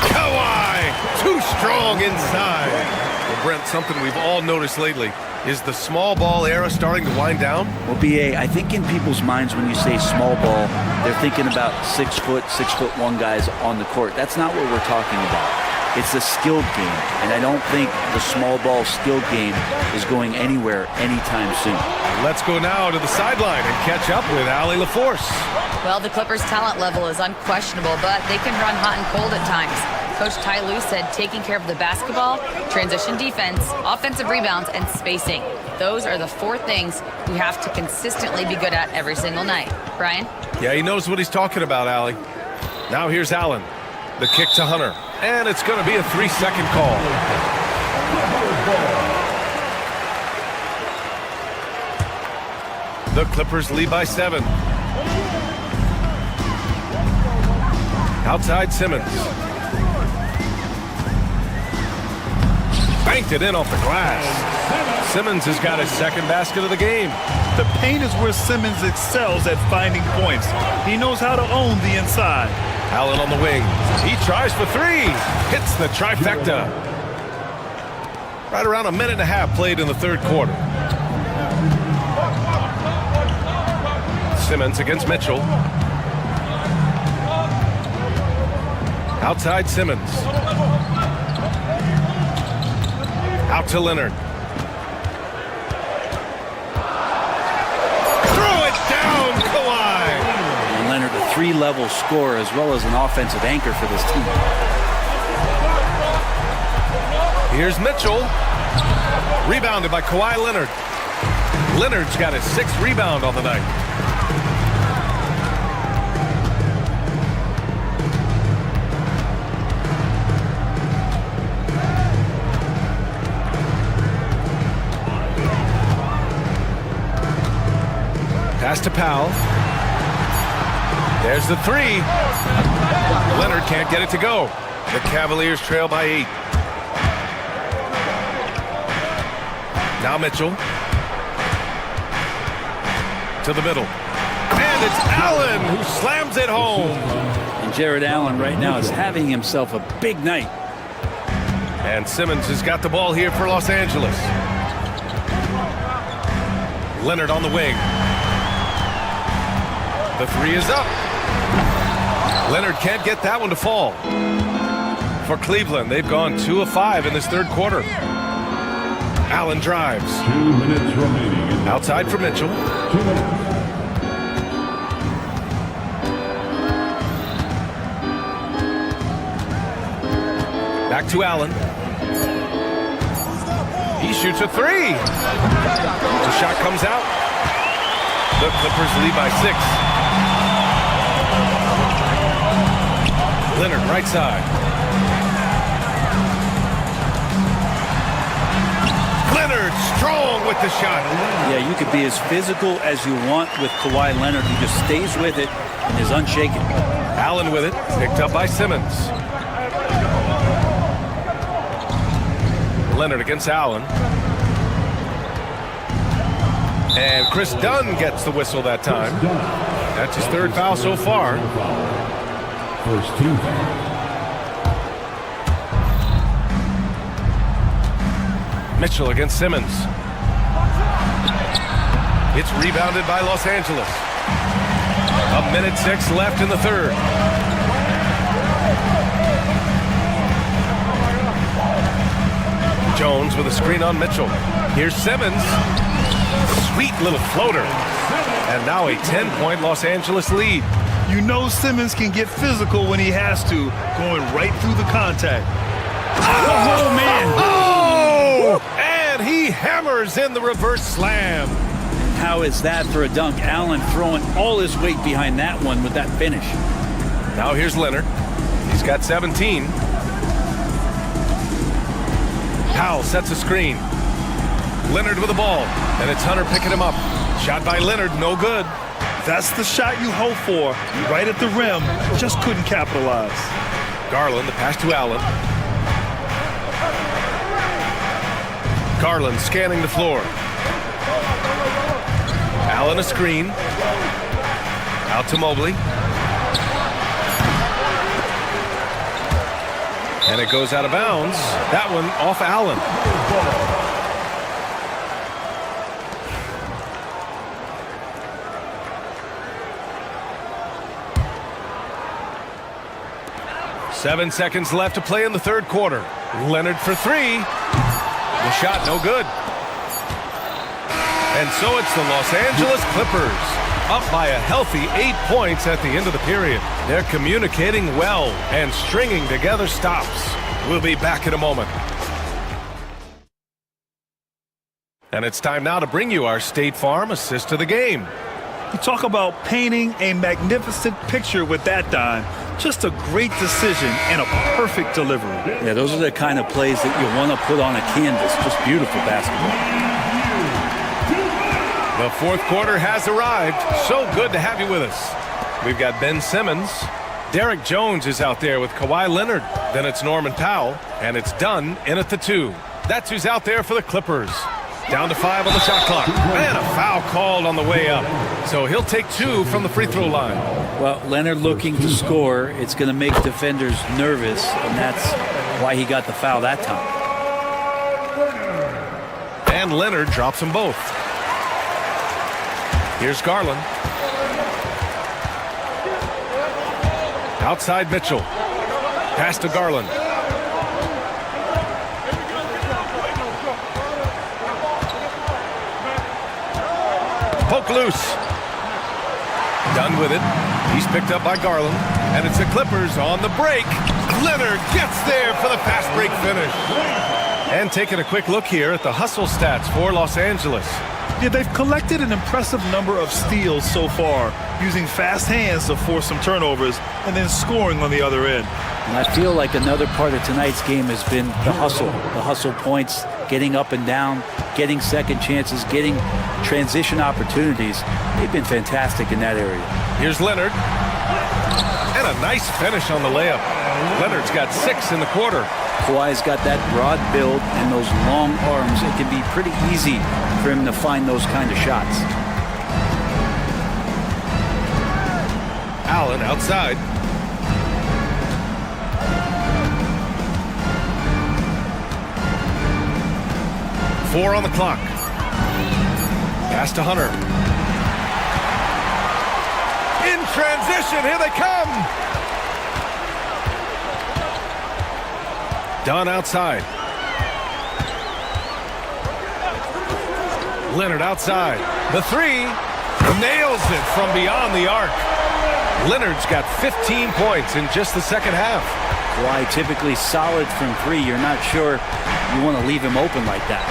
[SPEAKER 13] Kawhi! Too strong inside. Well, Brent, something we've all noticed lately. Is the small ball era starting to wind down?
[SPEAKER 12] Well, B.A., I think in people's minds when you say small ball, they're thinking about 6 foot, 6'1" guys on the court. That's not what we're talking about. It's a skilled game, and I don't think the small ball skilled game is going anywhere anytime soon.
[SPEAKER 13] Let's go now to the sideline and catch up with Allie LaForce.
[SPEAKER 11] Well, the Clippers' talent level is unquestionable, but they can run hot and cold at times. Coach Ty Lue said taking care of the basketball, transition defense, offensive rebounds, and spacing. Those are the 4 things we have to consistently be good at every single night. Brian?
[SPEAKER 13] Yeah, he knows what he's talking about, Allie. Now here's Allen. The kick to Hunter. And it's going to be a 3-second call. The Clippers lead by 7. Outside Simmons. Banked it in off the glass. Simmons has got his second basket of the game.
[SPEAKER 9] The paint is where Simmons excels at finding points. He knows how to own the inside.
[SPEAKER 13] Allen on the wing. He tries for 3. Hits the trifecta. Right around a minute and a half played in the third quarter. Simmons against Mitchell. Outside Simmons. Out to Leonard. Throw it down, Kawhi.
[SPEAKER 12] And Leonard, a 3-level scorer as well as an offensive anchor for this team.
[SPEAKER 13] Here's Mitchell. Rebounded by Kawhi Leonard. Leonard's got his 6th rebound on the night. Pass to Powell. There's the 3. Leonard can't get it to go. The Cavaliers trail by 8. Now Mitchell. To the middle. And it's Allen who slams it home.
[SPEAKER 12] And Jared Allen right now is having himself a big night.
[SPEAKER 13] And Simmons has got the ball here for Los Angeles. Leonard on the wing. The 3 is up. Leonard can't get that one to fall. For Cleveland, they've gone 2 of 5 in this third quarter. Allen drives.
[SPEAKER 3] 2 minutes remaining.
[SPEAKER 13] Outside for Mitchell.
[SPEAKER 3] 2 minutes.
[SPEAKER 13] Back to Allen. He shoots a 3. The shot comes out. The Clippers lead by 6. Leonard, right side. Leonard, strong with the shot.
[SPEAKER 12] Yeah, you could be as physical as you want with Kawhi Leonard. He just stays with it and is unshaken.
[SPEAKER 13] Allen with it, picked up by Simmons. Leonard against Allen. And Chris Dunn gets the whistle that time. That's his third foul so far.
[SPEAKER 3] First team.
[SPEAKER 13] Mitchell against Simmons. It's rebounded by Los Angeles. 1:06 left in the third. Jones with a screen on Mitchell. Here's Simmons. Sweet little floater. And now a 10-point Los Angeles lead.
[SPEAKER 9] You know Simmons can get physical when he has to, going right through the contact.
[SPEAKER 13] Oh, man! Oh! And he hammers in the reverse slam.
[SPEAKER 12] How is that for a dunk? Allen throwing all his weight behind that one with that finish.
[SPEAKER 13] Now here's Leonard. He's got 17. Powell sets a screen. Leonard with the ball, and it's Hunter picking him up. Shot by Leonard, no good.
[SPEAKER 9] That's the shot you hope for, right at the rim. Just couldn't capitalize.
[SPEAKER 13] Garland, the pass to Allen. Garland scanning the floor. Allen a screen. Out to Mobley. And it goes out of bounds. That one off Allen. Seven seconds left to play in the third quarter. Leonard for three. The shot no good. And so it's the Los Angeles Clippers, up by a healthy 8 points at the end of the period. They're communicating well and stringing together stops. We'll be back in a moment. And it's time now to bring you our State Farm assist to the game.
[SPEAKER 9] You talk about painting a magnificent picture with that dime. Just a great decision and a perfect delivery.
[SPEAKER 12] Yeah, those are the kind of plays that you want to put on a canvas. Just beautiful basketball.
[SPEAKER 13] The fourth quarter has arrived. So good to have you with us. We've got Ben Simmons. Derek Jones is out there with Kawhi Leonard. Then it's Norman Powell, and it's Dunn in at the 2. That's who's out there for the Clippers. Down to 5 on the shot clock. And a foul called on the way up. So he'll take 2 from the free throw line.
[SPEAKER 12] Well, Leonard looking to score. It's going to make defenders nervous, and that's why he got the foul that time.
[SPEAKER 13] And Leonard drops them both. Here's Garland. Outside Mitchell. Pass to Garland. Poke loose. Done with it. He's picked up by Garland. And it's the Clippers on the break. Leonard gets there for the fast break finish. And taking a quick look here at the hustle stats for Los Angeles.
[SPEAKER 9] Yeah, they've collected an impressive number of steals so far, using fast hands to force some turnovers and then scoring on the other end.
[SPEAKER 12] And I feel like another part of tonight's game has been the hustle points, getting up and down, getting second chances, getting transition opportunities. They've been fantastic in that area.
[SPEAKER 13] Here's Leonard. And a nice finish on the layup. Leonard's got 6 in the quarter.
[SPEAKER 12] Kawhi's got that broad build and those long arms. It can be pretty easy for him to find those kind of shots.
[SPEAKER 13] Allen outside. Four on the clock. Pass to Hunter. In transition, here they come. Dunn outside. Leonard outside. The 3 nails it from beyond the arc. Leonard's got 15 points in just the second half.
[SPEAKER 12] Kawhi typically solid from 3. You're not sure you want to leave him open like that.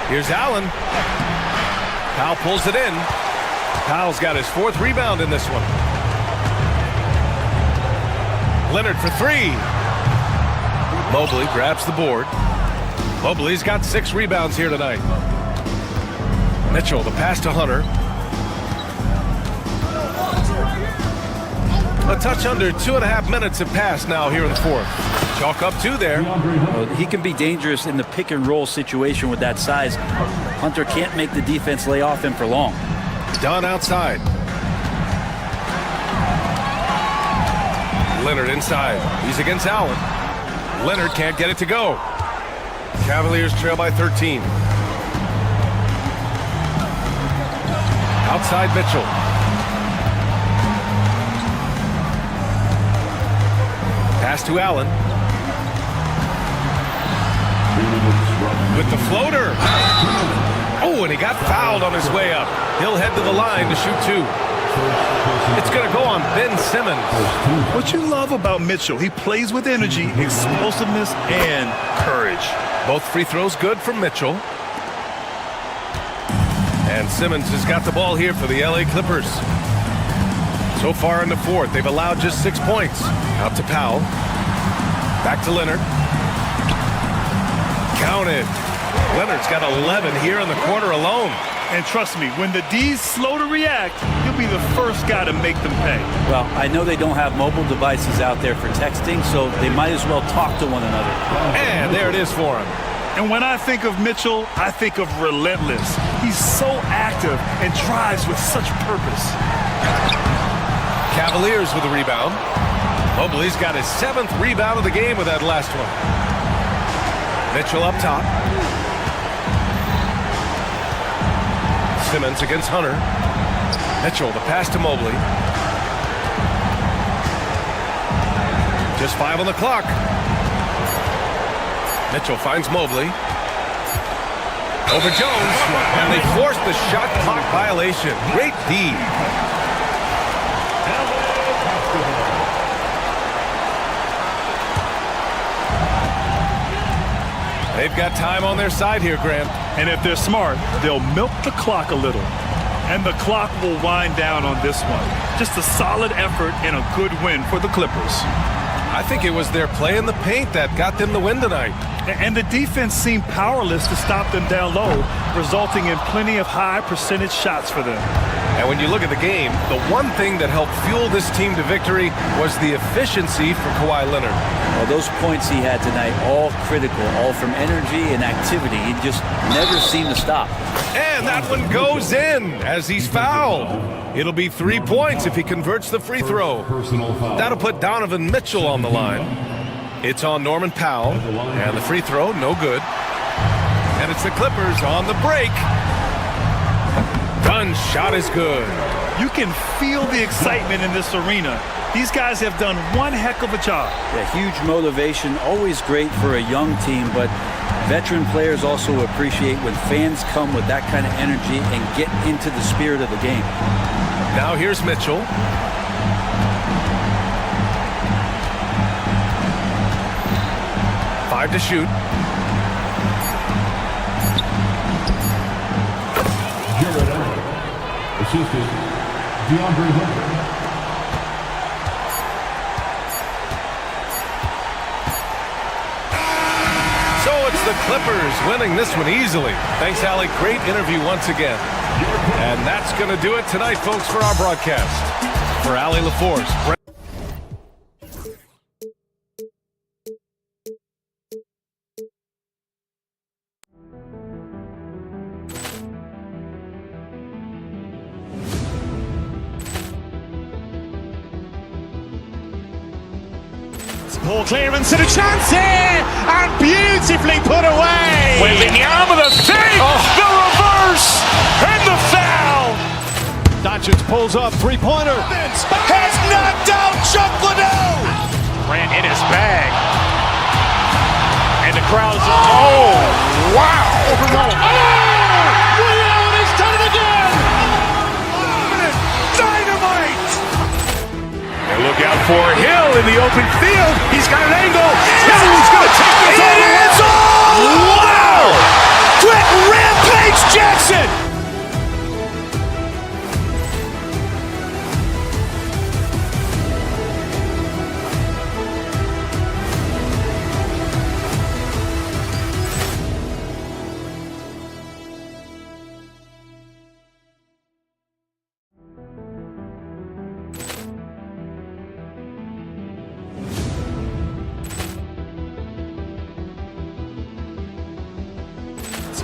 [SPEAKER 13] Here's Allen. Powell pulls it in. Powell's got his 4th rebound in this one. Leonard for three. Mobley grabs the board. Mobley's got 6 rebounds here tonight. Mitchell, the pass to Hunter. A touch under 2.5 minutes have passed now here in the fourth. Chalk up 2 there.
[SPEAKER 12] Well, he can be dangerous in the pick and roll situation with that size. Hunter can't make the defense lay off him for long.
[SPEAKER 13] Dunn outside. Leonard inside. He's against Allen. Leonard can't get it to go. Cavaliers trail by 13. Outside Mitchell. Pass to Allen. With the floater. Oh, and he got fouled on his way up. He'll head to the line to shoot 2. It's going to go on Ben Simmons.
[SPEAKER 9] What you love about Mitchell, he plays with energy, explosiveness, and courage.
[SPEAKER 13] Both free throws good from Mitchell. And Simmons has got the ball here for the LA Clippers. So far in the fourth, they've allowed just 6 points. Out to Powell. Back to Leonard. Counted. Leonard's got 11 here in the quarter alone.
[SPEAKER 9] And trust me, when the D's slow to react, he'll be the first guy to make them pay.
[SPEAKER 12] Well, I know they don't have mobile devices out there for texting, so they might as well talk to one another.
[SPEAKER 13] And there it is for him.
[SPEAKER 9] And when I think of Mitchell, I think of relentless. He's so active and drives with such purpose.
[SPEAKER 13] Cavaliers with a rebound. Mobley's got his 7th rebound of the game with that last one. Mitchell up top. Simmons against Hunter. Mitchell, the pass to Mobley. Just 5 on the clock. Mitchell finds Mobley. Over Jones, and they forced the shot clock violation. Great D. They've got time on their side here, Grant.
[SPEAKER 9] And if they're smart, they'll milk the clock a little. And the clock will wind down on this one. Just a solid effort and a good win for the Clippers.
[SPEAKER 13] I think it was their play in the paint that got them the win tonight.
[SPEAKER 9] And the defense seemed powerless to stop them down low, resulting in plenty of high percentage shots for them.
[SPEAKER 13] And when you look at the game, the one thing that helped fuel this team to victory was the efficiency for Kawhi Leonard.
[SPEAKER 12] Well, those points he had tonight, all critical, all from energy and activity. He just never seemed to stop.
[SPEAKER 13] And that one goes in as he's fouled. It'll be 3 points if he converts the free throw. That'll put Donovan Mitchell on the line. It's on Norman Powell, and the free throw, no good. And it's the Clippers on the break. Dunn's shot is good.
[SPEAKER 9] You can feel the excitement in this arena. These guys have done one heck of a job.
[SPEAKER 12] Yeah, huge motivation, always great for a young team, but veteran players also appreciate when fans come with that kind of energy and get into the spirit of the game.
[SPEAKER 13] Now here's Mitchell. Five to shoot.
[SPEAKER 3] Assistant DeAndre Hunter.
[SPEAKER 13] So it's the Clippers winning this one easily. Thanks, Allie. Great interview once again. And that's going to do it tonight, folks, for our broadcast. For Allie LaForce.
[SPEAKER 1] Poor clearance and a chance here, and beautifully put away.
[SPEAKER 8] Wembanyama with a save, the reverse, and the foul.
[SPEAKER 1] Doncic pulls up, three-pointer.
[SPEAKER 8] Has knocked out Chuck Liddell. Ran in his bag, and the crowd is wow.
[SPEAKER 1] Liddell has done it again.
[SPEAKER 8] Dynamite.
[SPEAKER 2] And look out for Hill in the open field. He's got an angle. Hill's going to take this all the way. Wow! Quick rampage Jackson.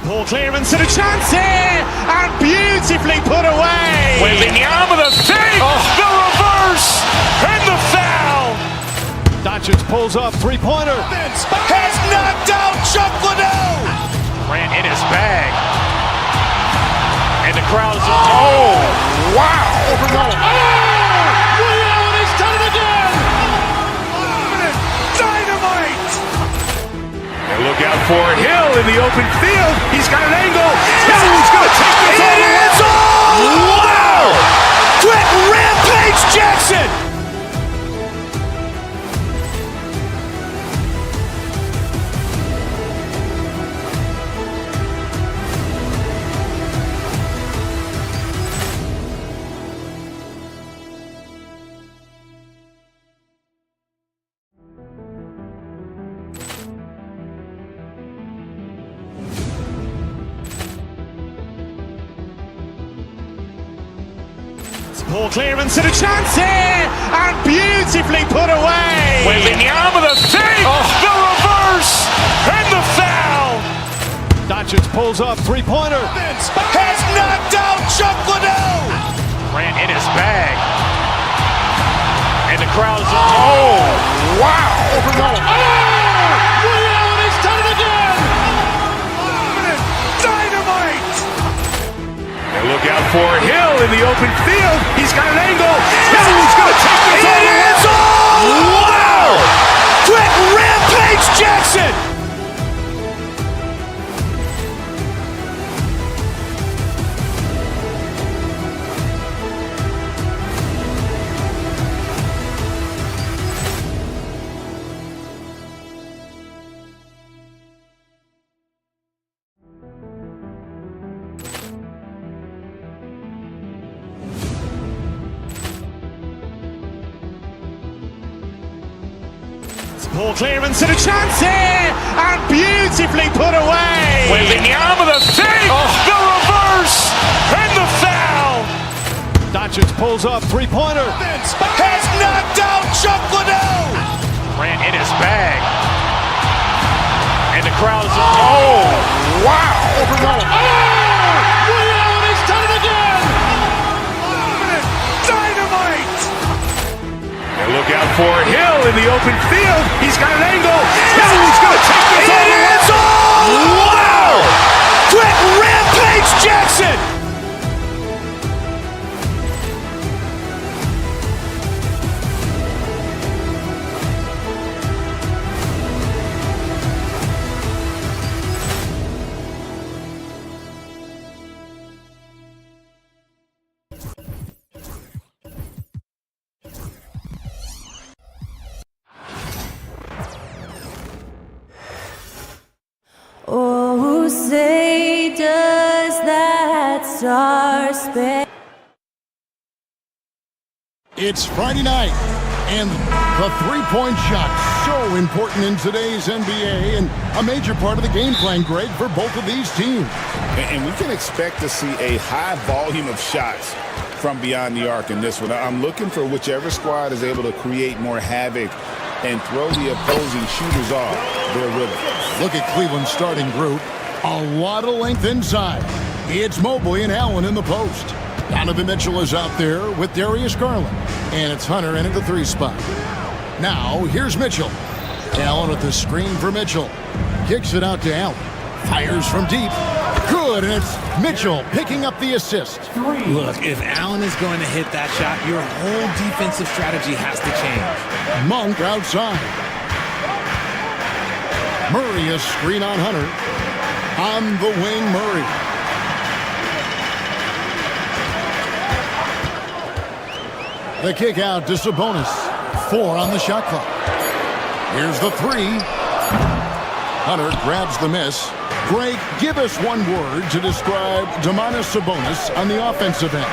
[SPEAKER 1] Poor clearance and a chance here, and beautifully put away.
[SPEAKER 2] Wembanyama with a fake, the reverse, and the foul.
[SPEAKER 3] Doncic pulls up, three-pointer.
[SPEAKER 2] Has knocked out Chuck Liddell.
[SPEAKER 8] Ran in his bag. And the crowd is...
[SPEAKER 2] Oh, wow.
[SPEAKER 3] He's done it again.
[SPEAKER 2] Dynamite. And look out for Hill in the open field. He's got an angle. He's going to take this all the way. Wow. Quick rampage Jackson.
[SPEAKER 1] Poor clearance and a chance here, and beautifully put away.
[SPEAKER 2] Wembanyama with a fake, the reverse, and the foul.
[SPEAKER 3] Doncic pulls up, three-pointer.
[SPEAKER 2] Has knocked out Chuck Liddell.
[SPEAKER 8] Ran in his bag. And the crowd is...
[SPEAKER 2] Oh, wow.
[SPEAKER 3] He's done it again.
[SPEAKER 2] Dynamite. And look out for Hill in the open field. He's got an angle. He's going to take this all the way. Wow. Quick rampage Jackson.
[SPEAKER 1] Poor clearance and a chance here, and beautifully put away.
[SPEAKER 2] Wembanyama with a fake, the reverse, and the foul.
[SPEAKER 3] Doncic pulls up, three-pointer.
[SPEAKER 2] Has knocked out Chuck Liddell.
[SPEAKER 8] Ran in his bag. And the crowd is...
[SPEAKER 2] Oh, wow.
[SPEAKER 3] He's done it again.
[SPEAKER 2] Dynamite. And look out for Hill in the open field. He's got an angle. He's going to take this all the way. Wow. Quick rampage Jackson.
[SPEAKER 15] Oh, say does that star-spangled...
[SPEAKER 4] It's Friday night, and the three-point shot, so important in today's NBA, and a major part of the game plan, Greg, for both of these teams.
[SPEAKER 6] And we can expect to see a high volume of shots from beyond the arc in this one. I'm looking for whichever squad is able to create more havoc and throw the opposing shooters off their rhythm.
[SPEAKER 4] Look at Cleveland's starting group. A lot of length inside. It's Mobley and Allen in the post. Donovan Mitchell is out there with Darius Garland. And it's Hunter in at the three spot. Now, here's Mitchell. Allen with the screen for Mitchell. Kicks it out to Allen. Fires from deep. Good, and it's Mitchell picking up the assist.
[SPEAKER 5] Look, if Allen is going to hit that shot, your whole defensive strategy has to change.
[SPEAKER 4] Monk outside. Murray a screen on Hunter. On the wing, Murray. The kick out to Sabonis. 4 on the shot clock. Here's the three. Hunter grabs the miss. Greg, give us one word to describe Domantas Sabonis on the offensive end.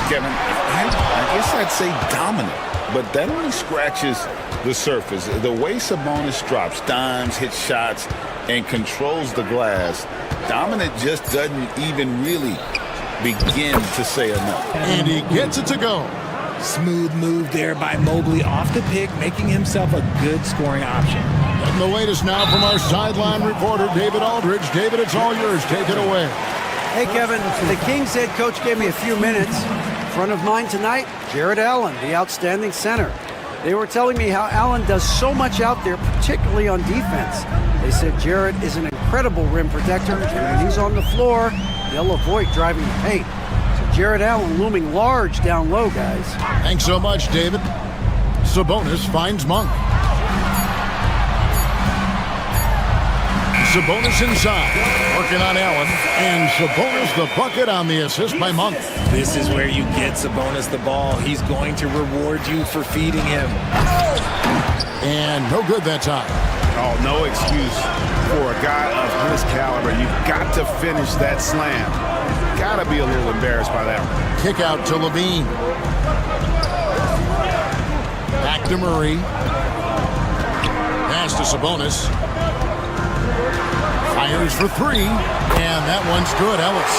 [SPEAKER 6] Kevin, I guess I'd say dominant, but that only scratches the surface. The way Sabonis drops dimes, hits shots, and controls the glass, dominant just doesn't even really begin to say enough.
[SPEAKER 4] And he gets it to go.
[SPEAKER 5] Smooth move there by Mobley off the pick, making himself a good scoring option.
[SPEAKER 4] And the latest now from our sideline reporter, David Aldridge. David, it's all yours. Take it away.
[SPEAKER 7] Hey, Kevin, the Kings head coach gave me a few minutes. In front of mine tonight, Jared Allen, the outstanding center. They were telling me how Allen does so much out there, particularly on defense. They said Jared is an incredible rim protector, and when he's on the floor, they'll avoid driving the paint. So Jared Allen looming large down low, guys.
[SPEAKER 4] Thanks so much, David. Sabonis finds Monk. Sabonis inside, working on Allen, and Sabonis the bucket on the assist by Monk.
[SPEAKER 5] This is where you get Sabonis the ball. He's going to reward you for feeding him.
[SPEAKER 4] And no good that time.
[SPEAKER 6] Oh, no excuse for a guy of his caliber. You've got to finish that slam. Got to be a little embarrassed by that one.
[SPEAKER 4] Kick out to Levine. Back to Murray. Pass to Sabonis. Fires for three, and that one's good, Ellis.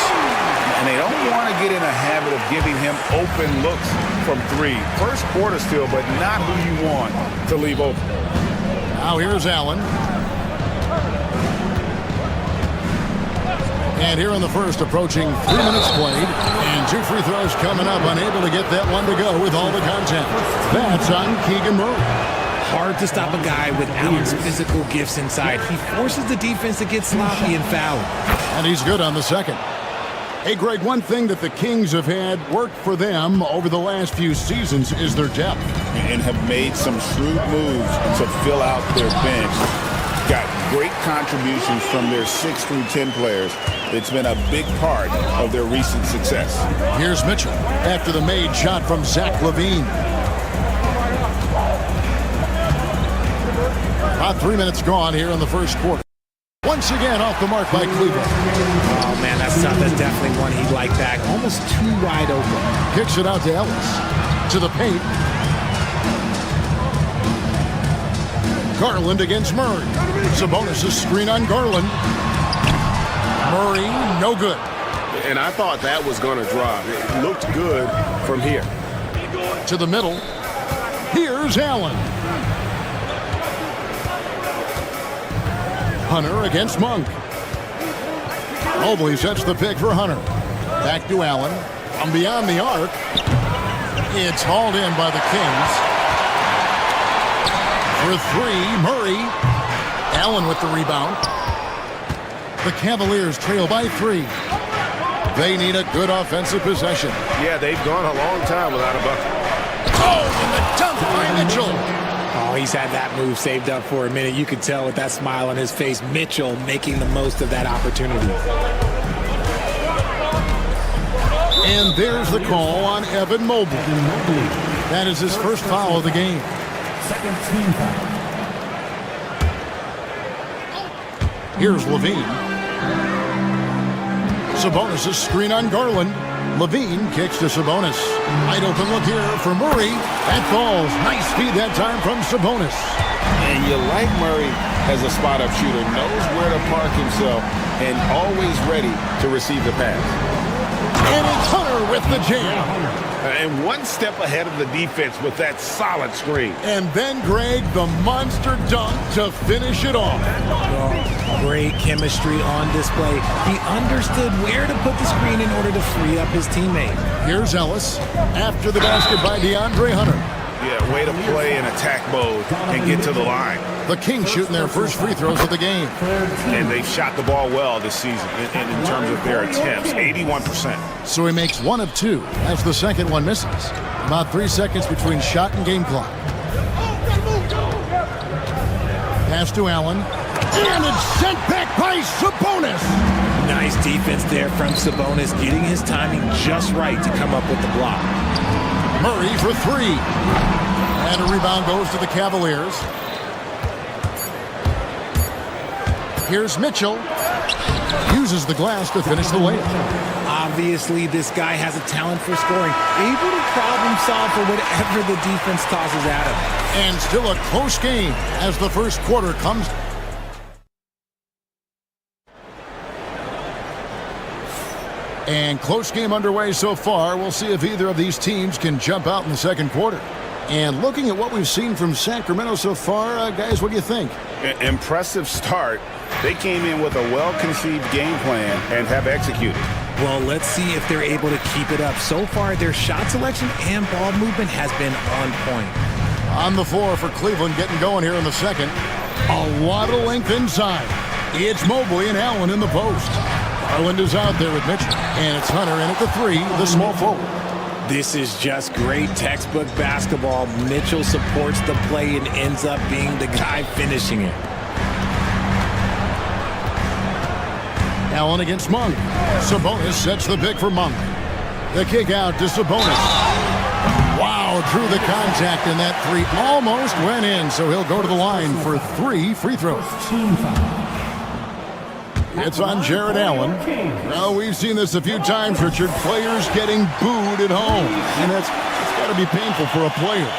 [SPEAKER 6] And they don't want to get in a habit of giving him open looks from three. First quarter still, but not who you want to leave open.
[SPEAKER 4] Now here's Allen. And here in the first, approaching 3 minutes played, and 2 free throws coming up, unable to get that one to go with all the contact. That's on Keegan Murray.
[SPEAKER 5] Hard to stop a guy with Allen's physical gifts inside. He forces the defense to get sloppy and foul.
[SPEAKER 4] And he's good on the second. Hey, Greg, one thing that the Kings have had work for them over the last few seasons is their depth.
[SPEAKER 6] And have made some shrewd moves to fill out their bench. Got great contributions from their 6 through 10 players. It's been a big part of their recent success.
[SPEAKER 4] Here's Mitchell after the made shot from Zach LaVine. About 3 minutes gone here in the first quarter. Once again off the mark by Cleveland.
[SPEAKER 5] Oh, man, that's definitely one he'd like back. Almost too wide open.
[SPEAKER 4] Kicks it out to Ellis. To the paint. Garland against Murray. Sabonis' screen on Garland. Murray, no good.
[SPEAKER 13] And I thought that was going to drop. It looked good from here.
[SPEAKER 4] To the middle. Here's Allen. Hunter against Monk. Mobley sets the pick for Hunter. Back to Allen. From beyond the arc. It's hauled in by the Kings. For three, Murray. Allen with the rebound. The Cavaliers trail by 3. They need a good offensive possession.
[SPEAKER 13] Yeah, they've gone a long time without a bucket.
[SPEAKER 4] Oh, and the dunk by Mitchell.
[SPEAKER 5] Oh, he's had that move saved up for a minute. You could tell with that smile on his face. Mitchell making the most of that opportunity.
[SPEAKER 4] And there's the call on Evan Mobley. That is his first foul of the game.
[SPEAKER 3] Second team foul.
[SPEAKER 4] Here's LaVine. Sabonis' screen on Garland. LaVine kicks to Sabonis. Wide open look here for Murray. That falls. Nice feed that time from Sabonis.
[SPEAKER 6] And you like Murray as a spot-up shooter. Knows where to park himself and always ready to receive the pass.
[SPEAKER 4] And it's Hunter with the jam.
[SPEAKER 13] And one step ahead of the defense with that solid screen.
[SPEAKER 4] And then, Greg, the monster dunk to finish it off.
[SPEAKER 5] Great chemistry on display. He understood where to put the screen in order to free up his teammate.
[SPEAKER 4] Here's Ellis after the basket by DeAndre Hunter.
[SPEAKER 6] Yeah, way to play in attack mode and get to the line.
[SPEAKER 4] The Kings shooting their first free throws of the game.
[SPEAKER 6] And they've shot the ball well this season in terms of their attempts, 81%.
[SPEAKER 4] So he makes 1 of 2 as the second one misses. About 3 seconds between shot and game clock. Pass to Allen. And it's sent back by Sabonis.
[SPEAKER 5] Nice defense there from Sabonis, getting his timing just right to come up with the block.
[SPEAKER 4] Murray for 3. And a rebound goes to the Cavaliers. Here's Mitchell. Uses the glass to finish the layup.
[SPEAKER 5] Obviously, this guy has a talent for scoring. Able to problem solve for whatever the defense tosses at him.
[SPEAKER 4] And still a close game as the first quarter comes. And close game underway so far. We'll see if either of these teams can jump out in the second quarter. And looking at what we've seen from Sacramento so far, guys, what do you think?
[SPEAKER 6] Impressive start. They came in with a well-conceived game plan and have executed.
[SPEAKER 5] Well, let's see if they're able to keep it up. So far, their shot selection and ball movement has been on point.
[SPEAKER 4] On the floor for Cleveland getting going here in the second. A lot of length inside. It's Mobley and Allen in the post. Garland is out there with Mitchell. And it's Hunter in at the 3, the small forward.
[SPEAKER 5] This is just great textbook basketball. Mitchell supports the play and ends up being the guy finishing it.
[SPEAKER 4] Allen against Monk. Sabonis sets the pick for Monk. The kick out to Sabonis. Wow, drew the contact, and that 3 almost went in, so he'll go to the line for 3 free throws. It's on Jared Allen. Well, we've seen this a few times, Richard. Players getting booed at home, and it's got to be painful for a player.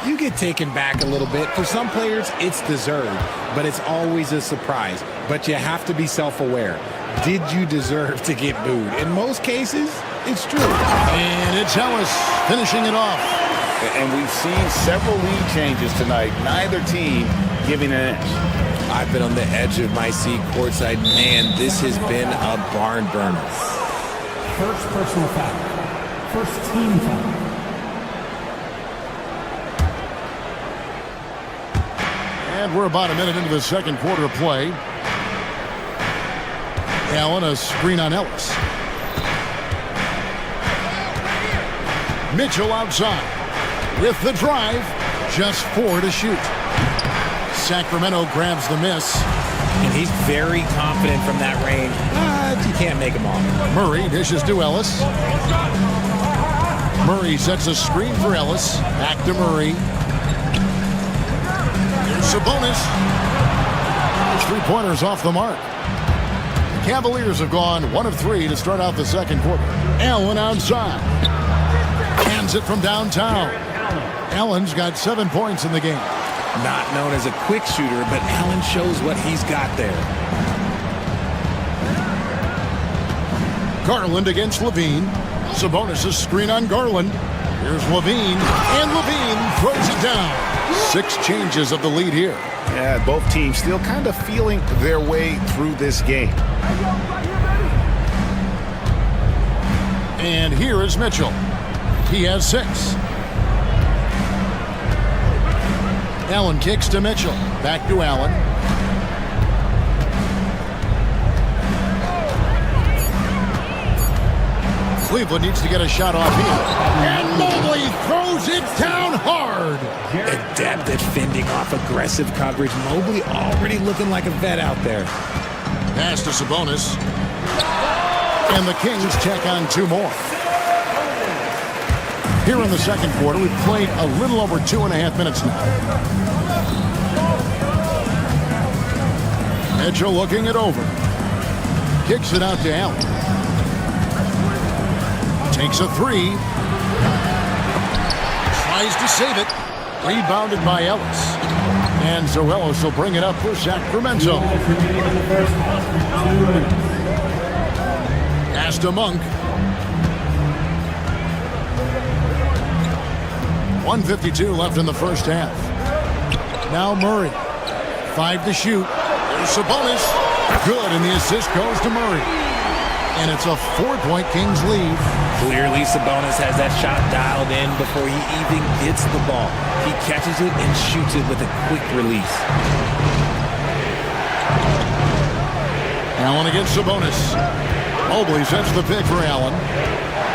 [SPEAKER 5] You get taken back a little bit. For some players, it's deserved, but it's always a surprise. But you have to be self-aware. Did you deserve to get booed? In most cases, it's true.
[SPEAKER 4] And it's Ellis finishing it off.
[SPEAKER 6] And we've seen several lead changes tonight. Neither team giving an inch.
[SPEAKER 5] I've been on the edge of my seat courtside. Man, this has been a barn burner.
[SPEAKER 3] First personal foul. First team foul.
[SPEAKER 4] And we're about a minute into the second quarter of play. Allen, a screen on Ellis. Mitchell outside with the drive. Just 4 to shoot. Sacramento grabs the miss.
[SPEAKER 5] And he's very confident from that range. But you can't make him all.
[SPEAKER 4] Murray dishes to Ellis. Murray sets a screen for Ellis. Back to Murray. Here's Sabonis. His 3-pointers off the mark. The Cavaliers have gone 1 of 3 to start out the second quarter. Allen outside. Hands it from downtown. Allen's got 7 points in the game.
[SPEAKER 5] Not known as a quick shooter, but Allen shows what he's got there.
[SPEAKER 4] Garland against Levine. Sabonis' screen on Garland. Here's Levine, and Levine throws it down. 6 changes of the lead here.
[SPEAKER 6] Yeah, both teams still kind of feeling their way through this game.
[SPEAKER 4] And here is Mitchell. He has 6. Allen kicks to Mitchell. Back to Allen. Cleveland needs to get a shot off here. And Mobley throws it down hard.
[SPEAKER 5] Adept at fending off aggressive coverage. Mobley already looking like a vet out there.
[SPEAKER 4] Pass to Sabonis. And the Kings check on 2 more. Here in the second quarter, we've played a little over 2.5 minutes now. Mitchell looking it over. Kicks it out to Allen. Takes a 3. Tries to save it. Rebounded by Ellis. And so Ellis will bring it up for Sacramento. Pass to Monk. 1:52 left in the first half. Now Murray. 5 to shoot. There's Sabonis. Good, and the assist goes to Murray. And it's a 4-point Kings lead.
[SPEAKER 5] Clearly, Sabonis has that shot dialed in before he even gets the ball. He catches it and shoots it with a quick release.
[SPEAKER 4] Allen against Sabonis. Mobley sets the pick for Allen.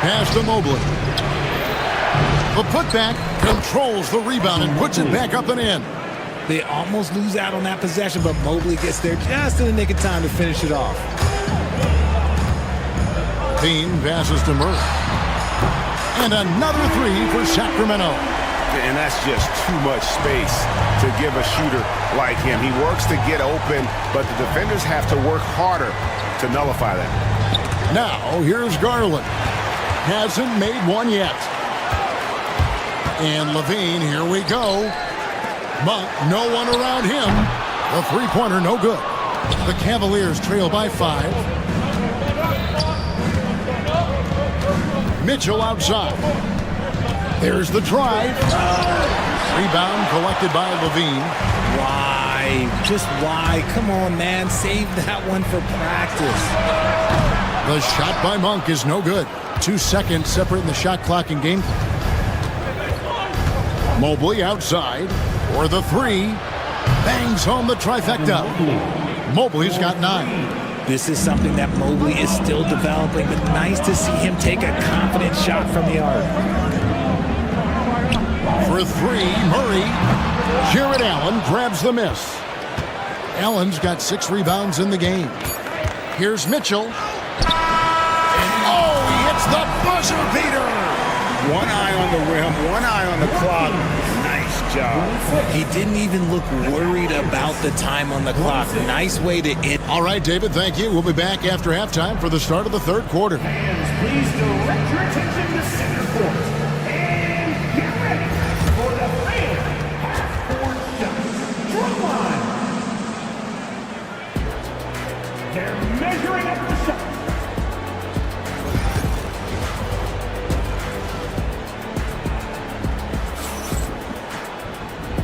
[SPEAKER 4] Pass to Mobley. The putback controls the rebound and puts it back up and in.
[SPEAKER 5] They almost lose out on that possession, but Mobley gets there just in the nick of time to finish it off.
[SPEAKER 4] Bean passes to Murray. And another 3 for Sacramento.
[SPEAKER 6] And that's just too much space to give a shooter like him. He works to get open, but the defenders have to work harder to nullify that.
[SPEAKER 4] Now, here's Garland. Hasn't made one yet. And Levine, here we go. But no one around him. The 3-pointer, no good. The Cavaliers trail by 5. Mitchell outside. There's the drive. Rebound collected by Levine.
[SPEAKER 5] Why? Just why? Come on, man. Save that one for practice.
[SPEAKER 4] The shot by Monk is no good. 2 seconds separating the shot clock and game clock. Mobley outside for the three. Bangs home the trifecta. Mobley's got 9.
[SPEAKER 5] This is something that Mobley is still developing, but nice to see him take a confident shot from the arc.
[SPEAKER 4] For 3, Murray. Jared Allen grabs the miss. Allen's got 6 rebounds in the game. Here's Mitchell. And he hits the buzzer beater.
[SPEAKER 2] One eye on the rim, one eye on the clock. Nice job.
[SPEAKER 5] He didn't even look worried about the time on the clock. Nice way to end.
[SPEAKER 4] All right, David, thank you. We'll be back after halftime for the start of the third quarter.
[SPEAKER 3] Fans, please direct your attention to center court. And get ready for the fan half-court shot. Drum line. They're measuring up the shot.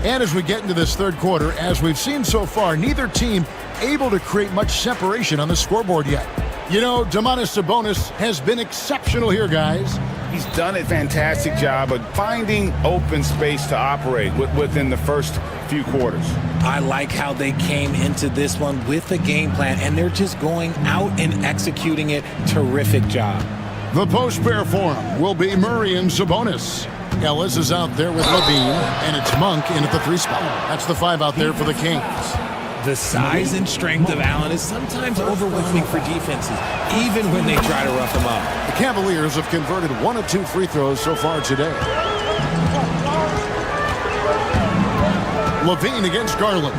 [SPEAKER 4] And as we get into this third quarter, as we've seen so far, neither team able to create much separation on the scoreboard yet. You know, Domantas Sabonis has been exceptional here, guys.
[SPEAKER 6] He's done a fantastic job of finding open space to operate within the first few quarters.
[SPEAKER 5] I like how they came into this one with a game plan, and they're just going out and executing it. Terrific job.
[SPEAKER 4] The post pair for him will be Murray and Sabonis. Ellis is out there with Levine, and it's Monk in at the 3 spot. That's the 5 out there for the Kings.
[SPEAKER 5] The size and strength of Allen is sometimes overwhelming for defenses, even when they try to rough him up.
[SPEAKER 4] The Cavaliers have converted 1 of 2 free throws so far today. Levine against Garland.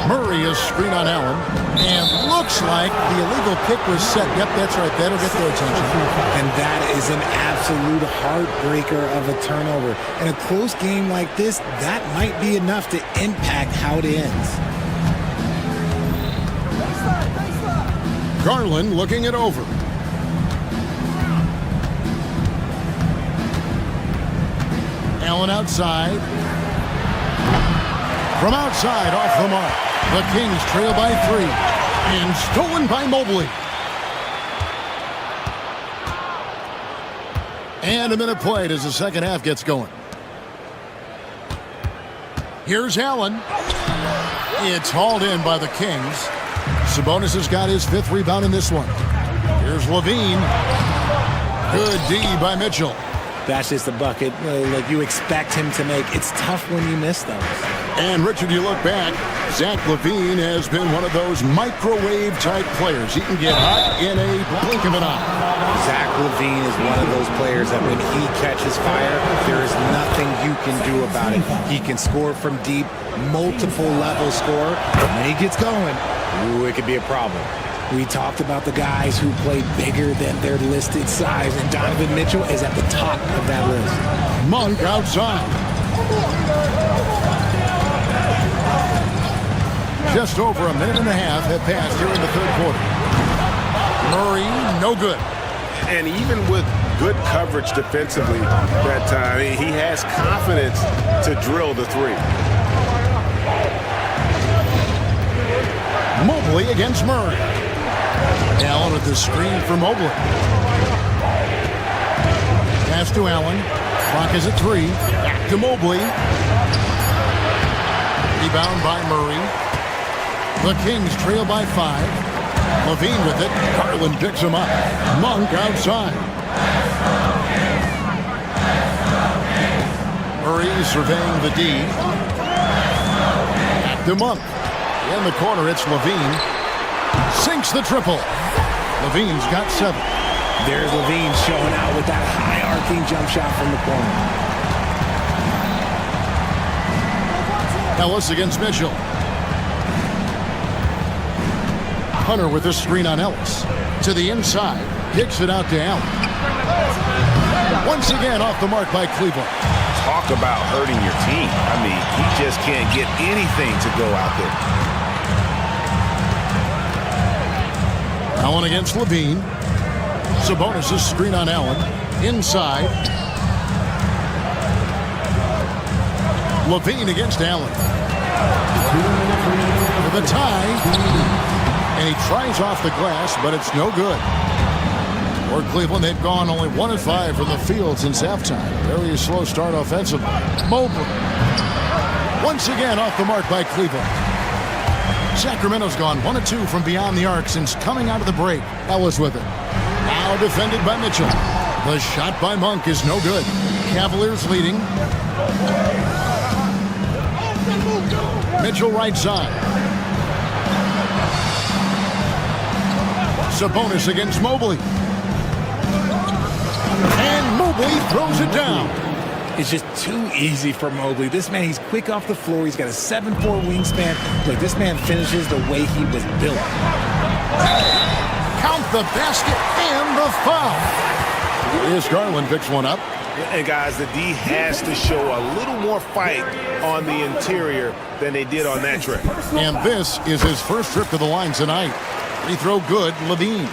[SPEAKER 4] Murray is screen on Allen, and looks like the illegal kick was set. Yep, that's right. That'll get their attention.
[SPEAKER 5] And that is an absolute heartbreaker of a turnover. In a close game like this, that might be enough to impact how it ends.
[SPEAKER 4] Garland looking it over. Allen outside. From outside, off the mark. The Kings trail by 3. And stolen by Mobley. And a minute played as the second half gets going. Here's Allen. It's hauled in by the Kings. Sabonis has got his 5th rebound in this one. Here's Levine. Good D by Mitchell.
[SPEAKER 5] That's just a bucket like you expect him to make. It's tough when you miss those.
[SPEAKER 4] And Richard, you look back, Zach LaVine has been one of those microwave-type players. He can get hot in a blink of an eye.
[SPEAKER 5] Zach LaVine is one of those players that when he catches fire, there is nothing you can do about it. He can score from deep, multiple level score. And when he gets going, it could be a problem. We talked about the guys who play bigger than their listed size, and Donovan Mitchell is at the top of that list.
[SPEAKER 4] Monk outside. Just over a minute and a half have passed here in the third quarter. Murray, no good.
[SPEAKER 2] And even with good coverage defensively that time, he has confidence to drill the 3.
[SPEAKER 4] Mobley against Murray. Allen with the screen for Mobley. Pass to Allen. Clock is at 3. Back to Mobley. Rebound by Murray. The Kings trail by 5. Levine with it. Garland picks him up. Monk outside. Murray surveying the D. Back to Monk. In the corner, it's Levine. Sinks the triple. Levine's got 7.
[SPEAKER 5] There's Levine showing out with that high arcing jump shot from the corner.
[SPEAKER 4] Ellis against Mitchell. Hunter with a screen on Ellis. To the inside. Kicks it out to Allen. Once again off the mark by Cleveland.
[SPEAKER 2] Talk about hurting your team. I mean, he just can't get anything to go out there.
[SPEAKER 4] Allen against Levine. Sabonis' screen on Allen. Inside. Levine against Allen. For the tie. And he tries off the glass, but it's no good. For Cleveland, they've gone only 1 of 5 from the field since halftime. Very slow start offensively. Mobley. Once again off the mark by Cleveland. Sacramento's gone 1 of 2 from beyond the arc since coming out of the break. Ellis with it. Now defended by Mitchell. The shot by Monk is no good. Cavaliers leading. Mitchell right side. Sabonis against Mobley. And Mobley throws it down.
[SPEAKER 5] It's just too easy for Mobley. This man, he's quick off the floor. He's got a 7'4" wingspan. Look, this man finishes the way he was built.
[SPEAKER 4] Count the basket and the foul. Here's Garland, picks one up.
[SPEAKER 2] And guys, the D has to show a little more fight on the interior than they did on that trip.
[SPEAKER 4] And this is his first trip to the line tonight. Free throw good, Levine.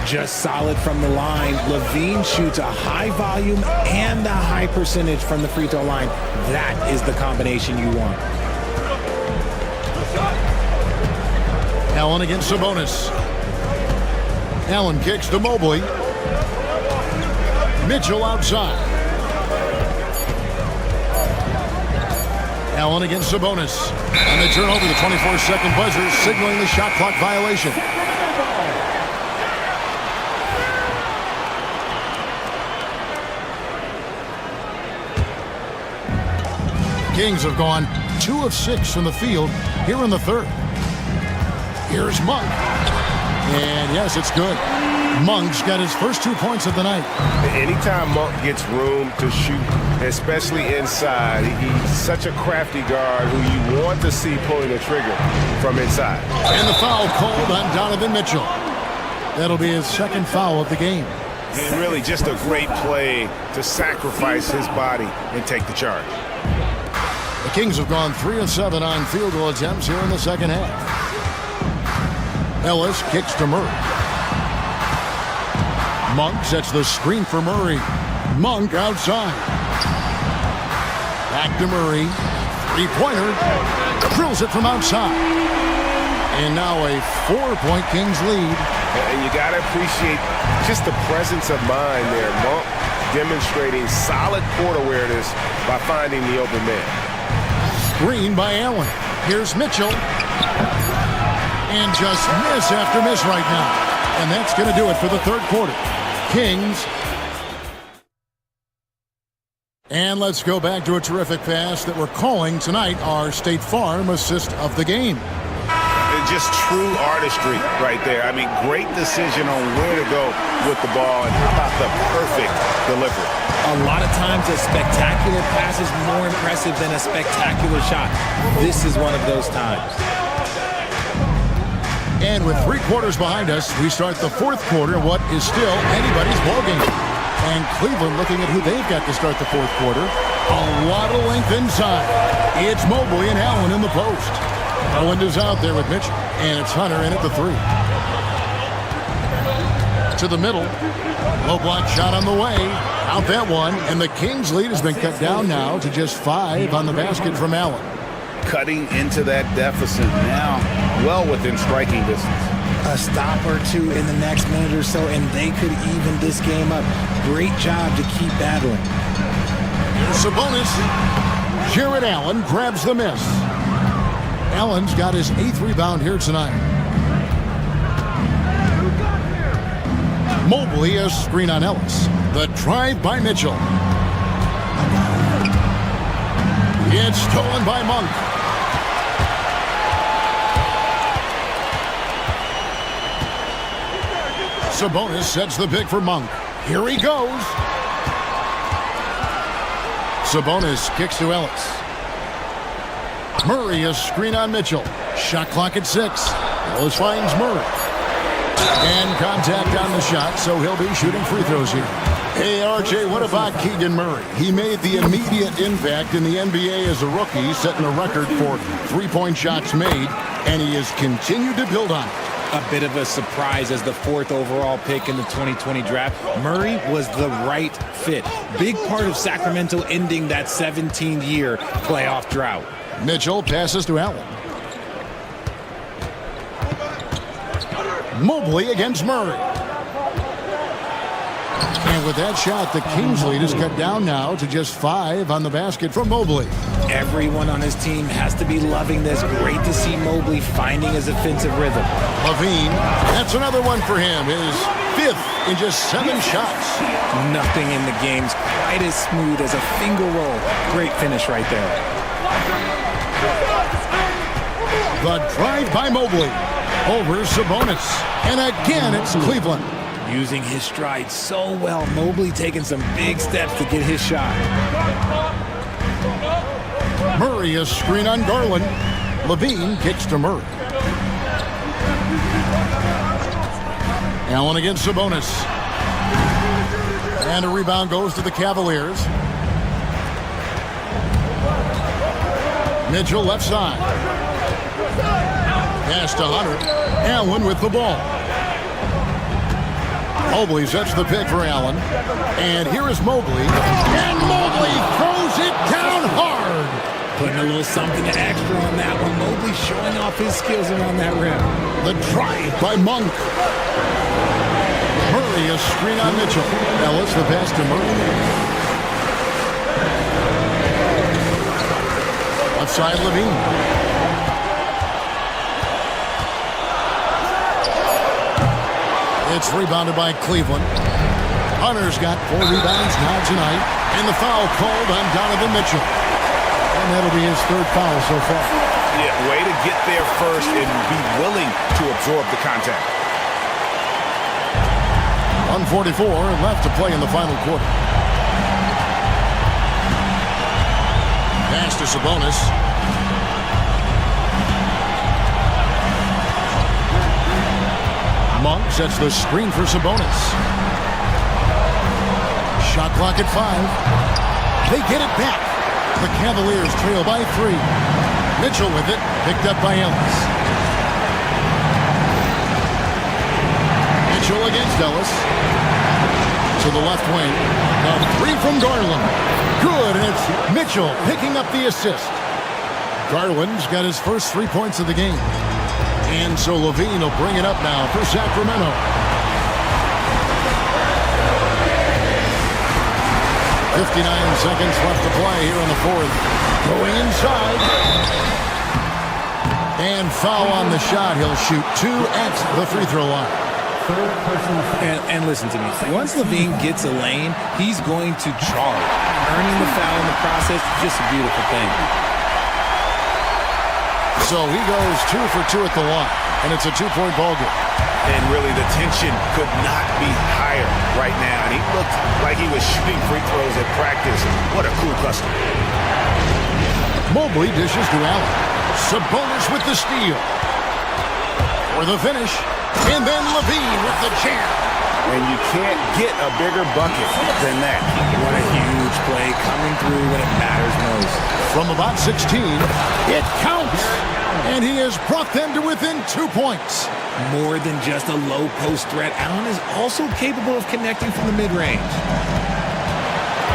[SPEAKER 5] Just solid from the line. Levine shoots a high volume and a high percentage from the free throw line. That is the combination you want.
[SPEAKER 4] Allen against Sabonis. Allen kicks to Mobley. Mitchell outside. Allen against Sabonis. And they turn over the 24-second buzzer, signaling the shot clock violation. Kings have gone 2 of 6 from the field here in the third. Here's Monk. And yes, it's good. Monk's got his first 2 points of the night.
[SPEAKER 2] Anytime Monk gets room to shoot, especially inside, he's such a crafty guard who you want to see pulling the trigger from inside.
[SPEAKER 4] And the foul called on Donovan Mitchell. That'll be his second foul of the game.
[SPEAKER 2] And really just a great play to sacrifice his body and take the charge.
[SPEAKER 4] The Kings have gone 3 of 7 on field goal attempts here in the second half. Ellis kicks to Murray. Monk sets the screen for Murray. Monk outside. Back to Murray. Three-pointer. Drills it from outside. And now a 4-point Kings lead.
[SPEAKER 2] And you got to appreciate just the presence of mind there. Monk demonstrating solid court awareness by finding the open man.
[SPEAKER 4] Screen by Allen. Here's Mitchell. And just miss after miss right now. And that's going to do it for the third quarter. Kings. And let's go back to a terrific pass that we're calling tonight our State Farm assist of the game.
[SPEAKER 2] And just true artistry right there. I mean, great decision on where to go with the ball, and how about the perfect delivery.
[SPEAKER 5] A lot of times a spectacular pass is more impressive than a spectacular shot. This is one of those times.
[SPEAKER 4] And with 3 quarters behind us, we start the fourth quarter, what is still anybody's ballgame. And Cleveland looking at who they've got to start the fourth quarter. A lot of length inside. It's Mobley and Allen in the post. Allen is out there with Mitchell. And it's Hunter in at the 3. To the middle. Low block shot on the way. Out that one. And the Kings lead has been cut down now to just 5 on the basket from Allen.
[SPEAKER 6] Cutting into that deficit now, well within striking distance.
[SPEAKER 5] A stop or two in the next minute or so, and they could even this game up. Great job to keep battling.
[SPEAKER 4] Sabonis. Jared Allen grabs the miss. Allen's got his 8th rebound here tonight. Mobley a screen on Ellis. The drive by Mitchell. It's stolen by Monk. Sabonis sets the pick for Monk. Here he goes. Sabonis kicks to Ellis. Murray a screen on Mitchell. Shot clock at 6. Ellis finds Murray. And contact on the shot, so he'll be shooting free throws here. Hey, RJ, what about Keegan Murray? He made the immediate impact in the NBA as a rookie, setting a record for 3-point shots made, and he has continued to build on it.
[SPEAKER 5] a bit of a surprise as the 4th overall pick in the 2020 draft. Murray was the right fit. Big part of Sacramento ending that 17-year playoff drought.
[SPEAKER 4] Mitchell passes to Allen. Mobley against Murray. And with that shot, the Kings lead is cut down now to just 5 on the basket from Mobley.
[SPEAKER 5] Everyone on his team has to be loving this. Great to see Mobley finding his offensive rhythm.
[SPEAKER 4] Levine, that's another one for him. His 5th in just 7 shots.
[SPEAKER 5] Nothing in the game's quite as smooth as a finger roll. Great finish right there.
[SPEAKER 4] The drive by Mobley over Sabonis. And again, it's Cleveland.
[SPEAKER 5] Using his stride so well. Mobley taking some big steps to get his shot.
[SPEAKER 4] Murray a screen on Garland. Levine kicks to Murray. Allen against Sabonis. And a rebound goes to the Cavaliers. Mitchell left side. Pass to Hunter. Allen with the ball. Mobley sets the pick for Allen. And here is Mobley. And Mobley throws it down hard.
[SPEAKER 5] Putting a little something extra on that one. Mobley showing off his skills around that rim.
[SPEAKER 4] The drive by Monk. Murray a screen on Mitchell. Ellis the pass to Murray. Left side Levine. It's rebounded by Cleveland. Hunter's got 4 rebounds now tonight. And the foul called on Donovan Mitchell. And that'll be his 3rd foul so far.
[SPEAKER 6] Yeah, way to get there first and be willing to absorb the contact.
[SPEAKER 4] 1:44 left to play in the final quarter. Pass to Sabonis. Monk sets the screen for Sabonis. Shot clock at 5. They get it back. The Cavaliers trail by 3. Mitchell with it, picked up by Ellis. Mitchell against Ellis. To the left wing. A 3 from Garland. Good, and it's Mitchell picking up the assist. Garland's got his first 3 points of the game. And so Levine will bring it up now for Sacramento. 59 seconds left to play here in the 4th. Going inside. And foul on the shot. He'll shoot 2 at the free throw line.
[SPEAKER 5] And listen to me. Once Levine gets a lane, he's going to charge. Earning the foul in the process is just a beautiful thing.
[SPEAKER 4] So he goes 2 for 2 at the line, and it's a 2-point ball game.
[SPEAKER 6] And really, the tension could not be higher right now. And he looked like he was shooting free throws at practice. What a cool customer.
[SPEAKER 4] Mobley dishes to Allen. Sabonis with the steal. For the finish. And then Levine with the jam.
[SPEAKER 6] And you can't get a bigger bucket than that.
[SPEAKER 5] What a huge play coming through when it matters most.
[SPEAKER 4] From about 16, it counts. And he has brought them to within 2 points.
[SPEAKER 5] More than just a low post threat, Allen is also capable of connecting from the mid-range.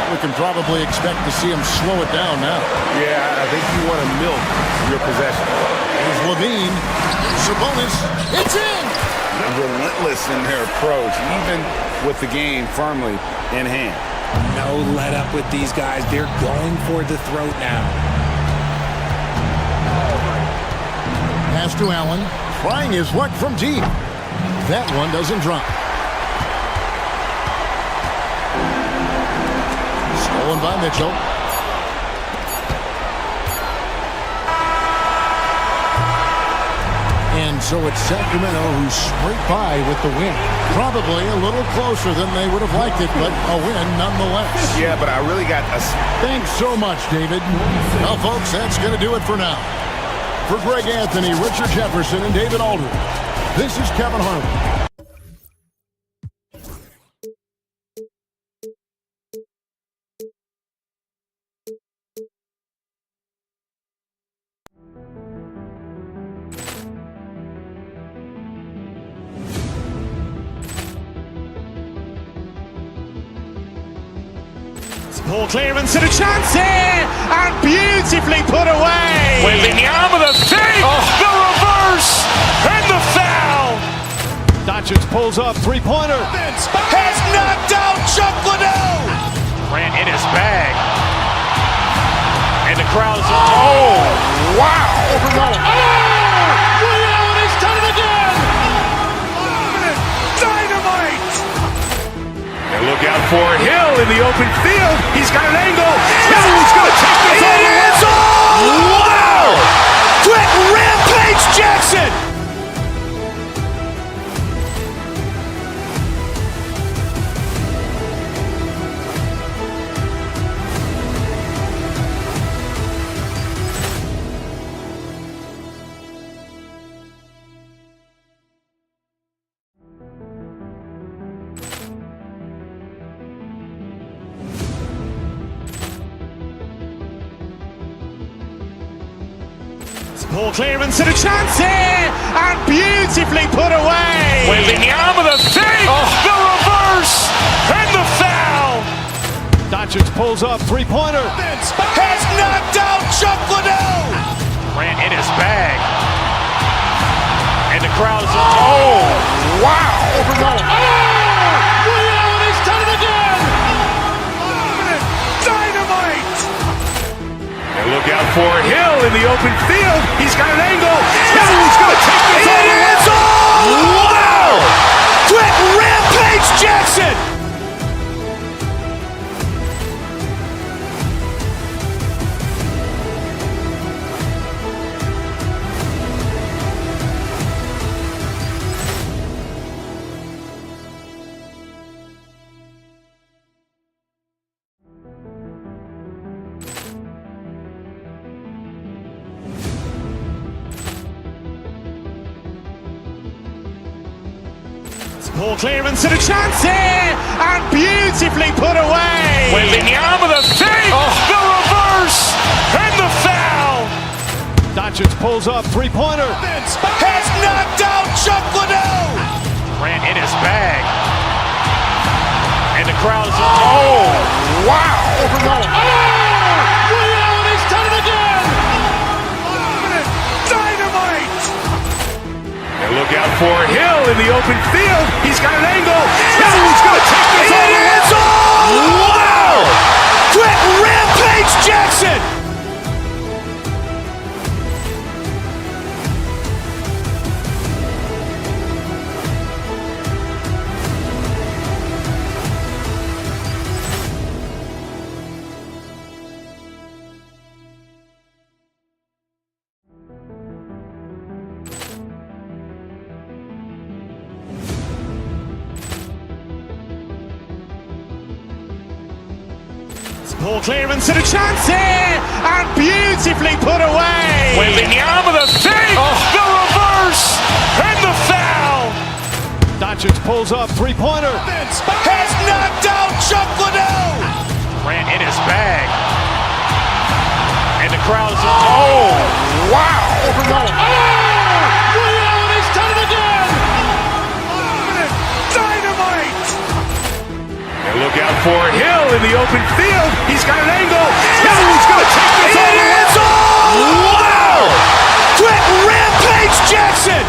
[SPEAKER 4] We can probably expect to see him slow it down now.
[SPEAKER 6] Yeah, I think you want to milk your possession.
[SPEAKER 4] Here's Levine. Sabonis. It's in!
[SPEAKER 6] Relentless in their approach, even with the game firmly in hand.
[SPEAKER 5] No let up with these guys. They're going for the throat now.
[SPEAKER 4] Pass to Allen. Trying his luck from deep. That one doesn't drop. Stolen by Mitchell. And so it's Sacramento who scraped by with the win. Probably a little closer than they would have liked it, but a win nonetheless.
[SPEAKER 6] Yeah, but I really got a...
[SPEAKER 4] Thanks so much, David. Well, folks, that's going to do it for now. For Greg Anthony, Richard Jefferson, and David Aldridge, this is Kevin Harlan.
[SPEAKER 1] Poor clearance and a chance here, and beautifully put away.
[SPEAKER 2] Wembanyama the fake, the reverse, and the foul.
[SPEAKER 1] Doncic pulls up, three-pointer.
[SPEAKER 2] Has knocked out Chuck Liddell.
[SPEAKER 8] Morant in his bag. And the crowd is...
[SPEAKER 2] Wow.
[SPEAKER 1] He's done it again.
[SPEAKER 2] Dynamite. And look out for Hill in the open field. He's got an angle. Hill's going to take this all the way. Wow. Quick rampage Jackson.
[SPEAKER 1] Poor clearance and a chance here, and beautifully put away.
[SPEAKER 2] Wembanyama the fake, the reverse, and the foul.
[SPEAKER 1] Doncic pulls up, three-pointer.
[SPEAKER 2] Has knocked out Chuck Liddell.
[SPEAKER 8] Morant in his bag. And the crowd is...
[SPEAKER 2] Wow.
[SPEAKER 1] He's done it again.
[SPEAKER 2] Dynamite. And look out for Hill in the open field. He's got an angle. Hill's going to take this all the way. Wow. Quick rampage Jackson.
[SPEAKER 1] Poor clearance and a chance here, and beautifully put away.
[SPEAKER 2] Wembanyama the fake, the reverse, and the foul.
[SPEAKER 1] Doncic pulls up, three-pointer.
[SPEAKER 2] Has knocked out Chuck Liddell.
[SPEAKER 8] Morant in his bag. And the crowd is...
[SPEAKER 2] Wow.
[SPEAKER 1] He's done it again.
[SPEAKER 2] Dynamite. And look out for Hill in the open field. He's got an angle. Hill's going to take this all the way. Wow. Quick rampage Jackson.
[SPEAKER 1] Poor clearance and a chance here, and beautifully put away.
[SPEAKER 2] Wembanyama the fake, the reverse, and the foul.
[SPEAKER 1] Doncic pulls up, three-pointer.
[SPEAKER 2] Has knocked out Chuck Liddell.
[SPEAKER 8] Morant in his bag. And the crowd is...
[SPEAKER 2] Wow.
[SPEAKER 1] He's done it again.
[SPEAKER 2] Dynamite. And look out for Hill in the open field. He's got an angle. Hill's going to take this all the way. Wow. Quick rampage Jackson.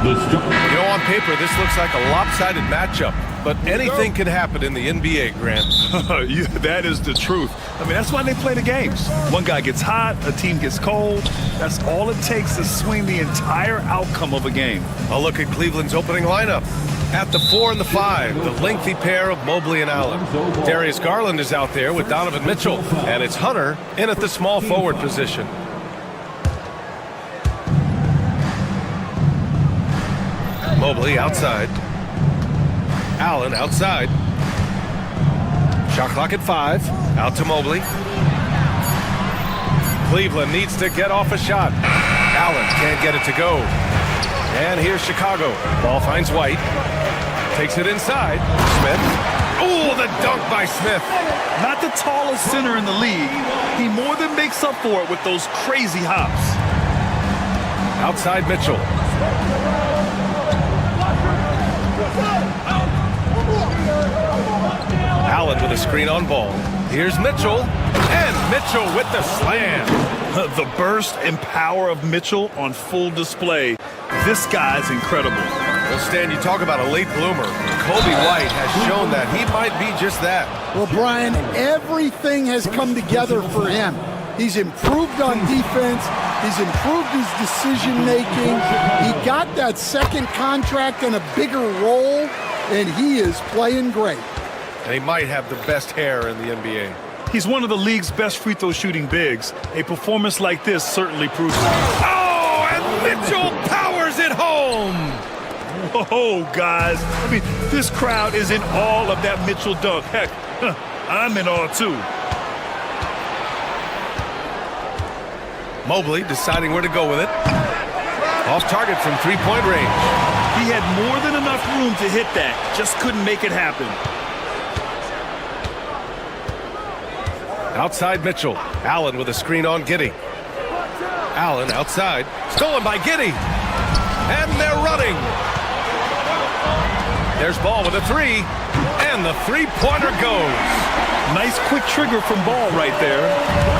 [SPEAKER 13] You know, on paper, this looks like a lopsided matchup, but anything can happen in the NBA, Grant.
[SPEAKER 9] Yeah, that is the truth. I mean, that's why they play the games. One guy gets hot, a team gets cold. That's all it takes to swing the entire outcome of a game.
[SPEAKER 13] A look at Cleveland's opening lineup. At the 4 and the 5, the lengthy pair of Mobley and Allen. Darius Garland is out there with Donovan Mitchell, and it's Hunter in at the small forward position. Mobley outside. Allen outside. Shot clock at 5. Out to Mobley. Cleveland needs to get off a shot. Allen can't get it to go. And here's Chicago. Ball finds White. Takes it inside. Smith. Oh, the dunk by Smith.
[SPEAKER 9] Not the tallest center in the league. He more than makes up for it with those crazy hops.
[SPEAKER 13] Outside Mitchell. Allen with a screen on ball. Here's Mitchell. And Mitchell with the slam.
[SPEAKER 9] The burst and power of Mitchell on full display. This guy's incredible.
[SPEAKER 13] Well, Stan, you talk about a late bloomer. Kobe White has shown that he might be just that.
[SPEAKER 10] Well, Brian, everything has come together for him. He's improved on defense. He's improved his decision-making. He got that second contract and a bigger role, and he is playing great.
[SPEAKER 13] And he might have the best hair in the NBA.
[SPEAKER 9] He's one of the league's best free throw shooting bigs. A performance like this certainly proves it.
[SPEAKER 13] Oh, and Mitchell powers it home.
[SPEAKER 9] Whoa, guys. I mean, this crowd is in awe of that Mitchell dunk. Heck, I'm in awe too.
[SPEAKER 13] Mobley deciding where to go with it. Off target from three-point range.
[SPEAKER 9] He had more than enough room to hit that. Just couldn't make it happen.
[SPEAKER 13] Outside Mitchell. Allen with a screen on Giddey. Allen outside. Stolen by Giddey. And they're running. There's Ball with a three. And the three-pointer goes.
[SPEAKER 9] Nice quick trigger from Ball right there.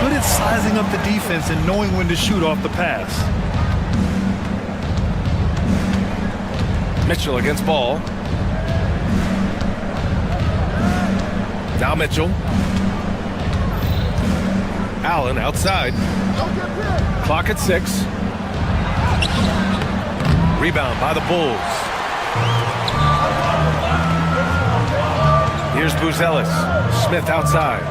[SPEAKER 9] Good at sizing up the defense and knowing when to shoot off the pass.
[SPEAKER 13] Mitchell against Ball. Now Mitchell. Allen outside. Clock at 6. Rebound by the Bulls. Here's Buzelis. Smith outside.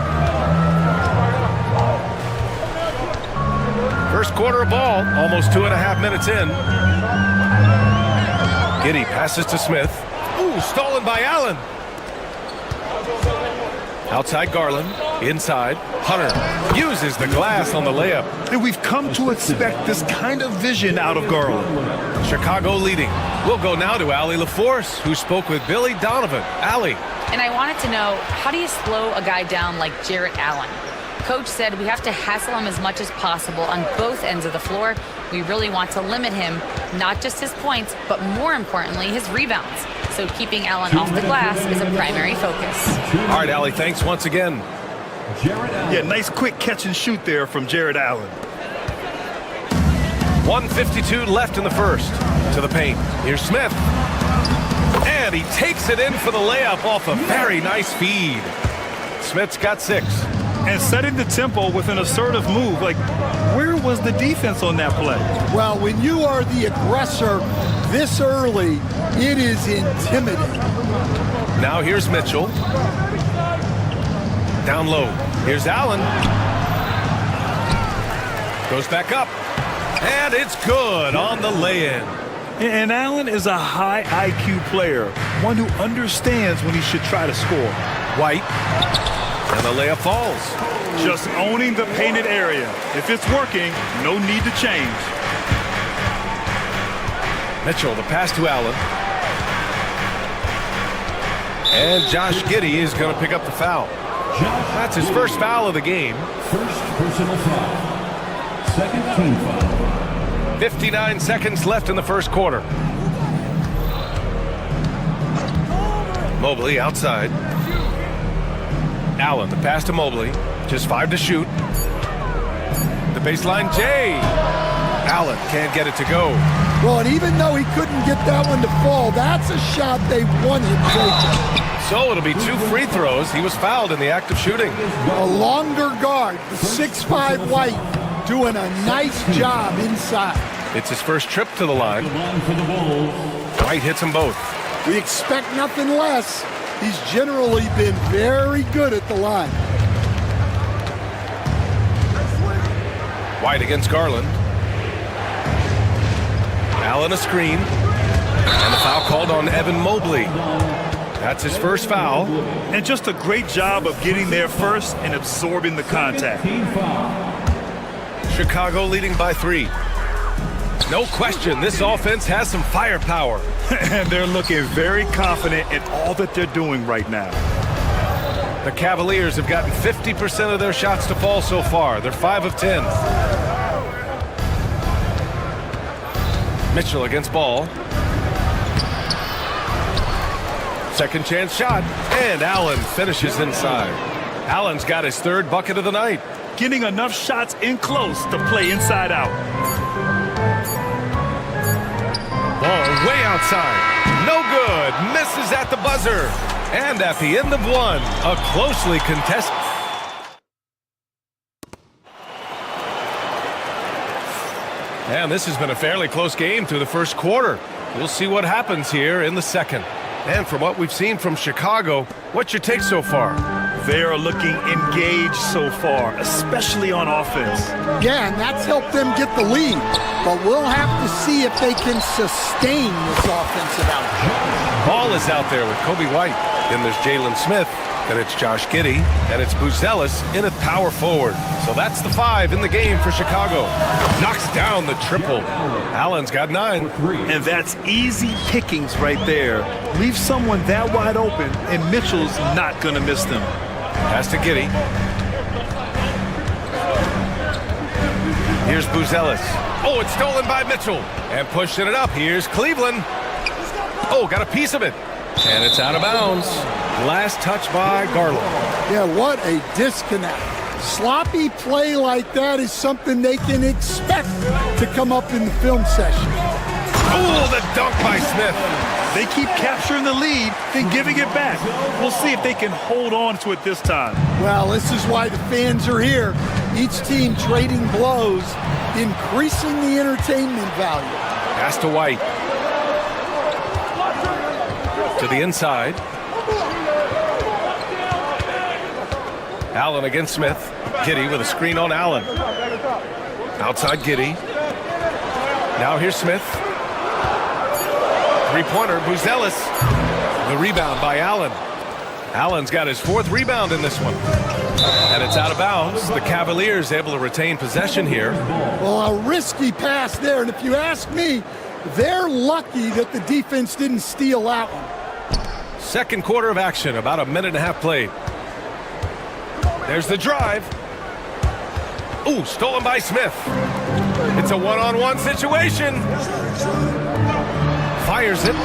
[SPEAKER 13] First quarter of ball, almost 2.5 minutes in. Giddey passes to Smith. Ooh, stolen by Allen. Outside Garland. Inside. Hunter uses the glass on the layup.
[SPEAKER 9] And we've come to expect this kind of vision out of Garland.
[SPEAKER 13] Chicago leading. We'll go now to Allie LaForce, who spoke with Billy Donovan. Allie.
[SPEAKER 11] And I wanted to know, how do you slow a guy down like Jarrett Allen? Coach said we have to hassle him as much as possible on both ends of the floor. We really want to limit him, not just his points, but more importantly, his rebounds. So keeping Allen off the glass is a primary focus.
[SPEAKER 13] All right, Allie, thanks once again.
[SPEAKER 9] Yeah, nice quick catch and shoot there from Jarrett Allen.
[SPEAKER 13] 1:52 left in the first. To the paint. Here's Smith. And he takes it in for the layup off a very nice feed. Smith's got 6.
[SPEAKER 9] And setting the tempo with an assertive move. Like, where was the defense on that play?
[SPEAKER 10] Well, when you are the aggressor this early, it is intimidating.
[SPEAKER 13] Now here's Mitchell. Down low. Here's Allen. Goes back up. And it's good on the lay-in.
[SPEAKER 9] And Allen is a high IQ player, one who understands when he should try to score.
[SPEAKER 13] White. And the layup falls.
[SPEAKER 9] Just owning the painted area. If it's working, no need to change.
[SPEAKER 13] Mitchell, the pass to Allen. And Josh Giddey is going to pick up the foul. That's his first foul of the game.
[SPEAKER 3] First personal foul. Second team foul.
[SPEAKER 13] 59 seconds left in the first quarter. Mobley outside. Allen, the pass to Mobley. Just 5 to shoot. The baseline, Jay. Allen can't get it to go.
[SPEAKER 10] Well, and even though he couldn't get that one to fall, that's a shot they wanted taken.
[SPEAKER 13] So it'll be 2 free throws. He was fouled in the act of shooting.
[SPEAKER 10] A longer guard, 6'5" White, doing a nice job inside.
[SPEAKER 13] It's his first trip to the line. White hits them both.
[SPEAKER 10] We expect nothing less. He's generally been very good at the line.
[SPEAKER 13] White against Garland. Allen a screen. And the foul called on Evan Mobley. That's his first foul.
[SPEAKER 9] And just a great job of getting there first and absorbing the contact.
[SPEAKER 13] Chicago leading by 3. No question, this offense has some firepower.
[SPEAKER 9] And they're looking very confident in all that they're doing right now.
[SPEAKER 13] The Cavaliers have gotten 50% of their shots to fall so far. They're 5 of 10. Mitchell against ball. Second chance shot, and Allen finishes inside. Allen's got his 3rd bucket of the night.
[SPEAKER 9] Getting enough shots in close to play inside out.
[SPEAKER 13] Ball way outside. No good. Misses at the buzzer. And at the end of one, a closely contested. And this has been a fairly close game through the first quarter. We'll see what happens here in the second. And from what we've seen from Chicago, what's your take so far?
[SPEAKER 9] They are looking engaged so far, especially on offense.
[SPEAKER 10] Yeah, and that's helped them get the lead. But we'll have to see if they can sustain this offensive output.
[SPEAKER 13] Ball is out there with Kobe White. Then there's Jalen Smith. Then it's Josh Giddey. And it's Buzelis in at power forward. So that's the 5 in the game for Chicago. Knocks down the triple. Allen's got 9.
[SPEAKER 9] And that's easy pickings right there. Leave someone that wide open, and Mitchell's not going to miss them.
[SPEAKER 13] Pass to Giddey. Here's Buzelis. Oh, it's stolen by Mitchell. And pushing it up. Here's Cleveland. Oh, got a piece of it. And it's out of bounds. Last touch by Garland.
[SPEAKER 10] Yeah, what a disconnect. Sloppy play like that is something they can expect to come up in the film session.
[SPEAKER 13] Oh, the dunk by Smith.
[SPEAKER 9] They keep capturing the lead, then giving it back. We'll see if they can hold on to it this time.
[SPEAKER 10] Well, this is why the fans are here. Each team trading blows, increasing the entertainment value.
[SPEAKER 13] Pass to White. To the inside. Allen against Smith. Giddey with a screen on Allen. Outside Giddey. Now here's Smith. Three-pointer, Buzelis. The rebound by Allen. Allen's got his 4th rebound in this one. And it's out of bounds. The Cavaliers able to retain possession here.
[SPEAKER 10] Well, a risky pass there. And if you ask me, they're lucky that the defense didn't steal that one.
[SPEAKER 13] Second quarter of action, about a minute and a half played. There's the drive. Ooh, stolen by Smith. It's a one-on-one situation. Fires it.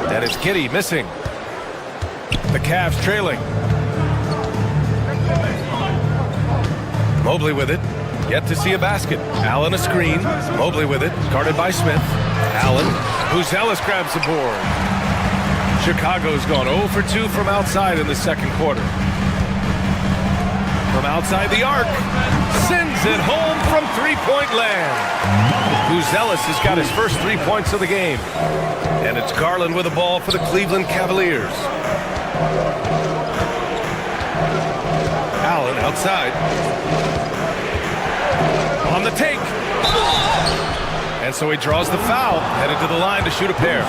[SPEAKER 13] That is Giddey missing. The Cavs trailing. Mobley with it. Yet to see a basket. Allen a screen. Mobley with it. Guarded by Smith. Allen. Buzelis grabs the board. Chicago's gone 0 for 2 from outside in the second quarter. From outside the arc. Sends it home from three-point land. Buzelis has got his first 3 points of the game. And it's Garland with the ball for the Cleveland Cavaliers. Allen outside. On the take. And so he draws the foul, headed to the line to shoot a pair.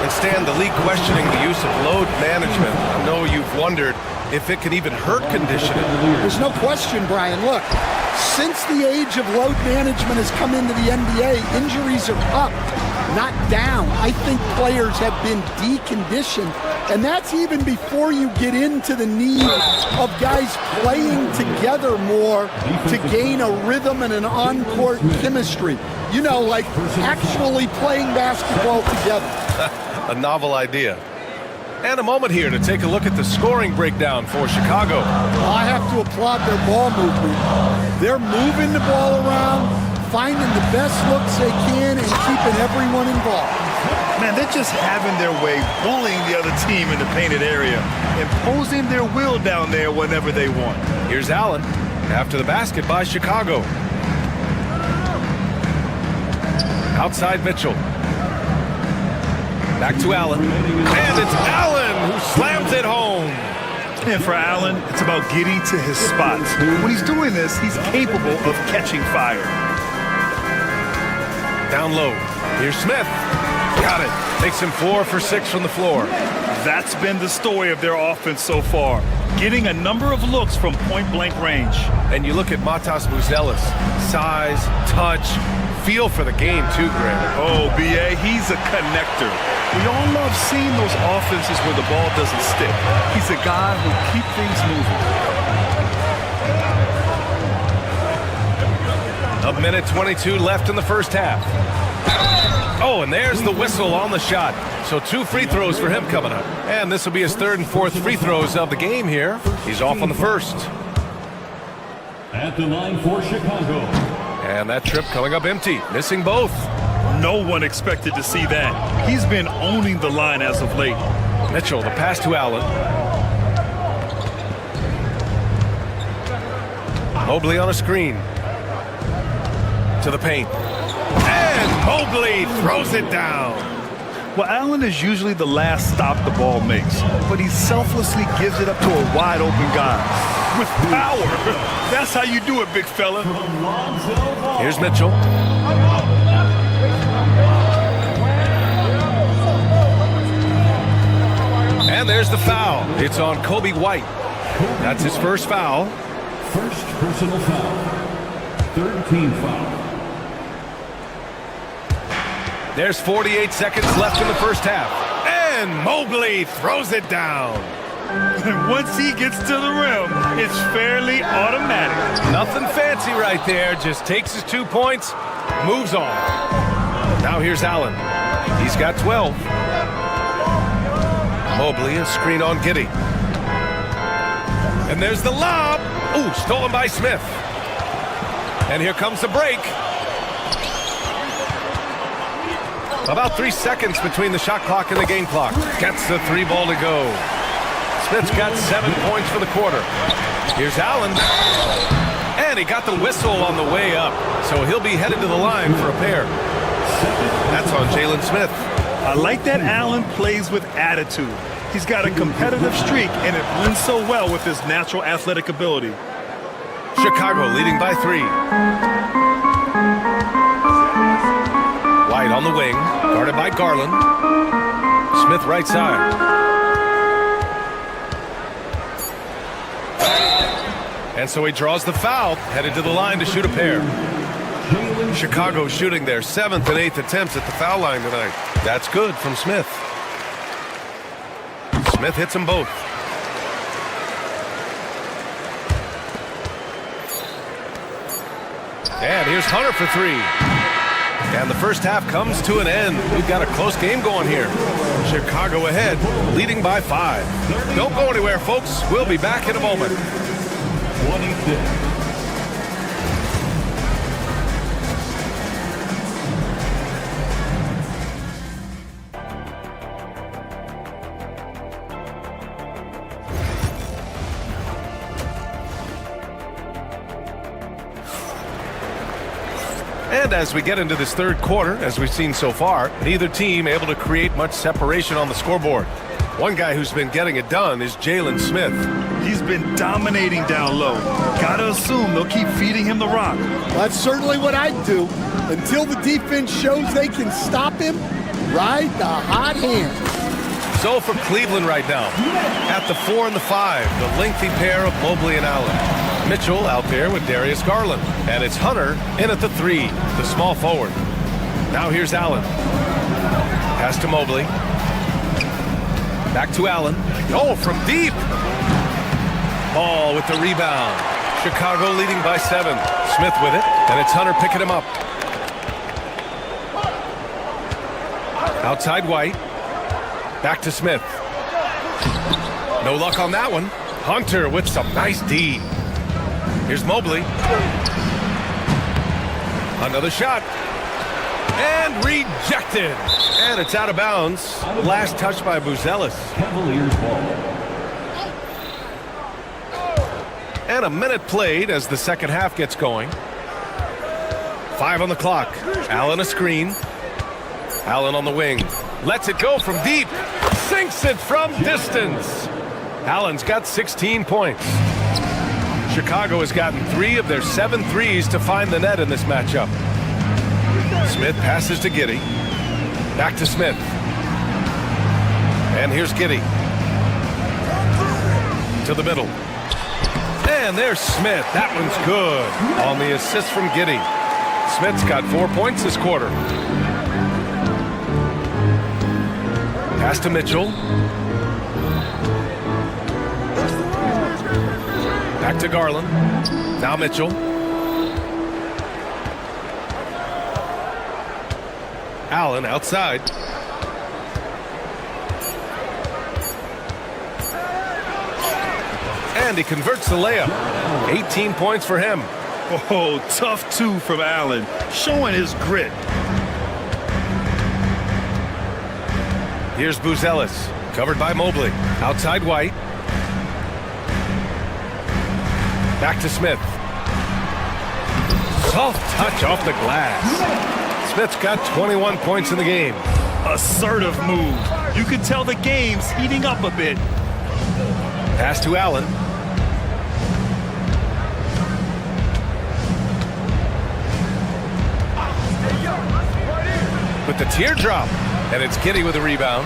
[SPEAKER 13] And Stan, the league questioning the use of load management. I know you've wondered if it can even hurt conditioning.
[SPEAKER 10] There's no question, Brian. Look, since the age of load management has come into the NBA, injuries are up, not down. I think players have been deconditioned, and that's even before you get into the need of guys playing together more to gain a rhythm and an on-court chemistry. You know, like actually playing basketball together.
[SPEAKER 13] A novel idea. And a moment here to take a look at the scoring breakdown for Chicago.
[SPEAKER 10] I have to applaud their ball movement. They're moving the ball around, finding the best looks they can, and keeping everyone involved.
[SPEAKER 9] Man, they're just having their way, bullying the other team in the painted area, imposing their will down there whenever they want.
[SPEAKER 13] Here's Allen after the basket by Chicago. Outside Mitchell. Back to Allen. And it's Allen who slams it home.
[SPEAKER 9] And for Allen, it's about getting to his spots. When he's doing this, he's capable of catching fire.
[SPEAKER 13] down low. Here's Smith. Got it. Makes him 4 for 6 from the floor.
[SPEAKER 9] That's been the story of their offense so far, getting a number of looks from point-blank range.
[SPEAKER 13] And you look at Matas Buzelis. Size, touch, feel for the game too, Graham.
[SPEAKER 9] Oh, B.A., he's a connector. We all love seeing those offenses where the ball doesn't stick. He's a guy who keeps things moving.
[SPEAKER 13] A minute 22 left in the first half. Oh, and there's the whistle on the shot. So 2 free throws for him coming up. And this will be his 3rd and 4th free throws of the game here. He's off on the first.
[SPEAKER 3] At the line for Chicago.
[SPEAKER 13] And that trip coming up empty, missing both.
[SPEAKER 9] No one expected to see that. He's been owning the line as of late.
[SPEAKER 13] Mitchell, the pass to Allen. Mobley on a screen. To the paint. And Mobley throws it down.
[SPEAKER 9] Well, Allen is usually the last stop the ball makes, but he selflessly gives it up to a wide-open guy. With power. That's how you do it, big fella.
[SPEAKER 13] Here's Mitchell. And there's the foul. It's on Kobe White. That's his first foul.
[SPEAKER 3] First personal foul. 3rd team foul.
[SPEAKER 13] There's 48 seconds left in the first half. And Mobley throws it down.
[SPEAKER 9] And once he gets to the rim, it's fairly automatic.
[SPEAKER 13] Nothing fancy right there. Just takes his 2 points, moves on. Now here's Allen. He's got 12. Mobley, a screen on Giddey. And there's the lob. Ooh, stolen by Smith. And here comes the break. About 3 seconds between the shot clock and the game clock. Gets the 3 ball to go. Smith's got 7 points for the quarter. Here's Allen. And he got the whistle on the way up. So he'll be headed to the line for a pair. That's on Jalen Smith.
[SPEAKER 9] I like that Allen plays with attitude. He's got a competitive streak, and it blends so well with his natural athletic ability.
[SPEAKER 13] Chicago leading by 3. White on the wing, guarded by Garland. Smith right side. And so he draws the foul, headed to the line to shoot a pair. Chicago shooting their 7th and 8th attempts at the foul line tonight. That's good from Smith. Smith hits them both. And here's Hunter for 3. And the first half comes to an end. We've got a close game going here. Chicago ahead, leading by 5. Don't go anywhere, folks. We'll be back in a moment.
[SPEAKER 3] 26.
[SPEAKER 13] And as we get into this 3rd quarter, as we've seen so far, neither team able to create much separation on the scoreboard. One guy who's been getting it done is Jalen Smith.
[SPEAKER 9] He's been dominating down low. Gotta assume they'll keep feeding him the rock.
[SPEAKER 10] That's certainly what I'd do. Until the defense shows they can stop him, ride the hot hand.
[SPEAKER 13] So for Cleveland right now, at the 4 and the 5, the lengthy pair of Mobley and Allen. Mitchell out there with Darius Garland. And it's Hunter in at the 3, the small forward. Now here's Allen. Pass to Mobley. Back to Allen. Oh, from deep. Ball with the rebound. Chicago leading by 7. Smith with it, and it's Hunter picking him up. Outside White. Back to Smith. No luck on that one. Hunter with some nice D. Here's Mobley. Another shot. And rejected. And it's out of bounds. Last touch by Buzelis.
[SPEAKER 3] Cavaliers ball.
[SPEAKER 13] And a minute played as the second half gets going. 5 on the clock. Allen a screen. Allen on the wing. Lets it go from deep. Sinks it from distance. Allen's got 16 points. Chicago has gotten 3 of their 7 threes to find the net in this matchup. Smith passes to Giddey. Back to Smith. And here's Giddey. To the middle. And there's Smith. That one's good on the assist from Giddey. Smith's got 4 points this quarter. Pass to Mitchell. Back to Garland. Now Mitchell. Allen outside. And he converts the layup. 18 points for him.
[SPEAKER 9] Oh, tough two from Allen, showing his grit.
[SPEAKER 13] Here's Buzelis, covered by Mobley. Outside White. Back to Smith. Soft touch off the glass. Smith's got 21 points in the game.
[SPEAKER 9] Assertive move. You can tell the game's heating up a bit.
[SPEAKER 13] Pass to Allen. With the teardrop. And it's Giddey with a rebound.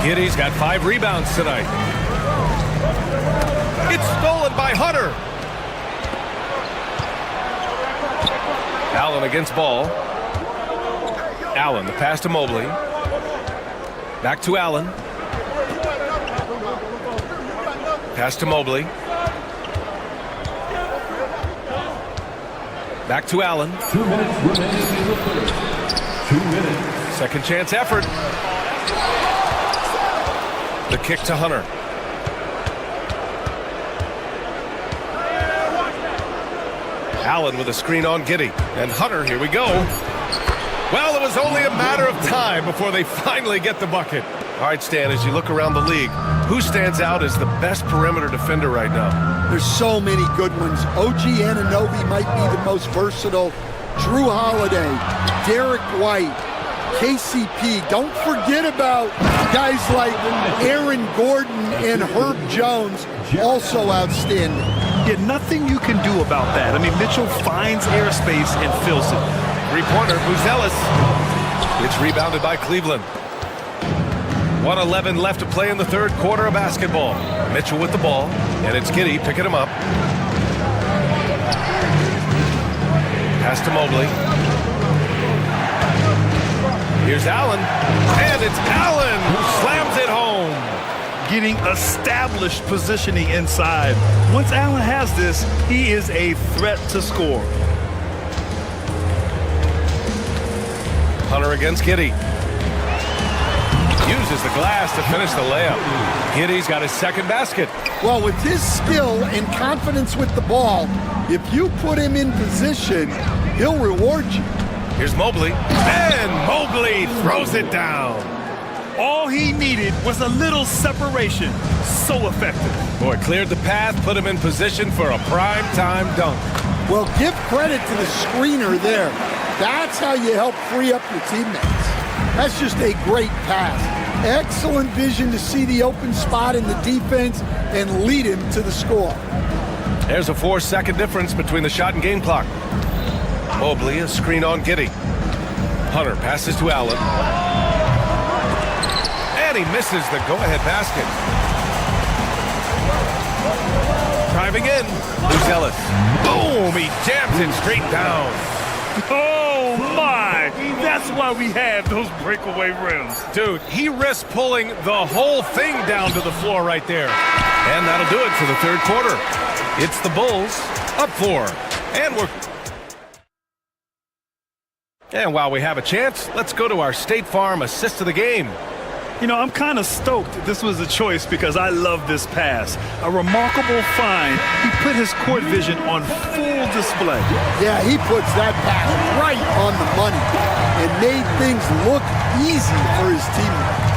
[SPEAKER 13] Giddey's got 5 rebounds tonight. It's stolen by Hunter. Allen against Ball. Allen, the pass to Mobley. Back to Allen. Pass to Mobley. Back to Allen.
[SPEAKER 3] 2 minutes remaining in the third. 2 minutes.
[SPEAKER 13] Second chance effort. The kick to Hunter. Allen with a screen on Giddey. And Hunter, here we go. Well, it was only a matter of time before they finally get the bucket. All right, Stan, as you look around the league, who stands out as the best perimeter defender right now?
[SPEAKER 10] There's so many good ones. OG Anunoby might be the most versatile. Drew Holiday, Derek White, KCP. Don't forget about guys like Aaron Gordon and Herb Jones, also outstanding.
[SPEAKER 9] Yeah, nothing you can do about that. I mean, Mitchell finds airspace and fills it.
[SPEAKER 13] Three-pointer, Buzelis. It's rebounded by Cleveland. 1:11 left to play in the third quarter of basketball. Mitchell with the ball, and it's Giddey picking him up. Pass to Mobley. Here's Allen, and it's Allen who slams it home.
[SPEAKER 9] Getting established positioning inside. Once Allen has this, he is a threat to score.
[SPEAKER 13] Hunter against Giddey. Uses the glass to finish the layup. Giddey's got his second basket.
[SPEAKER 10] Well, with his skill and confidence with the ball, if you put him in position, he'll reward you.
[SPEAKER 13] Here's Mobley, and Mobley throws it down.
[SPEAKER 9] All he needed was a little separation. So effective.
[SPEAKER 13] Boy, cleared the path, put him in position for a prime-time dunk.
[SPEAKER 10] Well, give credit to the screener there. That's how you help free up your teammates. That's just a great pass. Excellent vision to see the open spot in the defense and lead him to the score.
[SPEAKER 13] There's a 4-second difference between the shot and game clock. Mobley, a screen on Giddey. Hunter passes to Allen. And he misses the go-ahead basket. Driving in, Buzelis. Boom! He jams it straight down.
[SPEAKER 9] Oh, my! That's why we have those breakaway rims.
[SPEAKER 13] Dude, he risked pulling the whole thing down to the floor right there. And that'll do it for the third quarter. It's the Bulls up 4. And while we have a chance, let's go to our State Farm assist of the game.
[SPEAKER 9] You know, I'm kind of stoked this was a choice because I love this pass. A remarkable find. He put his court vision on full display.
[SPEAKER 10] Yeah, he puts that pass right on the money and made things look easy for his teammates.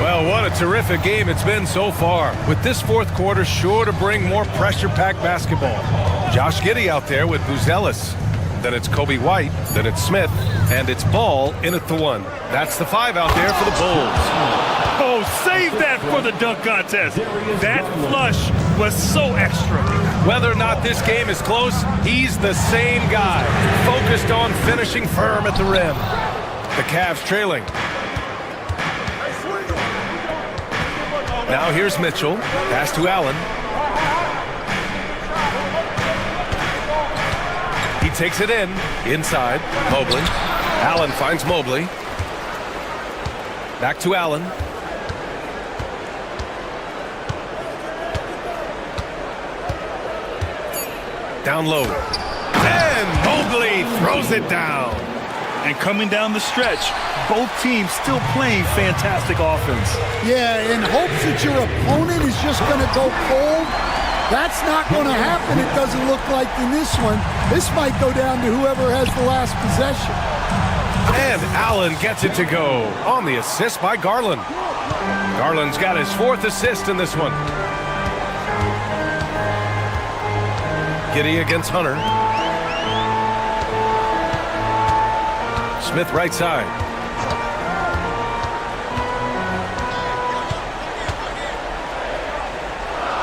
[SPEAKER 13] Well, what a terrific game it's been so far. With this fourth quarter sure to bring more pressure-packed basketball. Josh Giddey out there with Buzelis. Then it's Kobe White, then it's Smith, and it's Ball in at the 1. That's the 5 out there for the Bulls.
[SPEAKER 9] Oh, save that for the dunk contest. That flush was so extra.
[SPEAKER 13] Whether or not this game is close, he's the same guy, focused on finishing firm at the rim. The Cavs trailing. Now here's Mitchell. Pass to Allen. He takes it in. Inside. Mobley. Allen finds Mobley. Back to Allen. Down low. And Mobley throws it down.
[SPEAKER 9] And coming down the stretch, both teams still playing fantastic offense.
[SPEAKER 10] Yeah, in hopes that your opponent is just going to go cold. That's not going to happen, it doesn't look like in this one. This might go down to whoever has the last possession.
[SPEAKER 13] And Allen gets it to go on the assist by Garland. Garland's got his 4th assist in this one. Giddey against Hunter. Smith right side.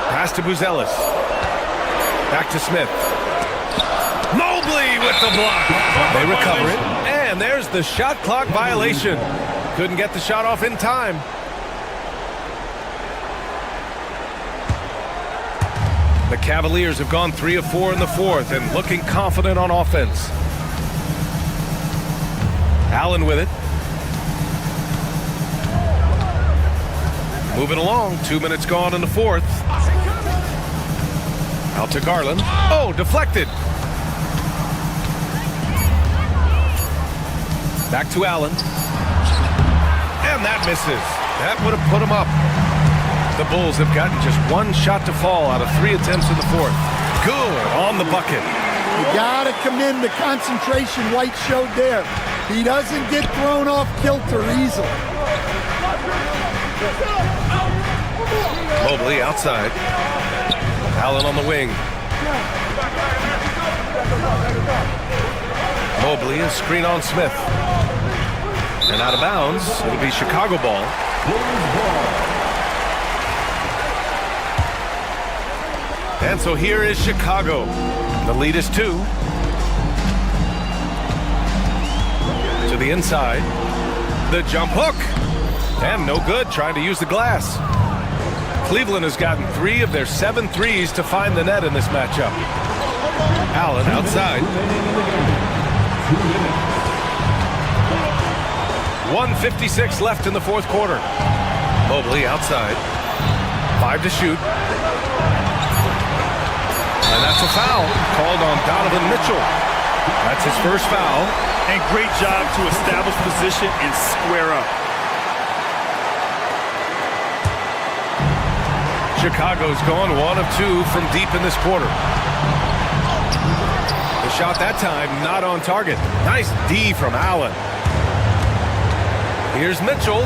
[SPEAKER 13] Pass to Buzelis. Back to Smith. Mobley with the block. They recover it. And there's the shot clock violation. Couldn't get the shot off in time. The Cavaliers have gone 3 of 4 in the 4th and looking confident on offense. Allen with it. Moving along. 2 minutes gone in the 4th. Out to Garland. Oh, deflected. Back to Allen. And that misses. That would have put him up. The Bulls have gotten just 1 shot to fall out of 3 attempts in the 4th. Good on the bucket.
[SPEAKER 10] You got to commend the concentration White showed there. He doesn't get thrown off kilter easily.
[SPEAKER 13] Mobley outside. Allen on the wing. Mobley, a screen on Smith. And out of bounds, it'll be Chicago ball. And so here is Chicago. The lead is 2. To the inside. The jump hook. And no good, trying to use the glass. Cleveland has gotten 3 of their 7 threes to find the net in this matchup. Allen outside. 1:56 left in the 4th quarter. Mobley outside. 5 to shoot. And that's a foul called on Donovan Mitchell. That's his first foul.
[SPEAKER 9] And great job to establish position and square up.
[SPEAKER 13] Chicago's gone 1 of 2 from deep in this quarter. The shot that time not on target. Nice D from Allen. Here's Mitchell.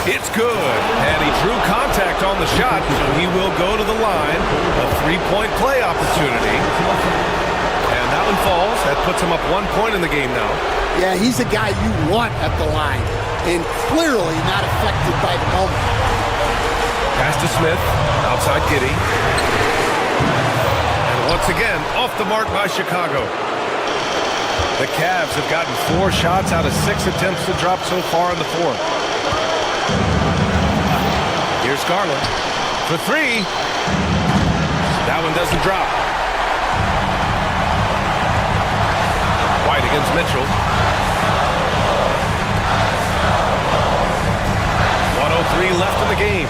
[SPEAKER 13] It's good. And he drew contact on the shot, so he will go to the line. A 3-point play opportunity. And that one falls. That puts him up 1 point in the game now.
[SPEAKER 10] Yeah, he's a guy you want at the line. And clearly not affected by the moment.
[SPEAKER 13] Pass to Smith. Outside Giddey. And once again, off the mark by Chicago. The Cavs have gotten 4 shots out of 6 attempts to drop so far in the 4th. Here's Garland for 3. That one doesn't drop. White against Mitchell. 1:03 left in the game.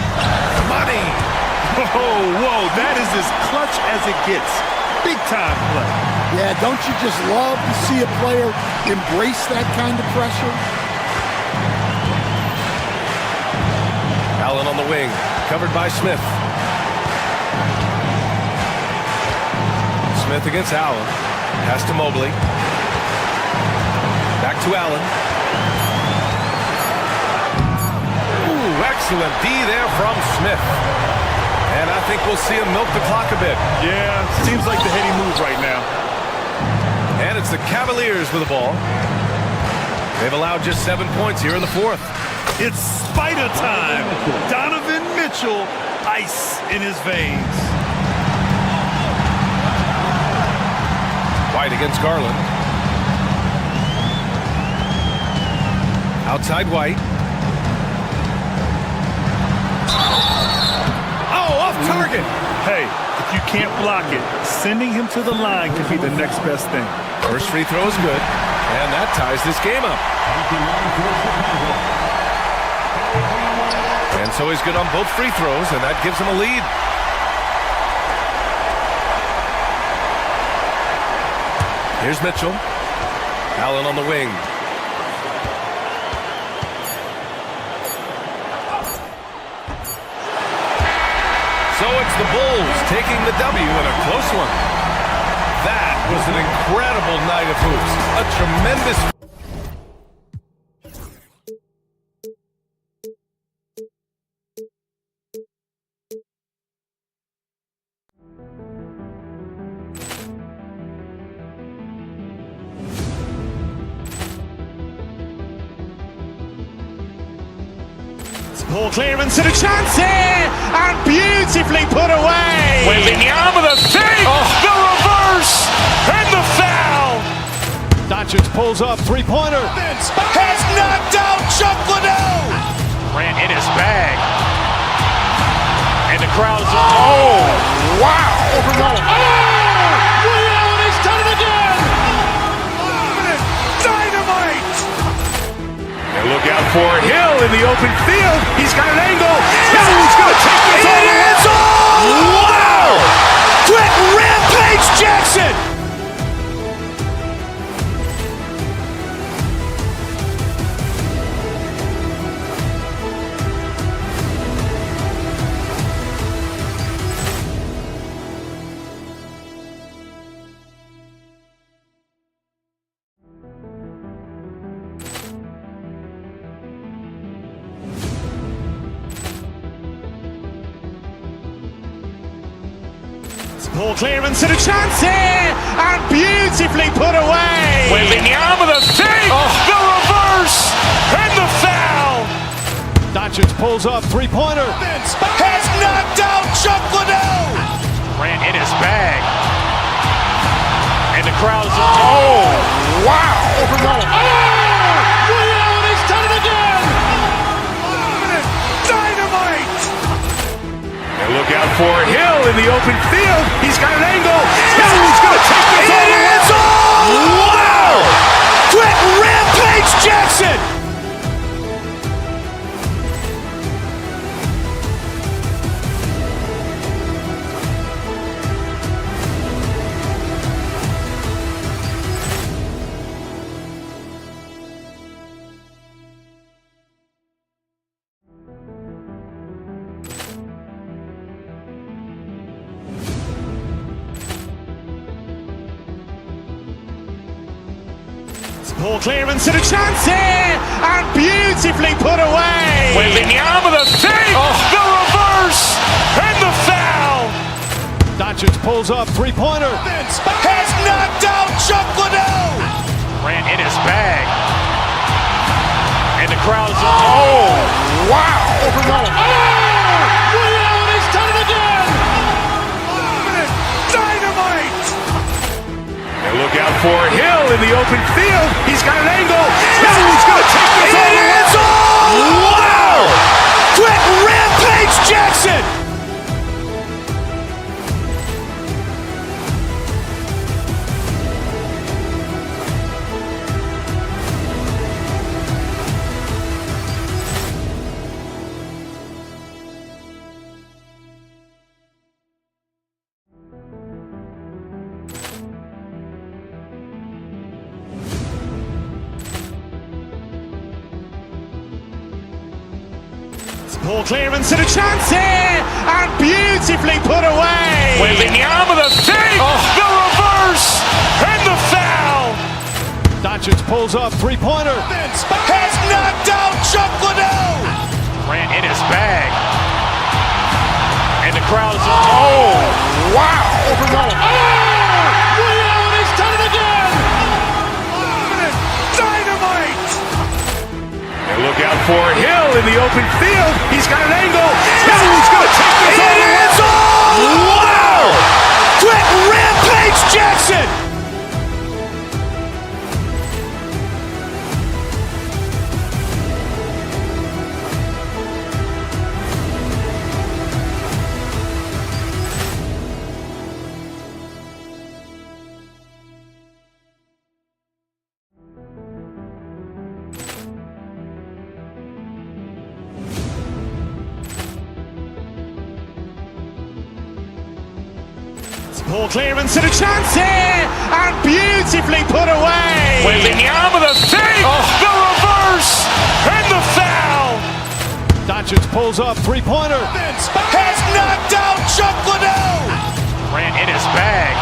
[SPEAKER 13] Money.
[SPEAKER 9] Whoa, that is as clutch as it gets. Big time play.
[SPEAKER 10] Yeah, don't you just love to see a player embrace that kind of pressure?
[SPEAKER 13] Allen on the wing, covered by Smith. Smith against Allen. Pass to Mobley. Back to Allen. Ooh, excellent D there from Smith. And I think we'll see him milk the clock a bit.
[SPEAKER 9] Yeah, seems like the heady move right now.
[SPEAKER 13] And it's the Cavaliers with the ball. They've allowed just 7 points here in the 4th.
[SPEAKER 9] It's spider time. Donovan Mitchell, ice in his veins.
[SPEAKER 13] inside against Garland. Outside White. Oh, off target.
[SPEAKER 9] Hey, if you can't block it, sending him to the line could be the next best thing.
[SPEAKER 13] First free throw is good, and that ties this game up. And so he's good on both free throws, and that gives him a lead. Here's Mitchell. Allen on the wing. So it's the Bulls taking the W in a close one. That was an incredible night of hoops. A tremendous...
[SPEAKER 1] Ball clearance and a chance here, and beautifully put away.
[SPEAKER 8] Wembanyama the fake, the reverse, and the foul.
[SPEAKER 1] Doncic pulls up, three-pointer.
[SPEAKER 8] Has knocked out Chuck Liddell. Grant in his bag, and the crowd is wow! He's done it again. Dynamite.
[SPEAKER 2] And look out for Hill in the open field. He's got an angle. He's going to take this all the way.
[SPEAKER 8] Wow! Quick rampage Jackson.
[SPEAKER 1] Ball clearance and a chance here, and beautifully put away.
[SPEAKER 8] Wembanyama the fake, the reverse, and the foul.
[SPEAKER 1] Doncic pulls up, three-pointer.
[SPEAKER 8] Has knocked out Chuck Liddell. Grant in his bag, and the crowd is wow! He's done it again. Dynamite.
[SPEAKER 2] And look out for Hill in the open field. He's got an angle. He's going to take this all the way.
[SPEAKER 8] Wow! Quick rampage Jackson.
[SPEAKER 1] Ball clearance and a chance here, and beautifully put away.
[SPEAKER 8] Wembanyama the fake, the reverse, and the foul.
[SPEAKER 1] Doncic pulls up, three-pointer.
[SPEAKER 8] Has knocked out Chuck Liddell. Grant in his bag, and the crowd is wow! He's done it again. Dynamite.
[SPEAKER 2] And look out for Hill in the open field. He's got an angle. He's going to take this all the way.
[SPEAKER 8] Wow! Quick rampage Jackson.
[SPEAKER 1] Ball clearance and a chance here, and beautifully put away.
[SPEAKER 8] Wembanyama the fake, the reverse, and the foul.
[SPEAKER 1] Doncic pulls up, three-pointer.
[SPEAKER 8] Has knocked out Chuck Liddell. Grant in his bag, and the crowd is wow! He's done it again. Dynamite.
[SPEAKER 2] And look out for Hill in the open field. He's got an angle. He's going to take this all the way.
[SPEAKER 8] Wow! Quick rampage Jackson.
[SPEAKER 1] Ball clearance and a chance here, and beautifully put away.
[SPEAKER 8] Wembanyama, the fake, the reverse, and the foul.
[SPEAKER 1] Doncic pulls up, three-pointer.
[SPEAKER 8] Has knocked out Chuck Liddell. Ran in his bag.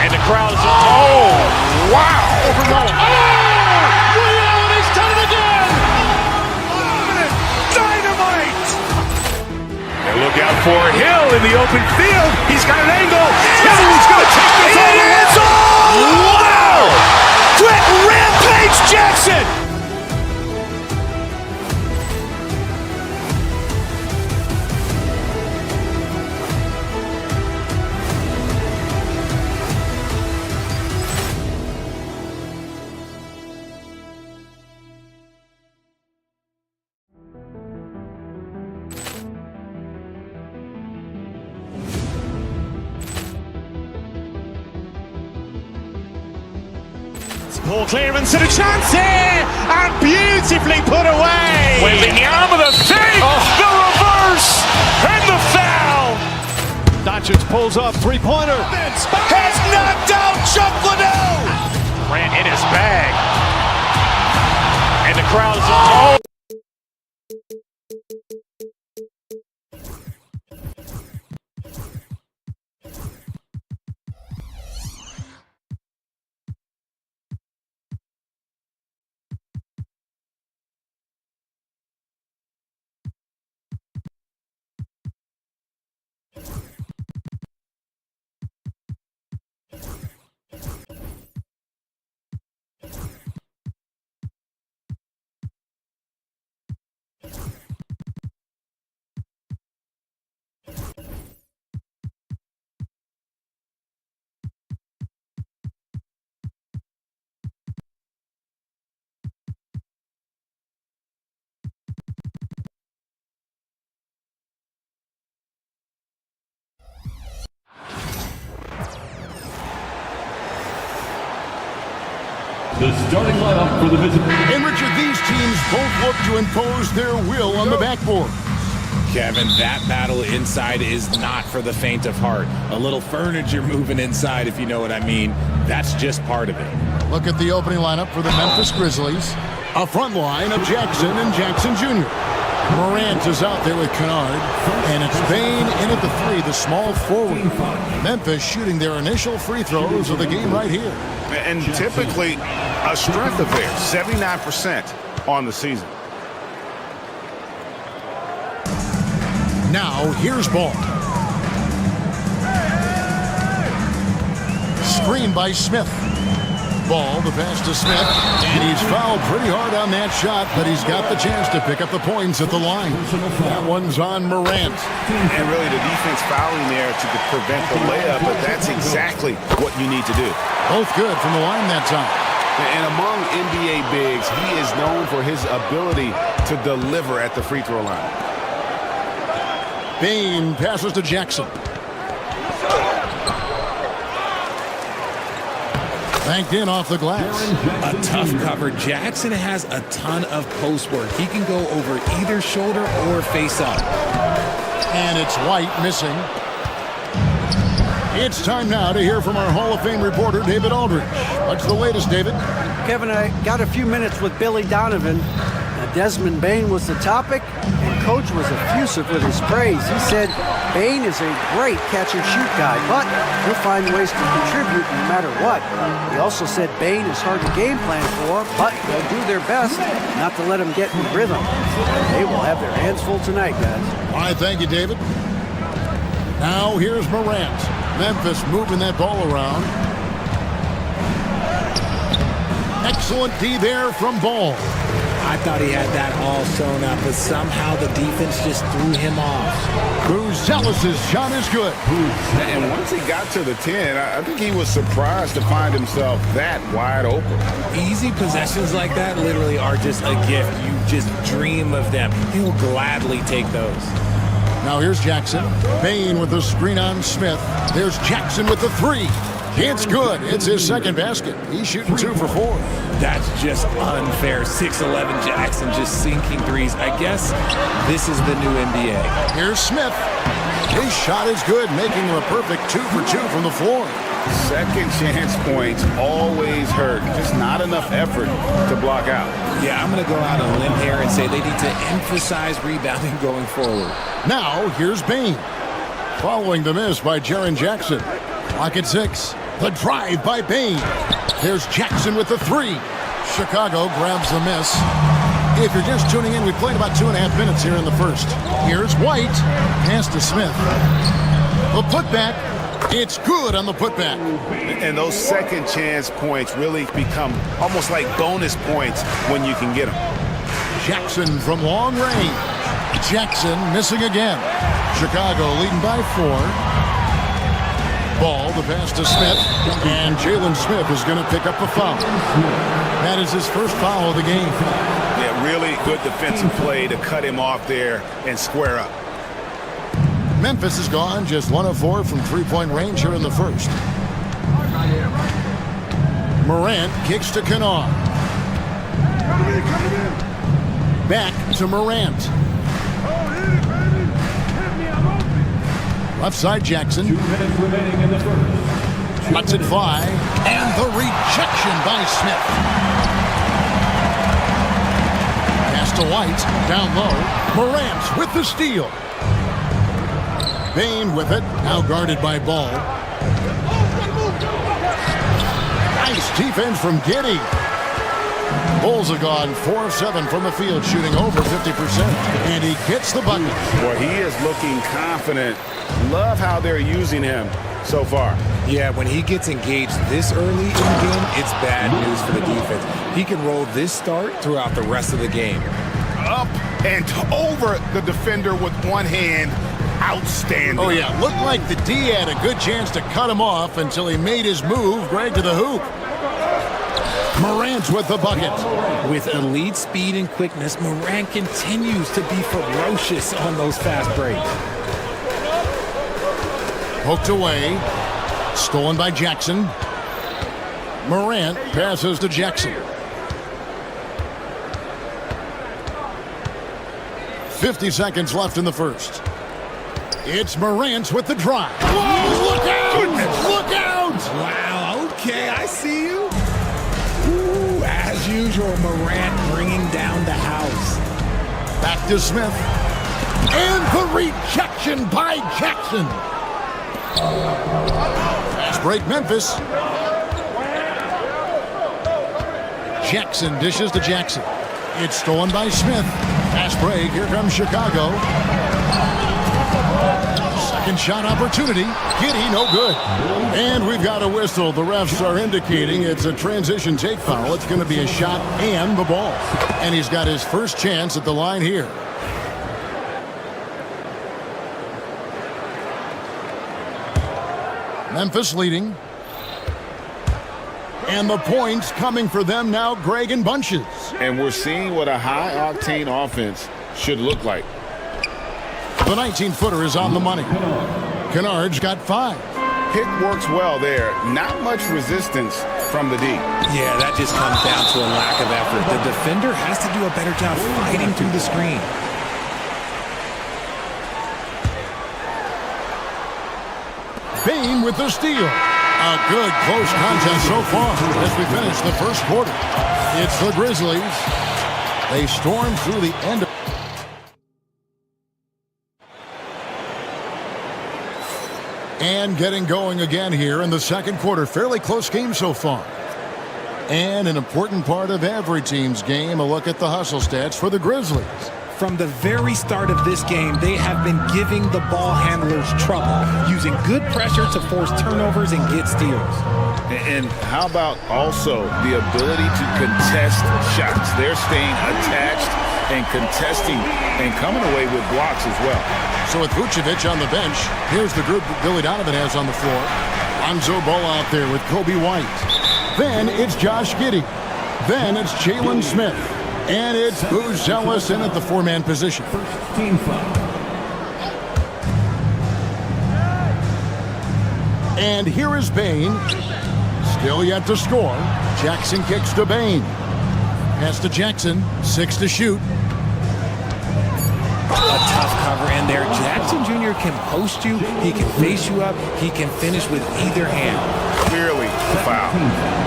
[SPEAKER 8] And the crowd is, oh, wow.
[SPEAKER 1] He's done it again.
[SPEAKER 8] Dynamite.
[SPEAKER 2] And look out for Hill in the open field. He's got an angle. Hill's going to take this all the way.
[SPEAKER 8] Wow. Quick rampage Jackson.
[SPEAKER 1] Ball clearance and a chance here, and beautifully put away.
[SPEAKER 8] Wembanyama, the fake, the reverse, and the foul.
[SPEAKER 1] Doncic pulls up, three-pointer.
[SPEAKER 8] Has knocked out Chuck Liddell. Ran in his bag. And the crowd is, oh.
[SPEAKER 3] The starting lineup for the visit.
[SPEAKER 4] And Richard, these teams both look to impose their will on the backboard.
[SPEAKER 5] Kevin, that battle inside is not for the faint of heart. A little furniture moving inside, if you know what I mean. That's just part of it.
[SPEAKER 4] Look at the opening lineup for the Memphis Grizzlies. A front line of Jackson and Jackson Jr. Morant is out there with Kennard, and it's Bane in at the three, the small forward. Memphis shooting their initial free throws of the game right here.
[SPEAKER 6] And typically a strength of theirs, 79% on the season.
[SPEAKER 4] Now here's Ball. Screen by Smith. Ball, the pass to Smith, and he's fouled pretty hard on that shot, but he's got the chance to pick up the points at the line. That one's on Morant.
[SPEAKER 6] And really the defense fouling there to prevent the layup, but that's exactly what you need to do.
[SPEAKER 4] Both good from the line that time.
[SPEAKER 6] And among NBA bigs, he is known for his ability to deliver at the free throw line.
[SPEAKER 4] Bane passes to Jackson. Banked in off the glass.
[SPEAKER 5] A tough cover. Jackson has a ton of post work. He can go over either shoulder or face up.
[SPEAKER 4] And it's White missing. It's time now to hear from our Hall of Fame reporter, David Aldridge. What's the latest, David?
[SPEAKER 7] Kevin, I got a few minutes with Billy Donovan. Desmond Bane was the topic, and Coach was effusive with his praise. He said Bane is a great catch-and-shoot guy, but he'll find ways to contribute no matter what. He also said Bane is hard to game plan for, but they'll do their best not to let him get in rhythm. They will have their hands full tonight, guys.
[SPEAKER 4] All right, thank you, David. Now here's Morant. Memphis moving that ball around. Excellent D there from Ball.
[SPEAKER 5] I thought he had that all sewn up, but somehow the defense just threw him off.
[SPEAKER 4] Bruzelis' shot is good.
[SPEAKER 6] And once he got to the 10, I think he was surprised to find himself that wide open.
[SPEAKER 5] Easy possessions like that literally are just a gift. You just dream of them. He'll gladly take those.
[SPEAKER 4] Now here's Jackson. Bane with the screen on Smith. There's Jackson with the three. It's good. It's his second basket. He's shooting 2 for 4.
[SPEAKER 5] That's just unfair. 6'11" Jackson just sinking threes. I guess this is the new NBA.
[SPEAKER 4] Here's Smith. His shot is good, making him a perfect 2 for 2 from the floor.
[SPEAKER 6] Second chance points always hurt. Just not enough effort to block out.
[SPEAKER 5] Yeah, I'm going to go out on a limb here and say they need to emphasize rebounding going forward.
[SPEAKER 4] Now, here's Bain. Following the miss by Jaren Jackson. Clock at 6. The drive by Bain. There's Jackson with the 3. Chicago grabs the miss. If you're just tuning in, we played about 2.5 minutes here in the first. Here's White. Pass to Smith. The putback. It's good on the putback.
[SPEAKER 6] And those second chance points really become almost like bonus points when you can get them.
[SPEAKER 4] Jackson from long range. Jackson missing again. Chicago leading by 4. Ball, the pass to Smith, and Jalen Smith is going to pick up a foul. That is his first foul of the game.
[SPEAKER 6] Yeah, really good defensive play to cut him off there and square up.
[SPEAKER 4] Memphis is gone, just 1 of 4 from three-point range here in the first. Morant kicks to Kennard. Back to Morant. Left side Jackson.
[SPEAKER 3] 2 minutes remaining in the first.
[SPEAKER 4] Lets it fly. And the rejection by Smith. Pass to White. Down low. Morant with the steal. Bain with it. Now guarded by Ball. Nice defense from Giddey. Bulls are gone 4 of 7 from the field, shooting over 50%. And he gets the bucket.
[SPEAKER 6] Well, he is looking confident. Love how they're using him so far.
[SPEAKER 5] Yeah, when he gets engaged this early in the game, it's bad news for the defense. He can roll this start throughout the rest of the game.
[SPEAKER 6] Up and over the defender with one hand. Outstanding.
[SPEAKER 4] Oh, yeah. Looked like the D had a good chance to cut him off until he made his move. Greg to the hoop. Morant with the bucket.
[SPEAKER 5] With elite speed and quickness, Morant continues to be ferocious on those fast breaks.
[SPEAKER 4] Poked away. Stolen by Jackson. Morant passes to Jackson. 50 seconds left in the first. It's Morant with the drive. Whoa, look out! Goodness. Look out!
[SPEAKER 5] Wow, okay, I see you. Ooh, as usual, Morant bringing down the house.
[SPEAKER 4] Back to Smith. And the rejection by Jackson. Fast break Memphis. Jackson dishes to Jackson. It's stolen by Smith. Fast break. Here comes Chicago. Second shot opportunity. Giddey, no good. And we've got a whistle. The refs are indicating it's a transition take foul. It's going to be a shot and the ball. And he's got his first chance at the line here. Memphis leading. And the points coming for them now, Greg, in bunches.
[SPEAKER 6] And we're seeing what a high-octane offense should look like.
[SPEAKER 4] The 19-footer is on the money. Kennard's got 5.
[SPEAKER 6] Pick works well there. Not much resistance from the D.
[SPEAKER 5] Yeah, that just comes down to a lack of effort. The defender has to do a better job fighting through the screen.
[SPEAKER 4] Bain with the steal. A good close contest so far as we finish the first quarter. It's the Grizzlies. They storm through the end of and getting going again here in the second quarter. Fairly close game so far. And an important part of every team's game, a look at the hustle stats for the Grizzlies.
[SPEAKER 5] From the very start of this game, they have been giving the ball handlers trouble, using good pressure to force turnovers and get steals.
[SPEAKER 6] And how about also the ability to contest shots? They're staying attached and contesting and coming away with blocks as well.
[SPEAKER 4] So with Vucevic on the bench, here's the group that Billy Donovan has on the floor. Lonzo Ball out there with Kobe White. Then it's Josh Giddey. Then it's Jalen Smith. And it's Booz Ellis in at the 4-man position. And here is Bain. Still yet to score. Jackson kicks to Bain. Pass to Jackson. 6 to shoot.
[SPEAKER 5] A tough cover in there. Jackson Jr. can post you. He can face you up. He can finish with either hand.
[SPEAKER 6] Clearly the foul.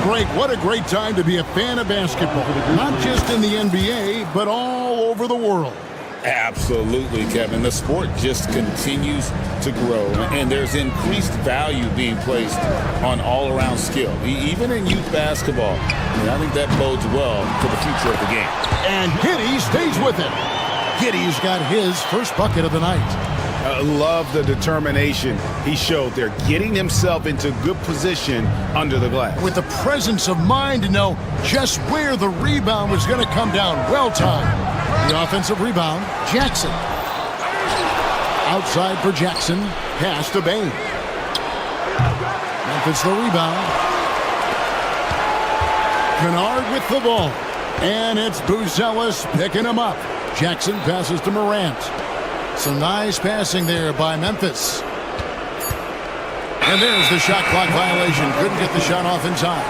[SPEAKER 4] Greg, what a great time to be a fan of basketball. Not just in the NBA, but all over the world.
[SPEAKER 6] Absolutely, Kevin. The sport just continues to grow, and there's increased value being placed on all-around skill, even in youth basketball. And I think that bodes well for the future of the game.
[SPEAKER 4] And Giddey stays with it. Giddey's got his first bucket of the night.
[SPEAKER 2] I love the determination he showed there, getting himself into good position under the glass.
[SPEAKER 4] With the presence of mind to know just where the rebound was going to come down. Well timed. The offensive rebound, Jackson. Outside for Jackson. Pass to Bain. Memphis the rebound. Kennard with the ball. And it's Buzelis picking him up. Jackson passes to Morant. Some nice passing there by Memphis. And there's the shot clock violation. Couldn't get the shot off in time.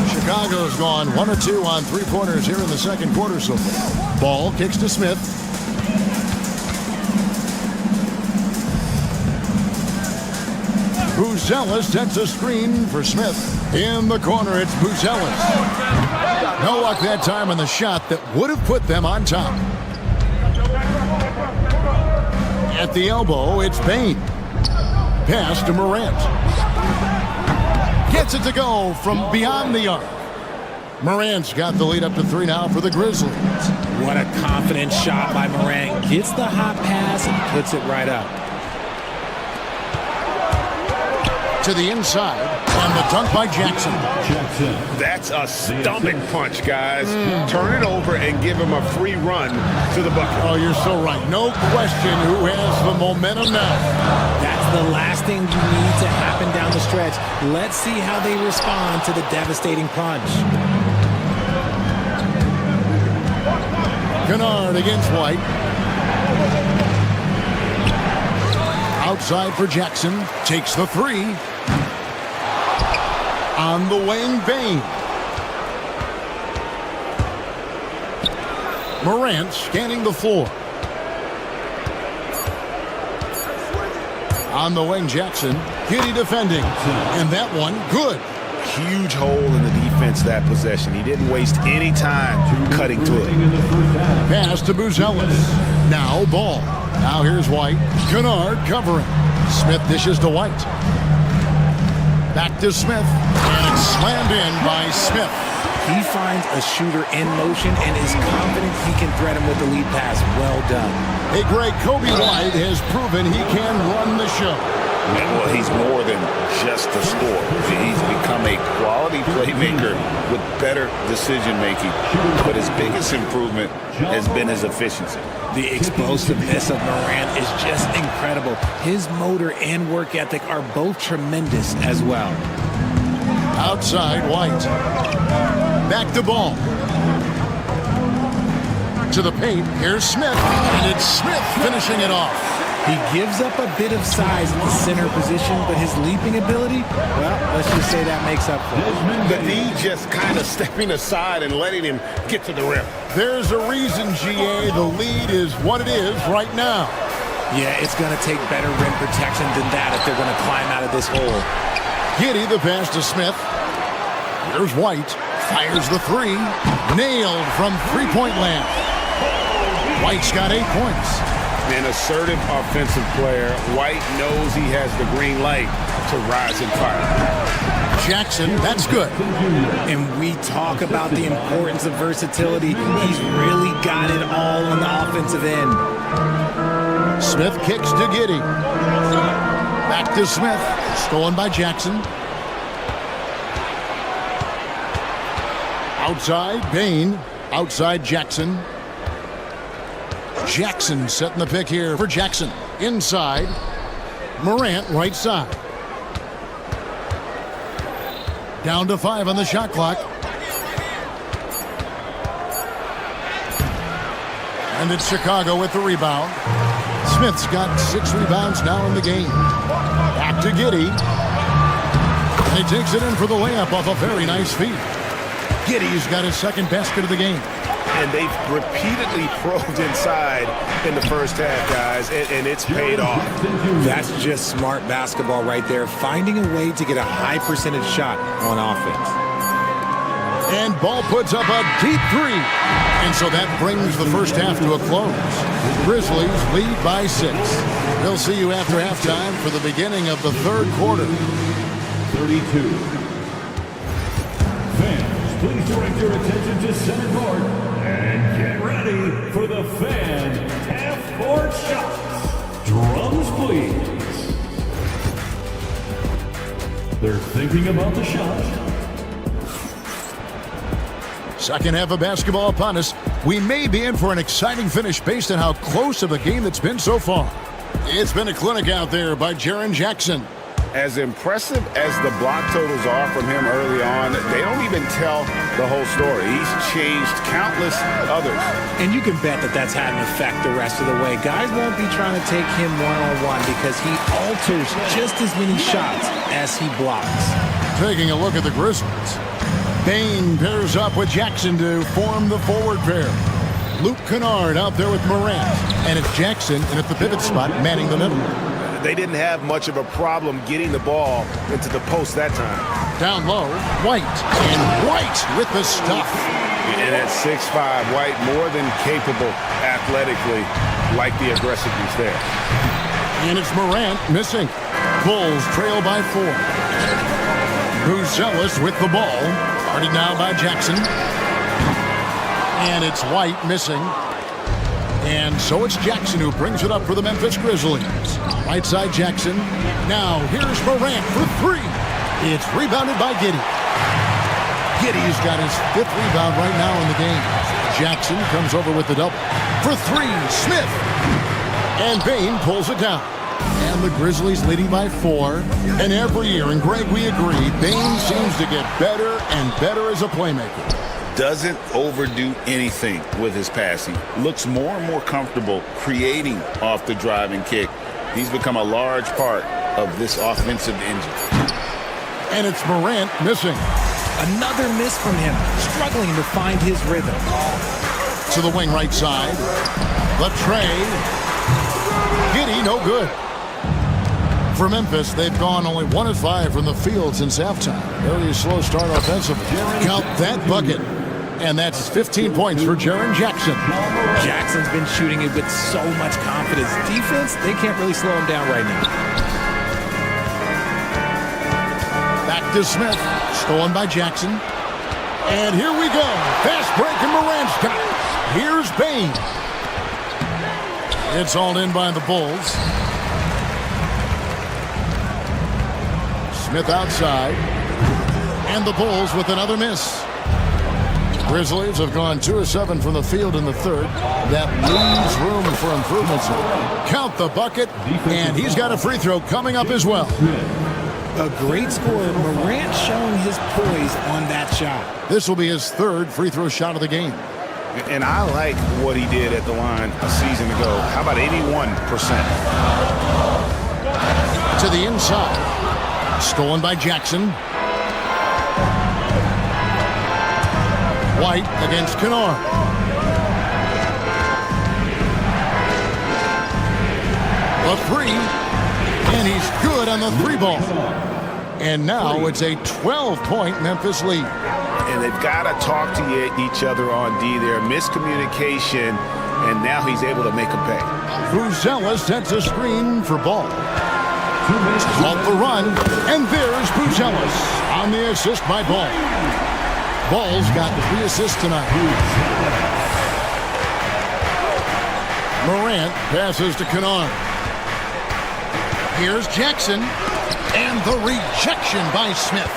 [SPEAKER 4] Chicago's gone 1 of 2 on three-pointers here in the second quarter so far. Ball kicks to Smith. Buzelis sets a screen for Smith. In the corner, it's Buzelis. No luck that time on the shot that would have put them on top. At the elbow, it's Bain. Pass to Morant. Gets it to go from beyond the arc. Morant's got the lead up to 3 now for the Grizzlies.
[SPEAKER 5] What a confident shot by Morant. Gets the hot pass and puts it right up.
[SPEAKER 4] To the inside, and the dunk by Jackson.
[SPEAKER 2] That's a stomach punch, guys. Turn it over and give him a free run to the bucket.
[SPEAKER 4] Oh, you're so right. No question who has the momentum now.
[SPEAKER 5] That's the last thing you need to happen down the stretch. Let's see how they respond to the devastating punch.
[SPEAKER 4] Kennard against White. Outside for Jackson. Takes the 3. On the wing, Bain. Morant scanning the floor. On the wing, Jackson. Giddey defending. And that one, good.
[SPEAKER 2] Huge hole in the defense that possession. He didn't waste any time cutting to it.
[SPEAKER 4] Pass to Buzelis. Now ball. Now here's White. Kennard covering. Smith dishes to White. Back to Smith. And it's slammed in by Smith.
[SPEAKER 5] He finds a shooter in motion and is confident he can thread him with the lead pass. Well done.
[SPEAKER 4] Hey, Greg, Kobe White has proven he can run the show.
[SPEAKER 6] Well, he's more than just a scorer. He's become a quality playmaker with better decision-making. But his biggest improvement has been his efficiency.
[SPEAKER 5] The explosiveness of Morant is just incredible. His motor and work ethic are both tremendous as well.
[SPEAKER 4] Outside, White. Back to ball. To the paint, here's Smith. And it's Smith finishing it off.
[SPEAKER 5] He gives up a bit of size in the center position, but his leaping ability, well, let's just say that makes up for it.
[SPEAKER 2] The D just kind of stepping aside and letting him get to the rim.
[SPEAKER 4] There's a reason, GA, the lead is what it is right now.
[SPEAKER 5] Yeah, it's going to take better rim protection than that if they're going to climb out of this hole.
[SPEAKER 4] Giddey, the pass to Smith. Here's White. Fires the 3. Nailed from three-point land. White's got 8 points.
[SPEAKER 2] An assertive offensive player. White knows he has the green light to rise and fire.
[SPEAKER 4] Jackson, that's good.
[SPEAKER 5] And we talk about the importance of versatility. He's really got it all on the offensive end.
[SPEAKER 4] Smith kicks to Giddey. Back to Smith. Stolen by Jackson. Outside, Bain. Outside, Jackson. Jackson setting the pick here for Jackson. Inside, Morant right side. Down to 5 on the shot clock. And it's Chicago with the rebound. Smith's got 6 rebounds now in the game. Back to Giddey. And he takes it in for the layup off a very nice feed. Giddey's got his second basket of the game.
[SPEAKER 2] And they've repeatedly probed inside in the first half, guys, and it's paid off.
[SPEAKER 5] That's just smart basketball right there, finding a way to get a high percentage shot on offense.
[SPEAKER 4] And Ball puts up a deep 3. And so that brings the first half to a close. Grizzlies lead by 6. We'll see you after halftime for the beginning of the third quarter.
[SPEAKER 3] 32. Fans, please direct your attention to center court and get ready for the fan half-court shots. Drums, please. They're thinking about the shot.
[SPEAKER 4] Second half of basketball upon us. We may be in for an exciting finish based on how close of a game it's been so far. It's been a clinic out there by Jaren Jackson.
[SPEAKER 6] As impressive as the block totals are from him early on, they don't even tell the whole story. He's changed countless others.
[SPEAKER 5] And you can bet that that's had an effect the rest of the way. Guys won't be trying to take him one-on-one because he alters just as many shots as he blocks.
[SPEAKER 4] Taking a look at the Grizzlies. Bain pairs up with Jackson to form the forward pair. Luke Kennard out there with Morant. And it's Jackson in at the pivot spot manning the middle.
[SPEAKER 2] They didn't have much of a problem getting the ball into the post that time.
[SPEAKER 4] Down low, White. And White with the stuff.
[SPEAKER 6] And at 6'5", White more than capable athletically, like the aggressiveness there.
[SPEAKER 4] And it's Morant missing. Bulls trail by 4. Buzelis with the ball. Guarded now by Jackson. And it's White missing. And so it's Jackson who brings it up for the Memphis Grizzlies. Right side Jackson. Now here's Morant for 3. It's rebounded by Giddey. Giddey's got his 5th rebound right now in the game. Jackson comes over with the double. For 3, Smith. And Bain pulls it down. And the Grizzlies leading by 4. And every year, and Greg, we agree, Bain seems to get better and better as a playmaker.
[SPEAKER 6] Doesn't overdo anything with his passing. Looks more and more comfortable creating off the driving kick. He's become a large part of this offensive engine.
[SPEAKER 4] And it's Morant missing.
[SPEAKER 5] Another miss from him, struggling to find his rhythm.
[SPEAKER 4] To the wing right side. Latrey. Giddey, no good. For Memphis, they've gone only 1 of 5 from the field since halftime. Very slow start offensively. Count that bucket. And that's 15 points for Jaren Jackson.
[SPEAKER 5] Jackson's been shooting it with so much confidence. Defense, they can't really slow him down right now.
[SPEAKER 4] Back to Smith. Stolen by Jackson. And here we go. Fast break and Morant's got it. Here's Bain. It's hauled in by the Bulls. Smith outside. And the Bulls with another miss. Grizzlies have gone 2 of 7 from the field in the third. That leaves room for improvements. Count the bucket, and he's got a free throw coming up as well.
[SPEAKER 5] A great score. Morant showing his poise on that shot.
[SPEAKER 4] This will be his 3rd free throw shot of the game.
[SPEAKER 6] And I like what he did at the line a season ago. How about 81%?
[SPEAKER 4] To the inside. Stolen by Jackson. White against Kennard. A 3. And he's good on the 3 ball. And now it's a 12-point Memphis lead.
[SPEAKER 6] And they've got to talk to each other on D there. Miscommunication, and now he's able to make them pay.
[SPEAKER 4] Buzelis sets a screen for Ball. Off the run, and there's Buzelis on the assist by Ball. Ball's got 3 assists tonight. Morant passes to Kennard. Here's Jackson, and the rejection by Smith.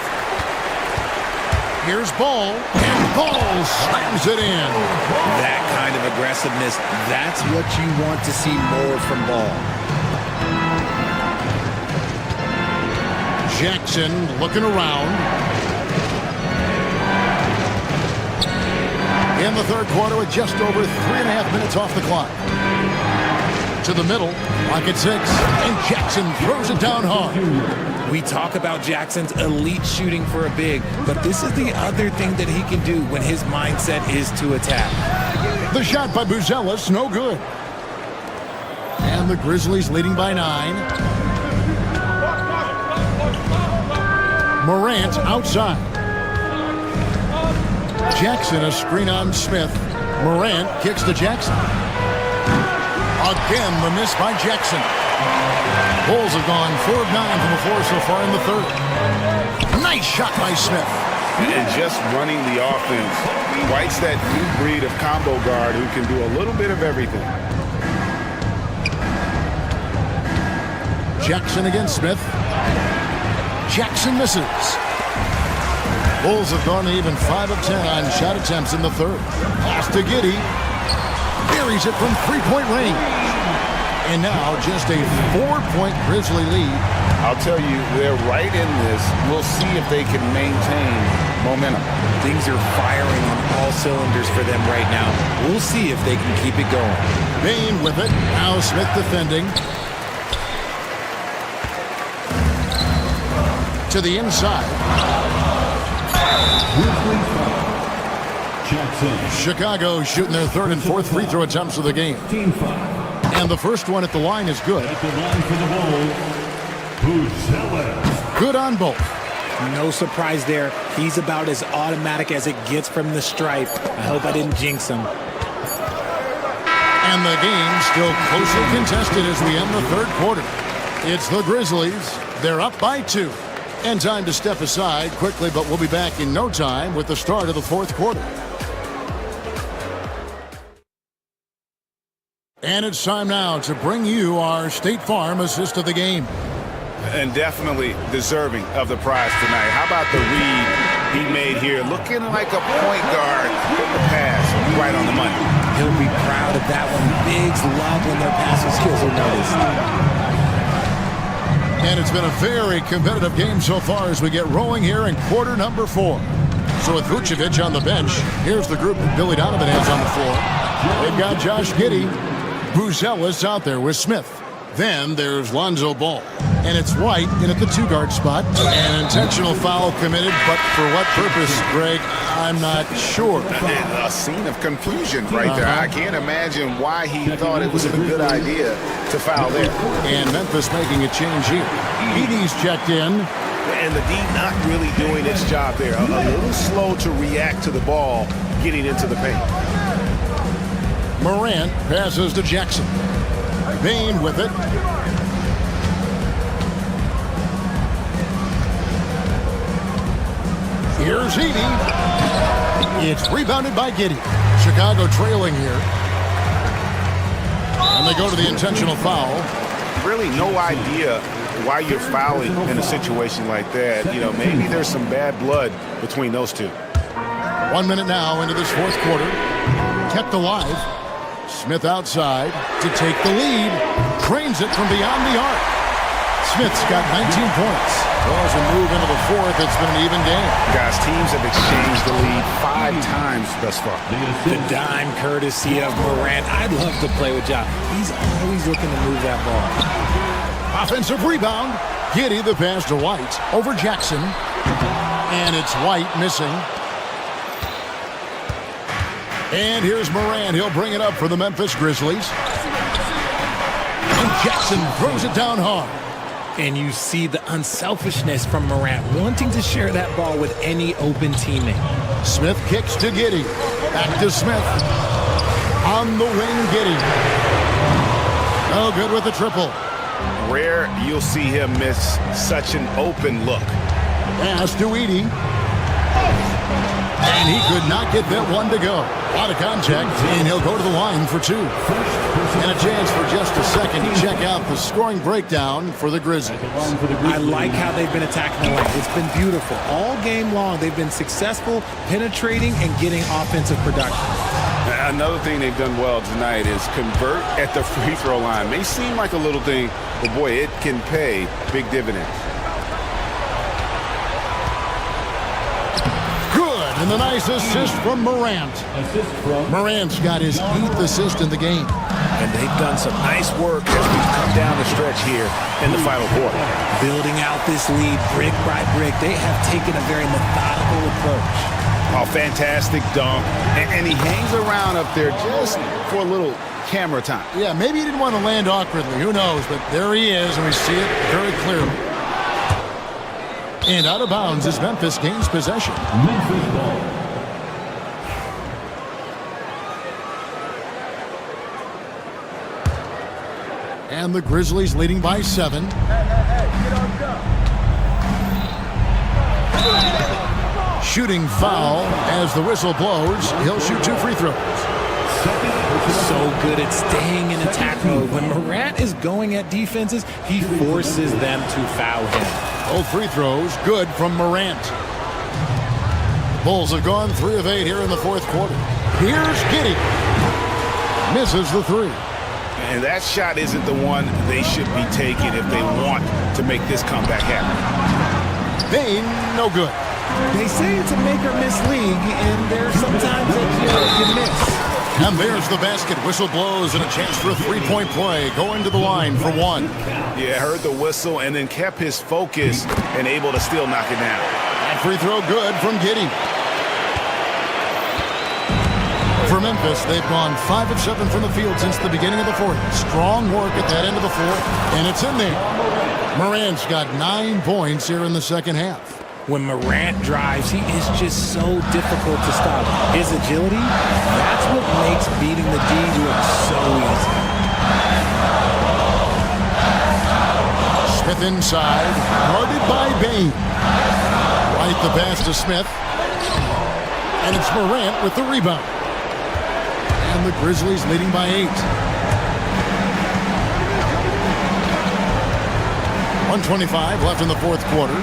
[SPEAKER 4] Here's Ball, and Ball slams it in.
[SPEAKER 5] That kind of aggressiveness, that's what you want to see more from Ball. Jackson looking around.
[SPEAKER 4] in the third quarter with just over 3.5 minutes off the clock. To the middle, lock at 6, and Jackson throws it down hard.
[SPEAKER 5] We talk about Jackson's elite shooting for a big, but this is the other thing that he can do when his mindset is to attack.
[SPEAKER 4] The shot by Buzelis, no good. And the Grizzlies leading by 9. Morant outside. Jackson, a screen on Smith. Morant kicks to Jackson. Again, the miss by Jackson. Bulls have gone 4 of 9 from the floor so far in the third. Nice shot by Smith.
[SPEAKER 6] And just running the offense. White's that new breed of combo guard who can do a little bit of everything.
[SPEAKER 4] Jackson against Smith. Jackson misses. Bulls have gone even 5 of 10 on shot attempts in the third. Pass to Giddey. Buries it from 3-point range. And now just a 4-point Grizzly lead.
[SPEAKER 6] I'll tell you, they're right in this. We'll see if they can maintain momentum.
[SPEAKER 5] Things are firing on all cylinders for them right now. We'll see if they can keep it going.
[SPEAKER 4] Bane with it. Now Smith defending. To the inside. Chicago shooting their third and fourth free throw attempts of the game. And the first one at the line is good.
[SPEAKER 3] At the line for the Bulls, Buzelis.
[SPEAKER 4] Good on both.
[SPEAKER 5] No surprise there. He's about as automatic as it gets from the stripe. I hope I didn't jinx him.
[SPEAKER 4] And the game still closely contested as we end the third quarter. It's the Grizzlies. They're up by 2. And time to step aside quickly, but we'll be back in no time with the start of the fourth quarter. And it's time now to bring you our State Farm assist of the game.
[SPEAKER 6] And definitely deserving of the prize tonight. How about the read he made here? Looking like a point guard with the pass right on the money.
[SPEAKER 5] He'll be proud of that one. Bigs love when their passing skills are noticed.
[SPEAKER 4] And it's been a very competitive game so far as we get rolling here in quarter number 4. So with Vucevic on the bench, here's the group that Billy Donovan has on the floor. They've got Josh Giddey, Buzelis out there with Smith. Then there's Lonzo Ball. And it's White in at the 2-guard spot. An intentional foul committed, but for what purpose, Greg? I'm not sure.
[SPEAKER 6] A scene of confusion right there. I can't imagine why he thought it was a good idea to foul there.
[SPEAKER 4] And Memphis making a change here. Edey's checked in.
[SPEAKER 2] And the D not really doing its job there. A little slow to react to the ball getting into the paint.
[SPEAKER 4] Morant passes to Jackson. Bane with it. Here's Edey. It's rebounded by Giddey. Chicago trailing here. And they go to the intentional foul.
[SPEAKER 6] Really no idea why you're fouling in a situation like that. You know, maybe there's some bad blood between those two.
[SPEAKER 4] 1 minute now into this fourth quarter. Kept alive. Smith outside to take the lead. Cranes it from beyond the arc. Smith's got 19 points. Well, as we move into the fourth, it's been an even game.
[SPEAKER 6] Guys, teams have exchanged the lead 5 times thus far.
[SPEAKER 5] The dime courtesy of Morant. I'd love to play with John. He's always looking to move that ball.
[SPEAKER 4] Offensive rebound. Giddey the pass to White over Jackson. And it's White missing. And here's Morant. He'll bring it up for the Memphis Grizzlies. And Jackson throws it down hard.
[SPEAKER 5] And you see the unselfishness from Morant, wanting to share that ball with any open teammate.
[SPEAKER 4] Smith kicks to Giddey. Back to Smith. On the wing, Giddey. Oh, good with the triple.
[SPEAKER 6] Rare you'll see him miss such an open look.
[SPEAKER 4] Pass to Edey. And he could not get that one to go. Out of contact, and he'll go to the line for 2. And a chance for just a second to check out the scoring breakdown for the Grizzlies.
[SPEAKER 5] I like how they've been attacking the lane. It's been beautiful. All game long, they've been successful penetrating and getting offensive production.
[SPEAKER 6] Another thing they've done well tonight is convert at the free throw line. May seem like a little thing, but boy, it can pay big dividends.
[SPEAKER 4] And the nice assist from Morant. Morant's got his 8th assist in the game.
[SPEAKER 2] And they've done some nice work as we've come down the stretch here in the final quarter.
[SPEAKER 5] Building out this lead brick by brick, they have taken a very methodical approach.
[SPEAKER 6] Oh, fantastic dunk. And he hangs around up there just for a little camera time.
[SPEAKER 4] Yeah, maybe he didn't want to land awkwardly. Who knows? But there he is, and we see it very clearly. And out of bounds as Memphis gains possession. And the Grizzlies leading by 7. Shooting foul as the whistle blows. He'll shoot 2 free throws.
[SPEAKER 5] So good at staying in attack mode. When Morant is going at defenses, he forces them to foul him.
[SPEAKER 4] Both free throws good from Morant. Bulls have gone 3 of 8 here in the 4th quarter. Here's Giddey. Misses the 3.
[SPEAKER 6] And that shot isn't the one they should be taking if they want to make this comeback happen.
[SPEAKER 4] Bane, no good.
[SPEAKER 5] They say it's a make or miss league, and there's sometimes that you miss.
[SPEAKER 4] And there's the basket. Whistle blows and a chance for a 3-point play. Going to the line for 1.
[SPEAKER 6] Yeah, heard the whistle and then kept his focus and able to still knock it down.
[SPEAKER 4] That free throw good from Giddey. For Memphis, they've gone 5 of 7 from the field since the beginning of the 4th. Strong work at that end of the 4th, and it's in there. Morant's got 9 points here in the 2nd half.
[SPEAKER 5] When Morant drives, he is just so difficult to stop. His agility, that's what makes beating the D look so easy.
[SPEAKER 4] Smith inside, guarded by Bane. Right the pass to Smith. And it's Morant with the rebound. And the Grizzlies leading by 8. 1:25 left in the 4th quarter.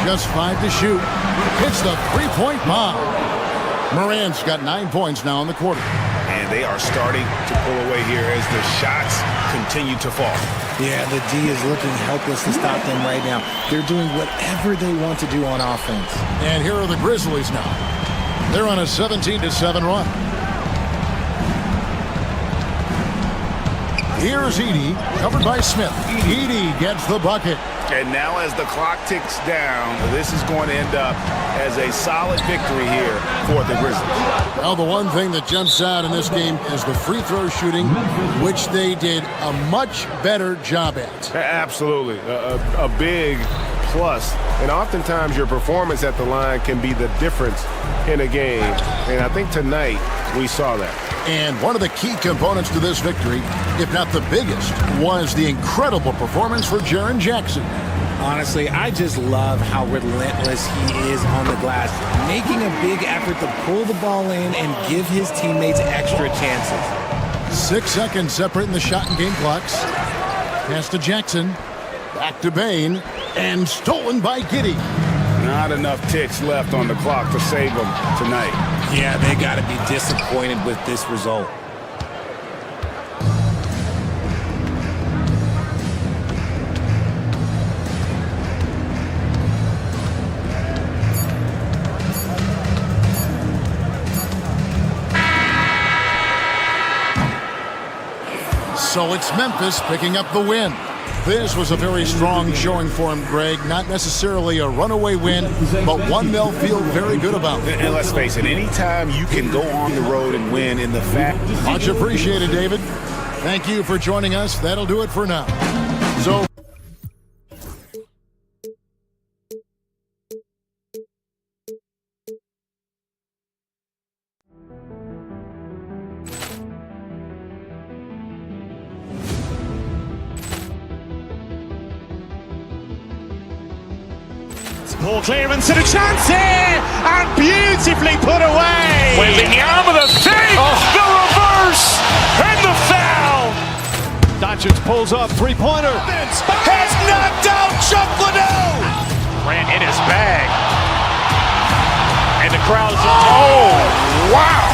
[SPEAKER 4] Just 5 to shoot. Hits the 3-point bomb. Morant's got 9 points now in the quarter.
[SPEAKER 6] And they are starting to pull away here as the shots continue to fall.
[SPEAKER 5] Yeah, the D is looking helpless to stop them right now. They're doing whatever they want to do on offense.
[SPEAKER 4] And here are the Grizzlies now. They're on a 17-7 run. Here's Edey, covered by Smith. Edey gets the bucket.
[SPEAKER 6] And now as the clock ticks down, this is going to end up as a solid victory here for the Grizzlies.
[SPEAKER 4] Well, the one thing that jumps out in this game is the free throw shooting, which they did a much better job at.
[SPEAKER 13] Absolutely. A big plus. And oftentimes your performance at the line can be the difference in a game. And I think tonight we saw that.
[SPEAKER 4] And one of the key components to this victory, if not the biggest, was the incredible performance for Jaren Jackson.
[SPEAKER 5] Honestly, I just love how relentless he is on the glass, making a big effort to pull the ball in and give his teammates extra chances.
[SPEAKER 4] 6 seconds separating the shot and game clocks. Pass to Jackson. Back to Bane. And stolen by Giddey.
[SPEAKER 6] Not enough ticks left on the clock to save them tonight.
[SPEAKER 5] Yeah, they got to be disappointed with this result.
[SPEAKER 4] So it's Memphis picking up the win. This was a very strong showing for him, Greg. Not necessarily a runaway win, but one they'll feel very good about.
[SPEAKER 6] And let's face it, anytime you can go on the road and win in the fact...
[SPEAKER 4] Much appreciated, David. Thank you for joining us. That'll do it for now. So...
[SPEAKER 1] Poor clearance and a chance here, and beautifully put away.
[SPEAKER 8] Wembanyama the save, the reverse, and the foul.
[SPEAKER 1] Doncic pulls up, three-pointer.
[SPEAKER 8] Has knocked out Chuck Liddell. Ran in his bag, and the crowd is wow.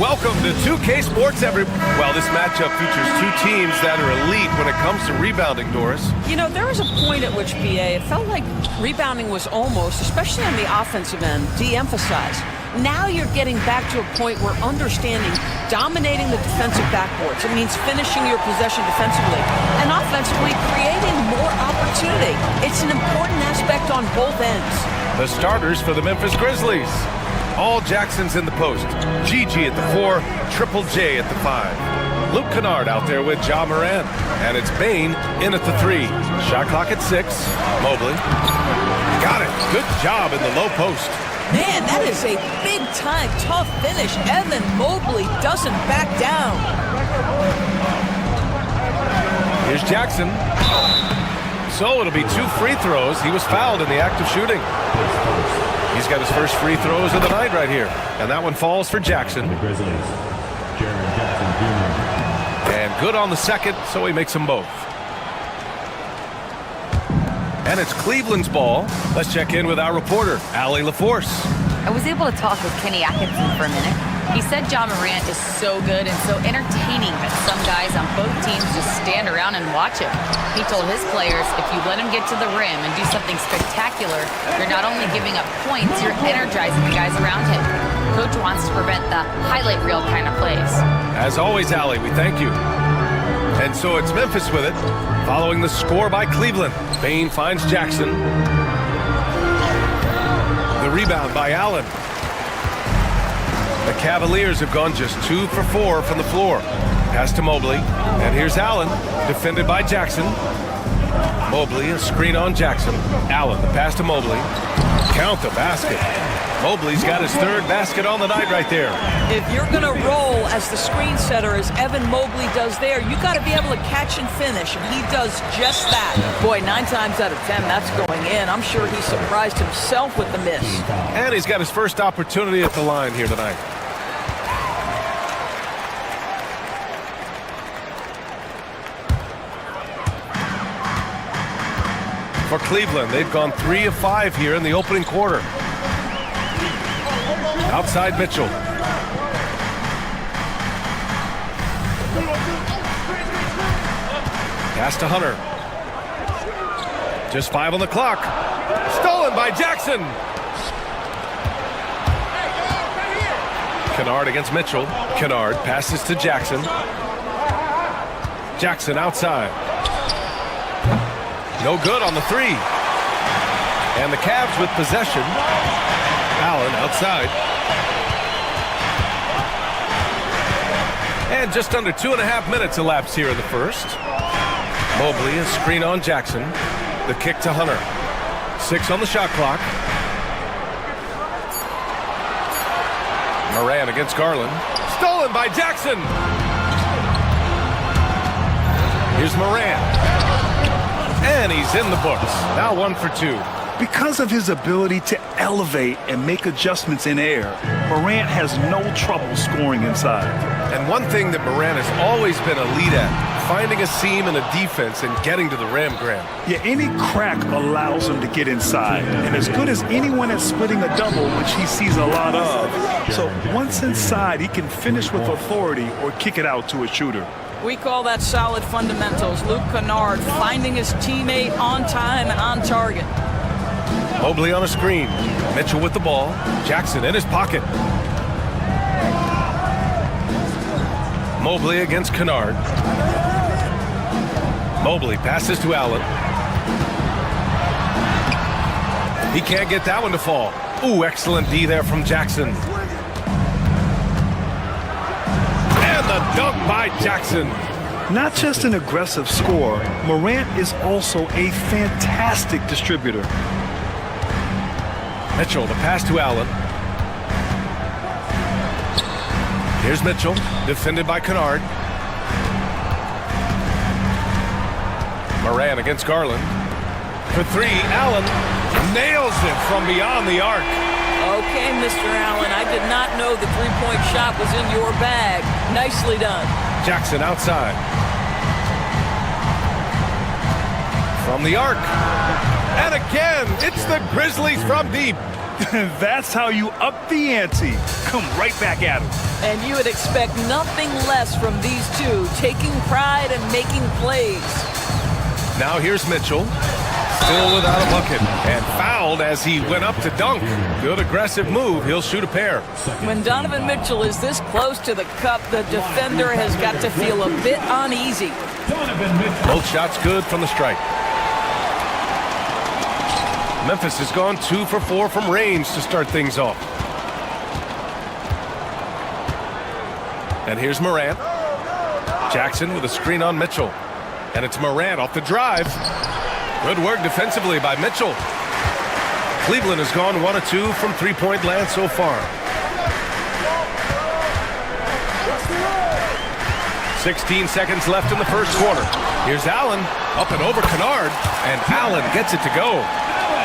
[SPEAKER 13] Welcome to 2K Sports, everyone. Well, this matchup features two teams that are elite when it comes to rebounding, Doris.
[SPEAKER 14] You know, there was a point at which, BA, it felt like rebounding was almost, especially on the offensive end, de-emphasized. Now you're getting back to a point where understanding dominating the defensive backboards. It means finishing your possession defensively and offensively creating more opportunity. It's an important aspect on both ends.
[SPEAKER 13] The starters for the Memphis Grizzlies. All Jackson's in the post. Gigi at the 4, Triple J at the 5. Luke Kennard out there with Ja Morant. And it's Bane in at the 3. Shot clock at 6. Mobley. Got it. Good job in the low post.
[SPEAKER 14] Man, that is a big-time, tough finish. Evan Mobley doesn't back down.
[SPEAKER 13] Here's Jackson. So it'll be 2 free throws. He was fouled in the act of shooting. He's got his first free throws of the night right here. And that one falls for Jackson. And good on the second, so he makes them both. And it's Cleveland's ball. Let's check in with our reporter, Allie LaForce.
[SPEAKER 11] I was able to talk with Kenny Atkinson for a minute. He said Ja Morant is so good and so entertaining that some guys on both teams just stand around and watch him. He told his players, if you let him get to the rim and do something spectacular, you're not only giving up points, you're energizing the guys around him. Coach wants to prevent the highlight reel kind of plays.
[SPEAKER 13] As always, Allie, we thank you. And so it's Memphis with it, following the score by Cleveland. Bane finds Jackson. The rebound by Allen. The Cavaliers have gone just 2 for 4 from the floor. Pass to Mobley. And here's Allen, defended by Jackson. Mobley, a screen on Jackson. Allen, the pass to Mobley. Count the basket. Mobley's got his 3rd basket on the night right there.
[SPEAKER 14] If you're going to roll as the screen setter as Evan Mobley does there, you got to be able to catch and finish, and he does just that. Boy, 9 times out of 10, that's going in. I'm sure he surprised himself with the miss.
[SPEAKER 13] And he's got his first opportunity at the line here tonight. For Cleveland, they've gone 3 of 5 here in the opening quarter. Outside Mitchell. Pass to Hunter. Just 5 on the clock. Stolen by Jackson. Kennard against Mitchell. Kennard passes to Jackson. Jackson outside. No good on the 3. And the Cavs with possession. Allen outside. And just under 2.5 minutes elapsed here in the first. Mobley, a screen on Jackson. The kick to Hunter. 6 on the shot clock. Moran against Garland. Stolen by Jackson. Here's Moran. And he's in the books. Now 1 for 2.
[SPEAKER 9] Because of his ability to elevate and make adjustments in air, Morant has no trouble scoring inside.
[SPEAKER 13] And one thing that Morant has always been elite at, finding a seam in a defense and getting to the rim, Graham.
[SPEAKER 9] Yeah, any crack allows him to get inside. And as good as anyone at splitting a double, which he sees a lot of. So once inside, he can finish with authority or kick it out to a shooter.
[SPEAKER 14] We call that solid fundamentals. Luke Kennard finding his teammate on time and on target.
[SPEAKER 13] Mobley on a screen. Mitchell with the ball. Jackson in his pocket. Mobley against Kennard. Mobley passes to Allen. He can't get that one to fall. Ooh, excellent D there from Jackson. And the dunk by Jackson.
[SPEAKER 9] Not just an aggressive scorer, Morant is also a fantastic distributor.
[SPEAKER 13] Mitchell, the pass to Allen. Here's Mitchell, defended by Kennard. Moran against Garland. For 3, Allen nails it from beyond the arc.
[SPEAKER 14] Okay, Mr. Allen, I did not know the three-point shot was in your bag. Nicely done.
[SPEAKER 13] Jackson outside. From the arc. And again, it's the Grizzlies from deep.
[SPEAKER 9] That's how you up the ante. Come right back at him.
[SPEAKER 14] And you would expect nothing less from these two, taking pride and making plays.
[SPEAKER 13] Now here's Mitchell, still without a bucket, and fouled as he went up to dunk. Good aggressive move. He'll shoot a pair.
[SPEAKER 14] When Donovan Mitchell is this close to the cup, the defender has got to feel a bit uneasy.
[SPEAKER 13] Both shots good from the stripe. Memphis has gone 2 for 4 from range to start things off. And here's Morant. Jackson with a screen on Mitchell. And it's Morant off the drive. Good work defensively by Mitchell. Cleveland has gone 1 of 2 from three-point land so far. 16 seconds left in the first quarter. Here's Allen, up and over Kennard, and Allen gets it to go.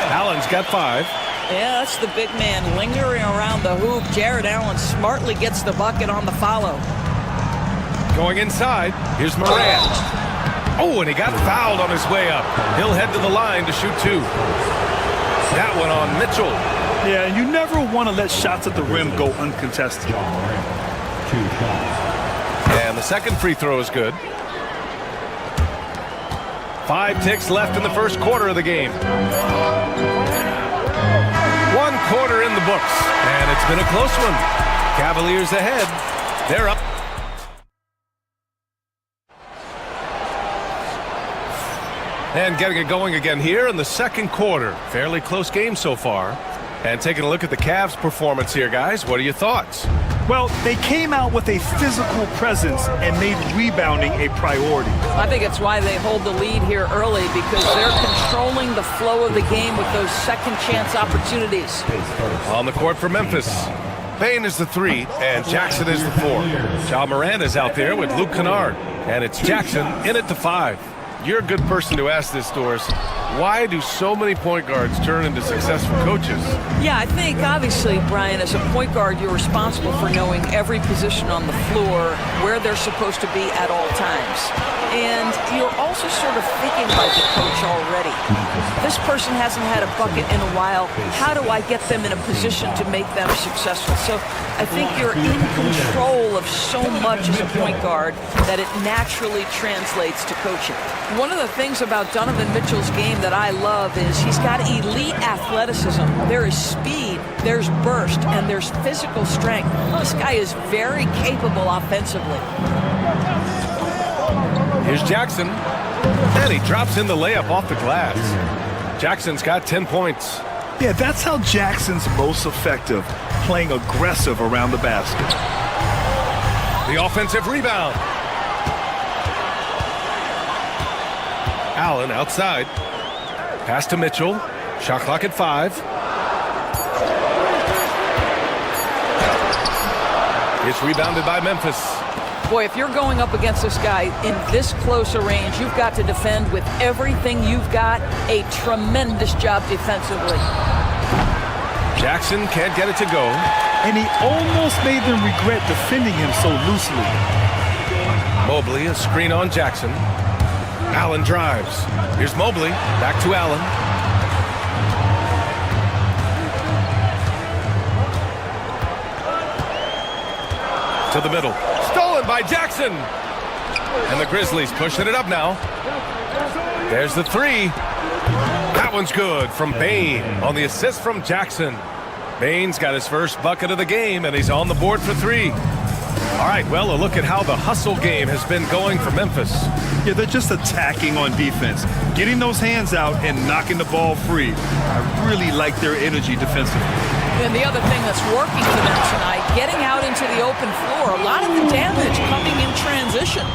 [SPEAKER 13] Allen's got 5.
[SPEAKER 14] Yeah, that's the big man lingering around the hoop. Jared Allen smartly gets the bucket on the follow.
[SPEAKER 13] Going inside, here's Morant. Oh, and he got fouled on his way up. He'll head to the line to shoot 2. That one on Mitchell.
[SPEAKER 9] Yeah, you never want to let shots at the rim go uncontested.
[SPEAKER 13] And the second free throw is good. 5 ticks left in the first quarter of the game. 1 quarter in the books, and it's been a close one. Cavaliers ahead. They're up. And getting it going again here in the second quarter. Fairly close game so far. And taking a look at the Cavs' performance here, guys. What are your thoughts?
[SPEAKER 9] Well, they came out with a physical presence and made rebounding a priority.
[SPEAKER 14] I think it's why they hold the lead here early, because they're controlling the flow of the game with those second chance opportunities.
[SPEAKER 13] On the court for Memphis, Bane is the 3 and Jackson is the 4. Ja Morant is out there with Luke Kennard, and it's Jackson in at the 5. You're a good person to ask this, Doris. Why do so many point guards turn into successful coaches?
[SPEAKER 14] Yeah, I think obviously, Brian, as a point guard, you're responsible for knowing every position on the floor, where they're supposed to be at all times. And you're also sort of thinking like a coach already. This person hasn't had a bucket in a while. How do I get them in a position to make them successful? So I think you're in control of so much as a point guard that it naturally translates to coaching. One of the things about Donovan Mitchell's game that I love is he's got elite athleticism. There is speed, there's burst, and there's physical strength. This guy is very capable offensively.
[SPEAKER 13] Here's Jackson, and he drops in the layup off the glass. Jackson's got 10 points.
[SPEAKER 9] Yeah, that's how Jackson's most effective, playing aggressive around the basket.
[SPEAKER 13] The offensive rebound. Allen outside. Pass to Mitchell. Shot clock at 5. It's rebounded by Memphis.
[SPEAKER 14] Boy, if you're going up against this guy in this close a range, you've got to defend with everything you've got. A tremendous job defensively.
[SPEAKER 13] Jackson can't get it to go.
[SPEAKER 9] And he almost made them regret defending him so loosely.
[SPEAKER 13] Mobley, a screen on Jackson. Allen drives. Here's Mobley. Back to Allen. To the middle. Stolen by Jackson. And the Grizzlies pushing it up now. There's the 3. That one's good from Bane on the assist from Jackson. Bane's got his first bucket of the game, and he's on the board for 3. All right, well, a look at how the hustle game has been going for Memphis.
[SPEAKER 9] Yeah, they're just attacking on defense, getting those hands out and knocking the ball free. I really like their energy defensively.
[SPEAKER 14] And the other thing that's working for them tonight, getting out into the open floor, a lot of the damage coming in transition.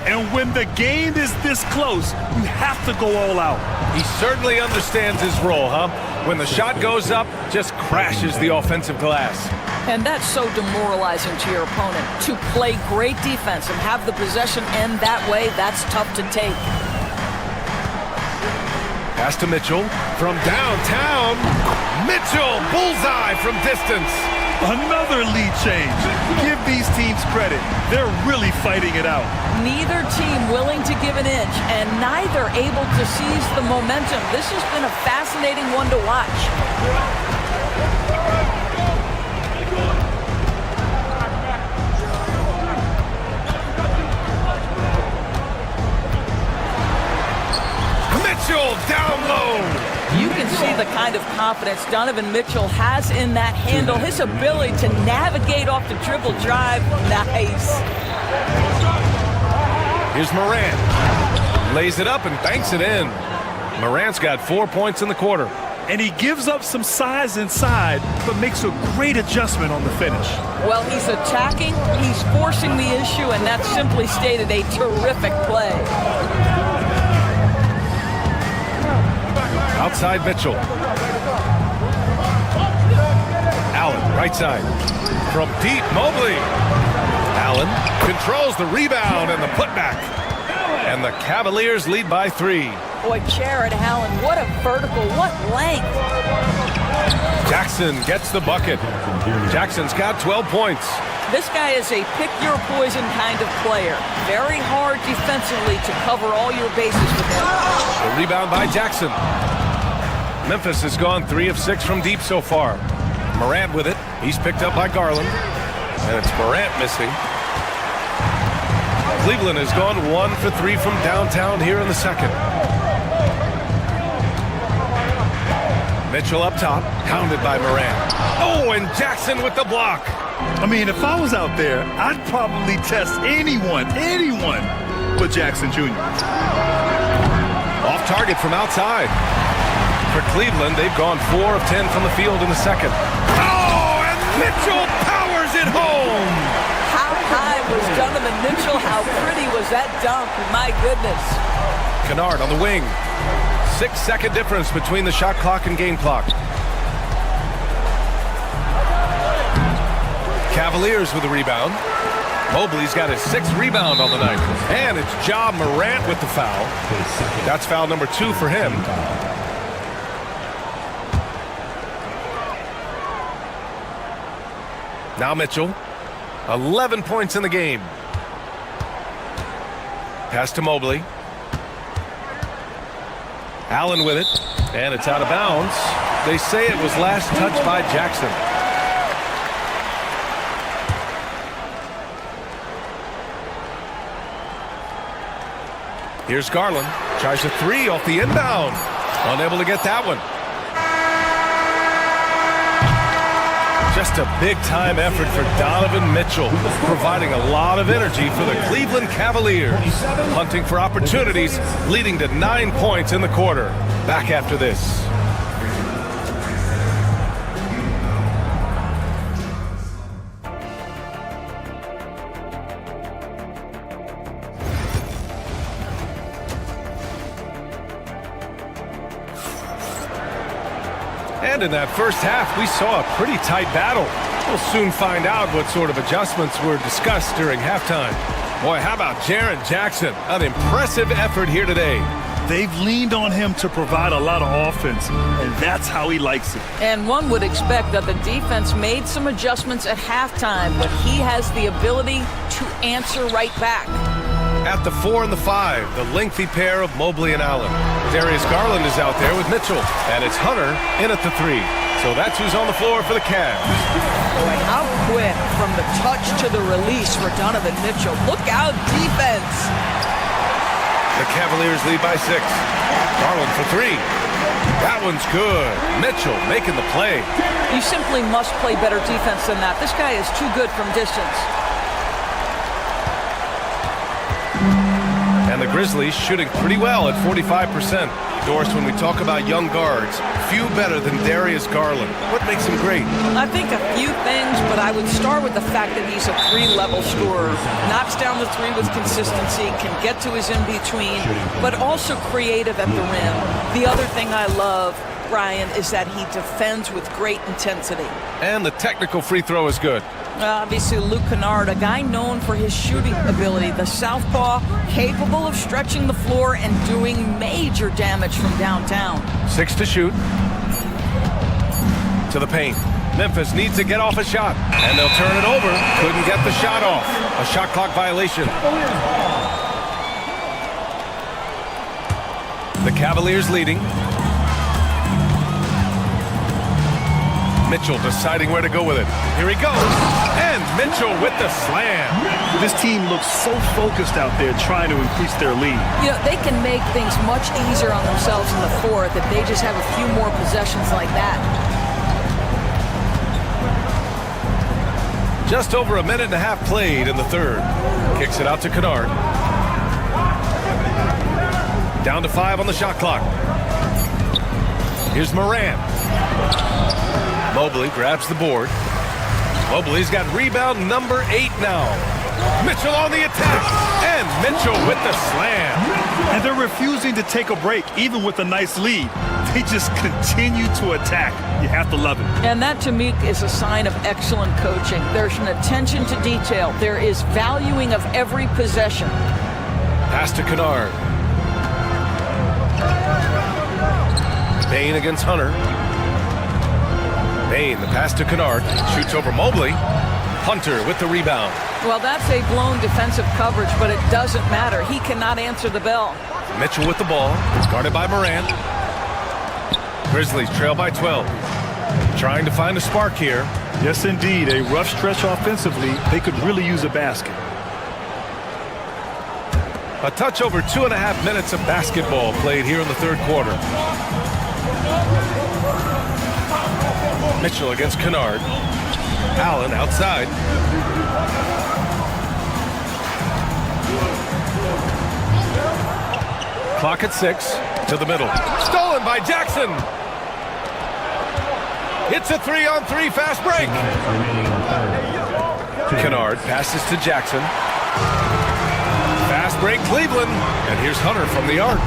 [SPEAKER 9] And when the game is this close, you have to go all out.
[SPEAKER 13] He certainly understands his role, huh? When the shot goes up, just crashes the offensive glass.
[SPEAKER 14] And that's so demoralizing to your opponent. To play great defense and have the possession end that way, that's tough to take.
[SPEAKER 13] Pass to Mitchell from downtown. Mitchell, bullseye from distance.
[SPEAKER 9] Another lead change. Give these teams credit. They're really fighting it out.
[SPEAKER 14] Neither team willing to give an inch, and neither able to seize the momentum. This has been a fascinating one to watch.
[SPEAKER 13] Mitchell down low.
[SPEAKER 14] You can see the kind of confidence Donovan Mitchell has in that handle. His ability to navigate off the dribble drive. Nice.
[SPEAKER 13] Here's Morant. Lays it up and banks it in. Morant's got 4 points in the quarter.
[SPEAKER 9] And he gives up some size inside, but makes a great adjustment on the finish.
[SPEAKER 14] Well, he's attacking, he's forcing the issue, and that's simply stated a terrific play.
[SPEAKER 13] Outside Mitchell. Allen, right side. From deep, Mobley. Allen controls the rebound and the putback. And the Cavaliers lead by 3.
[SPEAKER 14] Boy, Jared Allen, what a vertical, what length.
[SPEAKER 13] Jackson gets the bucket. Jackson's got 12 points.
[SPEAKER 14] This guy is a pick-your-poison kind of player. Very hard defensively to cover all your bases with him.
[SPEAKER 13] The rebound by Jackson. Memphis has gone 3 of 6 from deep so far. Morant with it. He's picked up by Garland. And it's Morant missing. Cleveland has gone 1 for 3 from downtown here in the second. Mitchell up top, hounded by Morant. Oh, and Jackson with the block.
[SPEAKER 9] I mean, if I was out there, I'd probably test anyone but Jackson Jr.
[SPEAKER 13] Off target from outside. For Cleveland, they've gone 4 of 10 from the field in the second. Oh, and Mitchell powers it home.
[SPEAKER 14] How high was Donovan Mitchell? How pretty was that dunk? My goodness.
[SPEAKER 13] Kennard on the wing. 6-second difference between the shot clock and game clock. Cavaliers with the rebound. Mobley's got his 6th rebound on the night. And it's Ja Morant with the foul. That's foul number 2 for him. Now Mitchell. 11 points in the game. Pass to Mobley. Allen with it, and it's out of bounds. They say it was last touched by Jackson. Here's Garland, tries a 3 off the inbound. Unable to get that one. Just a big-time effort for Donovan Mitchell, providing a lot of energy for the Cleveland Cavaliers. Hunting for opportunities, leading to 9 points in the quarter. Back after this. And in that first half, we saw a pretty tight battle. We'll soon find out what sort of adjustments were discussed during halftime. Boy, how about Jaren Jackson? An impressive effort here today.
[SPEAKER 9] They've leaned on him to provide a lot of offense, and that's how he likes it.
[SPEAKER 14] And one would expect that the defense made some adjustments at halftime, but he has the ability to answer right back.
[SPEAKER 13] At the 4 and the 5, the lengthy pair of Mobley and Allen. Darius Garland is out there with Mitchell, and it's Hunter in at the 3. So that's who's on the floor for the Cavs.
[SPEAKER 14] Boy, how quick from the touch to the release for Donovan Mitchell. Look out, defense.
[SPEAKER 13] The Cavaliers lead by 6. Garland for 3. That one's good. Mitchell making the play.
[SPEAKER 14] You simply must play better defense than that. This guy is too good from distance.
[SPEAKER 13] And the Grizzlies shooting pretty well at 45%. Doris, when we talk about young guards, few better than Darius Garland. What makes him great?
[SPEAKER 14] I think a few things, but I would start with the fact that he's a 3-level scorer. Knocks down the 3 with consistency, can get to his in-between, but also creative at the rim. The other thing I love, Brian, is that he defends with great intensity.
[SPEAKER 13] And the technical free throw is good.
[SPEAKER 14] Obviously, Luke Kennard, a guy known for his shooting ability. The southpaw, capable of stretching the floor and doing major damage from downtown.
[SPEAKER 13] 6 to shoot. To the paint. Memphis needs to get off a shot, and they'll turn it over. Couldn't get the shot off. A shot clock violation. The Cavaliers leading. Mitchell deciding where to go with it. Here he goes. And Mitchell with the slam.
[SPEAKER 9] This team looks so focused out there trying to increase their lead.
[SPEAKER 14] You know, they can make things much easier on themselves in the fourth if they just have a few more possessions like that.
[SPEAKER 13] Just over a minute and a half played in the third. Kicks it out to Kennard. Down to 5 on the shot clock. Here's Morant. Mobley grabs the board. Mobley's got rebound number 8 now. Mitchell on the attack. And Mitchell with the slam.
[SPEAKER 9] And they're refusing to take a break, even with a nice lead. They just continue to attack. You have to love it.
[SPEAKER 14] And that, to me, is a sign of excellent coaching. There's an attention to detail. There is valuing of every possession.
[SPEAKER 13] Pass to Kennard. Bain against Hunter. Bain, the pass to Kennard. Shoots over Mobley. Hunter with the rebound.
[SPEAKER 14] Well, that's a blown defensive coverage, but it doesn't matter. He cannot answer the bell.
[SPEAKER 13] Mitchell with the ball. Guarded by Morant. Grizzlies trail by 12. Trying to find a spark here.
[SPEAKER 9] Yes, indeed. A rough stretch offensively. They could really use a basket.
[SPEAKER 13] A touch over 2.5 minutes of basketball played here in the third quarter. Mitchell against Kennard. Allen outside. Clock at 6. To the middle. Stolen by Jackson. It's a 3-on-3 fast break. Kennard passes to Jackson. Fast break Cleveland. And here's Hunter from the arc.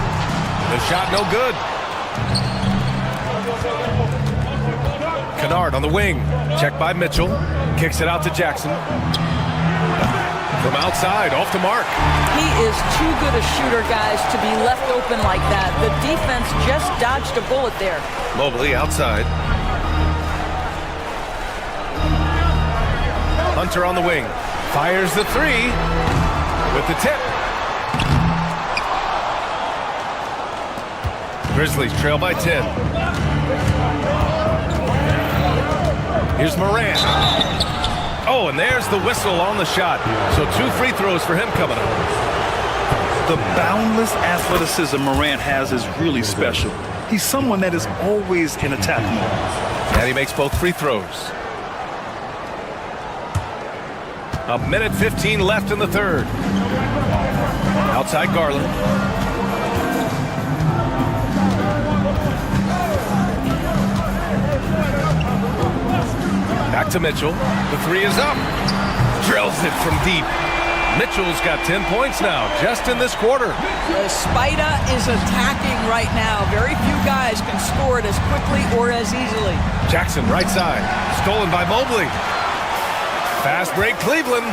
[SPEAKER 13] The shot no good. Kennard on the wing. Checked by Mitchell. Kicks it out to Jackson. From outside, off the mark.
[SPEAKER 14] He is too good a shooter, guys, to be left open like that. The defense just dodged a bullet there.
[SPEAKER 13] Mobley outside. Hunter on the wing. Fires the 3 with the tip. Grizzlies trail by 10. Here's Morant. Oh, and there's the whistle on the shot. So 2 free throws for him coming up.
[SPEAKER 9] The boundless athleticism Morant has is really special. He's someone that is always in attack mode.
[SPEAKER 13] And he makes both free throws. 1:15 left in the third. Outside Garland. Back to Mitchell. The 3 is up. Drills it from deep. Mitchell's got 10 points now, just in this quarter.
[SPEAKER 14] The Spider is attacking right now. Very few guys can score it as quickly or as easily.
[SPEAKER 13] Jackson, right side. Stolen by Mobley. Fast break Cleveland.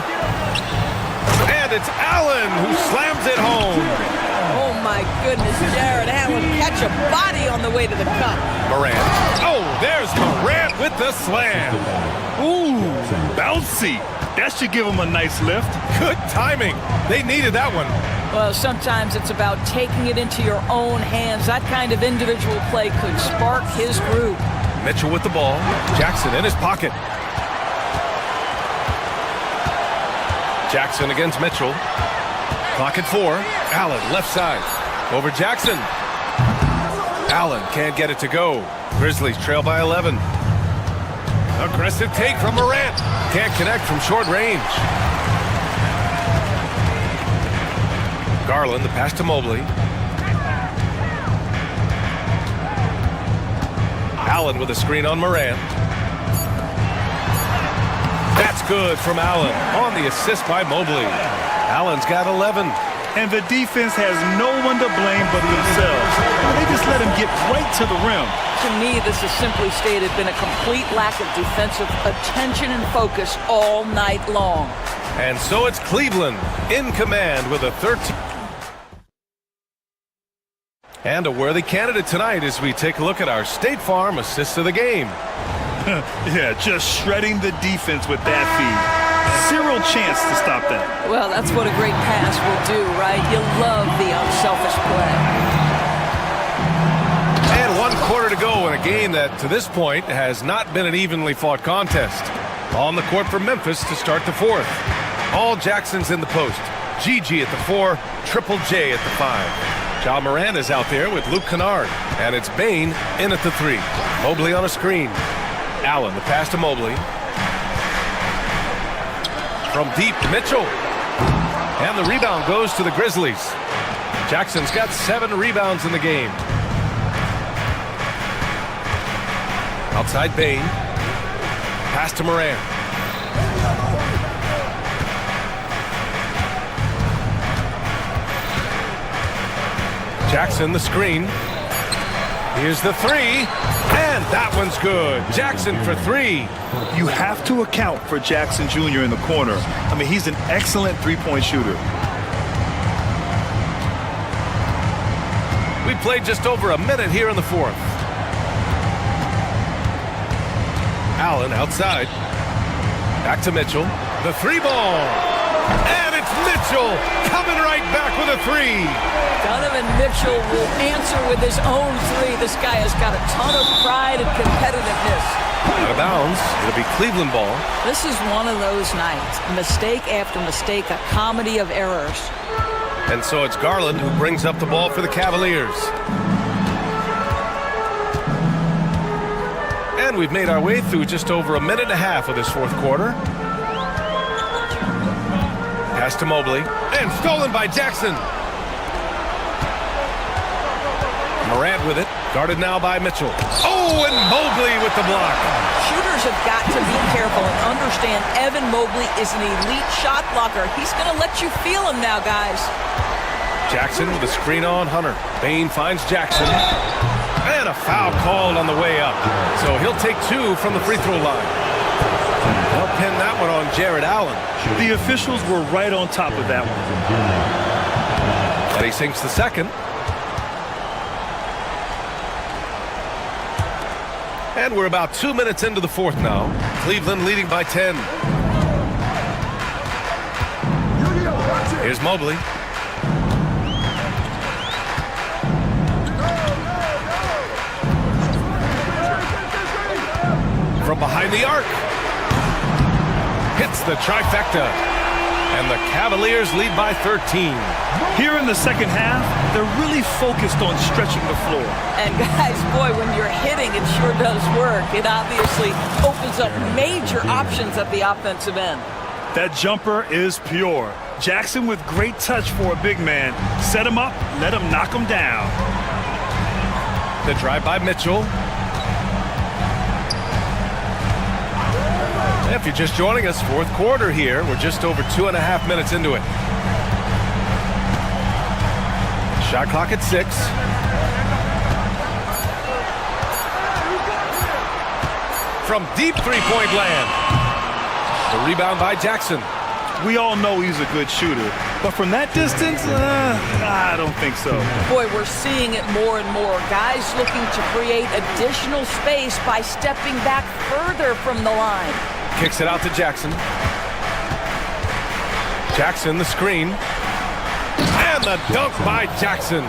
[SPEAKER 13] And it's Allen who slams it home.
[SPEAKER 14] Oh, my goodness. Jared Allen catch a body on the way to the cup.
[SPEAKER 13] Morant. Oh, there's Morant with the slam.
[SPEAKER 9] Ooh, bouncy. That should give him a nice lift.
[SPEAKER 13] Good timing. They needed that one.
[SPEAKER 14] Well, sometimes it's about taking it into your own hands. That kind of individual play could spark his group.
[SPEAKER 13] Mitchell with the ball. Jackson in his pocket. Jackson against Mitchell. Clock at 4. Allen left side. Over Jackson. Allen can't get it to go. Grizzlies trail by 11. Aggressive take from Morant. Can't connect from short range. Garland, the pass to Mobley. Allen with a screen on Morant. That's good from Allen on the assist by Mobley. Allen's got 11.
[SPEAKER 9] And the defense has no one to blame but themselves. They just let him get right to the rim.
[SPEAKER 14] To me, this has simply stated been a complete lack of defensive attention and focus all night long.
[SPEAKER 13] And so it's Cleveland in command with a 13. And a worthy candidate tonight as we take a look at our State Farm assists of the game.
[SPEAKER 9] Yeah, just shredding the defense with that feed. Zero chance to stop that.
[SPEAKER 14] Well, that's what a great pass will do, right? You love the unselfish play.
[SPEAKER 13] And 1 quarter to go in a game that, to this point, has not been an evenly fought contest. On the court for Memphis to start the fourth. All Jackson's in the post. Gigi at the 4, Triple J at the 5. Ja Morant is out there with Luke Kennard. And it's Bane in at the 3. Mobley on a screen. Allen, the pass to Mobley. From deep, Mitchell. And the rebound goes to the Grizzlies. Jackson's got 7 rebounds in the game. Outside Bane. Pass to Morant. Jackson, the screen. Here's the 3. And that one's good. Jackson for 3.
[SPEAKER 9] You have to account for Jackson Jr. in the corner. I mean, he's an excellent three-point shooter.
[SPEAKER 13] We played just over a minute here in the fourth. Allen outside. Back to Mitchell. The 3-ball. And it's Mitchell coming right back with a 3.
[SPEAKER 14] Donovan Mitchell will answer with his own 3. This guy has got a ton of pride and competitiveness.
[SPEAKER 13] Out of bounds. It'll be Cleveland ball.
[SPEAKER 14] This is one of those nights. Mistake after mistake, a comedy of errors.
[SPEAKER 13] And so it's Garland who brings up the ball for the Cavaliers. And we've made our way through just over a minute and a half of this fourth quarter. Pass to Mobley. And stolen by Jackson. Morant with it. Guarded now by Mitchell. Oh, and Mobley with the block.
[SPEAKER 14] Shooters have got to be careful and understand Evan Mobley is an elite shot blocker. He's going to let you feel him now, guys.
[SPEAKER 13] Jackson with a screen on Hunter. Bane finds Jackson. And a foul called on the way up. So he'll take 2 from the free throw line. They'll pin that one on Jared Allen.
[SPEAKER 9] The officials were right on top of that one.
[SPEAKER 13] And he sinks the second. And we're about 2 minutes into the fourth now. Cleveland leading by 10. Here's Mobley. From behind the arc. Hits the trifecta. And the Cavaliers lead by 13.
[SPEAKER 9] Here in the second half, they're really focused on stretching the floor.
[SPEAKER 14] And guys, boy, when you're hitting, it sure does work. It obviously opens up major options at the offensive end.
[SPEAKER 9] That jumper is pure. Jackson with great touch for a big man. Set him up, let him knock him down.
[SPEAKER 13] The drive by Mitchell. If you're just joining us, fourth quarter here. We're just over 2.5 minutes into it. Shot clock at 6. From deep three-point land. The rebound by Jackson.
[SPEAKER 9] We all know he's a good shooter, but from that distance, I don't think so.
[SPEAKER 14] Boy, we're seeing it more and more. Guys looking to create additional space by stepping back further from the line.
[SPEAKER 13] Kicks it out to Jackson. Jackson, the screen. And the dunk by Jackson.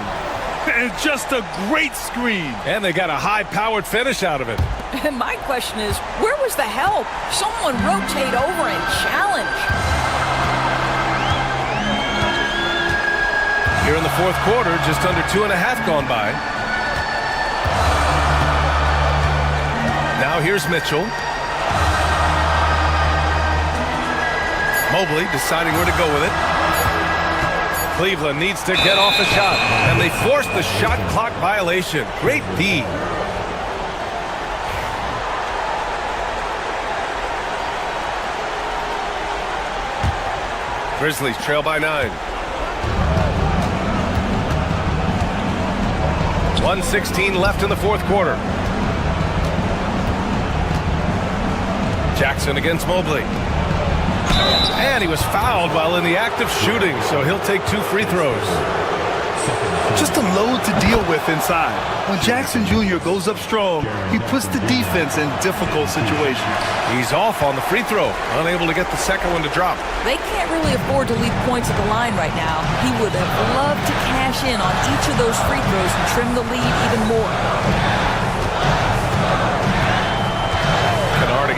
[SPEAKER 9] And just a great screen.
[SPEAKER 13] And they got a high-powered finish out of it.
[SPEAKER 14] And my question is, where was the help? Someone rotate over and challenge.
[SPEAKER 13] Here in the fourth quarter, just under 2.5 gone by. Now here's Mitchell. Mobley deciding where to go with it. Cleveland needs to get off a shot, and they force the shot clock violation. Great D. Grizzlies trail by 9. 1:16 left in the fourth quarter. Jackson against Mobley. And he was fouled while in the act of shooting, so he'll take 2 free throws.
[SPEAKER 9] Just a load to deal with inside. When Jackson Jr. goes up strong, he puts the defense in difficult situations.
[SPEAKER 13] He's off on the free throw, unable to get the second one to drop.
[SPEAKER 14] They can't really afford to leave points at the line right now. He would have loved to cash in on each of those free throws and trim the lead even more.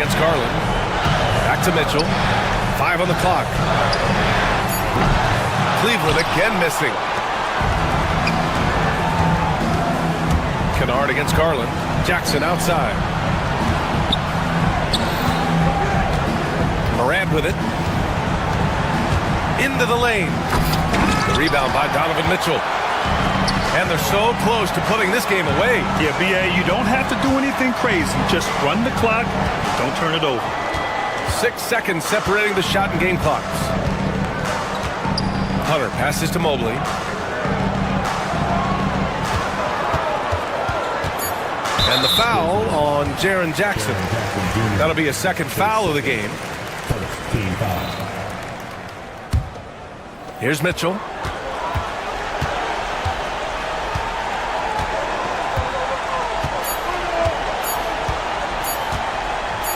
[SPEAKER 13] against Garland. Back to Mitchell. 5 on the clock. Cleveland again missing. Kennard against Garland. Jackson outside. Morant with it. Into the lane. The rebound by Donovan Mitchell. And they're so close to putting this game away.
[SPEAKER 9] Yeah, B.A., you don't have to do anything crazy. Just run the clock. Don't turn it over.
[SPEAKER 13] 6 seconds separating the shot and game clocks. Hunter passes to Mobley. And the foul on Jaren Jackson. That'll be a second foul of the game. Here's Mitchell.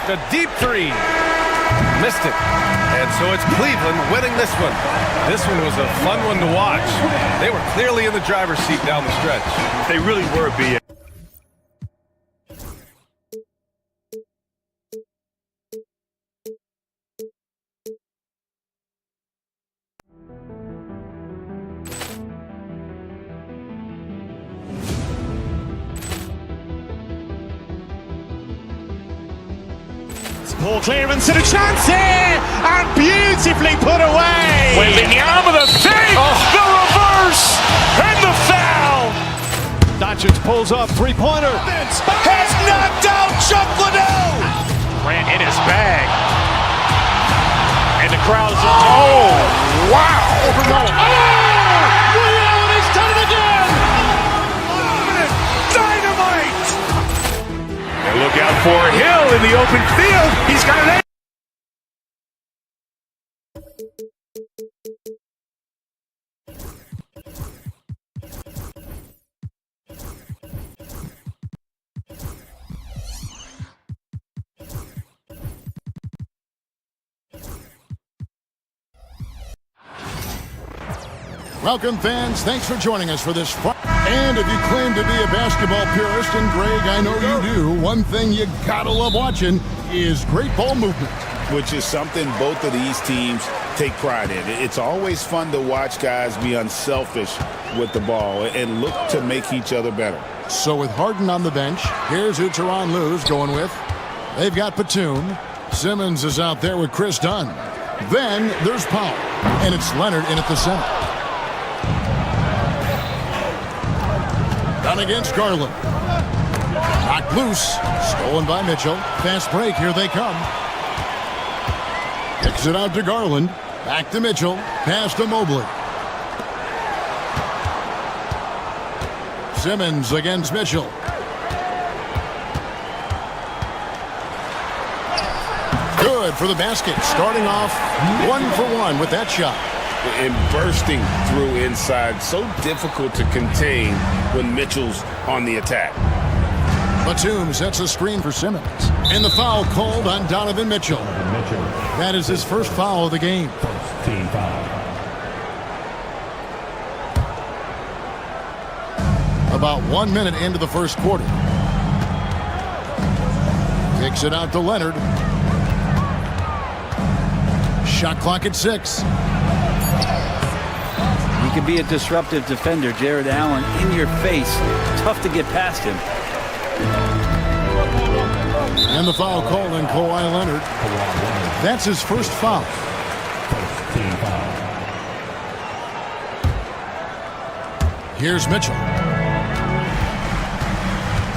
[SPEAKER 13] The deep three. Missed it. And so it's Cleveland winning this one. This one was a fun one to watch. They were clearly in the driver's seat down the stretch.
[SPEAKER 9] They really were, B.A.
[SPEAKER 1] Ball clearance and a chance here, and beautifully put away.
[SPEAKER 8] Wembanyama the save, the reverse, and the foul.
[SPEAKER 1] Doncic pulls up, three-pointer.
[SPEAKER 8] Has knocked out Chuck Liddell. Ran in his bag. And the crowd is, oh, wow.
[SPEAKER 1] He's done it again.
[SPEAKER 8] Dynamite.
[SPEAKER 2] And look out for Hill in the open field. He's got an.
[SPEAKER 4] Welcome, fans. Thanks for joining us for this fun. And if you claim to be a basketball purist, and Greg, I know you do, one thing you gotta love watching is great ball movement.
[SPEAKER 6] Which is something both of these teams take pride in. It's always fun to watch guys be unselfish with the ball and look to make each other better.
[SPEAKER 4] So with Harden on the bench, here's who Tyronn Lue's going with. They've got Batum. Simmons is out there with Chris Dunn. Then there's Powell, and it's Leonard in at the center. Dunn against Garland. Knocked loose. Stolen by Mitchell. Fast break. Here they come. Kicks it out to Garland. Back to Mitchell. Pass to Mobley. Simmons against Mitchell. Good for the basket. Starting off 1-for-1 with that shot.
[SPEAKER 6] And bursting through inside. So difficult to contain when Mitchell's on the attack.
[SPEAKER 4] Batum sets a screen for Simmons. And the foul called on Donovan Mitchell. That is his first foul of the game.
[SPEAKER 3] Team foul.
[SPEAKER 4] About 1 minute into the first quarter. Kicks it out to Leonard. Shot clock at 6.
[SPEAKER 12] He can be a disruptive defender. Jared Allen in your face. Tough to get past him.
[SPEAKER 4] And the foul called on Kawhi Leonard. That's his first foul.
[SPEAKER 3] Team foul.
[SPEAKER 4] Here's Mitchell.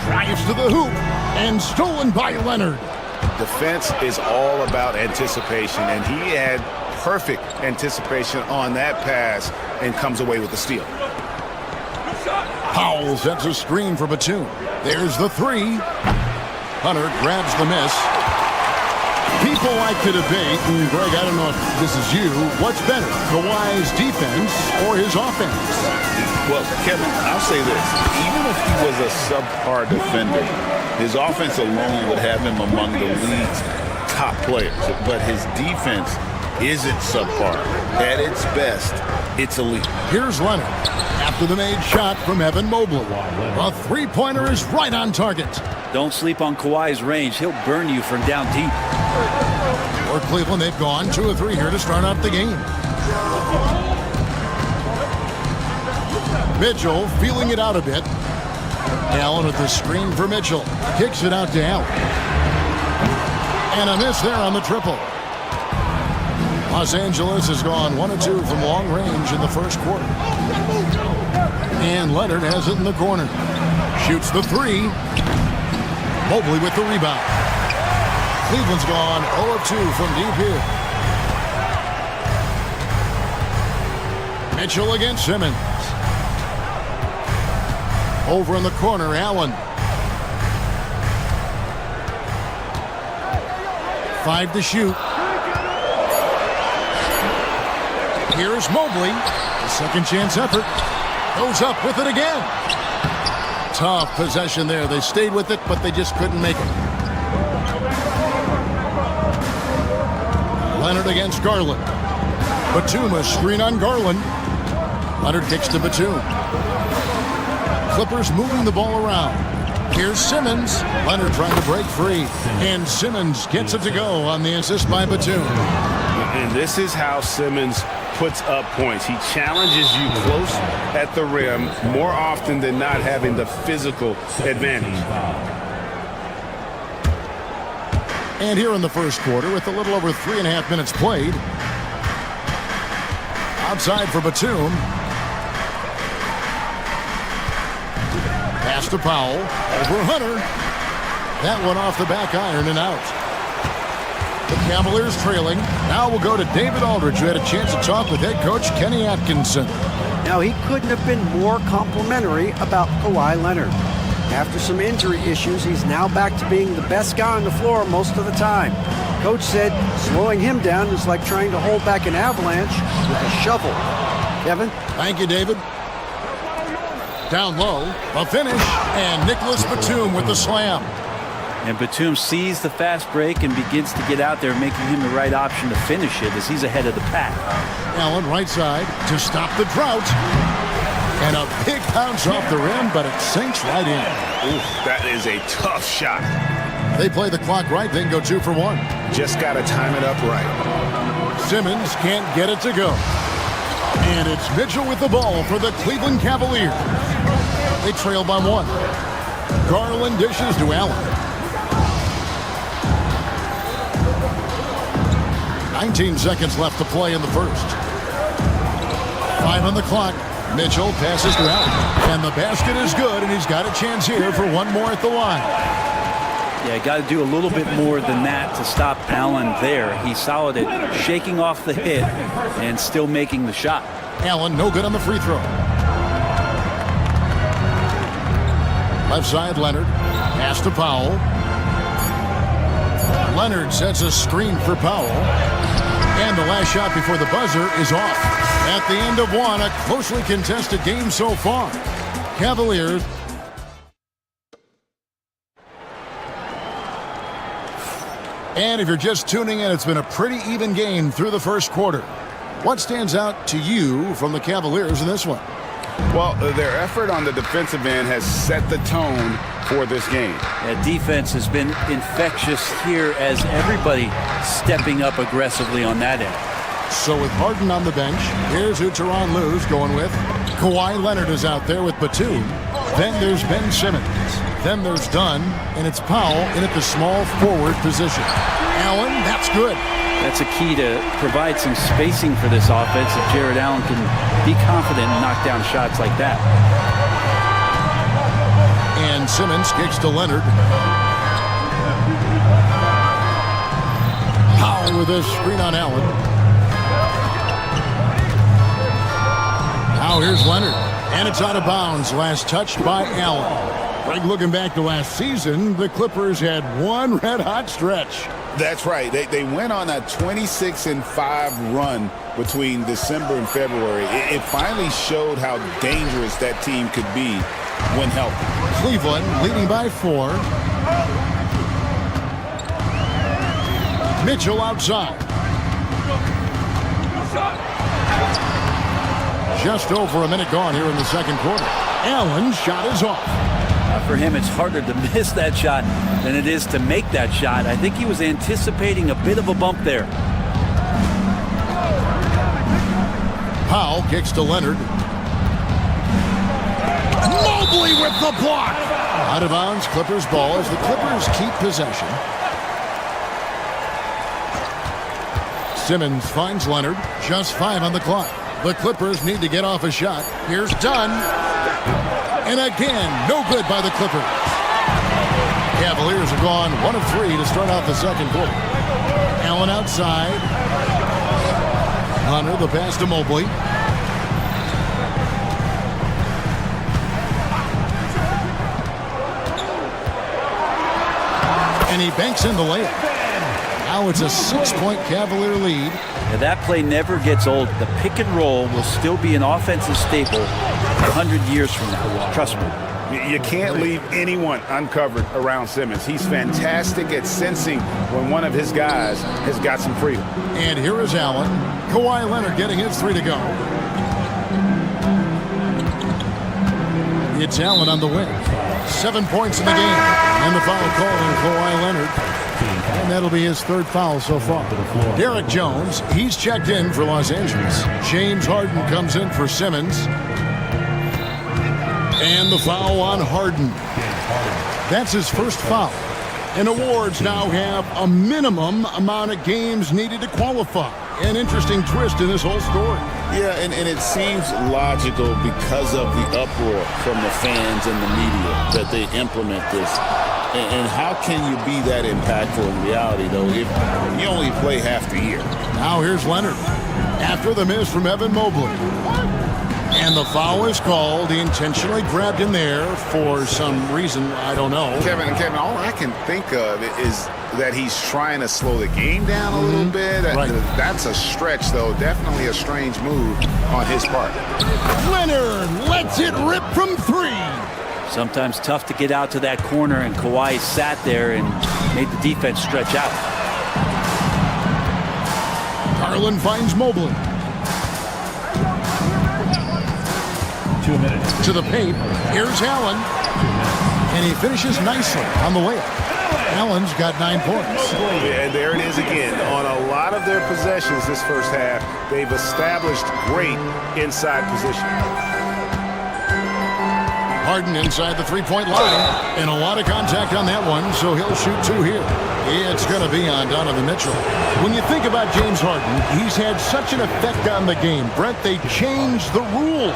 [SPEAKER 4] Drives to the hoop and stolen by Leonard.
[SPEAKER 6] Defense is all about anticipation, and he had perfect anticipation on that pass and comes away with the steal.
[SPEAKER 4] Powell sets a screen for Batum. There's the three. Hunter grabs the miss. People like to debate, and Greg, I don't know if this is you, what's better, Kawhi's defense or his offense?
[SPEAKER 6] Well, Kevin, I'll say this. Even if he was a subpar defender, his offense alone would have him among the league's top players. But his defense isn't subpar. At its best, it's elite.
[SPEAKER 4] Here's Leonard. After the made shot from Evan Mobley. A three-pointer is right on target.
[SPEAKER 12] Don't sleep on Kawhi's range. He'll burn you from down deep.
[SPEAKER 4] For Cleveland, they've gone 2 of 3 here to start out the game. Mitchell feeling it out a bit. Allen with the screen for Mitchell. Kicks it out to Allen. And a miss there on the triple. Los Angeles has gone 1 of 2 from long range in the first quarter. And Leonard has it in the corner. Shoots the 3. Mobley with the rebound. Cleveland's gone 0 of 2 from deep here. Mitchell against Simmons. Over in the corner, Allen. 5 to shoot. Here's Mobley. A second chance effort. Goes up with it again. Tough possession there. They stayed with it, but they just couldn't make it. Leonard against Garland. Batum, a screen on Garland. Leonard kicks to Batum. Clippers moving the ball around. Here's Simmons. Leonard trying to break free. And Simmons gets it to go on the assist by Batum.
[SPEAKER 6] And this is how Simmons puts up points. He challenges you close at the rim more often than not, having the physical advantage.
[SPEAKER 4] And here in the first quarter, with a little over 3.5 minutes played. Outside for Batum. Pass to Powell. Over Hunter. That one off the back iron and out. The Cavaliers trailing. Now we'll go to David Aldridge, who had a chance to talk with head coach Kenny Atkinson.
[SPEAKER 7] Now, he couldn't have been more complimentary about Kawhi Leonard. After some injury issues, he's now back to being the best guy on the floor most of the time. Coach said slowing him down is like trying to hold back an avalanche with a shovel. Kevin?
[SPEAKER 4] Thank you, David. Down low, a finish, and Nicholas Batum with the slam.
[SPEAKER 12] And Batum sees the fast break and begins to get out there, making him the right option to finish it as he's ahead of the pack.
[SPEAKER 4] Allen right side to stop the drought. And a big bounce off the rim, but it sinks right in.
[SPEAKER 6] Ooh, that is a tough shot.
[SPEAKER 4] They play the clock right, then go 2 for 1.
[SPEAKER 6] Just got to time it up right.
[SPEAKER 4] Simmons can't get it to go. And it's Mitchell with the ball for the Cleveland Cavaliers. They trail by 1. Garland dishes to Allen. 19 seconds left to play in the first. 5 on the clock. Mitchell passes to Allen. And the basket is good, and he's got a chance here for 1 more at the line.
[SPEAKER 12] Yeah, got to do a little bit more than that to stop Allen there. He's solid at shaking off the hit and still making the shot.
[SPEAKER 4] Allen no good on the free throw. Left side, Leonard. Pass to Powell. Leonard sets a screen for Powell. And the last shot before the buzzer is off. At the end of 1, a closely contested game so far. Cavaliers. And if you're just tuning in, it's been a pretty even game through the first quarter. What stands out to you from the Cavaliers in this one?
[SPEAKER 6] Well, their effort on the defensive end has set the tone for this game.
[SPEAKER 12] Yeah, defense has been infectious here as everybody stepping up aggressively on that end.
[SPEAKER 4] So with Harden on the bench, here's who Tyronn Lue's going with. Kawhi Leonard is out there with Batum. Then there's Ben Simmons. Then there's Dunn, and it's Powell in at the small forward position. Allen, that's good.
[SPEAKER 12] That's a key to provide some spacing for this offense if Jared Allen can be confident and knock down shots like that.
[SPEAKER 4] And Simmons kicks to Leonard. Powell with a screen on Allen. Now here's Leonard. And it's out of bounds. Last touch by Allen. Greg, looking back to last season, the Clippers had one red-hot stretch.
[SPEAKER 6] That's right. They went on a 26-5 run between December and February. It finally showed how dangerous that team could be when healthy.
[SPEAKER 4] Cleveland leading by 4. Mitchell outside. Just over a minute gone here in the second quarter. Allen's shot is off.
[SPEAKER 12] For him, it's harder to miss that shot than it is to make that shot. I think he was anticipating a bit of a bump there.
[SPEAKER 4] Powell kicks to Leonard. Mobley with the block. Out of bounds, Clippers ball as the Clippers keep possession. Simmons finds Leonard. Just 5 on the clock. The Clippers need to get off a shot. Here's Dunn. And again, no good by the Clippers. Cavaliers have gone 1 of 3 to start out the second quarter. Allen outside. Hunter, the pass to Mobley. And he banks in the layup. Now it's a 6-point Cavalier lead.
[SPEAKER 12] Now that play never gets old. The pick and roll will still be an offensive staple 100 years from now. Trust me.
[SPEAKER 6] You can't leave anyone uncovered around Simmons. He's fantastic at sensing when one of his guys has got some freedom.
[SPEAKER 4] And here is Allen. Kawhi Leonard getting his 3 to go. It's Allen on the wing. 7 points in the game. And the foul call on Kawhi Leonard. And that'll be his 3rd foul so far. Derek Jones, he's checked in for Los Angeles. James Harden comes in for Simmons. And the foul on Harden. That's his 1st foul. And awards now have a minimum amount of games needed to qualify. An interesting twist in this whole story.
[SPEAKER 6] Yeah, and it seems logical because of the uproar from the fans and the media that they implement this. And how can you be that impactful in reality, though, if you only play half the year?
[SPEAKER 4] Now here's Leonard. After the miss from Evan Mobley. And the foul is called. He intentionally grabbed him there for some reason. I don't know.
[SPEAKER 6] Kevin, all I can think of is that he's trying to slow the game down a little bit.
[SPEAKER 4] Right.
[SPEAKER 6] That's a stretch, though. Definitely a strange move on his part.
[SPEAKER 4] Leonard lets it rip from 3.
[SPEAKER 12] Sometimes tough to get out to that corner, and Kawhi sat there and made the defense stretch out.
[SPEAKER 4] Garland finds Mobley.
[SPEAKER 3] 2 minutes.
[SPEAKER 4] To the paint. Here's Allen. And he finishes nicely on the layup. Allen's got 9 points.
[SPEAKER 6] And there it is again. On a lot of their possessions this first half, they've established great inside position.
[SPEAKER 4] Harden inside the 3-point line. And a lot of contact on that one, so he'll shoot 2 here. It's going to be on Donovan Mitchell. When you think about James Harden, he's had such an effect on the game. Brent, they changed the rules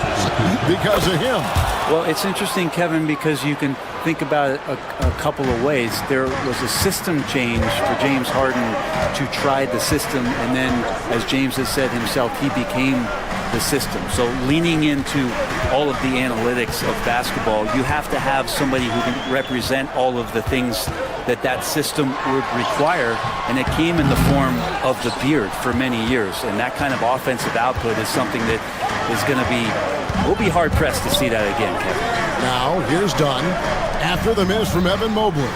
[SPEAKER 4] because of him.
[SPEAKER 12] Well, it's interesting, Kevin, because you can think about it a couple of ways. There was a system change for James Harden to try the system, and then, as James has said himself, he became the system. So leaning into all of the analytics of basketball, you have to have somebody who can represent all of the things that system would require, and it came in the form of the beard for many years. And that kind of offensive output is something that is going to be, we'll be hard-pressed to see that again, Kevin.
[SPEAKER 4] Now, here's Dunn after the miss from Evan Mobley.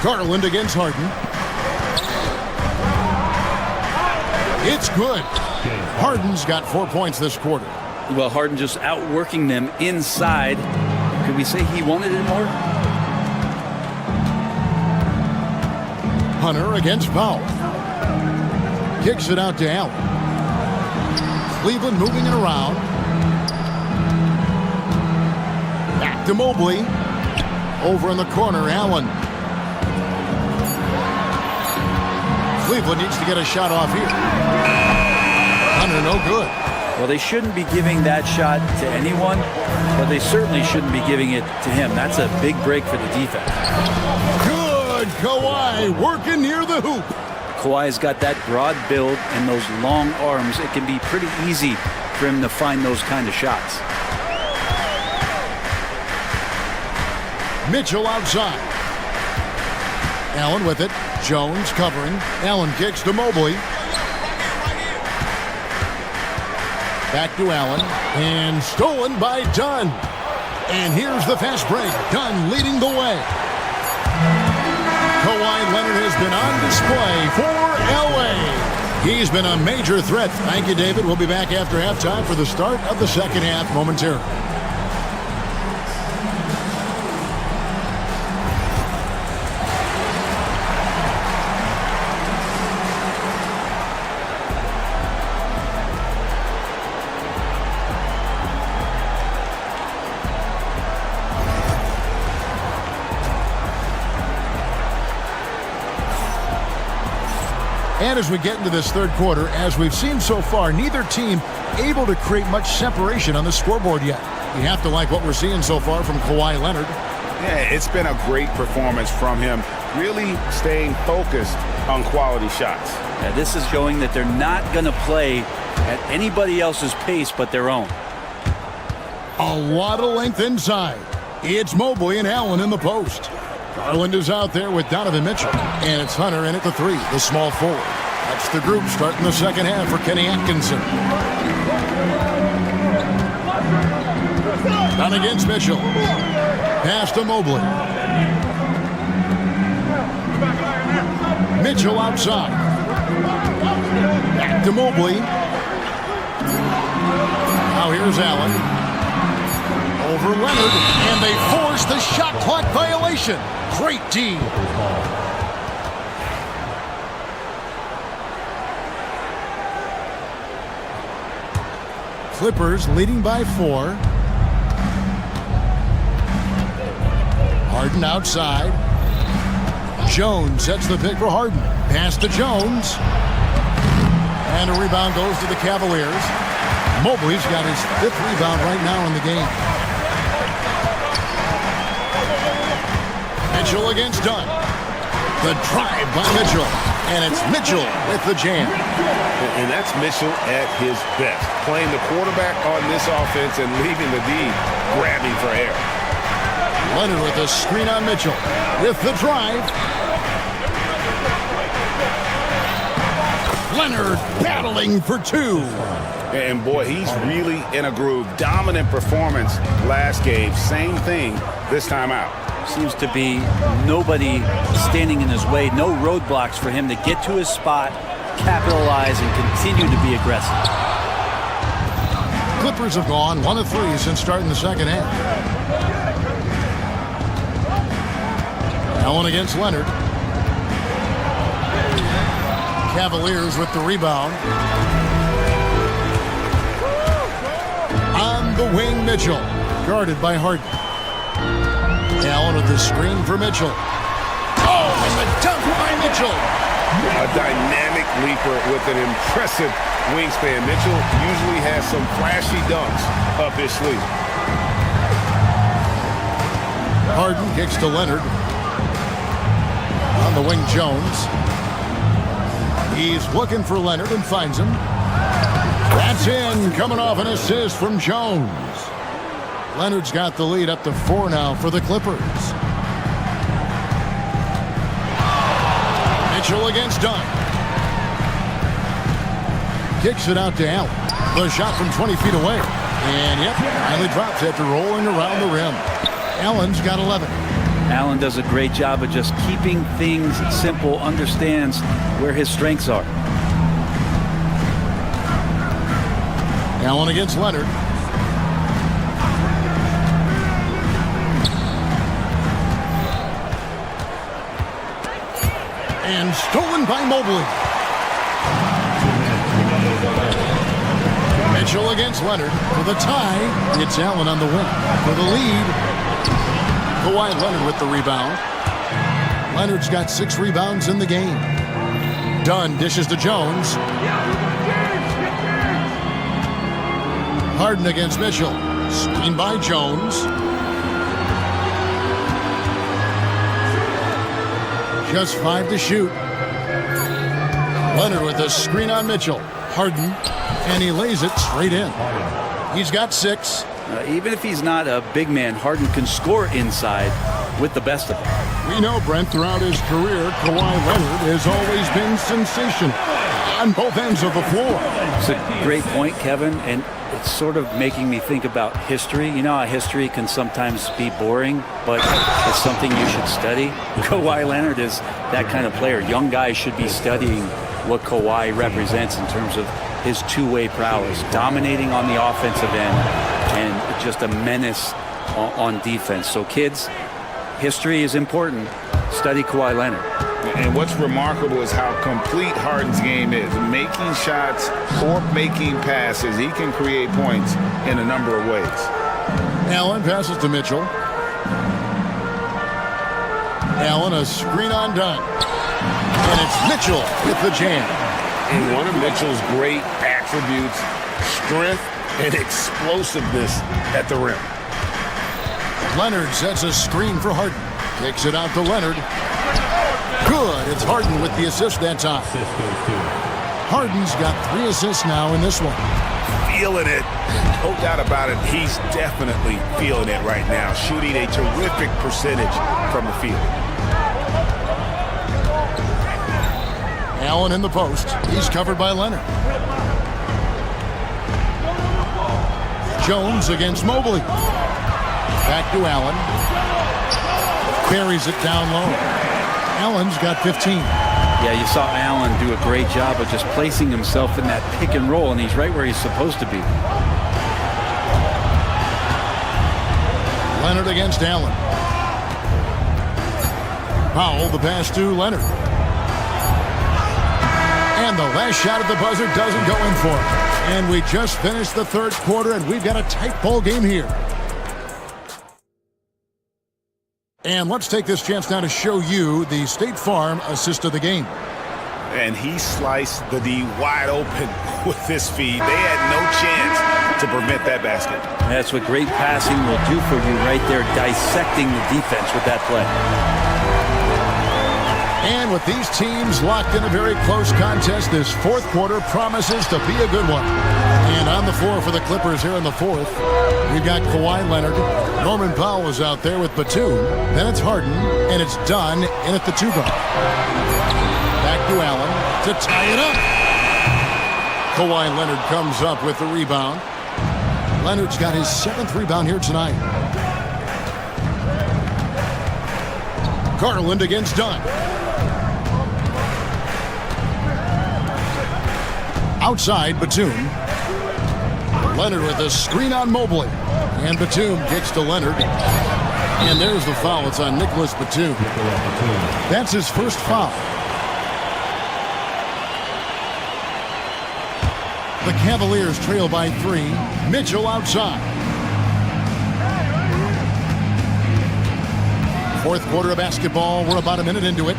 [SPEAKER 4] Garland against Harden. It's good. Harden's got 4 points this quarter.
[SPEAKER 12] Well, Harden just outworking them inside. Could we say he wanted it more?
[SPEAKER 4] Hunter against Powell. Kicks it out to Allen. Cleveland moving it around. Back to Mobley. Over in the corner, Allen. Cleveland needs to get a shot off here. Hunter, no good.
[SPEAKER 12] Well, they shouldn't be giving that shot to anyone, but they certainly shouldn't be giving it to him. That's a big break for the defense.
[SPEAKER 4] Good. Kawhi working near the hoop.
[SPEAKER 12] Kawhi's got that broad build and those long arms. It can be pretty easy for him to find those kind of shots.
[SPEAKER 4] Mitchell outside. Allen with it. Jones covering. Allen kicks to Mobley. Back to Allen. And stolen by Dunn. And here's the fast break. Dunn leading the way. Kawhi Leonard has been on display for LA. He's been a major threat. Thank you, David. We'll be back after halftime for the start of the second half momentarily. And as we get into this third quarter, as we've seen so far, neither team able to create much separation on the scoreboard yet. You have to like what we're seeing so far from Kawhi Leonard.
[SPEAKER 6] Yeah, it's been a great performance from him, really staying focused on quality shots.
[SPEAKER 12] Yeah, this is showing that they're not going to play at anybody else's pace but their own.
[SPEAKER 4] A lot of length inside. It's Mobley and Allen in the post. Garland is out there with Donovan Mitchell. And it's Hunter in at the three, the small forward. That's the group starting the second half for Kenny Atkinson. Down against Mitchell. Pass to Mobley. Mitchell outside. Back to Mobley. Now here's Allen. Over Leonard, and they force the shot clock violation. Great D. Clippers leading by 4. Harden outside. Jones sets the pick for Harden. Pass to Jones. And a rebound goes to the Cavaliers. Mobley's got his 5th rebound right now in the game. Mitchell against Dunn. The drive by Mitchell. And it's Mitchell with the jam.
[SPEAKER 2] And that's Mitchell at his best. Playing the quarterback on this offense and leaving the D grabbing for air.
[SPEAKER 4] Leonard with a screen on Mitchell. With the drive. Leonard battling for 2.
[SPEAKER 6] And boy, he's really in a groove. Dominant performance last game. Same thing this time out.
[SPEAKER 12] Seems to be nobody standing in his way. No roadblocks for him to get to his spot, capitalize, and continue to be aggressive.
[SPEAKER 4] Clippers have gone 1 of 3 since starting the second half. Allen against Leonard. Cavaliers with the rebound. On the wing, Mitchell. Guarded by Harden. Allen with the screen for Mitchell. Oh, and the dunk by Mitchell.
[SPEAKER 2] A dynamic leaper with an impressive wingspan. Mitchell usually has some flashy dunks up his sleeve.
[SPEAKER 4] Harden kicks to Leonard. On the wing, Jones. He's looking for Leonard and finds him. That's in, coming off an assist from Jones. Leonard's got the lead up to 4 now for the Clippers. Mitchell against Dunn. Kicks it out to Allen. The shot from 20 feet away. And yep, finally drops after rolling around the rim. Allen's got 11.
[SPEAKER 12] Allen does a great job of just keeping things simple, understands where his strengths are.
[SPEAKER 4] Allen against Leonard. And stolen by Mobley. Mitchell against Leonard. For the tie, it's Allen on the wing. For the lead, Kawhi Leonard with the rebound. Leonard's got 6 rebounds in the game. Dunn dishes to Jones. Harden against Mitchell. Screen by Jones. Just 5 to shoot. Leonard with a screen on Mitchell. Harden, and he lays it straight in. He's got 6.
[SPEAKER 12] Even if he's not a big man, Harden can score inside with the best of them.
[SPEAKER 4] We know, Brent, throughout his career, Kawhi Leonard has always been sensational on both ends of the floor.
[SPEAKER 12] It's a great point, Kevin, and it's sort of making me think about history. You know how history can sometimes be boring, but it's something you should study. Kawhi Leonard is that kind of player. Young guys should be studying what Kawhi represents in terms of his two-way prowess, dominating on the offensive end and just a menace on defense. So kids, history is important. Study Kawhi Leonard.
[SPEAKER 6] And what's remarkable is how complete Harden's game is. Making shots or making passes, he can create points in a number of ways.
[SPEAKER 4] Allen passes to Mitchell. Allen, a screen on done. And it's Mitchell with the jam.
[SPEAKER 6] And one of Mitchell's great attributes, strength and explosiveness at the rim.
[SPEAKER 4] Leonard sets a screen for Harden. Kicks it out to Leonard. Good. It's Harden with the assist that time. Harden's got 3 assists now in this one.
[SPEAKER 6] Feeling it. No doubt about it. He's definitely feeling it right now. Shooting a terrific percentage from the field.
[SPEAKER 4] Allen in the post. He's covered by Leonard. Jones against Mobley. Back to Allen. Buries it down low. Allen's got 15.
[SPEAKER 12] Yeah, you saw Allen do a great job of just placing himself in that pick and roll, and he's right where he's supposed to be.
[SPEAKER 4] Leonard against Allen. Powell, the pass to Leonard. And the last shot at the buzzer doesn't go in for it. And we just finished the third quarter, and we've got a tight ball game here. And let's take this chance now to show you the State Farm assist of the game.
[SPEAKER 6] And he sliced the D wide open with this feed. They had no chance to prevent that basket.
[SPEAKER 12] That's what great passing will do for you right there, dissecting the defense with that play.
[SPEAKER 4] And with these teams locked in a very close contest, this fourth quarter promises to be a good one. And on the floor for the Clippers here in the fourth, we've got Kawhi Leonard. Norman Powell is out there with Batum. Then it's Harden, and it's Dunn in at the 2 guard. Back to Allen to tie it up. Kawhi Leonard comes up with the rebound. Leonard's got his 7th rebound here tonight. Garland against Dunn. Outside, Batum. Leonard with a screen on Mobley. And Batum kicks to Leonard. And there's the foul. It's on Nicholas Batum. That's his first foul. The Cavaliers trail by 3. Mitchell outside. Fourth quarter of basketball. We're about a minute into it.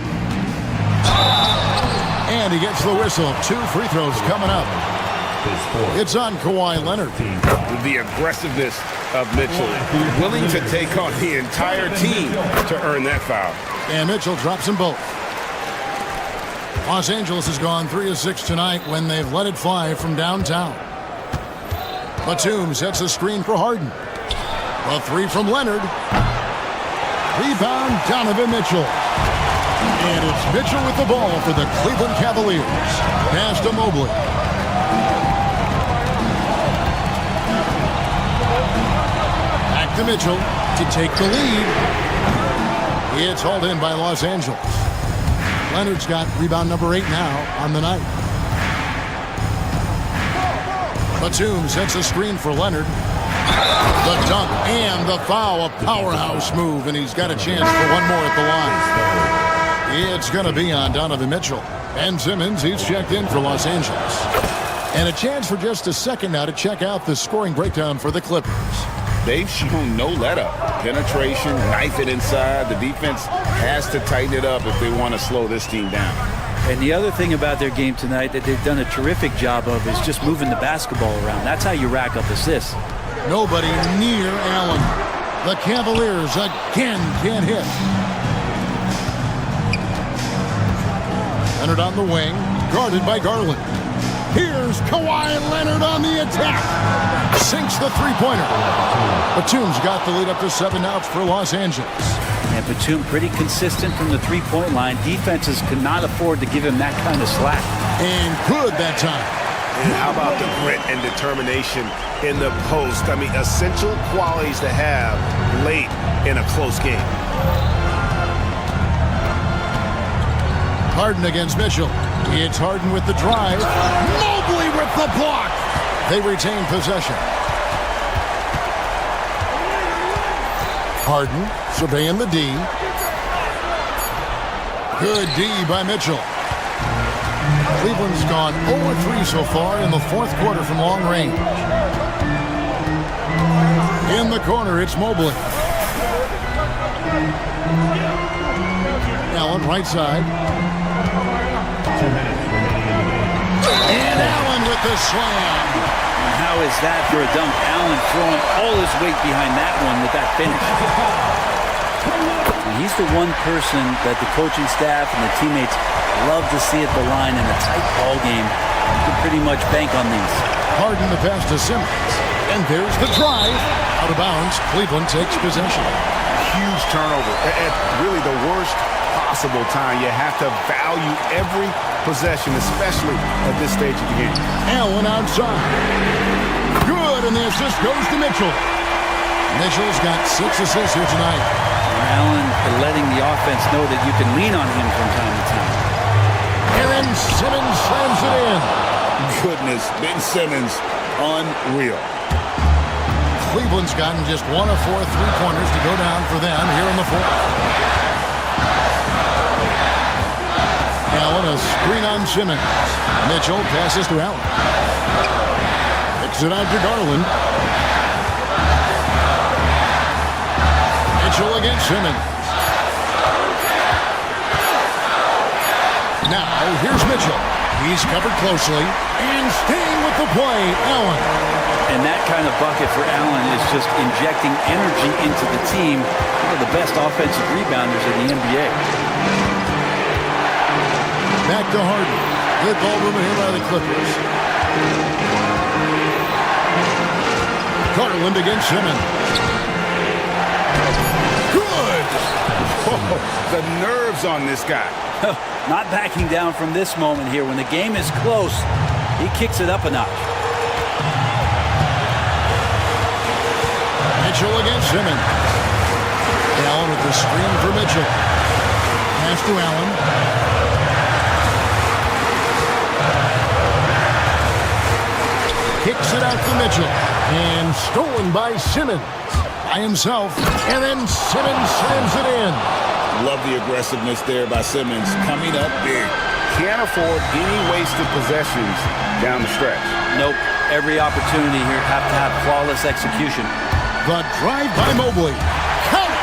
[SPEAKER 4] And he gets the whistle. 2 free throws coming up. It's on Kawhi Leonard.
[SPEAKER 6] The aggressiveness of Mitchell, willing to take on the entire team to earn that foul.
[SPEAKER 4] And Mitchell drops them both. Los Angeles has gone 3 of 6 tonight when they've let it fly from downtown. Batum sets a screen for Harden. A 3 from Leonard. Rebound, Donovan Mitchell. And it's Mitchell with the ball for the Cleveland Cavaliers. Pass to Mobley. Back to Mitchell to take the lead. It's hauled in by Los Angeles. Leonard's got rebound number 8 now on the night. Batum sets a screen for Leonard. The dunk and the foul, a powerhouse move, and he's got a chance for one more at the line. It's going to be on Donovan Mitchell. Ben Simmons, he's checked in for Los Angeles. And a chance for just a second now to check out the scoring breakdown for the Clippers.
[SPEAKER 6] They've shown no let-up. Penetration, knife it inside. The defense has to tighten it up if they want to slow this team down.
[SPEAKER 12] And the other thing about their game tonight that they've done a terrific job of is just moving the basketball around. That's how you rack up assists.
[SPEAKER 4] Nobody near Allen. The Cavaliers again can't hit. Leonard on the wing, guarded by Garland. Here's Kawhi Leonard on the attack. Sinks the three-pointer. Batum's got the lead up to 7 now for Los Angeles.
[SPEAKER 12] And Batum pretty consistent from the three-point line. Defenses could not afford to give him that kind of slack.
[SPEAKER 4] And good that time.
[SPEAKER 6] And how about the grit and determination in the post? I mean, essential qualities to have late in a close game.
[SPEAKER 4] Harden against Mitchell. It's Harden with the drive. Mobley with the block. They retain possession. Harden surveying the D. Good D by Mitchell. Cleveland's gone 0-3 so far in the fourth quarter from long range. In the corner, it's Mobley. Allen, right side. And Allen with the slam.
[SPEAKER 12] And how is that for a dunk? Allen throwing all his weight behind that one with that finish. And he's the one person that the coaching staff and the teammates love to see at the line in a tight ball game. You can pretty much bank on these.
[SPEAKER 4] Harden the pass to Simmons. And there's the drive. Out of bounds, Cleveland takes possession.
[SPEAKER 2] Huge turnover at really the worst possible time. You have to value every possession, especially at this stage of the game.
[SPEAKER 4] Allen outside. Good, and the assist goes to Mitchell. Mitchell's got 6 assists here tonight.
[SPEAKER 12] Allen letting the offense know that you can lean on him from time to time.
[SPEAKER 4] Aaron Simmons slams it in.
[SPEAKER 6] Goodness, Ben Simmons, unreal.
[SPEAKER 4] Cleveland's gotten just 1 of 4 3-pointers to go down for them here in the fourth. Allen, a screen on Simmons. Mitchell passes to Allen. Kicks it out to Garland. Mitchell against Simmons. Now, here's Mitchell. He's covered closely. And staying with the play, Allen.
[SPEAKER 12] And that kind of bucket for Allen is just injecting energy into the team. One of the best offensive rebounders in the NBA.
[SPEAKER 4] Back to Harden. Good ball movement here by the Clippers. Garland against Simmons.
[SPEAKER 6] Good! Oh, the nerves on this guy.
[SPEAKER 12] Not backing down from this moment here. When the game is close, he kicks it up a notch.
[SPEAKER 4] Mitchell against Simmons. Allen with the screen for Mitchell. Pass to Allen. Kicks it out to Mitchell. And stolen by Simmons. By himself. And then Simmons slams it in.
[SPEAKER 6] Love the aggressiveness there by Simmons. Coming up big.
[SPEAKER 2] Can't afford any wasted possessions down the stretch.
[SPEAKER 12] Nope. Every opportunity here have to have flawless execution.
[SPEAKER 4] The drive by Mobley. Count it!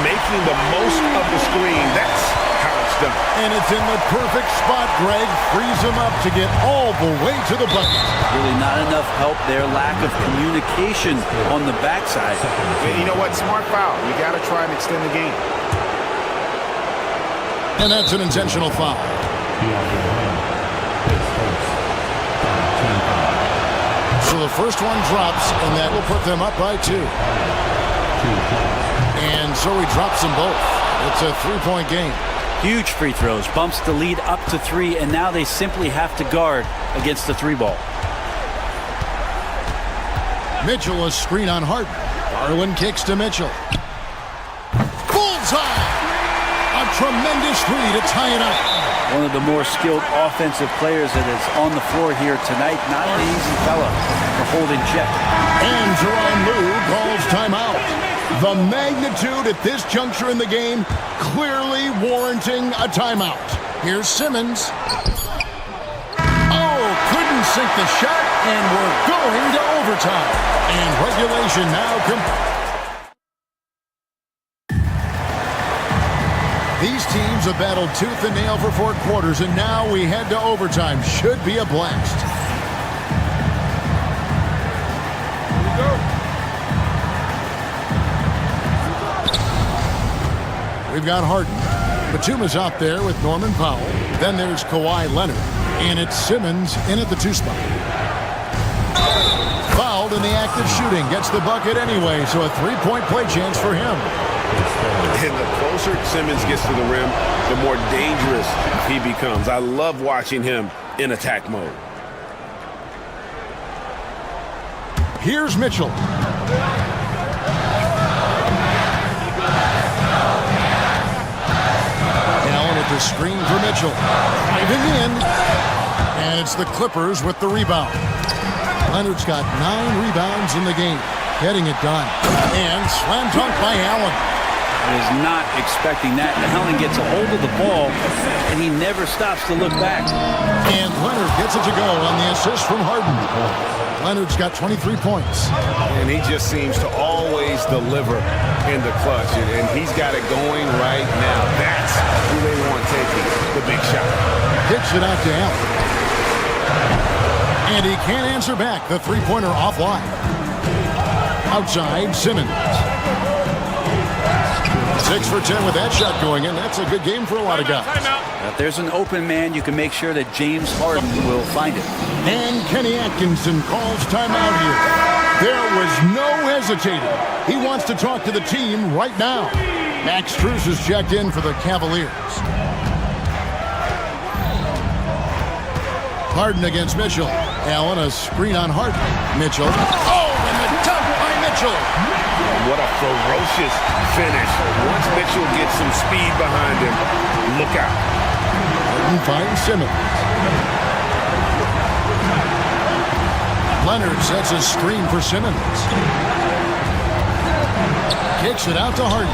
[SPEAKER 2] Making the most of the screen. That's how it's done.
[SPEAKER 4] And it's in the perfect spot, Greg. Frees him up to get all the way to the bucket.
[SPEAKER 12] Really not enough help there. Lack of communication on the backside.
[SPEAKER 2] And you know what? Smart foul. You got to try and extend the game.
[SPEAKER 4] And that's an intentional foul. So the first one drops, and that will put them up by 2. And so he drops them both. It's a 3-point game.
[SPEAKER 12] Huge free throws. Bumps the lead up to 3, and now they simply have to guard against the 3-ball.
[SPEAKER 4] Mitchell, a screen on Harden. Garland kicks to Mitchell. Bullseye! A tremendous 3 to tie it up.
[SPEAKER 12] One of the more skilled offensive players that is on the floor here tonight. Not an easy fella to hold in check.
[SPEAKER 4] And Jerome Lou calls timeout. The magnitude at this juncture in the game clearly warranting a timeout. Here's Simmons. Oh, couldn't sink the shot, and we're going to overtime. And regulation now complete. These teams have battled tooth and nail for 4 quarters, and now we head to overtime. Should be a blast.
[SPEAKER 2] Here we go.
[SPEAKER 4] We've got Harden. Batuma's out there with Norman Powell. Then there's Kawhi Leonard. And it's Simmons in at the 2 spot. Fouled in the act of shooting. Gets the bucket anyway, so a 3-point play chance for him.
[SPEAKER 2] And the closer Simmons gets to the rim, the more dangerous he becomes. I love watching him in attack mode.
[SPEAKER 4] Here's Mitchell. Allen with with the screen for Mitchell. Driving in. And it's the Clippers with the rebound. Leonard's got 9 rebounds in the game. Getting it done. And slam dunk by Allen.
[SPEAKER 12] I was not expecting that. Allen gets a hold of the ball, and he never stops to look back.
[SPEAKER 4] And Leonard gets it to go on the assist from Harden. Leonard's got 23 points.
[SPEAKER 13] And he just seems to always deliver in the clutch. And he's got it going right now. That's who they want taking the big shot.
[SPEAKER 4] Kicks it out to Allen. And he can't answer back. The three-pointer offline. Outside, Simmons. 6 for 10 with that shot going in. That's a good game for a lot of guys.
[SPEAKER 12] If there's an open man, you can make sure that James Harden will find it.
[SPEAKER 4] And Kenny Atkinson calls timeout here. There was no hesitating. He wants to talk to the team right now. Max Strus is checked in for the Cavaliers. Harden against Mitchell. Allen, a screen on Harden. Mitchell. Oh, and the dunk by Mitchell.
[SPEAKER 6] What a ferocious finish. Once Mitchell gets some speed behind him, look out.
[SPEAKER 4] Harden finds Simmons. Leonard sets a screen for Simmons. Kicks it out to Harden.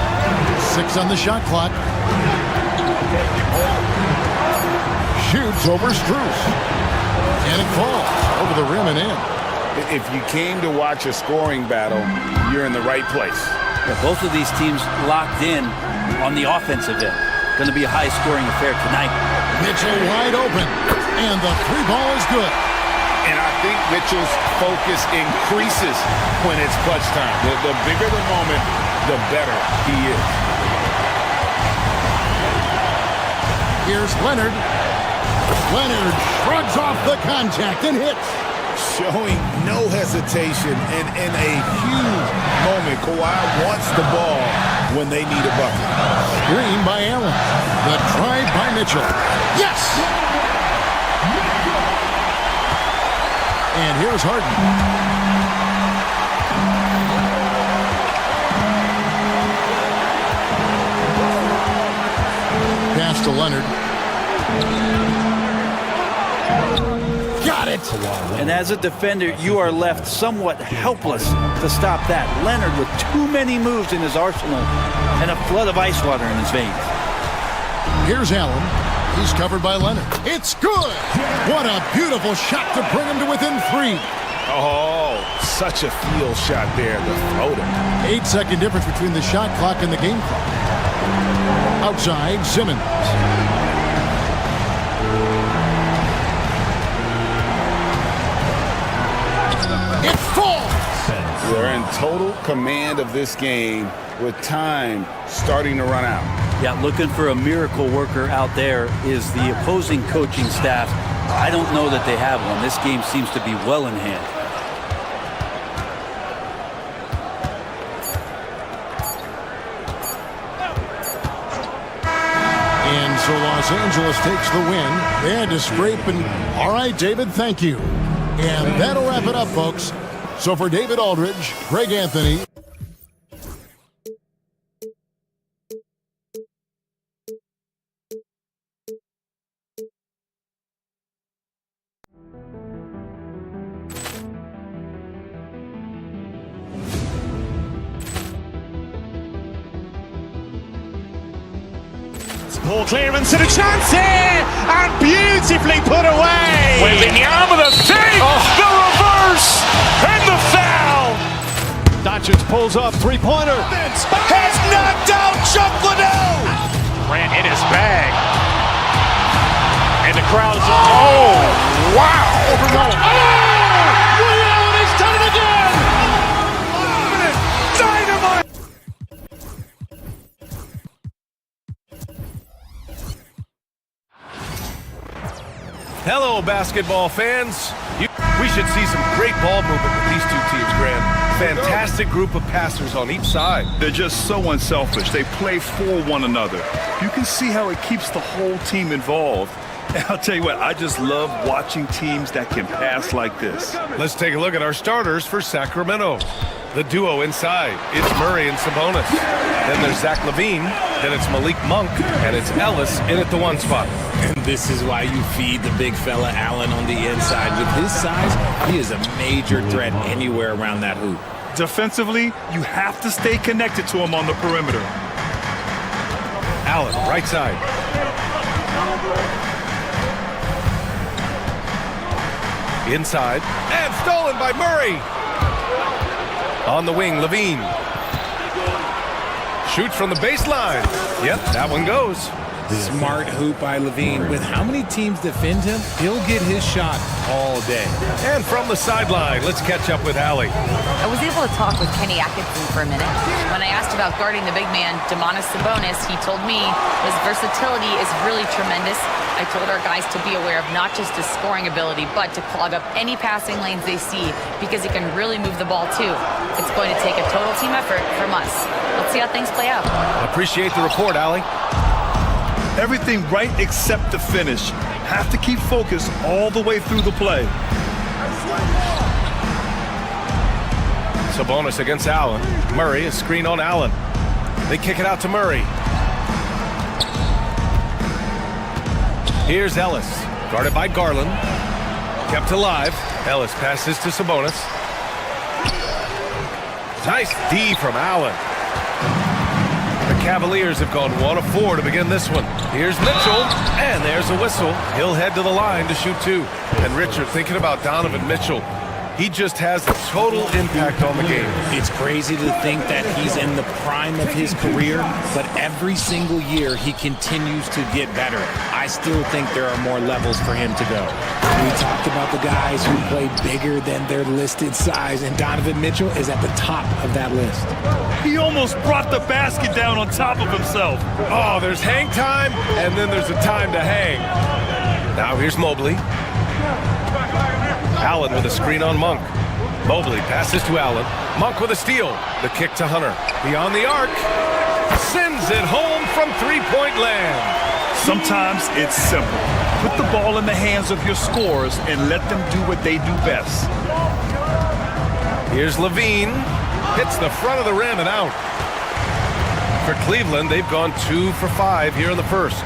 [SPEAKER 4] 6 on the shot clock. Shoots over Strus. And it falls over the rim and in.
[SPEAKER 6] If you came to watch a scoring battle, you're in the right place.
[SPEAKER 12] Yeah, both of these teams locked in on the offensive end. Going to be a high-scoring affair tonight.
[SPEAKER 4] Mitchell wide open, and the 3-ball is good.
[SPEAKER 6] And I think Mitchell's focus increases when it's clutch time. The bigger the moment, the better he is.
[SPEAKER 4] Here's Leonard. Leonard shrugs off the contact and hits.
[SPEAKER 6] Showing no hesitation and in a huge moment. Kawhi wants the ball when they need a bucket.
[SPEAKER 4] Screen by Allen. The drive by Mitchell. Yes! And here's Harden. Pass to Leonard. Got it!
[SPEAKER 12] And as a defender, you are left somewhat helpless to stop that. Leonard with too many moves in his arsenal and a flood of ice water in his veins.
[SPEAKER 4] Here's Allen. He's covered by Leonard. It's good! What a beautiful shot to bring him to within 3.
[SPEAKER 6] Oh, such a field shot there, the floater.
[SPEAKER 4] 8-second difference between the shot clock and the game clock. Outside, Simmons. It falls!
[SPEAKER 6] They're in total command of this game with time starting to run out.
[SPEAKER 12] Yeah, looking for a miracle worker out there is the opposing coaching staff. I don't know that they have one. This game seems to be well in hand.
[SPEAKER 4] And so Los Angeles takes the win. They had to scrape and... All right, David, thank you. And that'll wrap it up, folks. So for David Aldridge, Greg Anthony...
[SPEAKER 1] Poor clearance and a chance here, and beautifully put away.
[SPEAKER 8] Wembanyama the save, the reverse, and the foul.
[SPEAKER 1] Doncic pulls up, three-pointer.
[SPEAKER 8] Has knocked out Chuck Liddell. Ran in his bag, and the crowd is wow!
[SPEAKER 1] Overrun. Ray Allen has done it again.
[SPEAKER 8] Dynamite.
[SPEAKER 13] Hello, basketball fans. We should see some great ball movement with these two teams, Graham. Fantastic group of passers on each side.
[SPEAKER 9] They're just so unselfish. They play for one another. You can see how it keeps the whole team involved. And I'll tell you what, I just love watching teams that can pass like this.
[SPEAKER 13] Let's take a look at our starters for Sacramento. The duo inside. It's Murray and Sabonis. Then there's Zach LaVine. Then it's Malik Monk. And it's Ellis in at the 1 spot.
[SPEAKER 5] And this is why you feed the big fella Allen on the inside. With his size, he is a major threat anywhere around that hoop.
[SPEAKER 9] Defensively, you have to stay connected to him on the perimeter.
[SPEAKER 13] Allen, right side. Inside. And stolen by Murray. On the wing, LaVine. Shoots from the baseline. Yep, that one goes.
[SPEAKER 5] Smart hoop by LaVine. With how many teams defend him, he'll get his shot all day.
[SPEAKER 13] And from the sideline, let's catch up with Allie.
[SPEAKER 11] I was able to talk with Kenny Atkinson for a minute. When I asked about guarding the big man, Domantas Sabonis, he told me his versatility is really tremendous. I told our guys to be aware of not just his scoring ability, but to clog up any passing lanes they see because he can really move the ball too. It's going to take a total team effort from us. Let's see how things play out.
[SPEAKER 13] Appreciate the report, Allie.
[SPEAKER 9] Everything right except the finish. Have to keep focused all the way through the play.
[SPEAKER 13] Sabonis against Allen. Murray, a screen on Allen. They kick it out to Murray. Here's Ellis, guarded by Garland. Kept alive. Ellis passes to Sabonis. Nice D from Allen. The Cavaliers have gone 1 of 4 to begin this one. Here's Mitchell, and there's a whistle. He'll head to the line to shoot 2. And Richard, thinking about Donovan Mitchell, he just has a total impact on the game.
[SPEAKER 5] It's crazy to think that he's in the prime of his career, but every single year he continues to get better. I still think there are more levels for him to go. We talked about the guys who play bigger than their listed size, and Donovan Mitchell is at the top of that list.
[SPEAKER 9] He almost brought the basket down on top of himself.
[SPEAKER 13] Oh, there's hang time, and then there's a time to hang. Now here's Mobley. Allen with a screen on Monk. Mobley passes to Allen. Monk with a steal. The kick to Hunter. Beyond the arc. Sends it home from three-point land.
[SPEAKER 9] Sometimes it's simple. Put the ball in the hands of your scorers and let them do what they do best.
[SPEAKER 13] Here's LaVine. Hits the front of the rim and out. For Cleveland, they've gone 2 for 5 here in the first.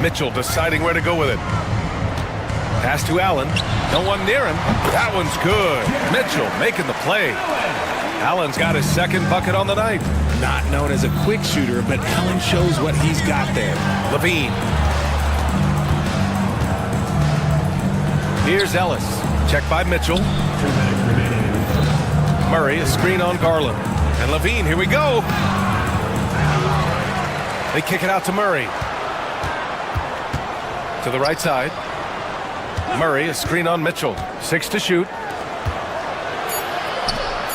[SPEAKER 13] Mitchell deciding where to go with it. Pass to Allen. No one near him. That one's good. Mitchell making the play. Allen's got his second bucket on the night.
[SPEAKER 5] Not known as a quick shooter, but Allen shows what he's got there.
[SPEAKER 13] LaVine. Here's Ellis. Checked by Mitchell. Murray, a screen on Garland. And LaVine, here we go. They kick it out to Murray. To the right side. Murray, a screen on Mitchell. 6 to shoot.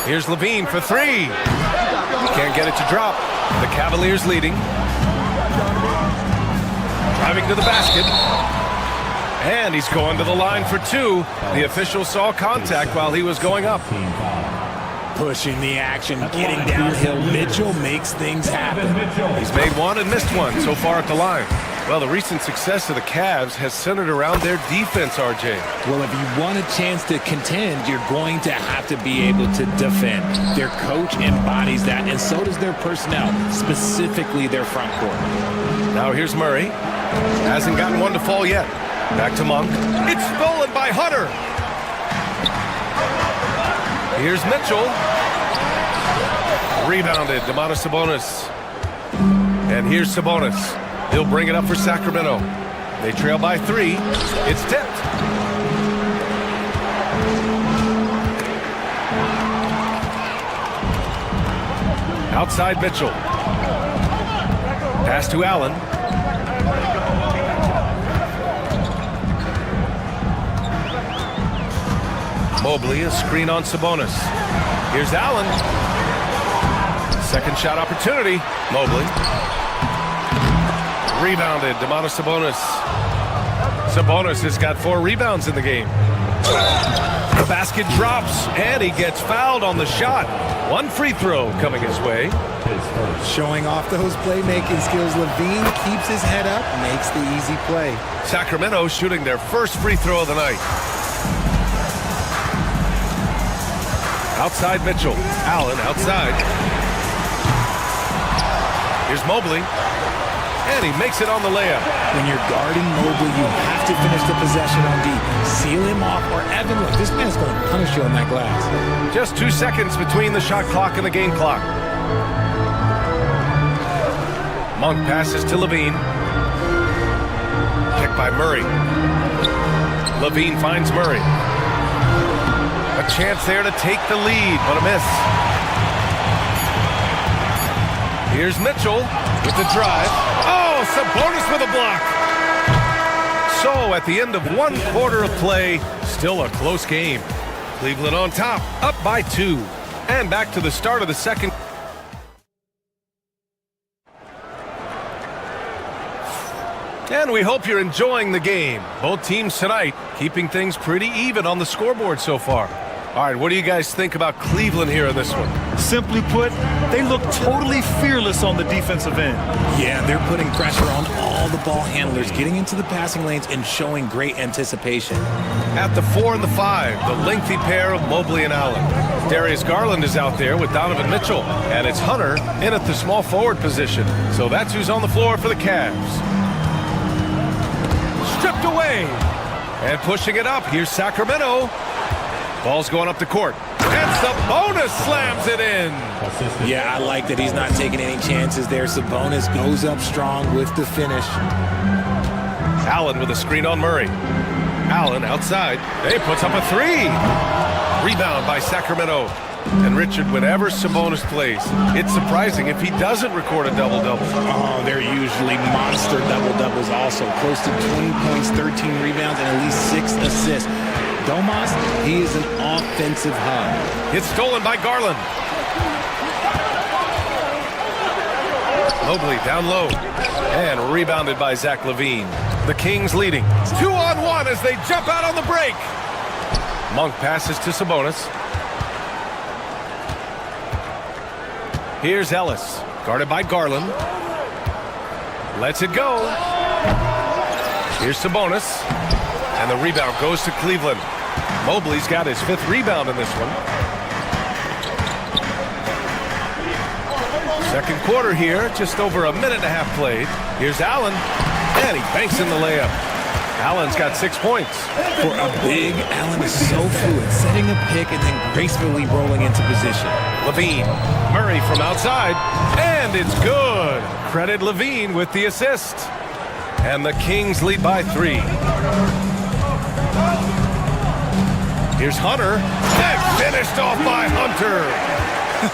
[SPEAKER 13] Here's LaVine for 3. He can't get it to drop. The Cavaliers leading. Driving to the basket. And he's going to the line for 2. The official saw contact while he was going up.
[SPEAKER 5] Pushing the action, getting downhill. Mitchell makes things happen.
[SPEAKER 13] He's made 1 and missed 1 so far at the line. Well, the recent success of the Cavs has centered around their defense, RJ.
[SPEAKER 5] Well, if you want a chance to contend, you're going to have to be able to defend. Their coach embodies that, and so does their personnel, specifically their front court.
[SPEAKER 13] Now here's Murray. Hasn't gotten one to fall yet. Back to Monk. It's stolen by Hunter. Here's Mitchell. Rebounded, Domantas Sabonis. And here's Sabonis. He'll bring it up for Sacramento. They trail by 3. It's tipped. Outside Mitchell. Pass to Allen. Mobley, a screen on Sabonis. Here's Allen. Second shot opportunity. Mobley. Rebounded, Domantas Sabonis. Sabonis has got 4 rebounds in the game. The basket drops, and he gets fouled on the shot. 1 free throw coming his way.
[SPEAKER 5] Showing off those playmaking skills, LaVine keeps his head up, makes the easy play.
[SPEAKER 13] Sacramento shooting their first free throw of the night. Outside Mitchell. Allen outside. Here's Mobley. And he makes it on the layup.
[SPEAKER 5] When you're guarding Mobley, you have to finish the possession on D. Seal him off, or Evan, look, this man's going to punish you on that glass.
[SPEAKER 13] Just 2 seconds between the shot clock and the game clock. Monk passes to Levine. Picked by Murray. Levine finds Murray. A chance there to take the lead, but a miss. Here's Mitchell with the drive. Oh, Sabonis with a block. So at the end of 1 quarter of play, still a close game. Cleveland on top, up by 2. And back to the start of the second. And we hope you're enjoying the game. Both teams tonight keeping things pretty even on the scoreboard so far. All right, what do you guys think about Cleveland here in this one?
[SPEAKER 9] Simply put, they look totally fearless on the defensive end.
[SPEAKER 5] Yeah, they're putting pressure on all the ball handlers, getting into the passing lanes and showing great anticipation.
[SPEAKER 13] At the 4 and the 5, the lengthy pair of Mobley and Allen. Darius Garland is out there with Donovan Mitchell, and it's Hunter in at the small forward position. So that's who's on the floor for the Cavs. Stripped away. And pushing it up, here's Sacramento. Ball's going up the court. And Sabonis slams it in.
[SPEAKER 5] Yeah, I like that he's not taking any chances there. Sabonis goes up strong with the finish.
[SPEAKER 13] Allen with a screen on Murray. Allen outside. He puts up a 3. Rebound by Sacramento. And Richard, whenever Sabonis plays, it's surprising if he doesn't record a double-double.
[SPEAKER 5] Oh, they're usually monster double-doubles also. Close to 20 points, 13 rebounds, and at least 6 assists. Domas, he is an offensive hub.
[SPEAKER 13] It's stolen by Garland. Mobley down low. And rebounded by Zach LaVine. The Kings leading. 2-on-1 as they jump out on the break. Monk passes to Sabonis. Here's Ellis, guarded by Garland. Lets it go. Here's Sabonis. And the rebound goes to Cleveland. Mobley's got his 5th rebound in this one. Second quarter here, just over a minute and a half played. Here's Allen, and he banks in the layup. Allen's got 6 points.
[SPEAKER 5] For a big, Allen is so fluid, setting a pick and then gracefully rolling into position.
[SPEAKER 13] LaVine, Murray from outside, and it's good. Credit LaVine with the assist. And the Kings lead by 3. Here's Hunter, and finished off by Hunter.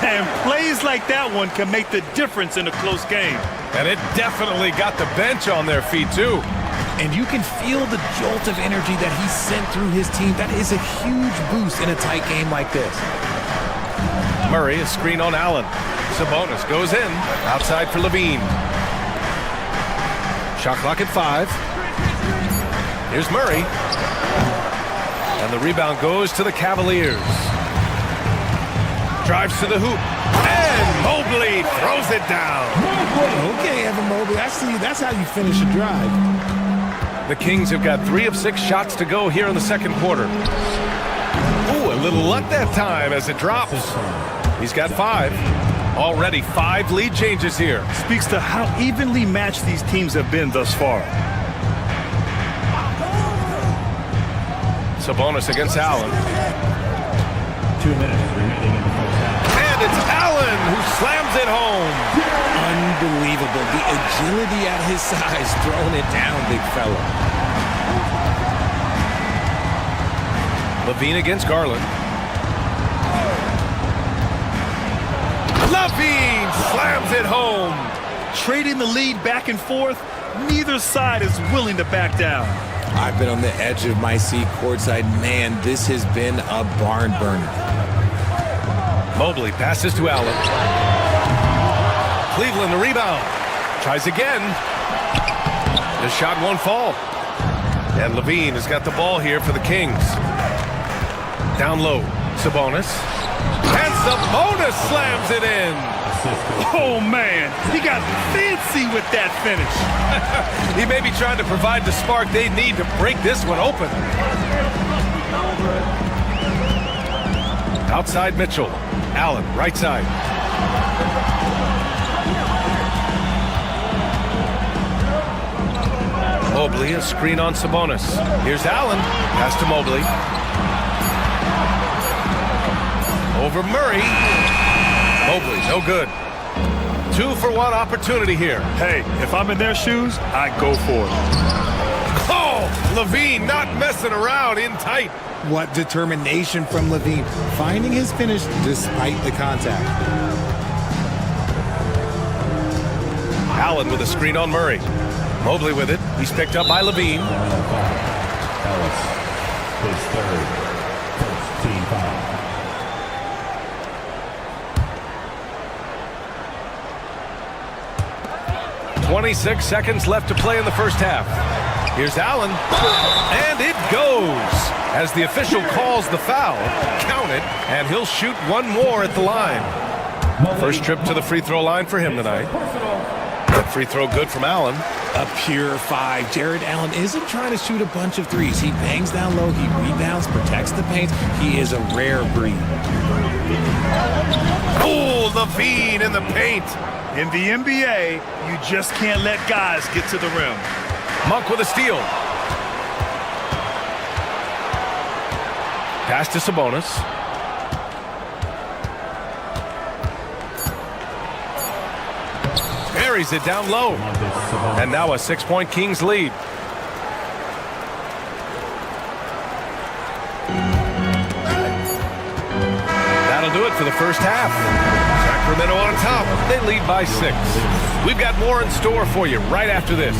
[SPEAKER 9] And plays like that one can make the difference in a close game.
[SPEAKER 13] And it definitely got the bench on their feet, too.
[SPEAKER 5] And you can feel the jolt of energy that he sent through his team. That is a huge boost in a tight game like this.
[SPEAKER 13] Murray, a screen on Allen. Sabonis goes in, outside for LaVine. Shot clock at 5. Here's Murray. And the rebound goes to the Cavaliers. Drives to the hoop. And Mobley throws it down.
[SPEAKER 5] Okay, Evan Mobley, I see. That's how you finish a drive.
[SPEAKER 13] The Kings have got 3 of 6 shots to go here in the second quarter. Ooh, a little luck that time as it drops. He's got 5. Already 5 lead changes here.
[SPEAKER 9] Speaks to how evenly matched these teams have been thus far.
[SPEAKER 13] Sabonis against Allen.
[SPEAKER 3] 2 minutes remaining in the first half.
[SPEAKER 13] And it's Allen who slams it home.
[SPEAKER 5] Unbelievable. The agility at his size, throwing it down, big fella.
[SPEAKER 13] LaVine against Garland. LaVine slams it home.
[SPEAKER 9] Trading the lead back and forth, neither side is willing to back down.
[SPEAKER 5] I've been on the edge of my seat courtside. Man, this has been a barn burner.
[SPEAKER 13] Mobley passes to Allen. Cleveland the rebound. Tries again. The shot won't fall. And LaVine has got the ball here for the Kings. Down low, Sabonis. And Sabonis slams it in.
[SPEAKER 9] Oh, man, he got fancy with that finish.
[SPEAKER 13] He may be trying to provide the spark they need to break this one open. Outside Mitchell. Allen, right side. Mobley, a screen on Sabonis. Here's Allen. Pass to Mobley. Over Murray. Mobley, no good. 2-for-1 opportunity here.
[SPEAKER 9] Hey, if I'm in their shoes, I go for it.
[SPEAKER 13] Oh, Levine not messing around, in tight.
[SPEAKER 5] What determination from Levine, finding his finish despite the contact.
[SPEAKER 13] Allen with a screen on Murray. Mobley with it. He's picked up by Levine.
[SPEAKER 3] Ellis, his third, first team foul.
[SPEAKER 13] .26 seconds left to play in the first half. Here's Allen, and it goes as the official calls the foul. Count it, and he'll shoot one more at the line. First trip to the free throw line for him tonight. That free throw good from Allen.
[SPEAKER 5] A pure 5. Jared Allen isn't trying to shoot a bunch of threes. He bangs down low, he rebounds, protects the paint. He is a rare breed.
[SPEAKER 13] Oh, Levine in the paint.
[SPEAKER 9] In the NBA, you just can't let guys get to the rim.
[SPEAKER 13] Monk with a steal. Pass to Sabonis. Buries it down low. And now a 6-point Kings lead. That'll do it for the first half. Sacramento on top. They lead by 6. We've got more in store for you right after this.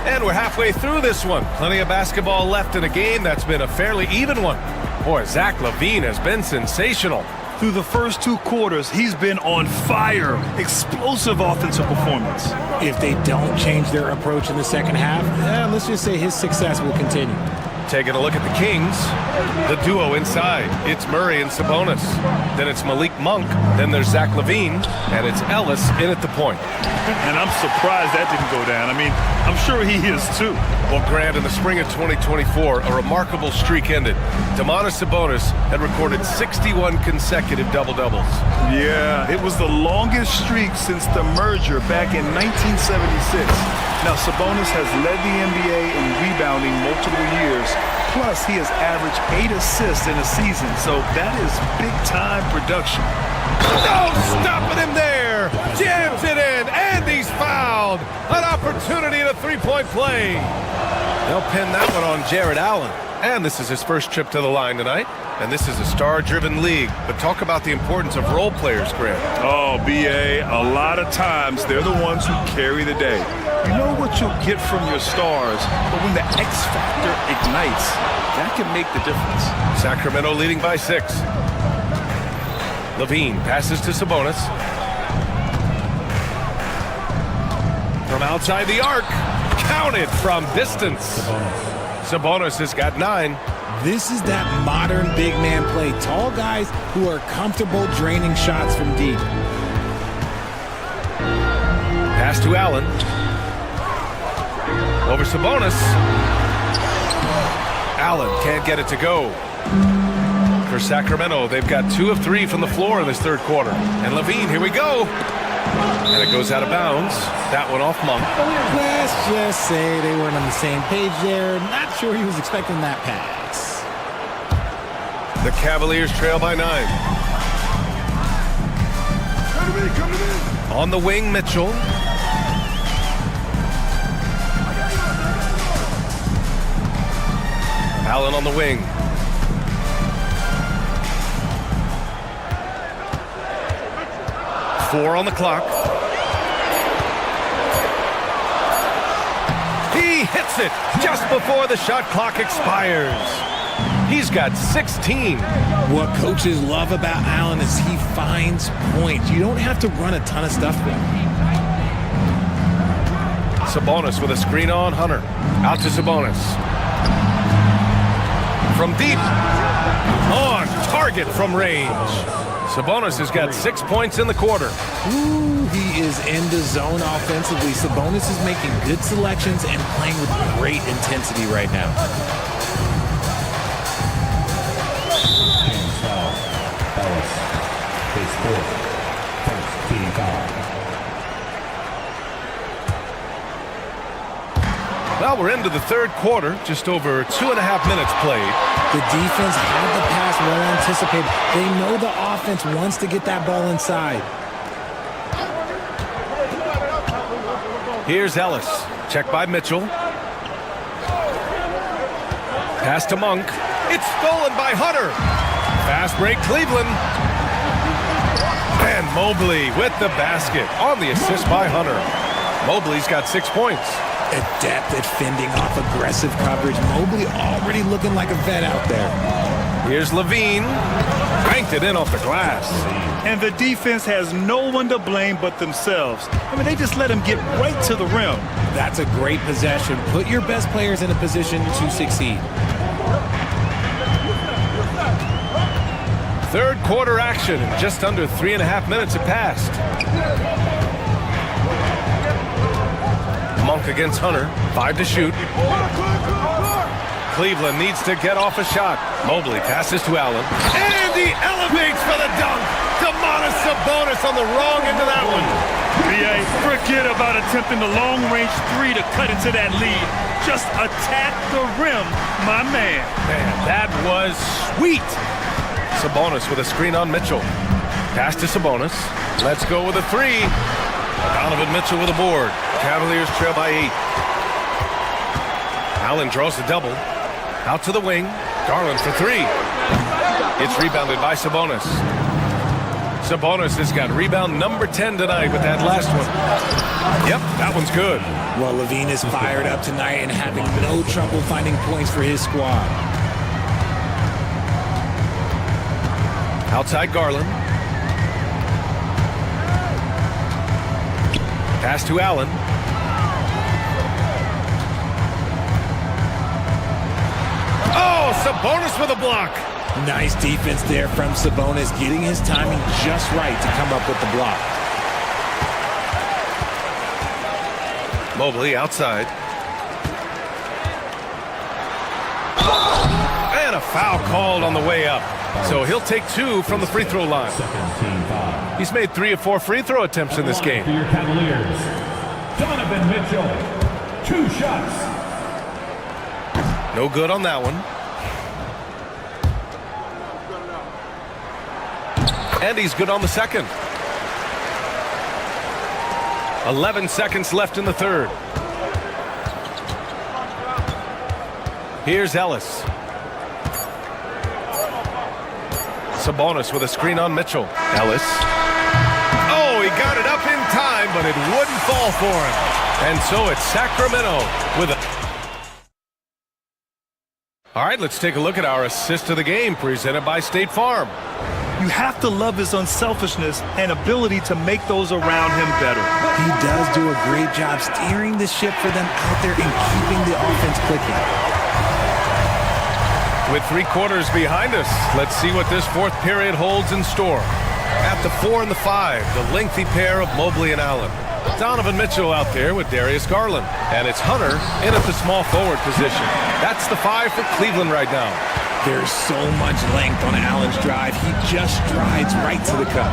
[SPEAKER 13] And we're halfway through this one. Plenty of basketball left in a game that's been a fairly even one. Boy, Zach LaVine has been sensational.
[SPEAKER 9] Through the first 2 quarters, he's been on fire. Explosive offensive performance.
[SPEAKER 5] If they don't change their approach in the second half, let's just say his success will continue.
[SPEAKER 13] Taking a look at the Kings, the duo inside. It's Murray and Sabonis. Then it's Malik Monk. Then there's Zach LaVine. And it's Ellis in at the point.
[SPEAKER 9] And I'm surprised that didn't go down. I mean, I'm sure he is too.
[SPEAKER 13] Well, Grant, in the spring of 2024, a remarkable streak ended. Domantas Sabonis had recorded 61 consecutive double-doubles.
[SPEAKER 9] Yeah, it was the longest streak since the merger back in 1976. Now, Sabonis has led the NBA in rebounding multiple years. Plus, he has averaged 8 assists in a season, so that is big-time production.
[SPEAKER 13] No, stopping him there. Jams it in, and he's fouled. An opportunity in a three-point play. They'll pin that one on Jared Allen. And this is his first trip to the line tonight. And this is a star-driven league. But talk about the importance of role players, Grant.
[SPEAKER 9] Oh, B.A., a lot of times they're the ones who carry the day. You know what you'll get from your stars, but when the X factor ignites, that can make the difference.
[SPEAKER 13] Sacramento leading by 6. LaVine passes to Sabonis. From outside the arc, counted from distance. Sabonis has got 9.
[SPEAKER 5] This is that modern big man play. Tall guys who are comfortable draining shots from deep.
[SPEAKER 13] Pass to Allen. Over Sabonis. Allen can't get it to go. For Sacramento, they've got 2 of 3 from the floor in this third quarter. And LaVine, here we go. And it goes out of bounds. That one off Monk.
[SPEAKER 5] Let's just say they weren't on the same page there. Not sure he was expecting that pass.
[SPEAKER 13] The Cavaliers trail by 9. On the wing, Mitchell. Allen on the wing. Four on the clock. He He hits it just before the shot clock expires. He's got 16.
[SPEAKER 5] What coaches love about Allen is he finds points. You don't have to run a ton of stuff for him.
[SPEAKER 13] Sabonis with a screen on Hunter. Out to Sabonis. From deep. On target from range. Sabonis has got 6 points in the quarter.
[SPEAKER 5] Ooh, he is in the zone offensively. Sabonis is making good selections and playing with great intensity right now.
[SPEAKER 13] Well, we're into the third quarter, just over 2.5 minutes played.
[SPEAKER 5] The defense had the pass well anticipated. They know the offense wants to get that ball inside.
[SPEAKER 13] Here's Ellis. Check by Mitchell. Pass to Monk. It's stolen by Hunter. Fast break, Cleveland. And Mobley with the basket on the assist by Hunter. Mobley's got 6 points.
[SPEAKER 5] Adept at fending off aggressive coverage. Mobley already looking like a vet out there.
[SPEAKER 13] Here's Levine. Banked it in off the glass.
[SPEAKER 9] And the defense has no one to blame but themselves. I mean, they just let him get right to the rim.
[SPEAKER 5] That's a great possession. Put your best players in a position to succeed.
[SPEAKER 13] Third quarter action. Just under 3.5 minutes have passed. Monk against Hunter. 5 to shoot. Cleveland needs to get off a shot. Mobley passes to Allen. And he elevates for the dunk. Domantas Sabonis on the wrong end of that one.
[SPEAKER 9] B.A., forget about attempting the long-range three to cut into that lead. Just attack the rim, my man.
[SPEAKER 13] Man, that was sweet. Sabonis with a screen on Mitchell. Pass to Sabonis. Let's go with a three. Donovan Mitchell with a board. Cavaliers trail by 8. Allen draws the double. Out to the wing. Garland for 3. It's rebounded by Sabonis. Sabonis has got rebound number 10 tonight with that last one. Yep, that one's good.
[SPEAKER 5] Well, Levine is fired up tonight and having no trouble finding points for his squad.
[SPEAKER 13] Outside Garland. Pass to Allen. Oh, Sabonis with a block.
[SPEAKER 5] Nice defense there from Sabonis, getting his timing just right to come up with the block.
[SPEAKER 13] Mobley outside. And a foul called on the way up. So he'll take 2 from the free throw line. He's made 3 of 4 free throw attempts in this game.
[SPEAKER 3] For your Cavaliers, Donovan Mitchell, 2 shots.
[SPEAKER 13] No good on that one. And he's good on the second. 11 seconds left in the third. Here's Ellis. Sabonis with a screen on Mitchell. Ellis. Oh, he got it up in time, but it wouldn't fall for him. And so it's Sacramento with a... All right, let's take a look at our assist of the game presented by State Farm.
[SPEAKER 9] You have to love his unselfishness and ability to make those around him better.
[SPEAKER 5] He does do a great job steering the ship for them out there and keeping the offense clicking.
[SPEAKER 13] With 3 quarters behind us, let's see what this fourth period holds in store. At the 4 and the 5, the lengthy pair of Mobley and Allen. Donovan Mitchell out there with Darius Garland. And it's Hunter in at the small forward position. That's the 5 for Cleveland right now.
[SPEAKER 5] There's so much length on Allen's drive. He just strides right to the cup.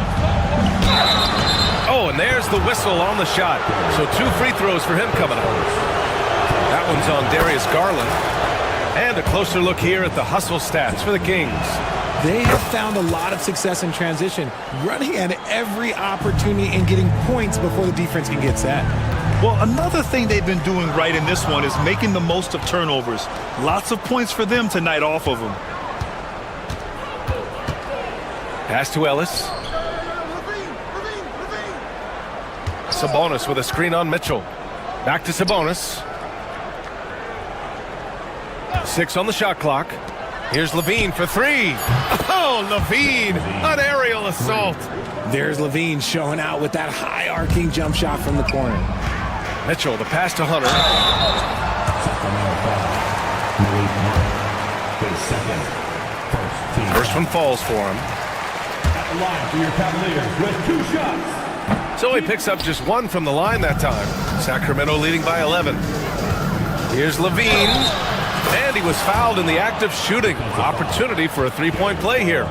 [SPEAKER 13] Oh, and there's the whistle on the shot. So 2 free throws for him coming up. That one's on Darius Garland. And a closer look here at the hustle stats for the Kings.
[SPEAKER 5] They have found a lot of success in transition, running at every opportunity and getting points before the defense can get set.
[SPEAKER 9] Well, another thing they've been doing right in this one is making the most of turnovers. Lots of points for them tonight off of them.
[SPEAKER 13] Pass to Ellis. Sabonis with a screen on Mitchell. Back to Sabonis. 6 on the shot clock. Here's Levine for 3. Oh, Levine, an aerial assault.
[SPEAKER 5] There's Levine showing out with that high arcing jump shot from the corner.
[SPEAKER 13] Mitchell, the pass to Hunter. First one falls for him.
[SPEAKER 3] Line for your Cavaliers with 2 shots.
[SPEAKER 13] So he picks up just 1 from the line that time. Sacramento leading by 11. Here's Levine. And he was fouled in the act of shooting. Opportunity for a 3-point play here.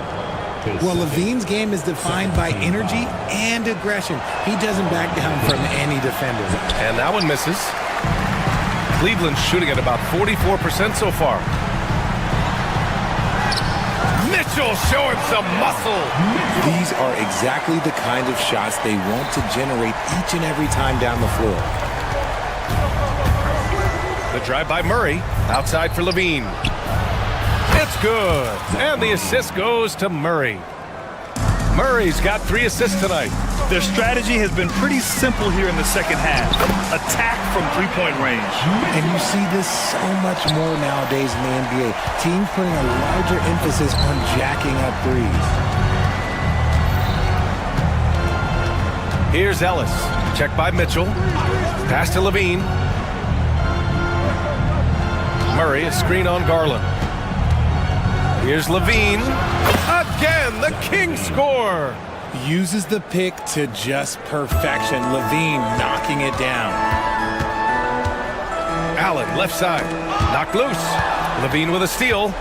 [SPEAKER 5] Well, Levine's game is defined by energy and aggression. He doesn't back down from any defender.
[SPEAKER 13] And that one misses. Cleveland's shooting at about 44% so far. Mitchell showing some muscle.
[SPEAKER 5] These are exactly the kind of shots they want to generate each and every time down the floor.
[SPEAKER 13] The drive by Murray, outside for Levine. It's good, and the assist goes to Murray. Murray's got 3 assists tonight.
[SPEAKER 9] Their strategy has been pretty simple here in the second half. Attack from 3-point range.
[SPEAKER 5] And you see this so much more nowadays in the NBA. Teams putting a larger emphasis on jacking up threes.
[SPEAKER 13] Here's Ellis. Check by Mitchell. Pass to Levine. Murray, a screen on Garland. Here's Levine. Again, the Kings score.
[SPEAKER 5] Uses the pick to just perfection. Levine knocking it down.
[SPEAKER 13] Allen, left side. Knocked loose. Levine with a steal.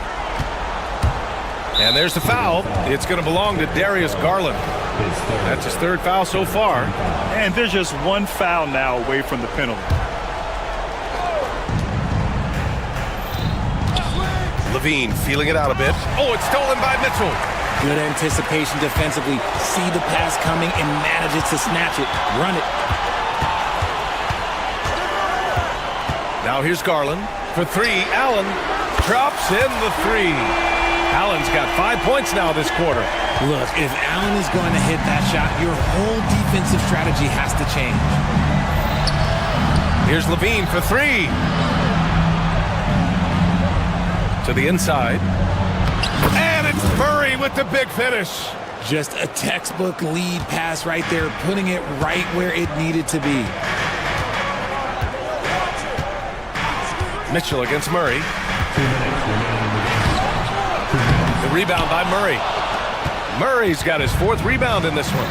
[SPEAKER 13] And there's the foul. It's going to belong to Darius Garland. That's his 3rd foul so far.
[SPEAKER 9] And there's just 1 foul now away from the penalty.
[SPEAKER 13] Levine feeling it out a bit. Oh, it's stolen by Mitchell.
[SPEAKER 5] Good anticipation defensively. See the pass coming and manages to snatch it. Run it.
[SPEAKER 13] Now here's Garland for 3. Allen drops in the 3. Allen's got 5 points now this quarter.
[SPEAKER 5] Look, if Allen is going to hit that shot, your whole defensive strategy has to change.
[SPEAKER 13] Here's Levine for 3. To the inside. And it's Murray with the big finish.
[SPEAKER 5] Just a textbook lead pass right there, putting it right where it needed to be.
[SPEAKER 13] Mitchell against Murray. The rebound by Murray. Murray's got his 4th rebound in this one.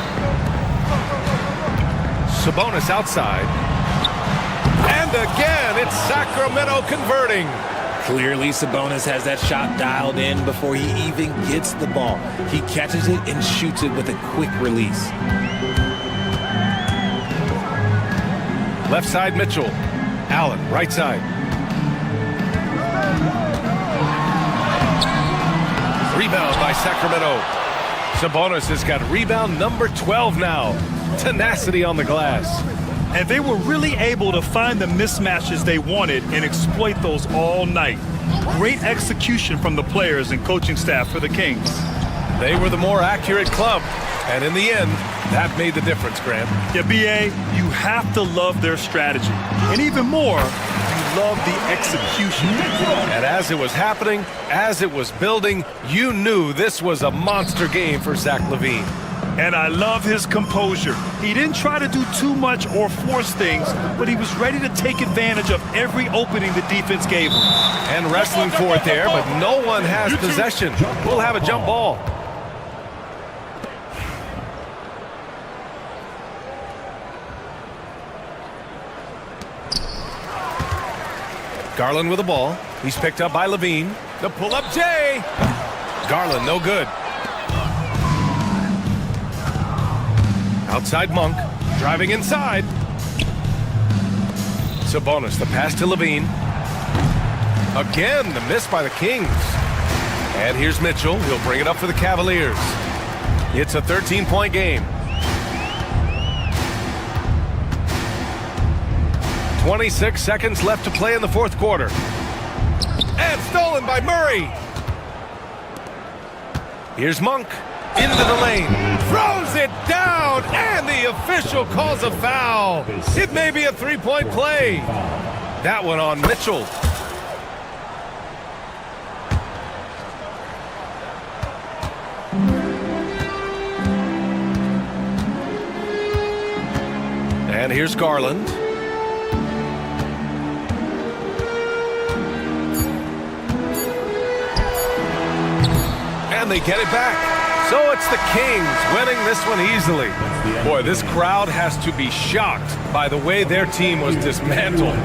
[SPEAKER 13] Sabonis outside. And again, it's Sacramento converting.
[SPEAKER 5] Clearly, Sabonis has that shot dialed in before he even gets the ball. He catches it and shoots it with a quick release.
[SPEAKER 13] Left side, Mitchell. Allen, right side. Rebound by Sacramento. Sabonis has got rebound number 12 now. Tenacity on the glass.
[SPEAKER 9] And they were really able to find the mismatches they wanted and exploit those all night. Great execution from the players and coaching staff for the Kings.
[SPEAKER 13] They were the more accurate club. And in the end, that made the difference, Grant.
[SPEAKER 9] Yeah, B.A., you have to love their strategy. And even more, you love the execution.
[SPEAKER 13] And as it was happening, as it was building, you knew this was a monster game for Zach LaVine.
[SPEAKER 9] And I love his composure. He didn't try to do too much or force things, but he was ready to take advantage of every opening the defense gave him.
[SPEAKER 13] And wrestling for it there, but no one has possession. We'll have a jump ball. Garland with the ball. He's picked up by LaVine. The pull-up J. Garland, no good. Outside Monk, driving inside. Sabonis, the pass to LaVine. Again, the miss by the Kings. And here's Mitchell. He'll bring it up for the Cavaliers. It's a 13-point game. 26 seconds left to play in the fourth quarter. And stolen by Murray. Here's Monk. Into the lane. Throws it down. And the official calls a foul. It may be a three-point play. That one on Mitchell. And here's Garland. And they get it back. So it's the Kings winning this one easily. Boy, this crowd has to be shocked by the way their team was dismantled.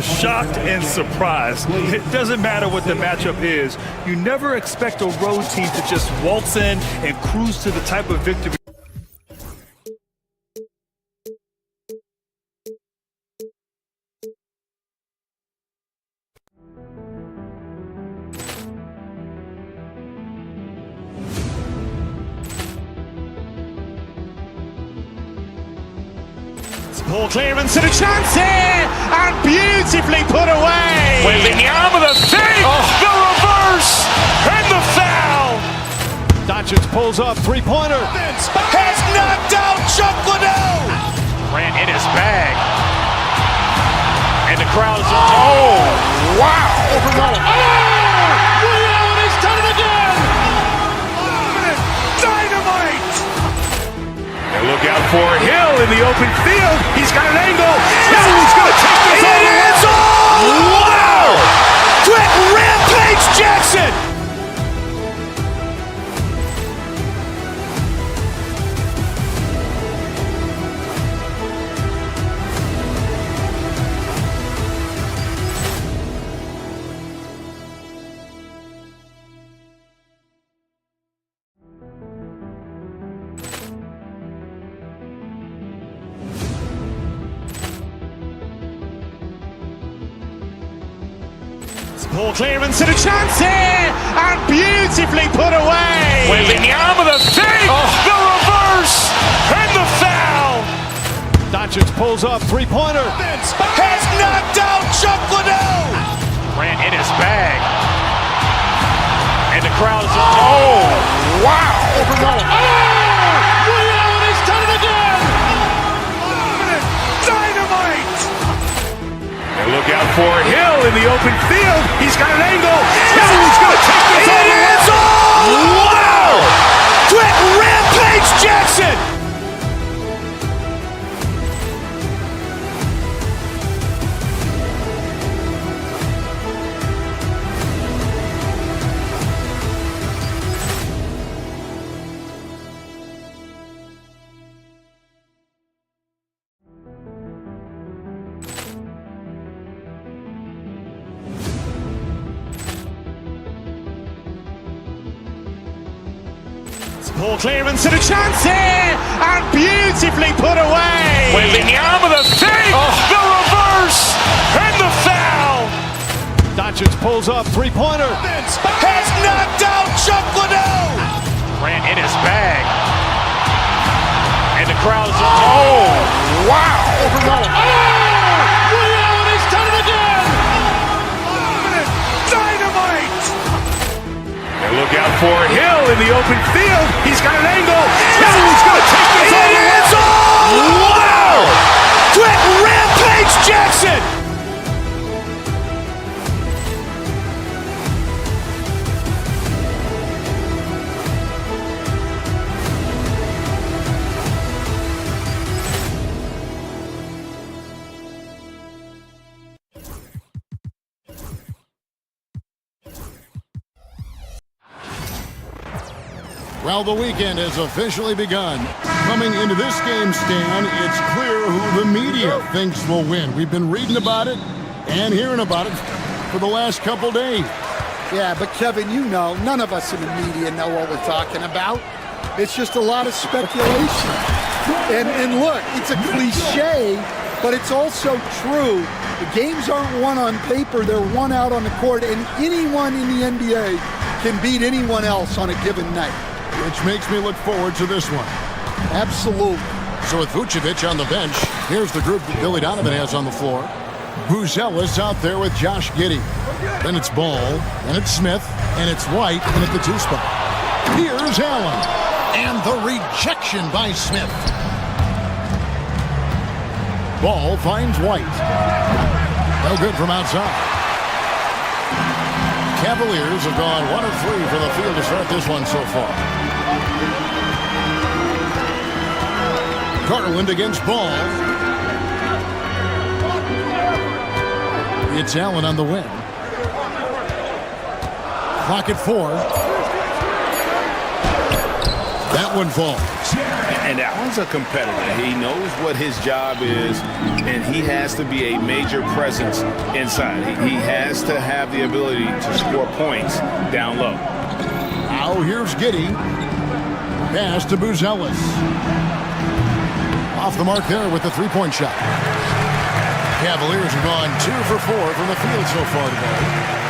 [SPEAKER 9] Shocked and surprised. It doesn't matter what the matchup is. You never expect a road team to just waltz in and cruise to the type of victory.
[SPEAKER 1] Ball clearance and a chance here, and beautifully put away.
[SPEAKER 8] Wembanyama the fake, the reverse, and the foul.
[SPEAKER 1] Doncic pulls up, three-pointer.
[SPEAKER 8] Has knocked out Chuck Liddell. Ran in his bag. And the crowd is, oh, wow.
[SPEAKER 1] He's done it again.
[SPEAKER 8] Dynamite.
[SPEAKER 2] And look out for Hill in the open field. He's got an angle. He's going to take this all the way. Wow! Quick rampage Jackson.
[SPEAKER 1] Ball clearance and a chance here, and beautifully put away.
[SPEAKER 8] Wembanyama the fake, the reverse, and the foul.
[SPEAKER 1] Doncic pulls up, three-pointer.
[SPEAKER 8] Has knocked out Chuck Liddell. Ran in his bag. And the crowd is, oh, wow.
[SPEAKER 1] He's done it again.
[SPEAKER 8] Dynamite.
[SPEAKER 2] And look out for Hill in the open field. He's got an angle. He's going to take this all the way. Wow! Quick rampage Jackson.
[SPEAKER 1] Ball clearance and a chance here, and beautifully put away.
[SPEAKER 8] Wembanyama the fake, the reverse, and the foul.
[SPEAKER 1] Doncic pulls up, three-pointer.
[SPEAKER 8] Has knocked out Chuck Liddell. Ran in his bag. And the crowd is, oh, wow.
[SPEAKER 1] He's done it again.
[SPEAKER 8] Dynamite.
[SPEAKER 2] And look out for Hill in the open field. He's got an angle. He's going to take this all the way. Wow! Quick rampage Jackson.
[SPEAKER 4] Well, the weekend has officially begun. Coming into this game, Stan, it's clear who the media thinks will win. We've been reading about it and hearing about it for the last couple days.
[SPEAKER 10] Yeah, but Kevin, you know, none of us in the media know what we're talking about. It's just a lot of speculation. And look, it's a cliche, but it's also true. The games aren't won on paper, they're won out on the court, and anyone in the NBA can beat anyone else on a given night.
[SPEAKER 4] Which makes me look forward to this one.
[SPEAKER 10] Absolutely.
[SPEAKER 4] So with Vucevic on the bench, here's the group that Billy Donovan has on the floor. Buzelis out there with Josh Giddey. Then it's Ball, then it's Smith, and it's White in at the two spot. Here's Allen. And the rejection by Smith. Ball finds White. No good from outside. Cavaliers have gone 1 of 3 from the field to start this one so far. Garland against Ball. It's Allen on the wing. Clock at 4. That one falls.
[SPEAKER 6] And Allen's a competitor. He knows what his job is, and he has to be a major presence inside. He has to have the ability to score points down low.
[SPEAKER 4] Now here's Giddey. Pass to Buzelis. Off the mark there with the three-point shot. Cavaliers have gone 2 for 4 from the field so far today.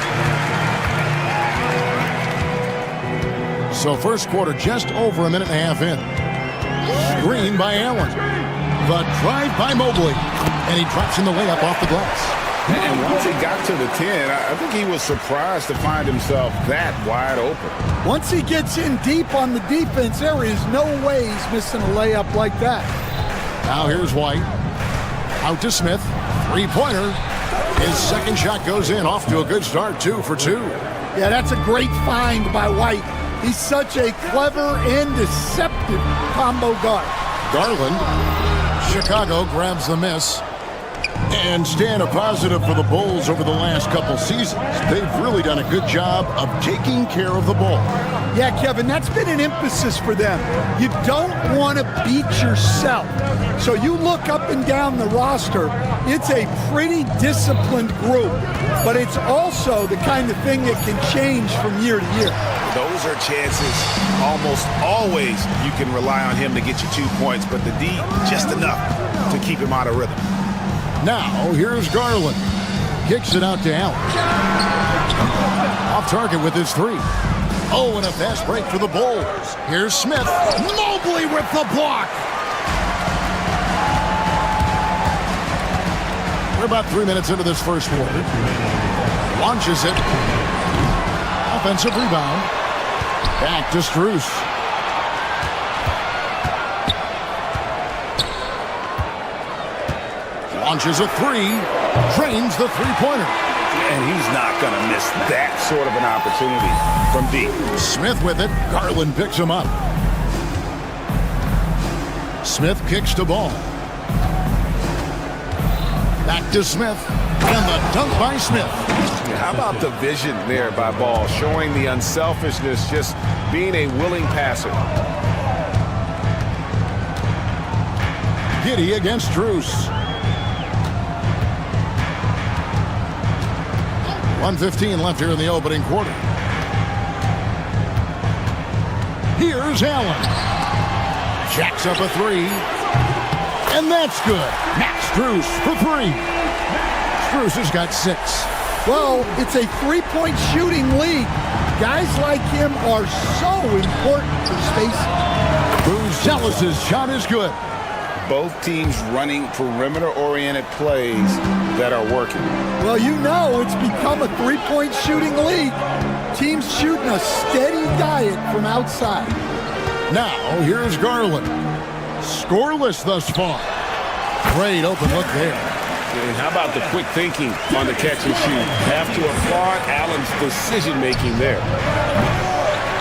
[SPEAKER 4] So first quarter just over a minute and a half in. Screen by Allen. The drive by Mobley. And he drops in the layup off the glass.
[SPEAKER 6] And once he got to the 10, I think he was surprised to find himself that wide open.
[SPEAKER 10] Once he gets in deep on the defense, there is no way he's missing a layup like that.
[SPEAKER 4] Now here's White. Out to Smith. Three-pointer. His second shot goes in. Off to a good start. 2 for 2.
[SPEAKER 10] Yeah, that's a great find by White. He's such a clever and deceptive combo guard.
[SPEAKER 4] Garland. Chicago grabs the miss. And staying a positive for the Bulls over the last couple seasons. They've really done a good job of taking care of the ball.
[SPEAKER 10] Yeah, Kevin, that's been an emphasis for them. You don't want to beat yourself. So you look up and down the roster, it's a pretty disciplined group. But it's also the kind of thing that can change from year to year.
[SPEAKER 6] Those are chances almost always you can rely on him to get you 2 points, but the D just enough to keep him out of rhythm.
[SPEAKER 4] Now, here's Garland. Kicks it out to Allen. Off target with his 3. Oh, and a fast break for the Bulls. Here's Smith. Mobley with the block. We're about 3 minutes into this first quarter. Launches it. Offensive rebound. Back to Strus. Launches a 3, drains the three-pointer.
[SPEAKER 6] And he's not going to miss that sort of an opportunity from deep.
[SPEAKER 4] Smith with it. Garland picks him up. Smith kicks to Ball. Back to Smith. And the dunk by Smith.
[SPEAKER 13] How about the vision there by Ball, showing the unselfishness, just being a willing passer.
[SPEAKER 4] Giddey against Strus. 1:15 left here in the opening quarter. Here's Allen. Jacks up a 3. And that's good. Max Strus for 3. Strus has got 6.
[SPEAKER 10] Well, it's a three-point shooting league. Guys like him are so important for spacing.
[SPEAKER 4] Buzelis' shot is good.
[SPEAKER 6] Both teams running perimeter-oriented plays that are working.
[SPEAKER 10] Well, you know it's become a three-point shooting league. Teams shooting a steady diet from outside.
[SPEAKER 4] Now, here's Garland. Scoreless thus far. Great open look there.
[SPEAKER 6] And how about the quick thinking on the catch and shoot? Have to applaud Allen's decision-making there.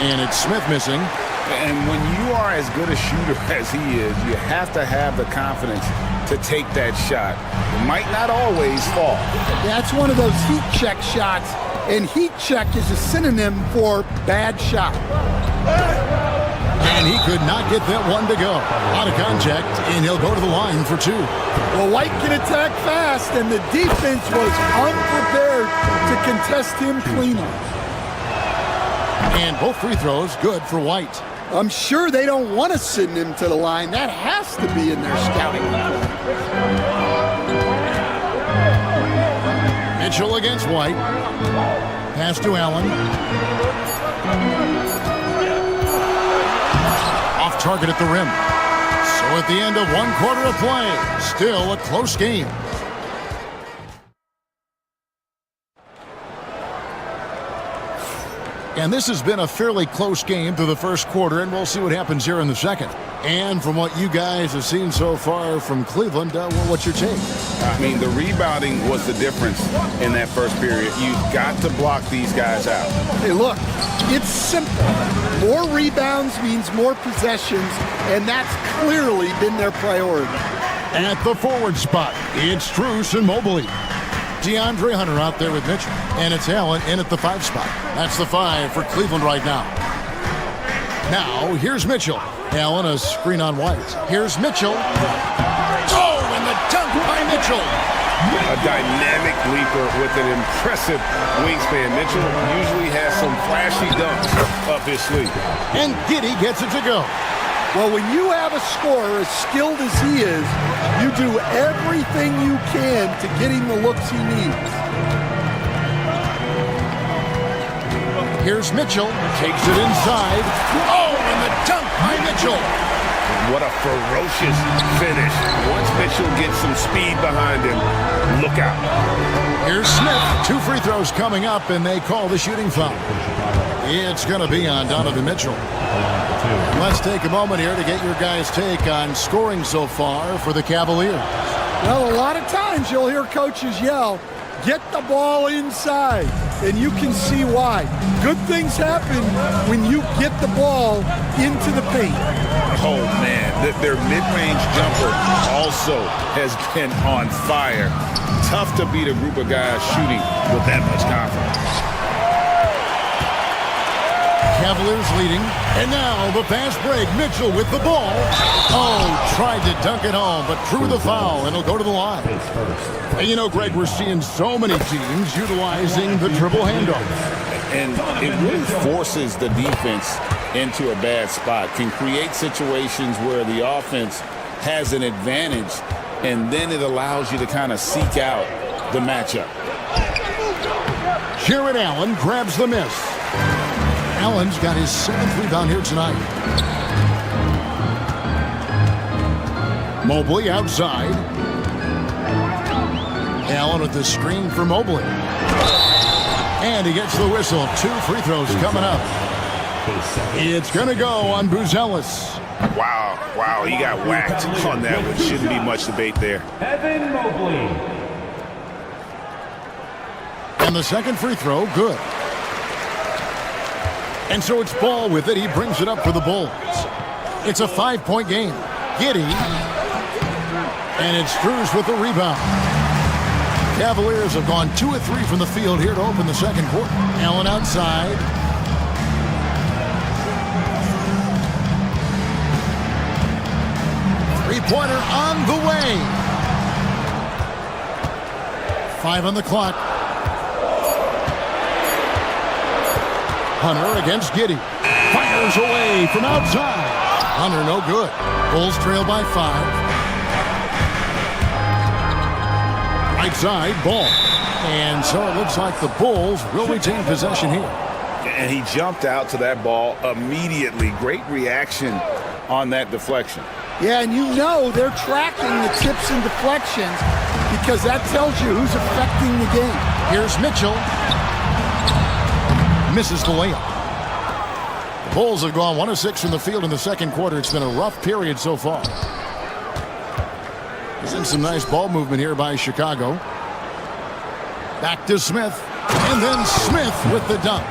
[SPEAKER 4] And it's Smith missing.
[SPEAKER 6] And when you are as good a shooter as he is, you have to have the confidence to take that shot. It might not always fall.
[SPEAKER 10] That's one of those heat check shots, and heat check is a synonym for bad shot.
[SPEAKER 4] And he could not get that one to go. Out of contact, and he'll go to the line for 2.
[SPEAKER 10] Well, White can attack fast, and the defense was unprepared to contest him cleanly.
[SPEAKER 4] And both free throws good for White.
[SPEAKER 10] I'm sure they don't want to send him to the line. That has to be in their scouting report.
[SPEAKER 4] Mitchell against White. Pass to Allen. Off target at the rim. So at the end of 1 quarter of play, still a close game. And this has been a fairly close game through the first quarter, and we'll see what happens here in the second. And from what you guys have seen so far from Cleveland, well, what's your take?
[SPEAKER 6] I mean, the rebounding was the difference in that first period. You've got to block these guys out.
[SPEAKER 10] Hey, look, it's simple. More rebounds means more possessions, and that's clearly been their priority.
[SPEAKER 4] At the forward spot, it's Strus and Mobley. DeAndre Hunter out there with Mitchell, and it's Allen in at the 5 spot. That's the 5 for Cleveland right now. Now, here's Mitchell. Allen, a screen on White. Here's Mitchell. Oh, and the dunk by Mitchell.
[SPEAKER 6] A dynamic leaper with an impressive wingspan. Mitchell usually has some flashy dunks up his sleeve.
[SPEAKER 4] And Giddey gets it to go.
[SPEAKER 10] Well, when you have a scorer as skilled as he is, you do everything you can to get him the looks he needs.
[SPEAKER 4] Here's Mitchell. Takes it inside. Oh, and the dunk by Mitchell.
[SPEAKER 6] What a ferocious finish. Once Mitchell gets some speed behind him, look out.
[SPEAKER 4] Here's Smith. 2 free throws coming up, and they call the shooting foul. It's going to be on Donovan Mitchell. Let's take a moment here to get your guys' take on scoring so far for the Cavaliers.
[SPEAKER 10] Well, a lot of times you'll hear coaches yell, "Get the ball inside," and you can see why. Good things happen when you get the ball into the paint.
[SPEAKER 6] Oh, man, their mid-range jumper also has been on fire. Tough to beat a group of guys shooting with that much confidence.
[SPEAKER 4] Cavaliers leading, and now the fast break. Mitchell with the ball. Oh, tried to dunk it home, but drew the foul, and it'll go to the line. And you know, Greg, we're seeing so many teams utilizing the triple handoff.
[SPEAKER 6] And it really forces the defense into a bad spot, can create situations where the offense has an advantage, and then it allows you to kind of seek out the matchup.
[SPEAKER 4] Jared Allen grabs the miss. Allen's got his 7th rebound here tonight. Mobley outside. Allen with the screen for Mobley. And he gets the whistle. 2 free throws coming up. It's going to go on Buzelis.
[SPEAKER 6] Wow, he got whacked on that one. Shouldn't be much debate there.
[SPEAKER 3] Evan Mobley.
[SPEAKER 4] And the second free throw, good. And so it's Ball with it. He brings it up for the Bulls. It's a 5-point game. Giddey. And it's Strus with the rebound. Cavaliers have gone 2 of 3 from the field here to open the second quarter. Allen outside. Three-pointer on the way. 5 on the clock. Hunter against Giddey. Fires away from outside. Hunter no good. Bulls trail by 5. Right side, Ball. And so it looks like the Bulls will retain possession here.
[SPEAKER 6] And he jumped out to that ball immediately. Great reaction on that deflection.
[SPEAKER 10] Yeah, and you know they're tracking the tips and deflections because that tells you who's affecting the game.
[SPEAKER 4] Here's Mitchell. Misses the layup. The Bulls have gone 1 of 6 from the field in the second quarter. It's been a rough period so far. There's been some nice ball movement here by Chicago. Back to Smith. And then Smith with the dunk.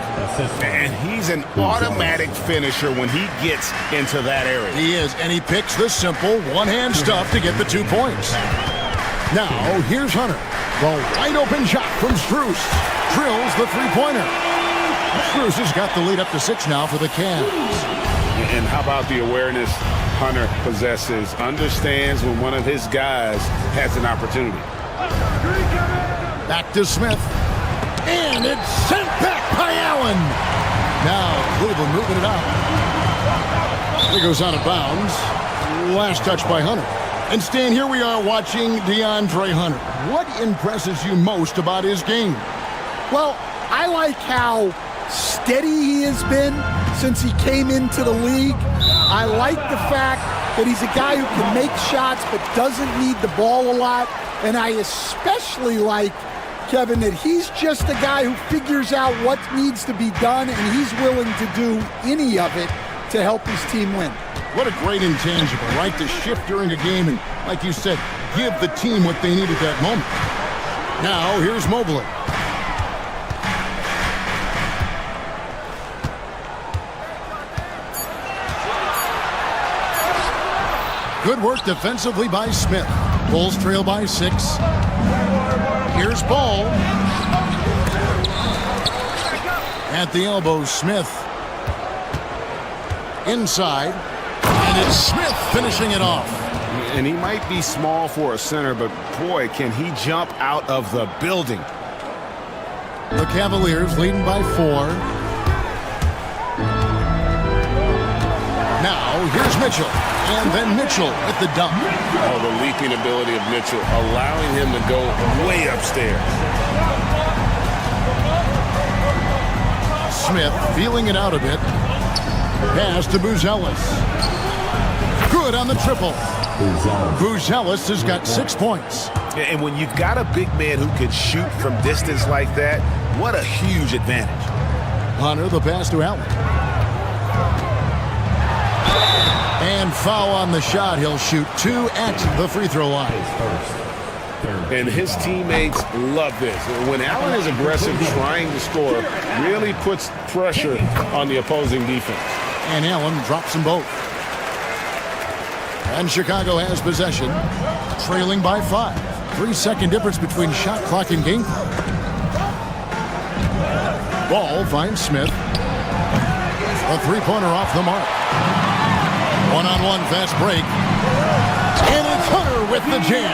[SPEAKER 6] And he's an automatic finisher when he gets into that area.
[SPEAKER 4] He is, and he picks the simple one-hand stuff to get the 2 points. Now, here's Hunter. The wide open shot from Strus. Drills the three-pointer. Strus has got the lead up to 6 now for the Cavs.
[SPEAKER 6] And how about the awareness Hunter possesses? Understands when one of his guys has an opportunity.
[SPEAKER 4] Back to Smith. And it's sent back by Allen. Now Cleveland moving it out. It goes out of bounds. Last touch by Hunter. And Stan, here we are watching DeAndre Hunter. What impresses you most about his game?
[SPEAKER 10] Well, I like how steady he has been since he came into the league. I like the fact that he's a guy who can make shots but doesn't need the ball a lot. And I especially like Kevin, that he's just a guy who figures out what needs to be done, and he's willing to do any of it to help his team win.
[SPEAKER 4] What a great intangible, right? To shift during a game and, like you said, give the team what they need at that moment. Now, here's Mobley. Good work defensively by Smith. Bulls trail by 6. Here's Ball. At the elbow, Smith. Inside. And it's Smith finishing it off.
[SPEAKER 2] And he might be small for a center, but boy, can he jump out of the building.
[SPEAKER 4] The Cavaliers leading by 4. Now, here's Mitchell. And then Mitchell with the dunk.
[SPEAKER 6] Oh, the leaping ability of Mitchell, allowing him to go way upstairs.
[SPEAKER 4] Smith feeling it out a bit. Pass to Buzelis. Good on the triple. Buzelis has got 6 points.
[SPEAKER 2] And when you've got a big man who can shoot from distance like that, what a huge advantage.
[SPEAKER 4] Hunter, the pass to Allen. And foul on the shot. He'll shoot 2 at the free throw line.
[SPEAKER 6] And his teammates love this. When Allen is aggressive trying to score, really puts pressure on the opposing defense.
[SPEAKER 4] And Allen drops them both. And Chicago has possession, trailing by 5. 3-second difference between shot clock and game clock. Ball finds Smith. A three-pointer off the mark. One-on-one fast break. And it's Hunter with the jam.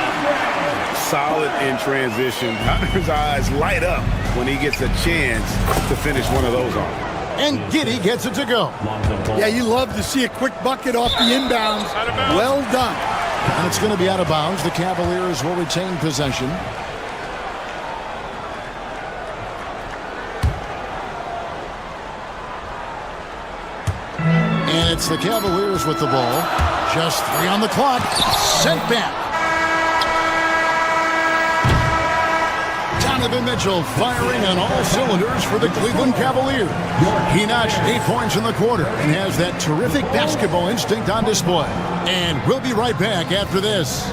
[SPEAKER 6] Solid in transition. Hunter's eyes light up when he gets a chance to finish one of those off.
[SPEAKER 4] And Giddey gets it to go.
[SPEAKER 10] Yeah, you love to see a quick bucket off the inbounds. Well done.
[SPEAKER 4] And it's going to be out of bounds. The Cavaliers will retain possession. And it's the Cavaliers with the ball. Just 3 on the clock. Sent back. Donovan Mitchell firing on all cylinders for the Cleveland Cavaliers. He notched 8 points in the quarter and has that terrific basketball instinct on display. And we'll be right back after this.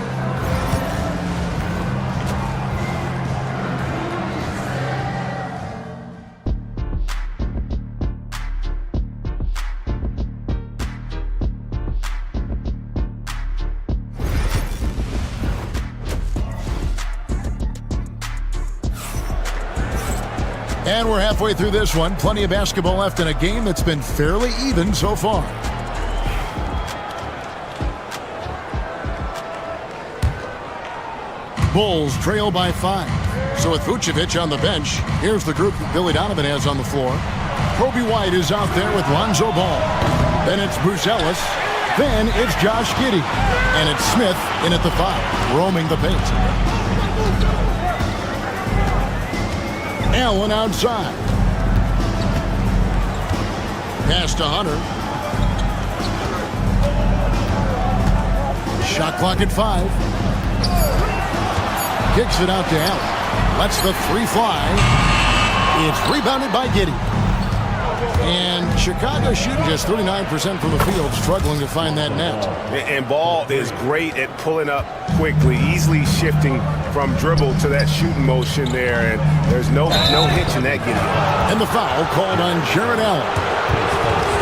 [SPEAKER 4] And we're halfway through this one. Plenty of basketball left in a game that's been fairly even so far. Bulls trail by 5. So with Vucevic on the bench, here's the group that Billy Donovan has on the floor. Kobe White is out there with Lonzo Ball. Then it's Buzelis. Then it's Josh Giddey. And it's Smith in at the 5, roaming the paint. Allen outside. Pass to Hunter. Shot clock at 5. Kicks it out to Allen. Lets the 3 fly. It's rebounded by Giddey. And Chicago shooting just 39% from the field, struggling to find that net.
[SPEAKER 2] And Ball is great at pulling up quickly, easily shifting from dribble to that shooting motion there, and there's no hitch in that Giddey.
[SPEAKER 4] And the foul called on Jared Allen.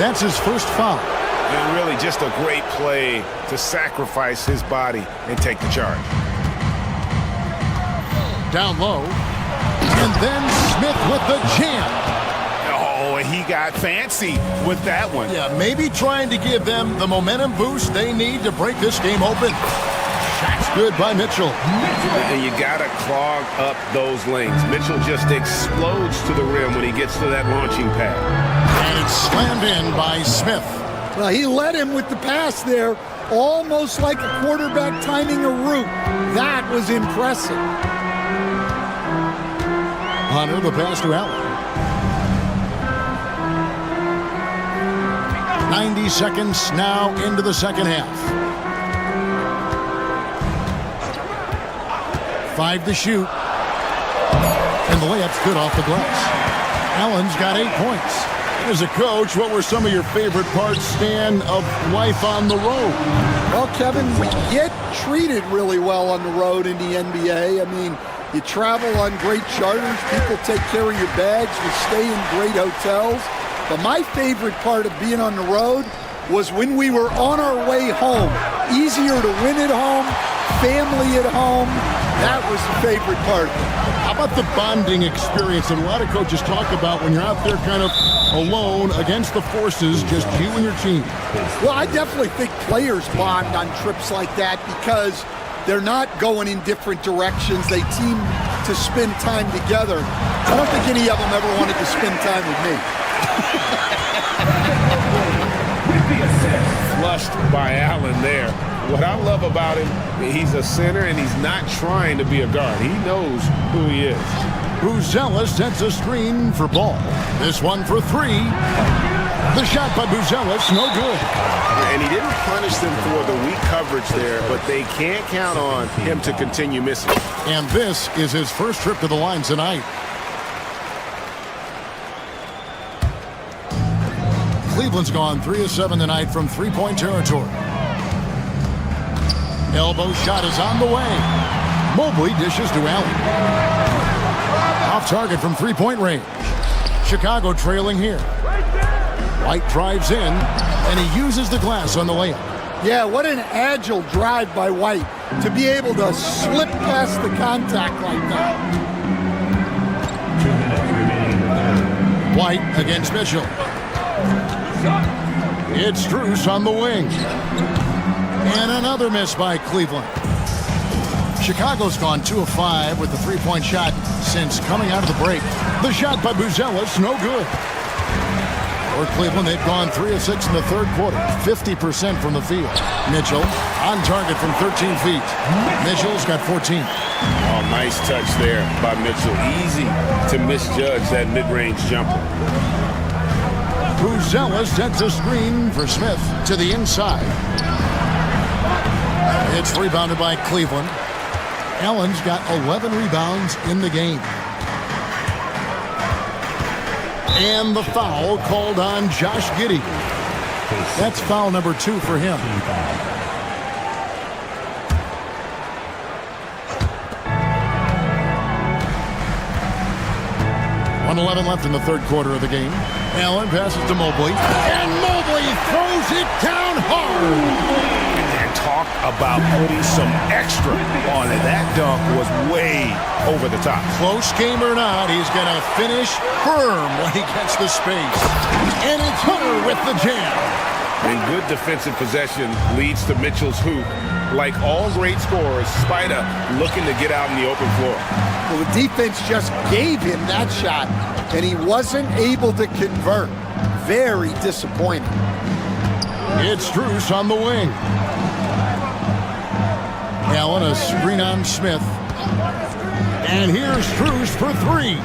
[SPEAKER 4] That's his first foul.
[SPEAKER 2] And really just a great play to sacrifice his body and take the charge.
[SPEAKER 4] Down low. And then Smith with the jam.
[SPEAKER 2] Oh, he got fancy with that one.
[SPEAKER 4] Yeah, maybe trying to give them the momentum boost they need to break this game open. Shot's good by Mitchell.
[SPEAKER 6] And you got to clog up those lanes. Mitchell just explodes to the rim when he gets to that launching pad.
[SPEAKER 4] And it's slammed in by Smith.
[SPEAKER 10] Well, he led him with the pass there, almost like a quarterback timing a route. That was impressive.
[SPEAKER 4] Hunter, the pass to Allen. 90 seconds now into the second half. 5 to shoot. And the layup's good off the glass. Allen's got 8 points. As a coach, what were some of your favorite parts, Stan, of life on the road?
[SPEAKER 10] Well, Kevin, we get treated really well on the road in the NBA. I mean, you travel on great charters. People take care of your bags. We stay in great hotels. But my favorite part of being on the road was when we were on our way home. Easier to win at home, family at home. That was the favorite part.
[SPEAKER 4] How about the bonding experience that a lot of coaches talk about when you're out there kind of alone against the forces, just you and your team?
[SPEAKER 10] Well, I definitely think players bond on trips like that because they're not going in different directions. They team to spend time together. I don't think any of them ever wanted to spend time with me.
[SPEAKER 2] Flushed by Allen there. What I love about him, he's a center and he's not trying to be a guard. He knows who he is.
[SPEAKER 4] Buzella sets a screen for Ball. This one for 3. The shot by Buzella, no good.
[SPEAKER 2] And he didn't punish them for the weak coverage there, but they can't count on him to continue missing.
[SPEAKER 4] And this is his first trip to the line tonight. Cleveland's gone 3 of 7 tonight from three-point territory. Elbow shot is on the way. Mobley dishes to Allen. Off target from three-point range. Chicago trailing here. White drives in, and he uses the glass on the layup.
[SPEAKER 10] Yeah, what an agile drive by White to be able to slip past the contact like that.
[SPEAKER 3] 2 minutes remaining in the third.
[SPEAKER 4] White against Mitchell. It's Strus on the wing. And another miss by Cleveland. Chicago's gone 2 of 5 with the three-point shot since coming out of the break. The shot by Buzelis, no good. For Cleveland, they've gone 3 of 6 in the third quarter, 50% from the field. Mitchell on target from 13 feet. Mitchell's got 14.
[SPEAKER 2] Oh, nice touch there by Mitchell. Easy to misjudge that mid-range jumper.
[SPEAKER 4] Buzella sets a screen for Smith to the inside. It's rebounded by Cleveland. Allen's got 11 rebounds in the game. And the foul called on Josh Giddey. That's foul number 2 for him. .11 left in the third quarter of the game. Allen passes to Mobley. And Mobley throws it down hard.
[SPEAKER 2] And talk about putting some extra on it. That dunk was way over the top.
[SPEAKER 4] Close game or not, he's going to finish firm when he gets the space. And it's Hunter with the jam.
[SPEAKER 2] And good defensive possession leads to Mitchell's hoop. Like all great scorers, Spida looking to get out in the open floor.
[SPEAKER 10] Well, the defense just gave him that shot, and he wasn't able to convert. Very disappointing.
[SPEAKER 4] It's Strus on the wing. Allen, a screen on Smith. And here's Strus for 3.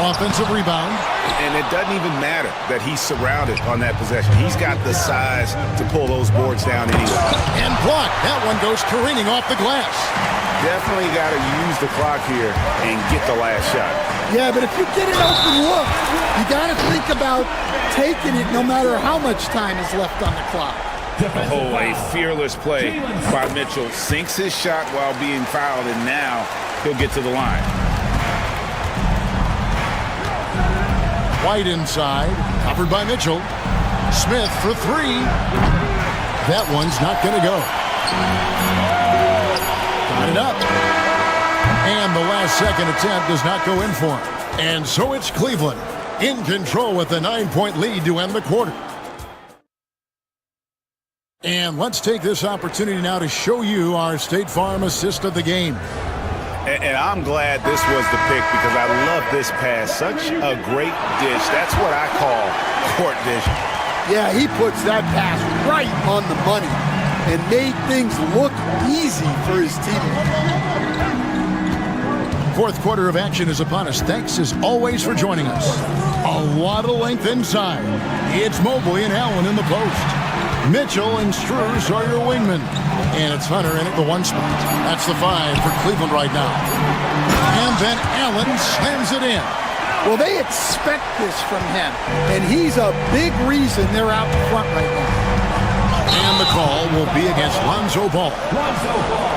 [SPEAKER 4] Offensive rebound.
[SPEAKER 2] And it doesn't even matter that he's surrounded on that possession. He's got the size to pull those boards down anyway.
[SPEAKER 4] And blocked. That one goes careening off the glass.
[SPEAKER 2] Definitely got to use the clock here and get the last shot.
[SPEAKER 10] Yeah, but if you get an open look, you got to think about taking it no matter how much time is left on the clock.
[SPEAKER 2] Oh, a fearless play by Mitchell. Sinks his shot while being fouled, and now he'll get to the line.
[SPEAKER 4] White inside, covered by Mitchell. Smith for 3. That one's not going to go. Got it up. And the last second attempt does not go in for him. And so it's Cleveland in control with a 9-point lead to end the quarter. And let's take this opportunity now to show you our State Farm assist of the game.
[SPEAKER 2] And I'm glad this was the pick because I love this pass. Such a great dish. That's what I call court vision.
[SPEAKER 10] Yeah, he puts that pass right on the money and made things look easy for his team.
[SPEAKER 4] Fourth quarter of action is upon us. Thanks as always for joining us. A lot of length inside. It's Mobley and Allen in the post. Mitchell and Struz are your wingmen. And it's Hunter in at the 1 spot. That's the 5 for Cleveland right now. And then Allen slams it in.
[SPEAKER 10] Well, they expect this from him, and he's a big reason they're out in front right now.
[SPEAKER 4] And the call will be against Lonzo Ball.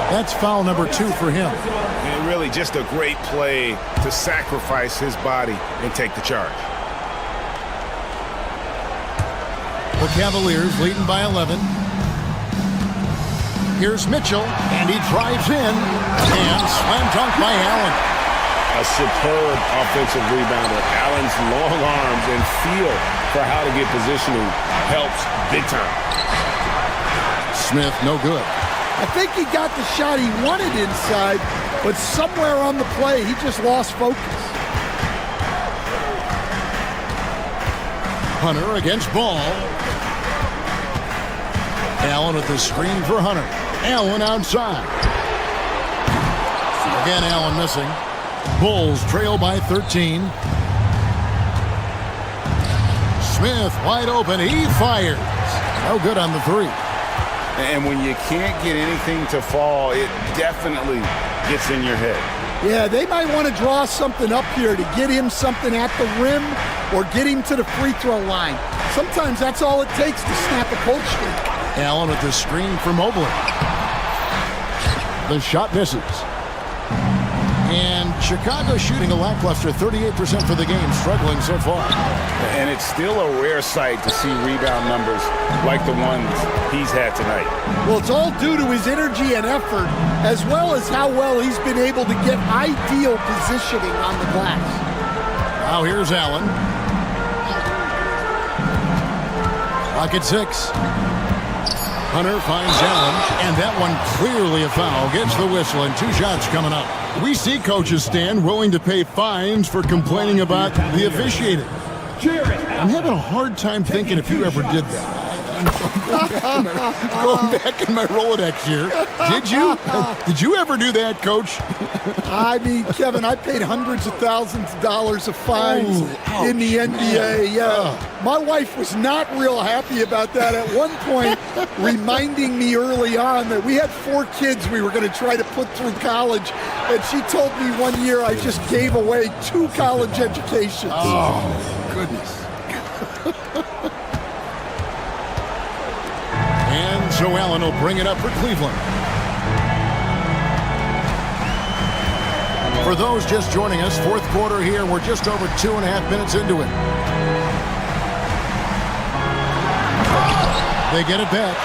[SPEAKER 4] That's foul number 2 for him.
[SPEAKER 2] And really just a great play to sacrifice his body and take the charge.
[SPEAKER 4] The Cavaliers leading by 11. Here's Mitchell, and he drives in, and slam dunk by Allen.
[SPEAKER 6] A superb offensive rebounder. Allen's long arms and feel for how to get positioning helps big time.
[SPEAKER 4] Smith, no good.
[SPEAKER 10] I think he got the shot he wanted inside, but somewhere on the play, he just lost focus.
[SPEAKER 4] Hunter against Ball. Allen with the screen for Hunter. Allen outside. Again, Allen missing. Bulls trail by 13. Smith wide open. He fires. No good on the 3.
[SPEAKER 6] And when you can't get anything to fall, it definitely gets in your head.
[SPEAKER 10] Yeah, they might want to draw something up here to get him something at the rim or get him to the free throw line. Sometimes that's all it takes to snap a cold streak.
[SPEAKER 4] Allen with the screen for Mobley. The shot misses. And Chicago shooting a lackluster 38% for the game, struggling so far.
[SPEAKER 6] And it's still a rare sight to see rebound numbers like the ones he's had tonight.
[SPEAKER 10] Well, it's all due to his energy and effort, as well as how well he's been able to get ideal positioning on the glass.
[SPEAKER 4] Now here's Allen. Clock at 6. Hunter finds Allen, and that one clearly a foul. Gets the whistle, and 2 shots coming up. We see coaches stand willing to pay fines for complaining about the officiating. I'm having a hard time thinking if you ever did that. Going back in my Rolodex here. Did you? Did you ever do that, Coach?
[SPEAKER 10] I mean, Kevin, I paid hundreds of thousands of dollars of fines in the NBA. Yeah. My wife was not real happy about that at one point, reminding me early on that we had 4 kids we were going to try to put through college. And she told me one year I just gave away 2 college educations.
[SPEAKER 4] Oh, goodness. And so Allen will bring it up for Cleveland. For those just joining us, 4th quarter here. We're just over 2.5 minutes into it. They get it back.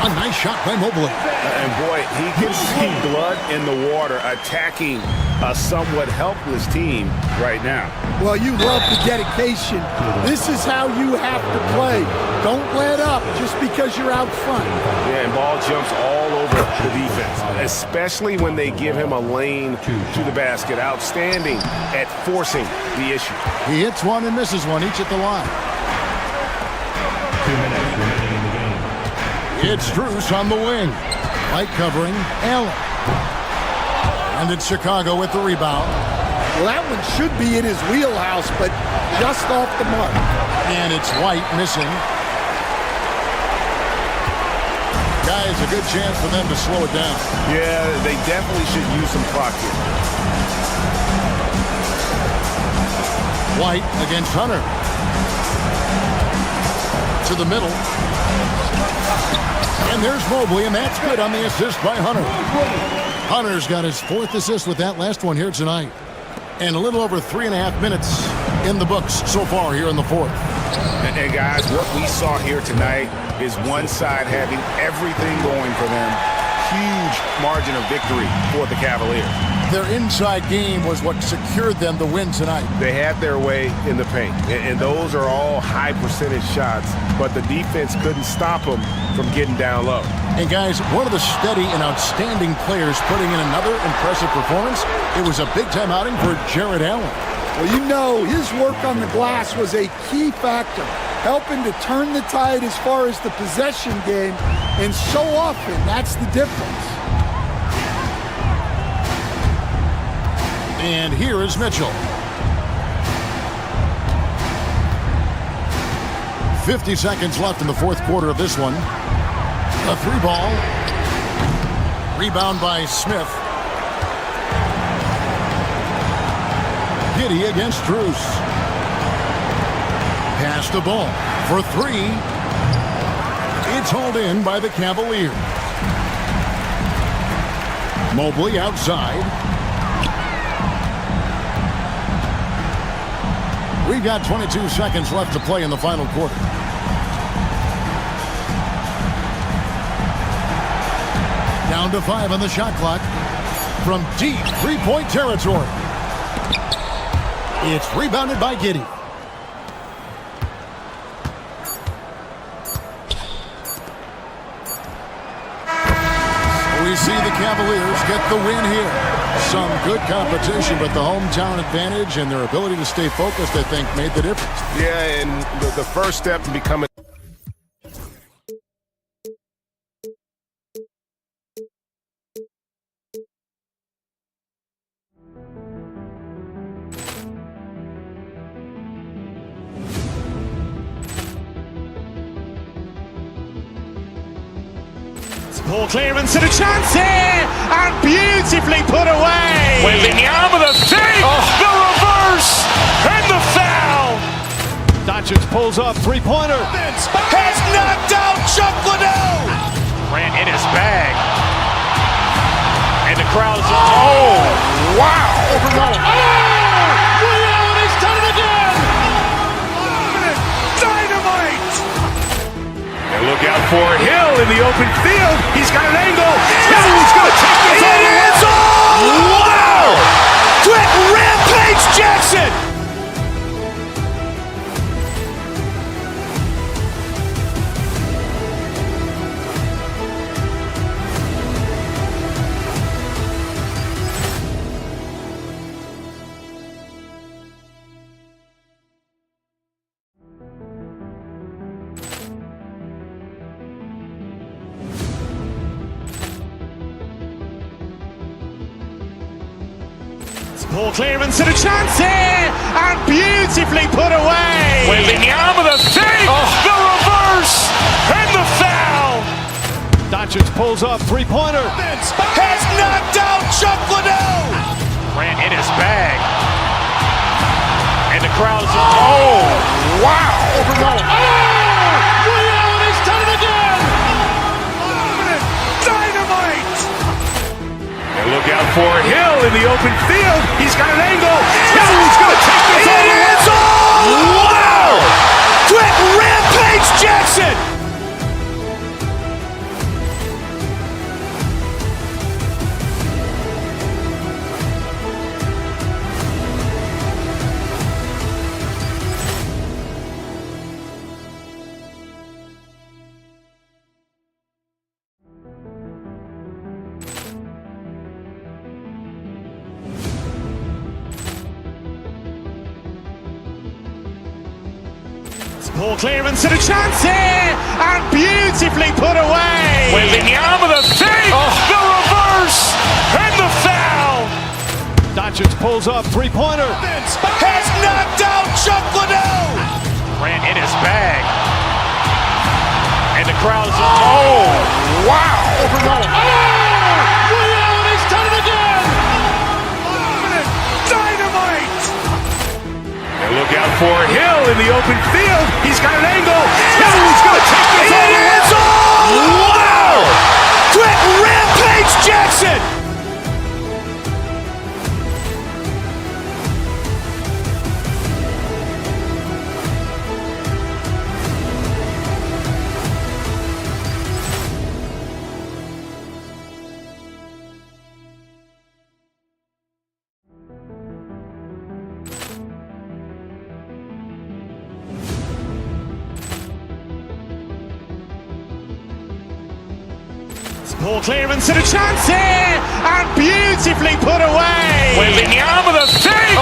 [SPEAKER 4] A nice shot by Mobley.
[SPEAKER 6] And boy, he can see blood in the water attacking a somewhat helpless team right now.
[SPEAKER 10] Well, you love the dedication. This is how you have to play. Don't let up just because you're out front.
[SPEAKER 6] Yeah, and Ball jumps all over the defense, especially when they give him a lane to the basket. Outstanding at forcing the issue.
[SPEAKER 4] He hits one and misses one, each at the line.
[SPEAKER 3] 2 minutes remaining in the game.
[SPEAKER 4] It's Struz on the wing. Light covering Allen. And it's Chicago with the rebound.
[SPEAKER 10] Well, that one should be in his wheelhouse, but just off the mark.
[SPEAKER 4] And it's White missing. Guys, a good chance for them to slow it down.
[SPEAKER 6] Yeah, they definitely should use some clock here.
[SPEAKER 4] White against Hunter. To the middle. And there's Mobley, and that's good on the assist by Hunter. Hunter's got his 4th assist with that last one here tonight. And a little over 3.5 minutes in the books so far here in the 4th.
[SPEAKER 6] And guys, what we saw here tonight is one side having everything going for them. Huge margin of victory for the Cavaliers.
[SPEAKER 4] Their inside game was what secured them the win tonight.
[SPEAKER 6] They had their way in the paint, and those are all high percentage shots, but the defense couldn't stop them from getting down low.
[SPEAKER 4] And guys, one of the steady and outstanding players putting in another impressive performance. It was a big-time outing for Jared Allen.
[SPEAKER 10] Well, you know, his work on the glass was a key factor, helping to turn the tide as far as the possession game, and so often that's the difference.
[SPEAKER 4] And here is Mitchell. 50 seconds left in the fourth quarter of this one. A three ball. Rebound by Smith. Giddey against Truce. Pass the ball for three. It's hauled in by the Cavaliers. Mobley outside. We've got 22 seconds left to play in the final quarter. Down to 5 on the shot clock from deep three-point territory. It's rebounded by Giddey. We see the Cavaliers get the win here. Some good competition, but the hometown advantage and their ability to stay focused, I think, made the difference.
[SPEAKER 13] Yeah, and the first step in becoming
[SPEAKER 1] Ball clearance and a chance here, and beautifully put away.
[SPEAKER 8] Wembanyama the save, the reverse, and the foul.
[SPEAKER 1] Doncic pulls up, three-pointer.
[SPEAKER 8] Has knocked out Chuck Liddell. Ran in his bag. And the crowd is, oh, wow.
[SPEAKER 1] He's done it again.
[SPEAKER 8] Dynamite.
[SPEAKER 2] And look out for Hill in the open field. He's got an angle. He's going to take this all the way.
[SPEAKER 8] Wow. Quick Rampage Jackson.
[SPEAKER 1] Ball clearance and a chance here, and beautifully put away.
[SPEAKER 8] Wembanyama the save, the reverse, and the foul.
[SPEAKER 1] Doncic pulls up, three-pointer.
[SPEAKER 8] Has knocked out Chuck Liddell. Ran in his bag. And the crowd is, oh, wow.
[SPEAKER 1] He's done it again.
[SPEAKER 8] Dynamite.
[SPEAKER 2] And look out for Hill in the open field. He's got an angle. He's going to take this all the way.
[SPEAKER 8] Wow. Quick Rampage Jackson.
[SPEAKER 1] Ball clearance and a chance here, and beautifully put away.
[SPEAKER 8] Wembanyama the save, the reverse, and the foul.
[SPEAKER 1] Doncic pulls up, three-pointer.
[SPEAKER 8] Has knocked out Chuck Liddell. Ran in his bag. And the crowd is, oh, wow.
[SPEAKER 1] He's done it again.
[SPEAKER 8] Dynamite.
[SPEAKER 2] And look out for Hill in the open field. He's got an angle. He's going to take this all the way.
[SPEAKER 8] Wow. Quick Rampage Jackson.
[SPEAKER 1] Ball clearance and a chance here, and beautifully put away.
[SPEAKER 8] Wembanyama the save,